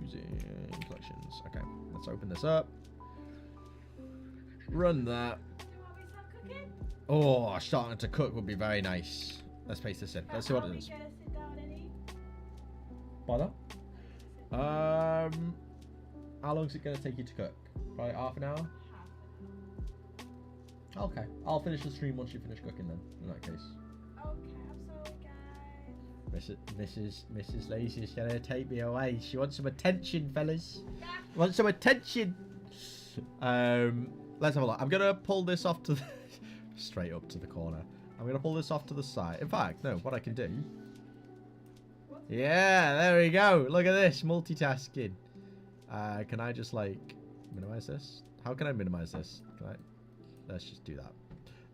Using collections. Okay, let's open this up. Run that. Oh, starting to cook would be very nice. Let's paste this in. Let's see what it is. Bother? How long is it going to take you to cook? Probably half an hour? Okay, I'll finish the stream once you finish cooking then, in that case. Okay, I'm sorry, guys. Mrs. Lazy's gonna take me away. She wants some attention, fellas. Wants some attention. Let's have a look. I'm gonna pull this off to the straight up to the corner. I'm gonna pull this off to the side. In fact, no, what I can do. Yeah, there we go. Look at this, multitasking. Can I just like minimize this? How can I minimize this? Can I? Let's just do that.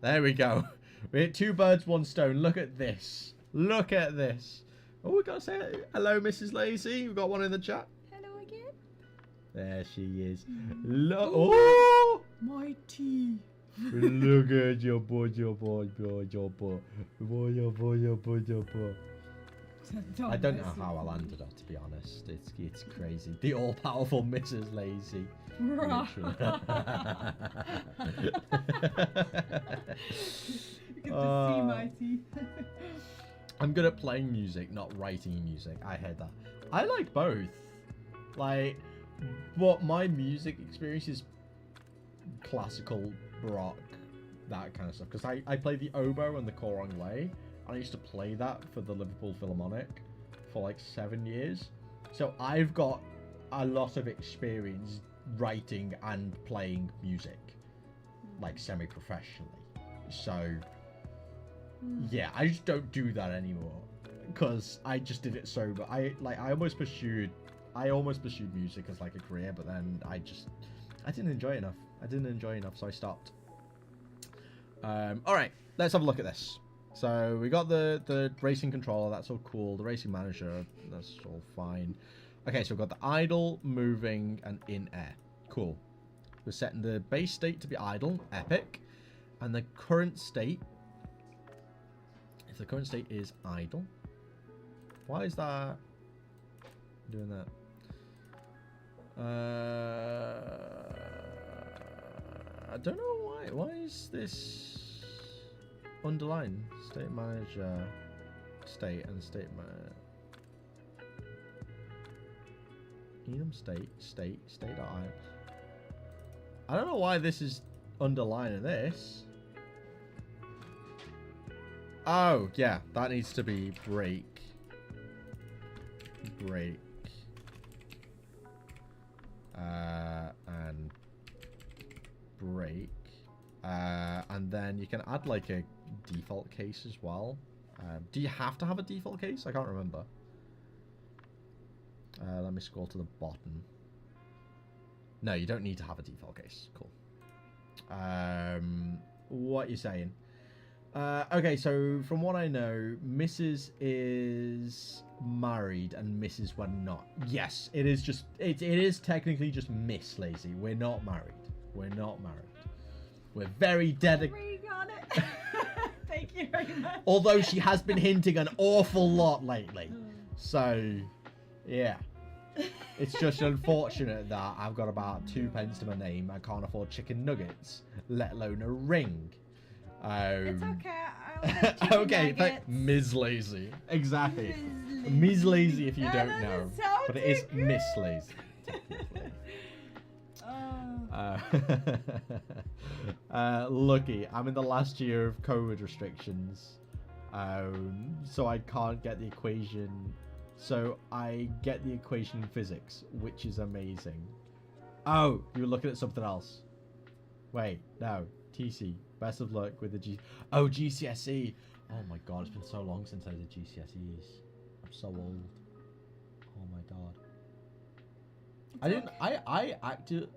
There we go. We hit 2 birds, 1 stone. Look at this. Look at this. Oh, we got to say hello, Mrs. Lazy. We've got one in the chat. Hello again. There she is. Look. Oh, my tea. Look at your boy. I don't know how I landed her, to be honest. It's crazy. The all-powerful Mrs. Lazy. You can see my teeth. I'm good at playing music, not writing music. I heard that. I like both. Like, but my music experience is classical, rock, that kind of stuff. Because I play the oboe and the korong lei. I used to play that for the Liverpool Philharmonic for like 7 years. So I've got a lot of experience writing and playing music, like semi-professionally. So yeah, I just don't do that anymore because I just did it sober. I almost pursued music as like a career, but then I didn't enjoy it enough. So I stopped. All right, let's have a look at this. So we got the racing controller, that's all cool. The racing manager, that's all fine. Okay, so we've got the idle, moving, and in air. Cool. We're setting the base state to be idle, epic. And the current state, if the current state is idle, why is that doing that? I don't know why. Why is this underline? State manager, state, and state manager. Enum state. I don't know why this is underlining this. Oh, yeah, that needs to be break. And break. And then you can add like a default case as well. Do you have to have a default case? I can't remember. Let me scroll to the bottom. No, you don't need to have a default case. Cool. What you saying? Okay, so from what I know, Mrs. is married and Mrs. we're not. Yes, it is just it is technically just Miss Lazy. We're not married. We're not married. We're very dedicated. Got it. Thank you very much. Although she has been hinting an awful lot lately. So, yeah. It's just unfortunate that I've got about 2 pence to my name. I can't afford chicken nuggets, let alone a ring. It's okay. I'll have chicken Okay, nuggets. Ms. Lazy. Exactly. Ms. Lazy if you don't know. But it is Miss Lazy, technically. Lucky, I'm in the last year of COVID restrictions. So I can't get the equation. So I get the equation in physics, which is amazing. Oh, you were looking at something else. Wait, no. TC, best of luck with the GCSE. Oh my god, it's been so long since I did GCSEs. I'm so old. Oh my god.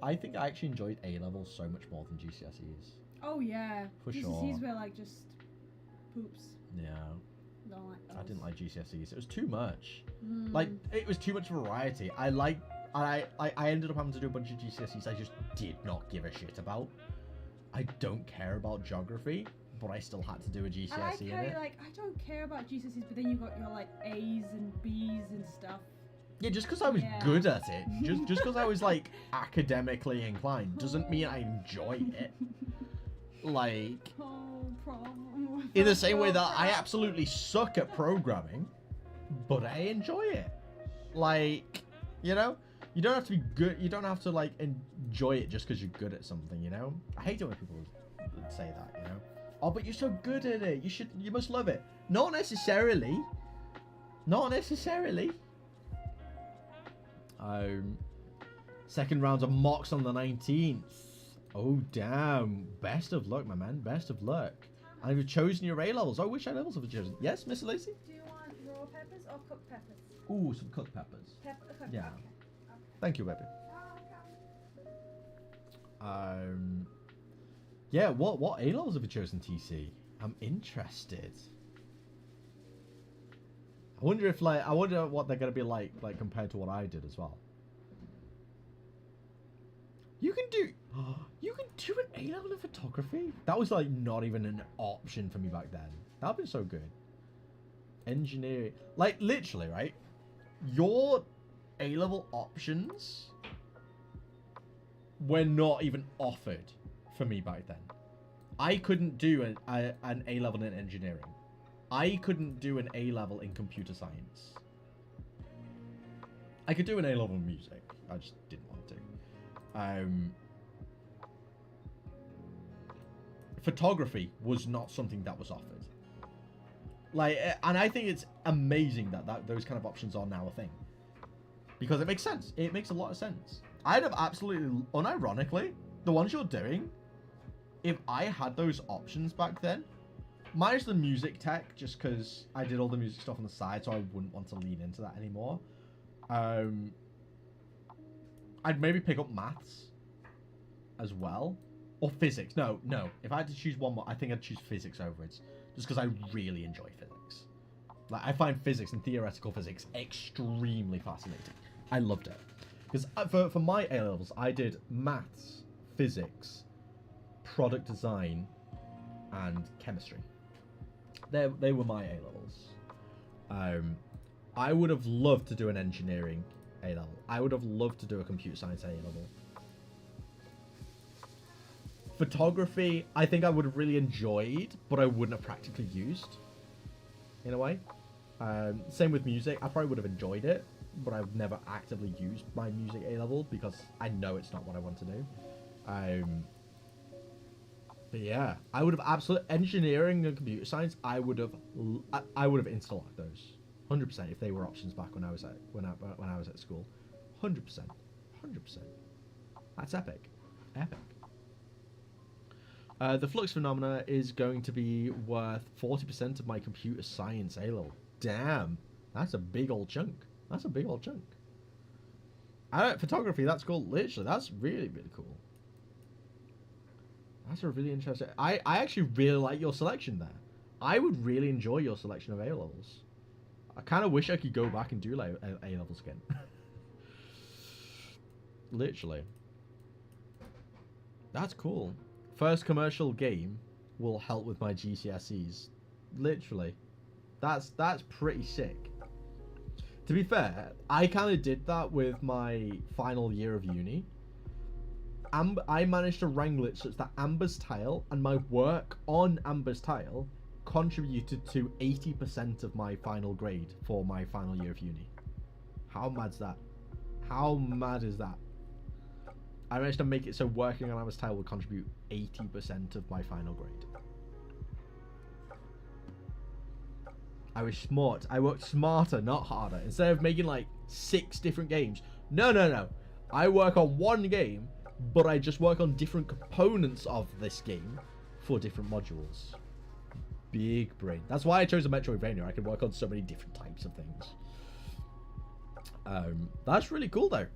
I think I actually enjoyed A levels so much more than GCSEs. Oh yeah. For sure. GCSEs were like just poops. Yeah. Don't like those. I didn't like GCSEs. It was too much. Mm. Like, it was too much variety. I ended up having to do a bunch of GCSEs I just did not give a shit about. I don't care about geography, but I still had to do a GCSE I like in how it. you're like, I don't care about GCSEs, but then you got your like A's and B's and stuff. Yeah, just because I was Yeah. good at it, just because I was like academically inclined, doesn't mean I enjoy it. Like, Problem. in the same way that I absolutely suck at programming, but I enjoy it. Like, you know, you don't have to be good. You don't have to like enjoy it just because you're good at something. You know, I hate it when people say that. You know, oh, but you're so good at it. You must love it. Not necessarily. Not necessarily. Second round of mocks on the 19th. Oh damn! Best of luck, my man. Best of luck. And you've chosen your A levels. Oh, which A levels have you chosen? Yes, Miss Lacey. Do you want raw peppers or cooked peppers? Ooh, some cooked peppers. Cooked, Yeah. Okay. Thank you, baby. Okay. Yeah. What A levels have you chosen, TC? I'm interested. I wonder what they're gonna be like compared to what I did as well. You can do an A level in photography. That was like not even an option for me back then. That'd been so good. Engineering, like literally, right? Your A level options were not even offered for me back then. I couldn't do an A level in engineering. I couldn't do an A level in computer science. I could do an A level in music. I just didn't want to. Photography was not something that was offered. Like, and I think it's amazing that those kind of options are now a thing. Because it makes sense. It makes a lot of sense. I'd have absolutely, unironically, the ones you're doing, if I had those options back then, minus the music tech, just because I did all the music stuff on the side, so I wouldn't want to lean into that anymore. I'd maybe pick up maths as well. Or physics. No. If I had to choose one more, I think I'd choose physics over it. Just because I really enjoy physics. Like, I find physics and theoretical physics extremely fascinating. I loved it. Because for my A levels, I did maths, physics, product design, and chemistry. They were my A levels. I would have loved to do an engineering A level. I would have loved to do a computer science A level. Photography, I think I would have really enjoyed, but I wouldn't have practically used, in a way. Same with music. I probably would have enjoyed it, but I've never actively used my music A level because I know it's not what I want to do. But yeah, I would have absolutely engineering and computer science. I would have insta-locked those 100% if they were options back when I was at school. 100%. That's epic. The flux phenomena is going to be worth 40% of my computer science A level. Damn, that's a big old chunk. Photography, that's cool. Literally, that's really, really cool. That's a really interesting... I actually really like your selection there. I would really enjoy your selection of A-levels. I kind of wish I could go back and do like A-levels again. Literally. That's cool. First commercial game will help with my GCSEs. Literally. That's pretty sick. To be fair, I kind of did that with my final year of uni. I managed to wrangle it such that Amber's Tile and my work on Amber's Tile contributed to 80% of my final grade for my final year of uni. How mad's that? How mad is that? I managed to make it so working on Amber's Tile would contribute 80% of my final grade. I was smart. I worked smarter, not harder. Instead of making like 6 different games. No. I work on one game, but I just work on different components of this game for different modules. Big brain. That's why I chose a metroidvania. I can work on so many different types of things. That's really cool though.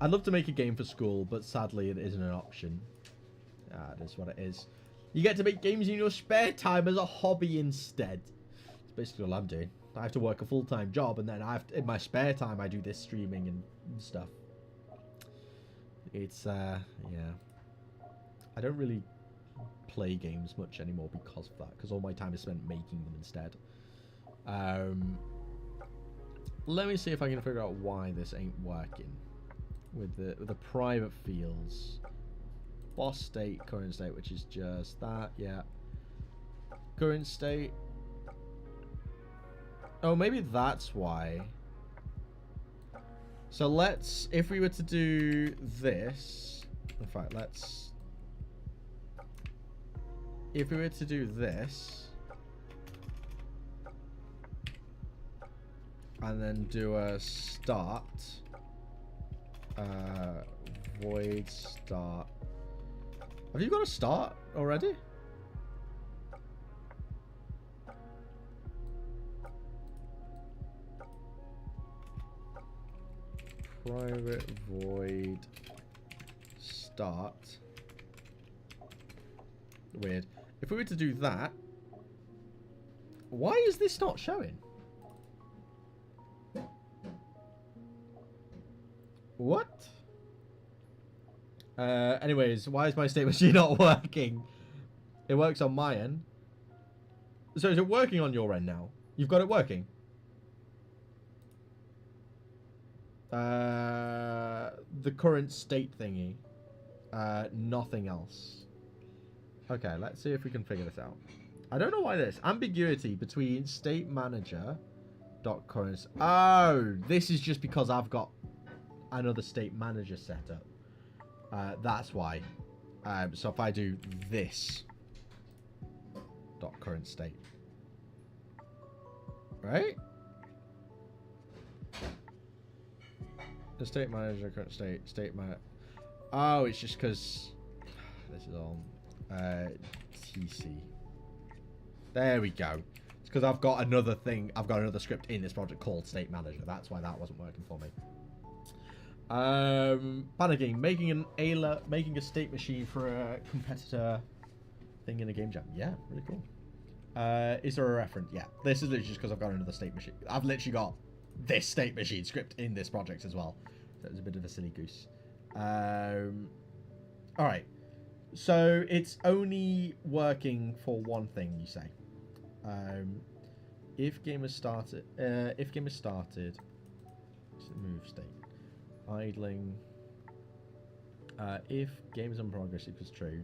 I'd love to make a game for school, but sadly it isn't an option. It is what it is. You get to make games in your spare time as a hobby instead. It's basically all I'm doing. I have to work a full-time job, and then in my spare time I do this streaming and stuff. It's yeah. I don't really play games much anymore because of that, because all my time is spent making them instead. Let me see if I can figure out why this ain't working with the private fields. Boss state, current state, which is just that. Yeah, current state. Oh, maybe that's why. So let's, if we were to do this, in fact, if we were to do this, and then do a start, void start. Have you got a start already? Private void start. Weird. If we were to do that, why is this not showing? What? Anyways, why is my state machine not working? It works on my end. So is it working on your end now? You've got it working? The current state thingy. Nothing else. Okay, let's see if we can figure this out. I don't know why this ambiguity between state manager dot current. Oh, this is just because I've got another state manager set up. That's why. So if I do this dot current state, right? The state manager, current state manager. Oh, it's just because this is all TC. There we go. It's because I've got another thing. I've got another script in this project called state manager. That's why that wasn't working for me. Panicking, making a state machine for a competitor thing in a game jam. Yeah, really cool. Is there a reference? Yeah, this is literally just because I've got another state machine. I've literally got this state machine script in this project as well. So it's a bit of a silly goose. Alright. So it's only working for one thing, you say. If game is started, move state. Idling. If game is in progress equals true.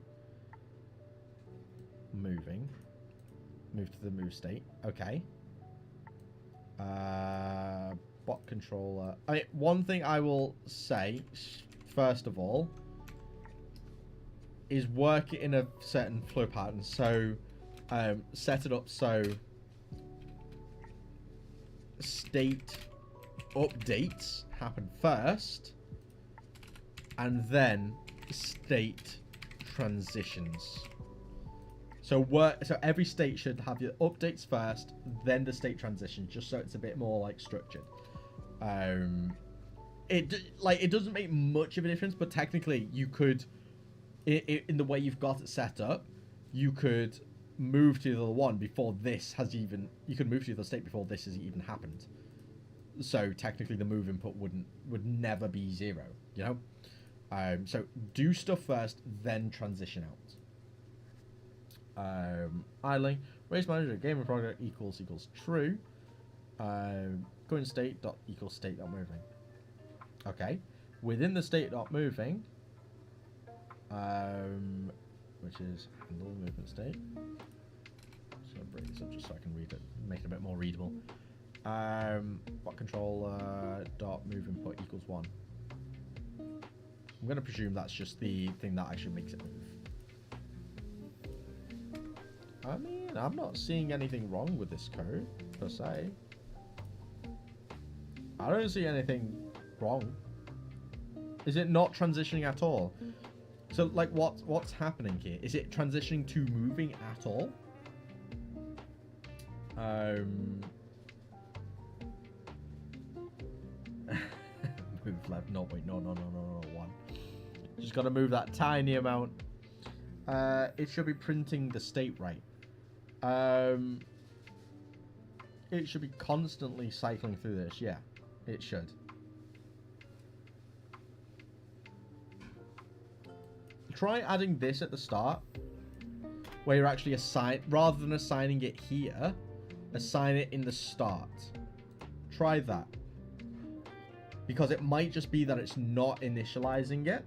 Moving. Move to the move state. Okay. Bot controller. I mean, one thing I will say, first of all, is work it in a certain flow pattern. So, set it up so state updates happen first, and then state transitions. So every state should have your updates first, then the state transitions, just so it's a bit more like structured. it doesn't make much of a difference, but technically you could, in the way you've got it set up, you could move to the other one before this has even, you could move to the other state before this has even happened. So technically the move input would never be 0, you know? So do stuff first, then transition out. Idling, race manager, game in progress equals true. Current state dot equals state dot moving. Okay, within the state dot moving, which is handle movement state. So I'll break this up just so I can read it, make it a bit more readable. Bot controller dot move input equals 1. I'm gonna presume that's just the thing that actually makes it move. I mean, I'm not seeing anything wrong with this code per se. I don't see anything wrong. Is it not transitioning at all? So, like, what's happening here? Is it transitioning to moving at all? Move left. No, wait, no, 1. Just got to move that tiny amount. It should be printing the state right. It should be constantly cycling through this. Yeah, it should. Try adding this at the start, where you're actually rather than assigning it here, assign it in the start. Try that. Because it might just be that it's not initializing it.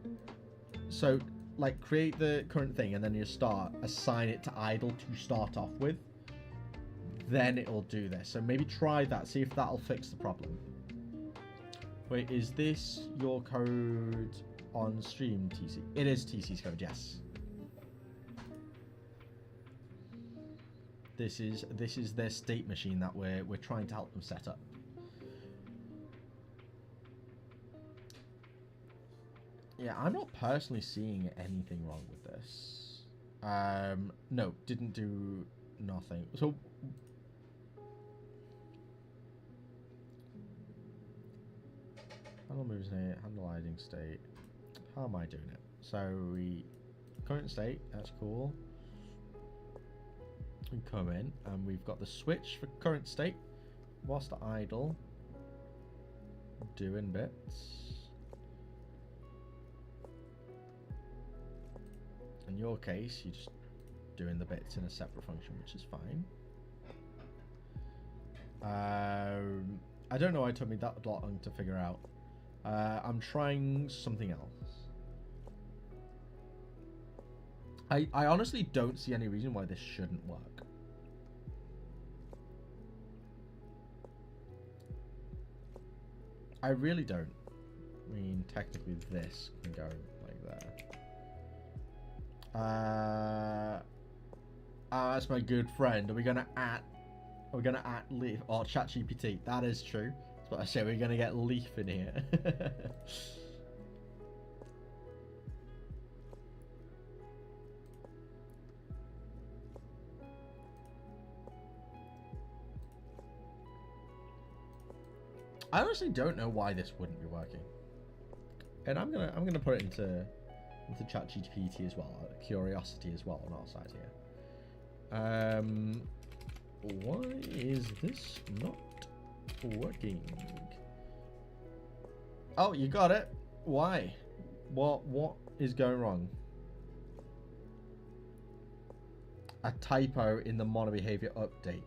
So, like, create the current thing and then you start, assign it to idle to start off with. Then it'll do this. So maybe try that, see if that'll fix the problem. Wait, is this your code on stream, TC? It is TC's code, yes. This is their state machine that we're trying to help them set up. Yeah, I'm not personally seeing anything wrong with this. No, didn't do nothing. So handle moves state, handle hiding state. How am I doing it? So we current state, that's cool. We come in and we've got the switch for current state whilst the idle doing bits. In your case, you're just doing the bits in a separate function, which is fine. I don't know why it took me that long to figure out. I'm trying something else. I honestly don't see any reason why this shouldn't work. I really don't. I mean, technically this can go like that. That's my good friend. Are we gonna Leaf or ChatGPT? That is true. That's what I said. We're gonna get Leaf in here. I honestly don't know why this wouldn't be working, and I'm gonna put it into ChatGPT as well, Curiosity as well on our side here. Why is this not working? Oh, you got it. Why? What is going wrong? A typo in the mono behavior update.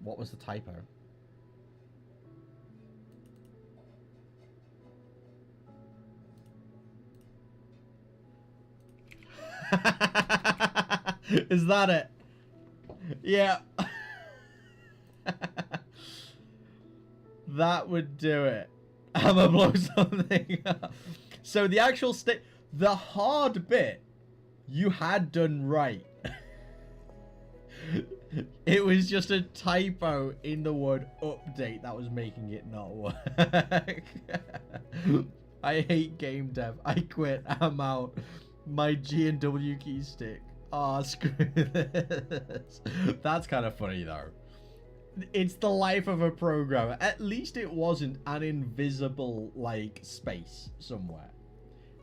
What was the typo? Is that it? Yeah. That would do it. I'm gonna blow something up. So the actual the hard bit, you had done right. It was just a typo in the word update that was making it not work. I hate game dev. I quit. I'm out. My G and W key stick. Oh, screw this. That's kind of funny though. It's the life of a programmer. At least it wasn't an invisible, like, space somewhere.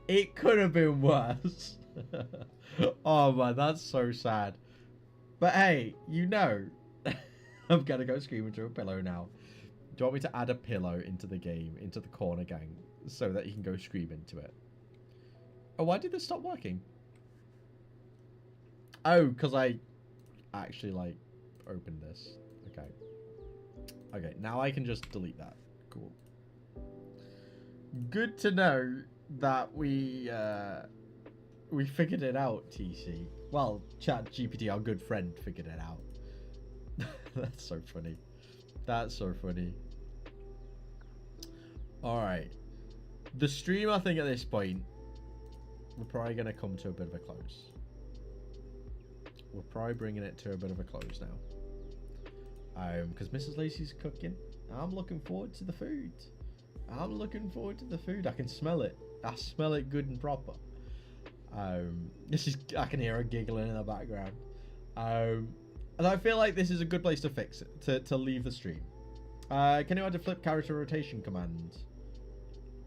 It could have been worse. Oh, man, that's so sad. But hey, you know, I'm gonna go scream into a pillow now. Do you want me to add a pillow into the game, into the corner gang, so that you can go scream into it? Oh, why did this stop working? Oh, because I actually, like, opened this. Okay. Okay, now I can just delete that. Cool. Good to know that we figured it out, TC. Well, ChatGPT, our good friend, figured it out. That's so funny. That's so funny. Alright. The stream, I think, at this point, we're probably going to come to a bit of a close. We're probably bringing it to a bit of a close now. Because Mrs. Lacey's cooking. I'm looking forward to the food. I'm looking forward to the food. I can smell it. I smell it good and proper. I can hear her giggling in the background. And I feel like this is a good place to fix it, to leave the stream. Can you add a flip character rotation command?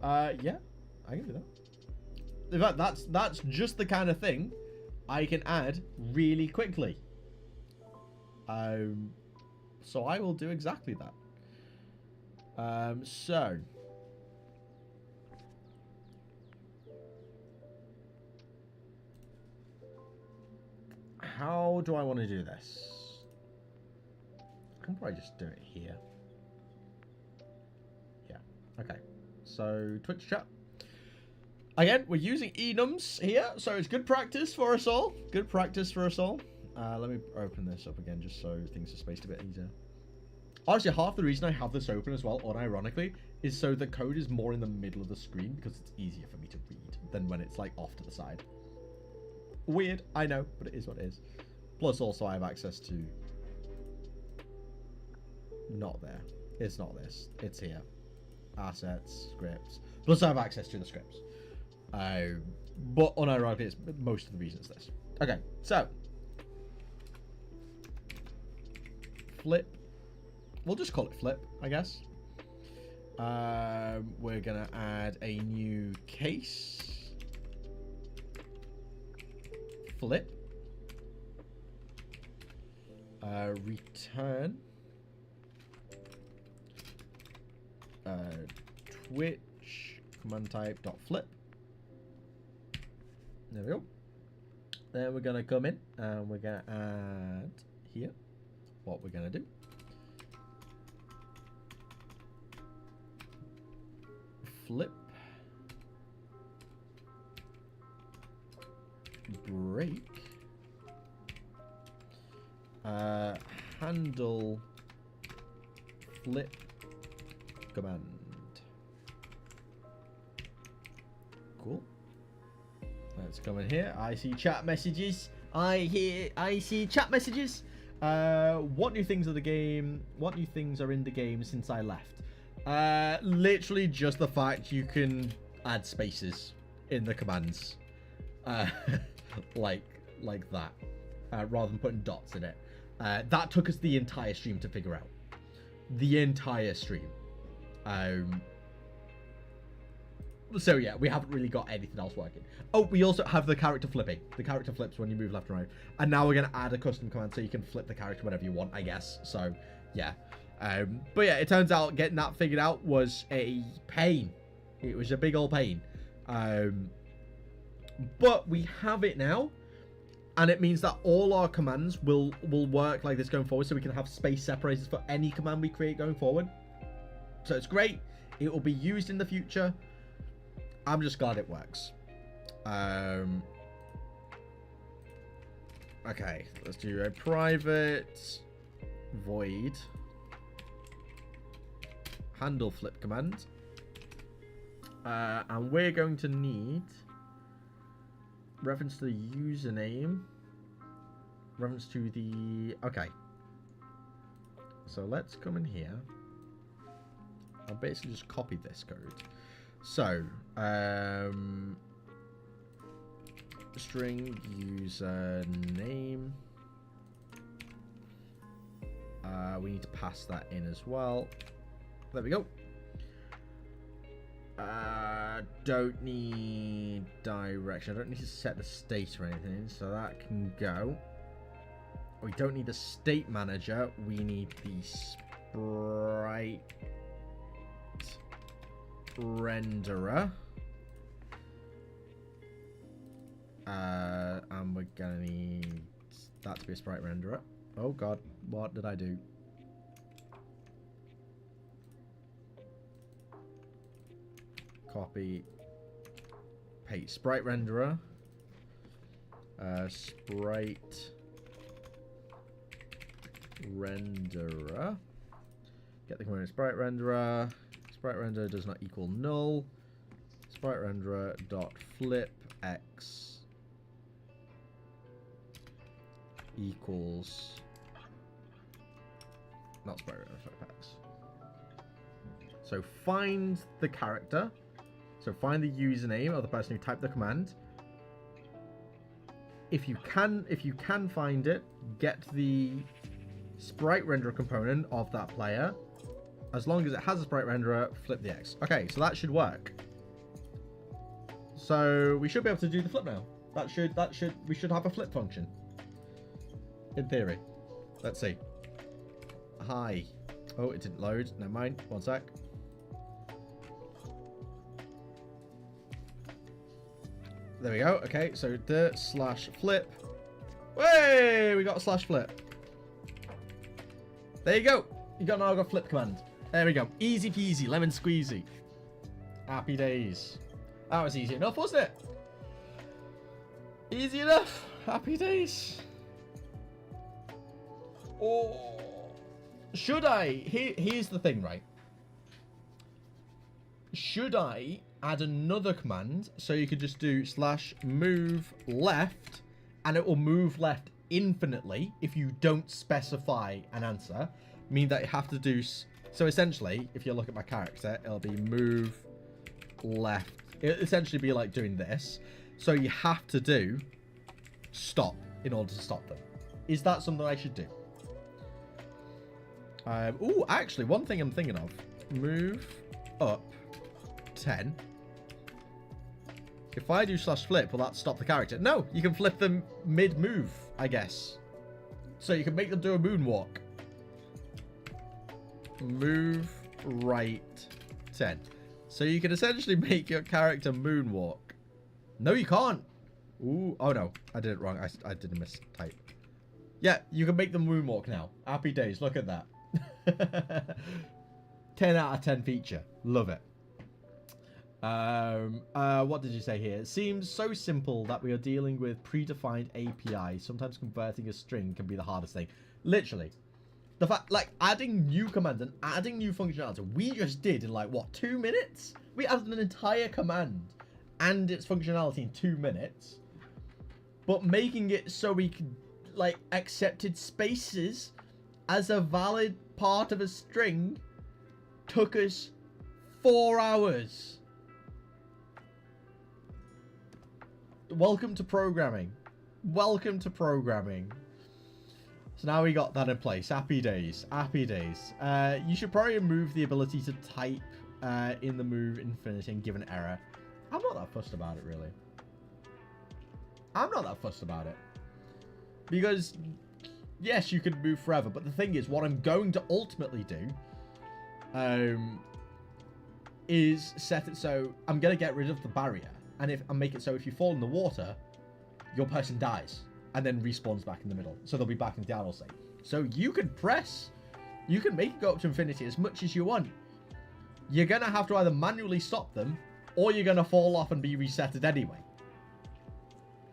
Yeah, I can do that. In fact, that's just the kind of thing I can add really quickly. So I will do exactly that. So how do I want to do this? I can probably just do it here. Yeah. Okay. So Twitch chat. Again, we're using enums here, so it's good practice for us all. Good practice for us all. Let me open this up again just so things are spaced a bit easier. Honestly, half the reason I have this open as well, unironically, is so the code is more in the middle of the screen because it's easier for me to read than when it's like off to the side. Weird, I know, but it is what it is. Plus also I have access to... Not there. It's not this. It's here. Assets, scripts. Plus I have access to the scripts. But unironically, it's most of the reason it's this. Okay, so flip. We'll just call it flip, I guess. We're gonna add a new case. Flip. Return. Twitch command type dot flip. There we go. Then we're gonna come in and we're gonna add here what we're gonna do. Flip. Break. Handle flip command. Cool. Let's come in here. I see chat messages. I see chat messages. What new things are the game? What new things are in the game since I left? Literally just the fact you can add spaces in the commands. Like that. Rather than putting dots in it. That took us the entire stream to figure out. The entire stream. So yeah, we haven't really got anything else working. Oh, we also have the character flipping. The character flips when you move left and right. And now we're going to add a custom command so you can flip the character whenever you want, I guess. So, yeah. But yeah, it turns out getting that figured out was a pain. It was a big old pain. But we have it now. And it means that all our commands will work like this going forward. So we can have space separators for any command we create going forward. So it's great. It will be used in the future. I'm just glad it works. Okay, let's do a private void handle flip command. And we're going to need reference to the username, reference to the... Okay. So let's come in here. I'll basically just copy this code. So, string username, We need to pass that in as well. There we go. Don't need direction. I don't need to set the state or anything, so that can go. We don't need the state manager. We need the sprite renderer. And we're gonna need that to be a sprite renderer. Oh god, what did I do? Copy, paste, sprite renderer, sprite renderer, get the component sprite renderer, sprite renderer does not equal null, sprite renderer dot flip x equals not sprite renderer, flip x. So find the character. So find the username of the person who typed the command. If you can find it, get the sprite renderer component of that player. As long as it has a sprite renderer, flip the X. Okay, so that should work. So we should be able to do the flip now. We should have a flip function. In theory. Let's see. Hi. Oh, it didn't load. Never mind. One sec. There we go. Okay, so the slash flip. Way, we got a slash flip. There you go. You got now got flip command. There we go. Easy peasy, lemon squeezy. Happy days. That was easy enough, wasn't it? Easy enough. Happy days. Oh, should I? Here's the thing, right? Should I add another command so you could just do slash move left and it will move left infinitely if you don't specify an answer, mean that you have to do so essentially if you look at my character it'll be move left, it'll essentially be like doing this, so you have to do stop in order to stop them. Is that something I should do? Oh, actually one thing I'm thinking of, move up 10. If I do slash flip, will that stop the character? No, you can flip them mid-move, I guess. So you can make them do a moonwalk. Move right 10. So you can essentially make your character moonwalk. No, you can't. Ooh, oh no, I did it wrong. I did a mistype. Yeah, you can make them moonwalk now. Happy days, look at that. 10 out of 10 feature. Love it. What did you say here? It seems so simple that we are dealing with predefined API. Sometimes converting a string can be the hardest thing. Literally. The fact, like, adding new commands and adding new functionality, we just did in, like, what, 2 minutes? We added an entire command and its functionality in 2 minutes. But making it so we could, like, accepted spaces as a valid part of a string took us 4 hours. Welcome to programming. Welcome to programming. So now we got that in place. Happy days. Happy days. You should probably remove the ability to type in the move infinity and give an error. I'm not that fussed about it, really. I'm not that fussed about it. Because, yes, you can move forever. But the thing is, what I'm going to ultimately do is set it so I'm going to get rid of the barrier. And make it so if you fall in the water, your person dies and then respawns back in the middle. So they'll be back in the auto state. So you can make it go up to infinity as much as you want. You're going to have to either manually stop them or you're going to fall off and be resetted anyway.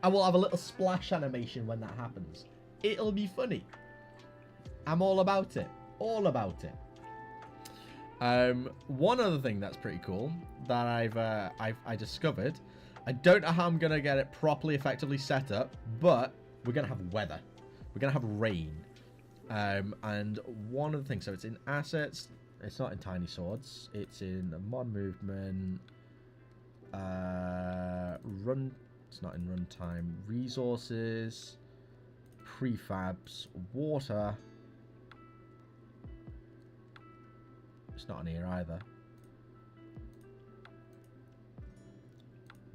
And we'll have a little splash animation when that happens. It'll be funny. I'm all about it. All about it. One other thing that's pretty cool that I discovered. I don't know how I'm gonna get it properly effectively set up, but we're gonna have weather. We're gonna have rain. And one of the things, so it's in assets. It's not in tiny swords. It's in the mod movement. Run. It's not in runtime. Resources. Prefabs. Water. it's not on here either.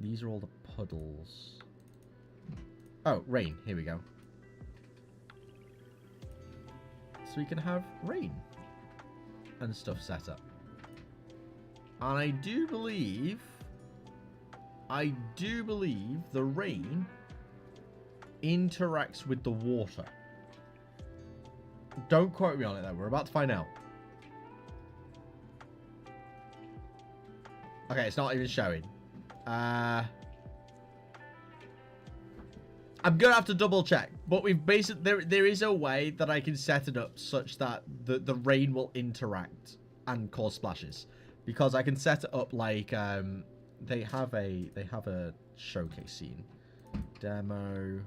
These are all the puddles. Oh, rain. Here we go. So we can have rain and stuff set up. And I do believe the rain interacts with the water. Don't quote me on it though. We're about to find out. Okay, it's not even showing. I'm gonna have to double check, but we've basically there is a way that I can set it up such that the rain will interact and cause splashes, because I can set it up like they have a showcase scene demo.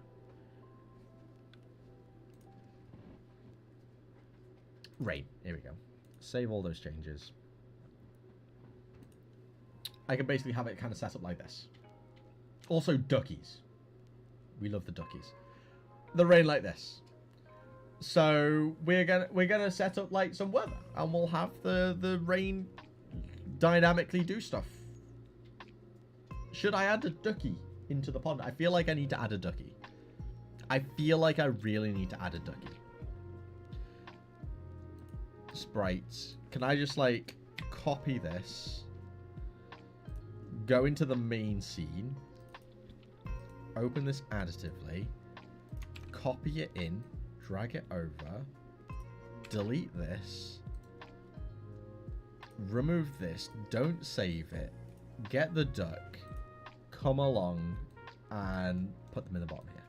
Rain. Here we go. Save all those changes. I can basically have it kind of set up like this. Also, duckies. We love the duckies. The rain like this. So we're gonna set up like some weather, and we'll have the rain dynamically do stuff. Should I add a ducky into the pond? I feel like I need to add a ducky. I feel like I really need to add a ducky. Sprites. Can I just like copy this? Go into the main scene. Open this additively. Copy it in. Drag it over. Delete this. Remove this. Don't save it. Get the duck. Come along and put them in the bottom here.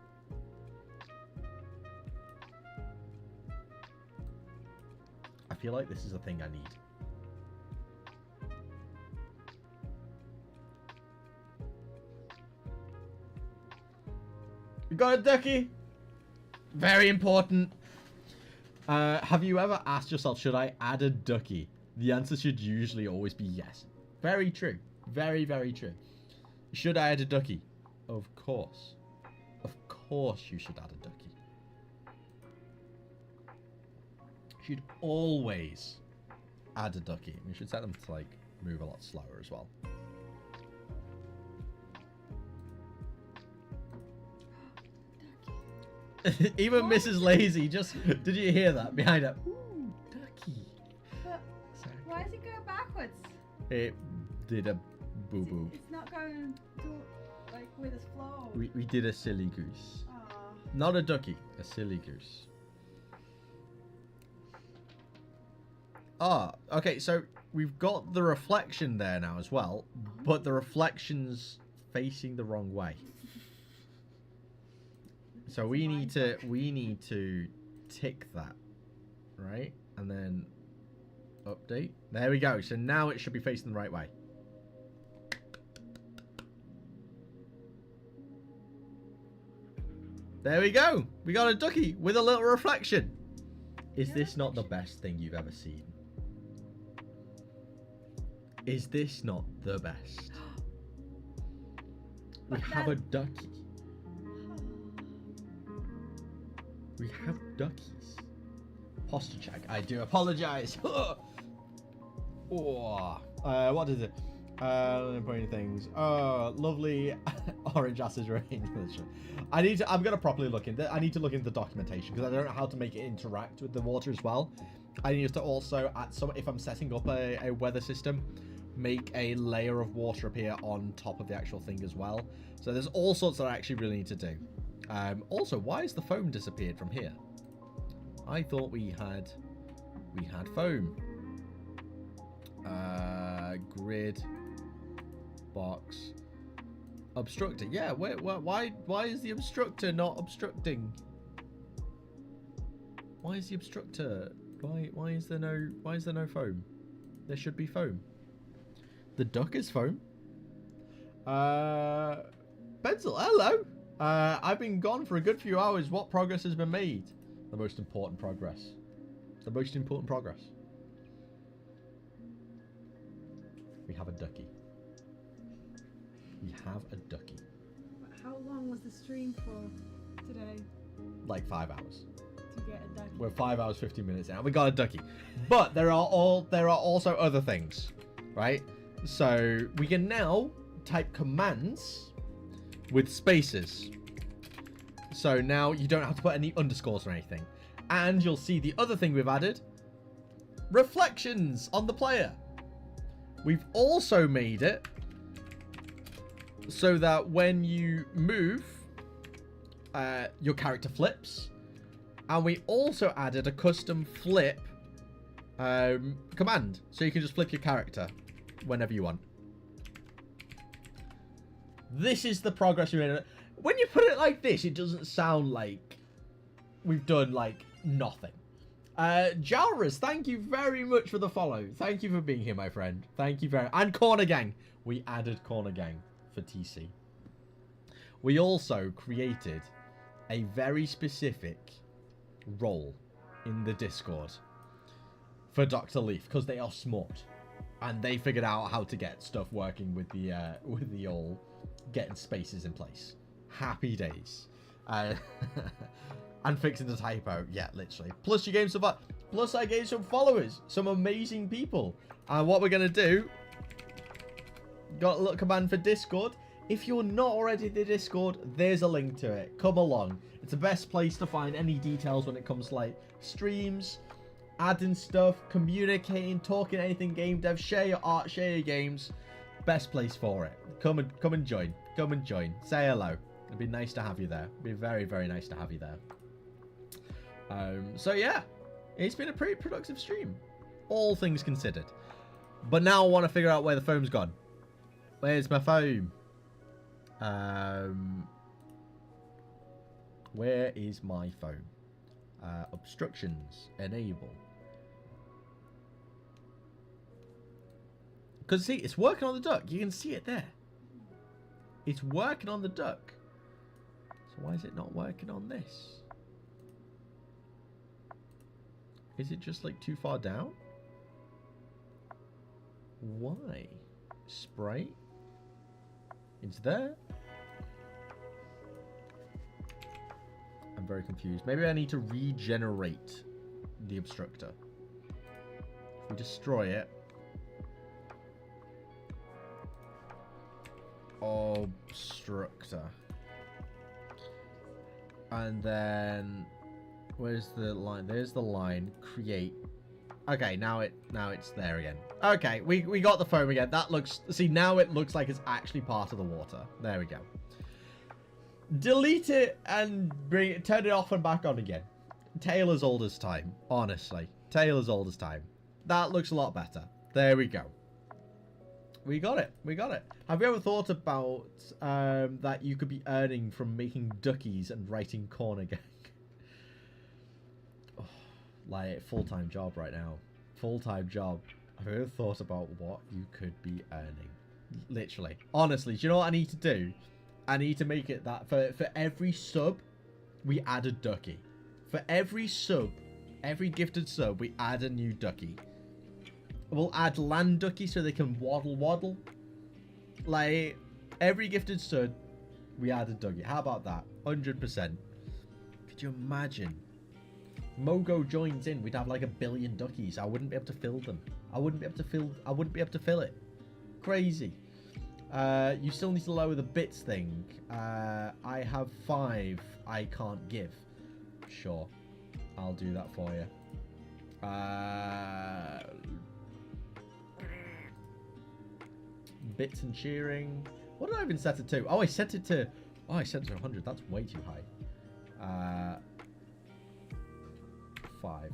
I feel like this is a thing I need. We got a ducky. Very important. Have you ever asked yourself, should I add a ducky? The answer should usually always be yes. Very true. Very, very true. Should I add a ducky? Of course. Of course you should add a ducky. Should always add a ducky. We should set them to like move a lot slower as well. Even Mrs. Lazy just... Did you hear that behind her? Ooh, ducky. But why is it going backwards? It did a boo-boo. It's not going to, like, with a flow. We did a silly goose. Aww. Not a ducky, a silly goose. Ah, okay, so we've got the reflection there now as well, but the reflection's facing the wrong way. So we need to tick that, right? And then update. There we go. So now it should be facing the right way. There we go. We got a ducky with a little reflection. Is this not the best thing you've ever seen? Is this not the best? We have a ducky. We have duckies. Posture check. I do apologize. Oh, what is it? Pointing things. Oh, lovely orange acid rain. I'm gonna properly look into. I need to look into the documentation because I don't know how to make it interact with the water as well. I need to also add some. If I'm setting up a weather system, make a layer of water appear on top of the actual thing as well. So there's all sorts that I actually really need to do. Also, why has the foam disappeared from here? I thought we had foam. Grid box obstructor. Yeah, why is the obstructor not obstructing? Why is the obstructor? Why is there no foam? There should be foam. The duck is foam. Pencil, hello. I've been gone for a good few hours. What progress has been made? The most important progress. The most important progress. We have a ducky. We have a ducky. How long was the stream for today? Like 5 hours. to get a ducky. We're 5 hours 15 minutes out. We got a ducky, but there are also other things, right? So we can now type commands with spaces. So now you don't have to put any underscores or anything. And you'll see the other thing we've added: reflections on the player. We've also made it so that when you move, your character flips. And we also added a custom flip command. So you can just flip your character whenever you want. This is the progress we made. When you put it like this, it doesn't sound like we've done, like, nothing. Jalrus, thank you very much for the follow. Thank you for being here, my friend. Thank you very much. And Corner Gang. We added Corner Gang for TC. We also created a very specific role in the Discord for Dr. Leaf, because they are smart and they figured out how to get stuff working with the all getting spaces in place. Happy days. And fixing the typo. Yeah, literally. Plus you gained some, plus I gained some followers, some amazing people. And what we're gonna do, got a little command for Discord. If you're not already in the Discord, there's a link to it. Come along. It's the best place to find any details when it comes to, like, streams, adding stuff, communicating, talking anything game dev, share your art, share your games. Best place for it. Come and join. Come and join. Say hello. It'd be nice to have you there. It'd be very, very nice to have you there. So yeah, it's been a pretty productive stream, all things considered. But now I want to figure out where the foam's gone. Where's my foam? Where is my foam? Obstructions, enable. Because see, it's working on the duck. You can see it there. It's working on the duck. So why is it not working on this? Is it just like too far down? Why? Spray? It's there. I'm very confused. Maybe I need to regenerate the obstructor. If we destroy it. Obstructor. And then where's the line? There's the line. Create. Okay, now it's there again. Okay, we got the foam again. That looks, see, now it looks like it's actually part of the water. There we go. Delete it and turn it off and back on again. Tale as old as time, honestly. Tale as old as time. That looks a lot better. There we go. We got it. We got it. Have you ever thought about that you could be earning from making duckies and writing Corner Gang? Oh, like, full-time job right now. Full-time job. Have you ever thought about what you could be earning? Literally. Honestly, do you know what I need to do? I need to make it that for every sub, we add a ducky. For every sub, every gifted sub, we add a new ducky. We'll add land ducky so they can waddle. Like, every gifted sub, we add a ducky. How about that? 100%. Could you imagine? Mogo joins in, we'd have like 1 billion duckies. I wouldn't be able to fill them. I wouldn't be able to fill it. Crazy. You still need to lower the bits thing. I have 5 I can't give. Sure. I'll do that for you. Bits and cheering. What did I even set it to? Oh, I set it to 100. That's way too high. 5.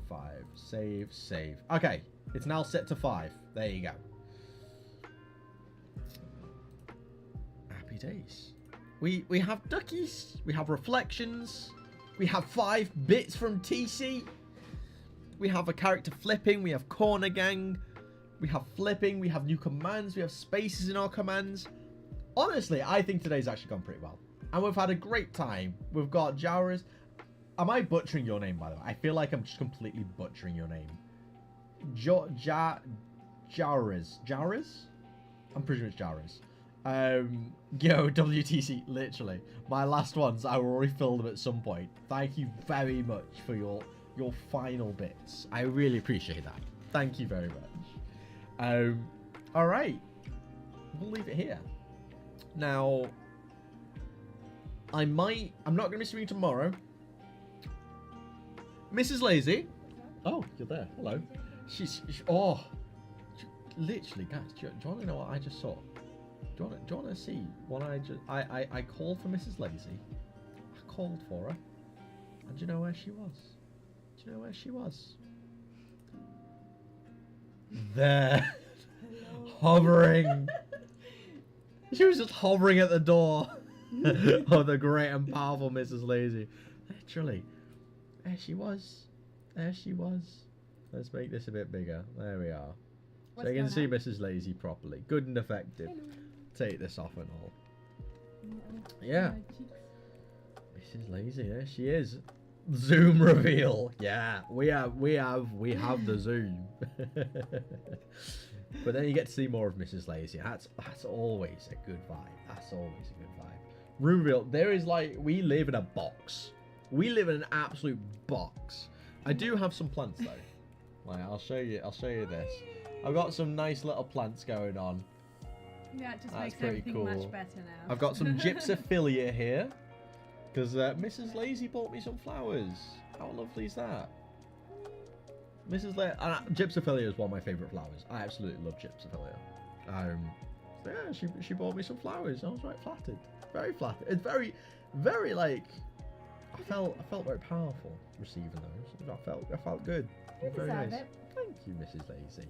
Save. Okay. It's now set to 5. There you go. Happy days. We have duckies. We have reflections. We have 5 bits from TC. We have a character flipping. We have Corner Gang. We have flipping. We have new commands. We have spaces in our commands. Honestly, I think today's actually gone pretty well. And we've had a great time. We've got Jowers. Am I butchering your name, by the way? I feel like I'm just completely butchering your name. Jowers? I'm pretty sure it's Jowers. Yo, WTC, literally. My last ones, I will refill them at some point. Thank you very much for your final bits. I really appreciate that. Thank you very much. Alright. We'll leave it here. Now, I'm not going to be streaming tomorrow. Mrs. Lazy. Oh, you're there. Hello. Literally, guys, do you want to know what I just saw? Do you want to see what I called for Mrs. Lazy. I called for her. And do you know where she was? Do you know where she was? There. Hovering. She was just hovering at the door of the great and powerful Mrs. Lazy. Literally. There she was. There she was. Let's make this a bit bigger. There we are. So you can see Mrs. Lazy properly. Good and effective. Hello. Take this off and all. Yeah. Mrs. Lazy, there she is. Zoom reveal. Yeah, we have the zoom. But then you get to see more of Mrs. Lazy. That's always a good vibe. That's always a good vibe. Room reveal. There is we live in a box. We live in an absolute box. I do have some plants though. I'll show you this. I've got some nice little plants going on. Yeah, it just That's makes pretty everything cool. much better now. I've got some gypsophilia here. Because Mrs. Lazy bought me some flowers. How lovely is that? Gypsophilia is one of my favourite flowers. I absolutely love gypsophilia. So yeah, she bought me some flowers. I was right flattered. Very flattered. It's very, very I felt very powerful receiving those. I felt good. You Very deserve nice. it. Thank you, Mrs. Lazy.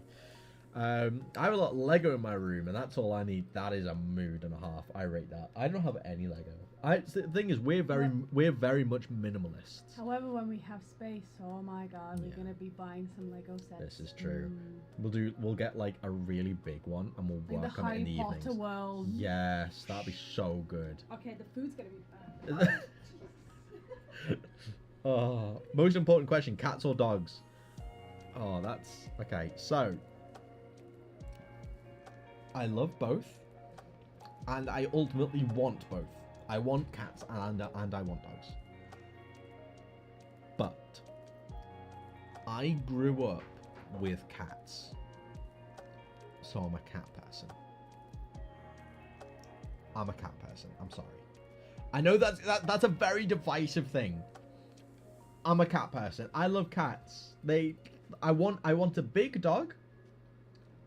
I have a lot of Lego in my room, and that's all I need. That is a mood and a half. I rate that. I don't have any Lego. The thing is, we're very much minimalists. However, when we have space, oh my god, we're gonna be buying some Lego sets. This is true. We'll get a really big one, and we'll work the on it in the Harry evenings. Potter world. Yes, that'd be so good. Okay, the food's gonna be bad. Oh, most important question: cats or dogs? Oh, that's okay. So, I love both, and I ultimately want both. I want cats and I want dogs. But I grew up with cats, so I'm a cat person. I'm a cat person. I'm sorry. I know that's a very divisive thing. I'm a cat person. I love cats. I want a big dog,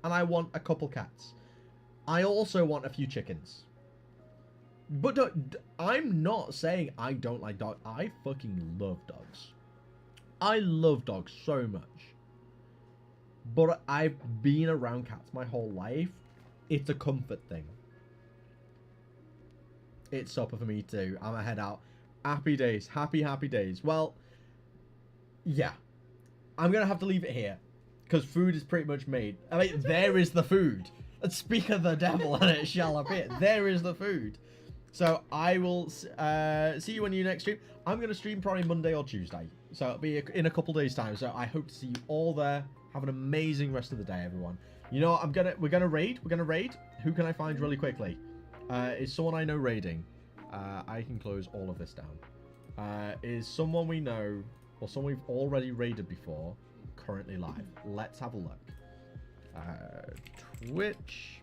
and I want a couple cats. I also want a few chickens. But I'm not saying I don't like dogs. I fucking love dogs. I love dogs so much. But I've been around cats my whole life. It's a comfort thing. It's supper for me too. I'm a head out. Happy days. Happy days. Well, yeah. I'm going to have to leave it here. Because food is pretty much made. I mean, there is the food. Speak of the devil and it shall appear. There is the food. So I will see you when you next stream. I'm going to stream probably Monday or Tuesday. So it'll be in a couple days time. So I hope to see you all there. Have an amazing rest of the day, everyone. You know what? We're going to raid. We're going to raid. Who can I find really quickly? Is someone I know raiding? I can close all of this down. Is someone we know or someone we've already raided before currently live? Let's have a look. Twitch.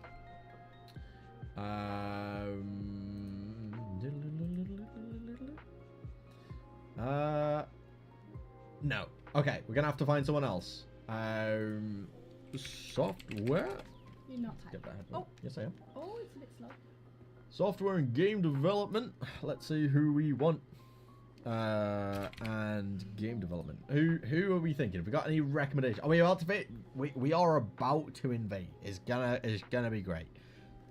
No. Okay, we're gonna have to find someone else. Software. You're not Get that headphone. Oh. Yes, I am. Oh, it's a bit slow. Software and game development. Let's see who we want. And game development. Who are we thinking? Have we got any recommendations? Are we about to invade? We are about to invade. It's gonna be great.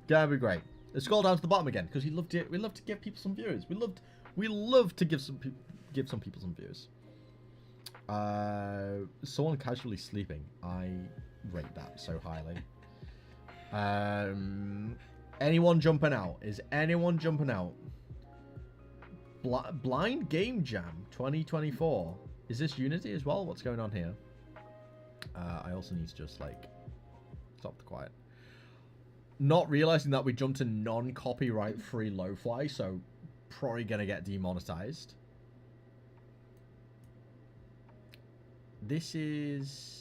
Gonna be great. Let's scroll down to the bottom again because we love to give people some viewers. We love to give some people some views. Someone casually sleeping. I rate that so highly. Anyone jumping out? Is anyone jumping out? Blind Game Jam 2024. Is this Unity as well? What's going on here? I also need to just stop the quiet. not realizing that we jumped to non-copyright free lo-fi, so probably gonna get demonetized. This is...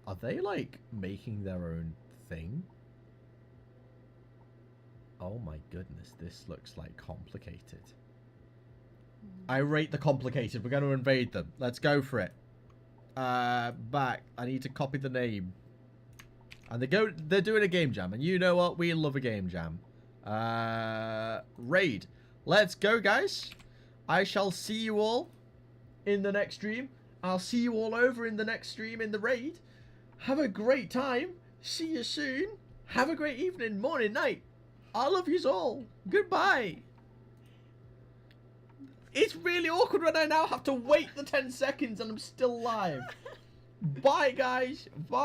Are they like making their own thing? Oh my goodness, this looks like complicated. I rate the complicated. We're going to invade them. Let's go for it. Back. I need to copy the name. And they're doing a game jam. And you know what? We love a game jam. Raid. Let's go, guys. I shall see you all in the next stream. I'll see you all over in the next stream in the raid. Have a great time. See you soon. Have a great evening, morning, night. I love yous all. Goodbye. It's really awkward when I now have to wait the 10 seconds and I'm still live. Bye, guys. Bye.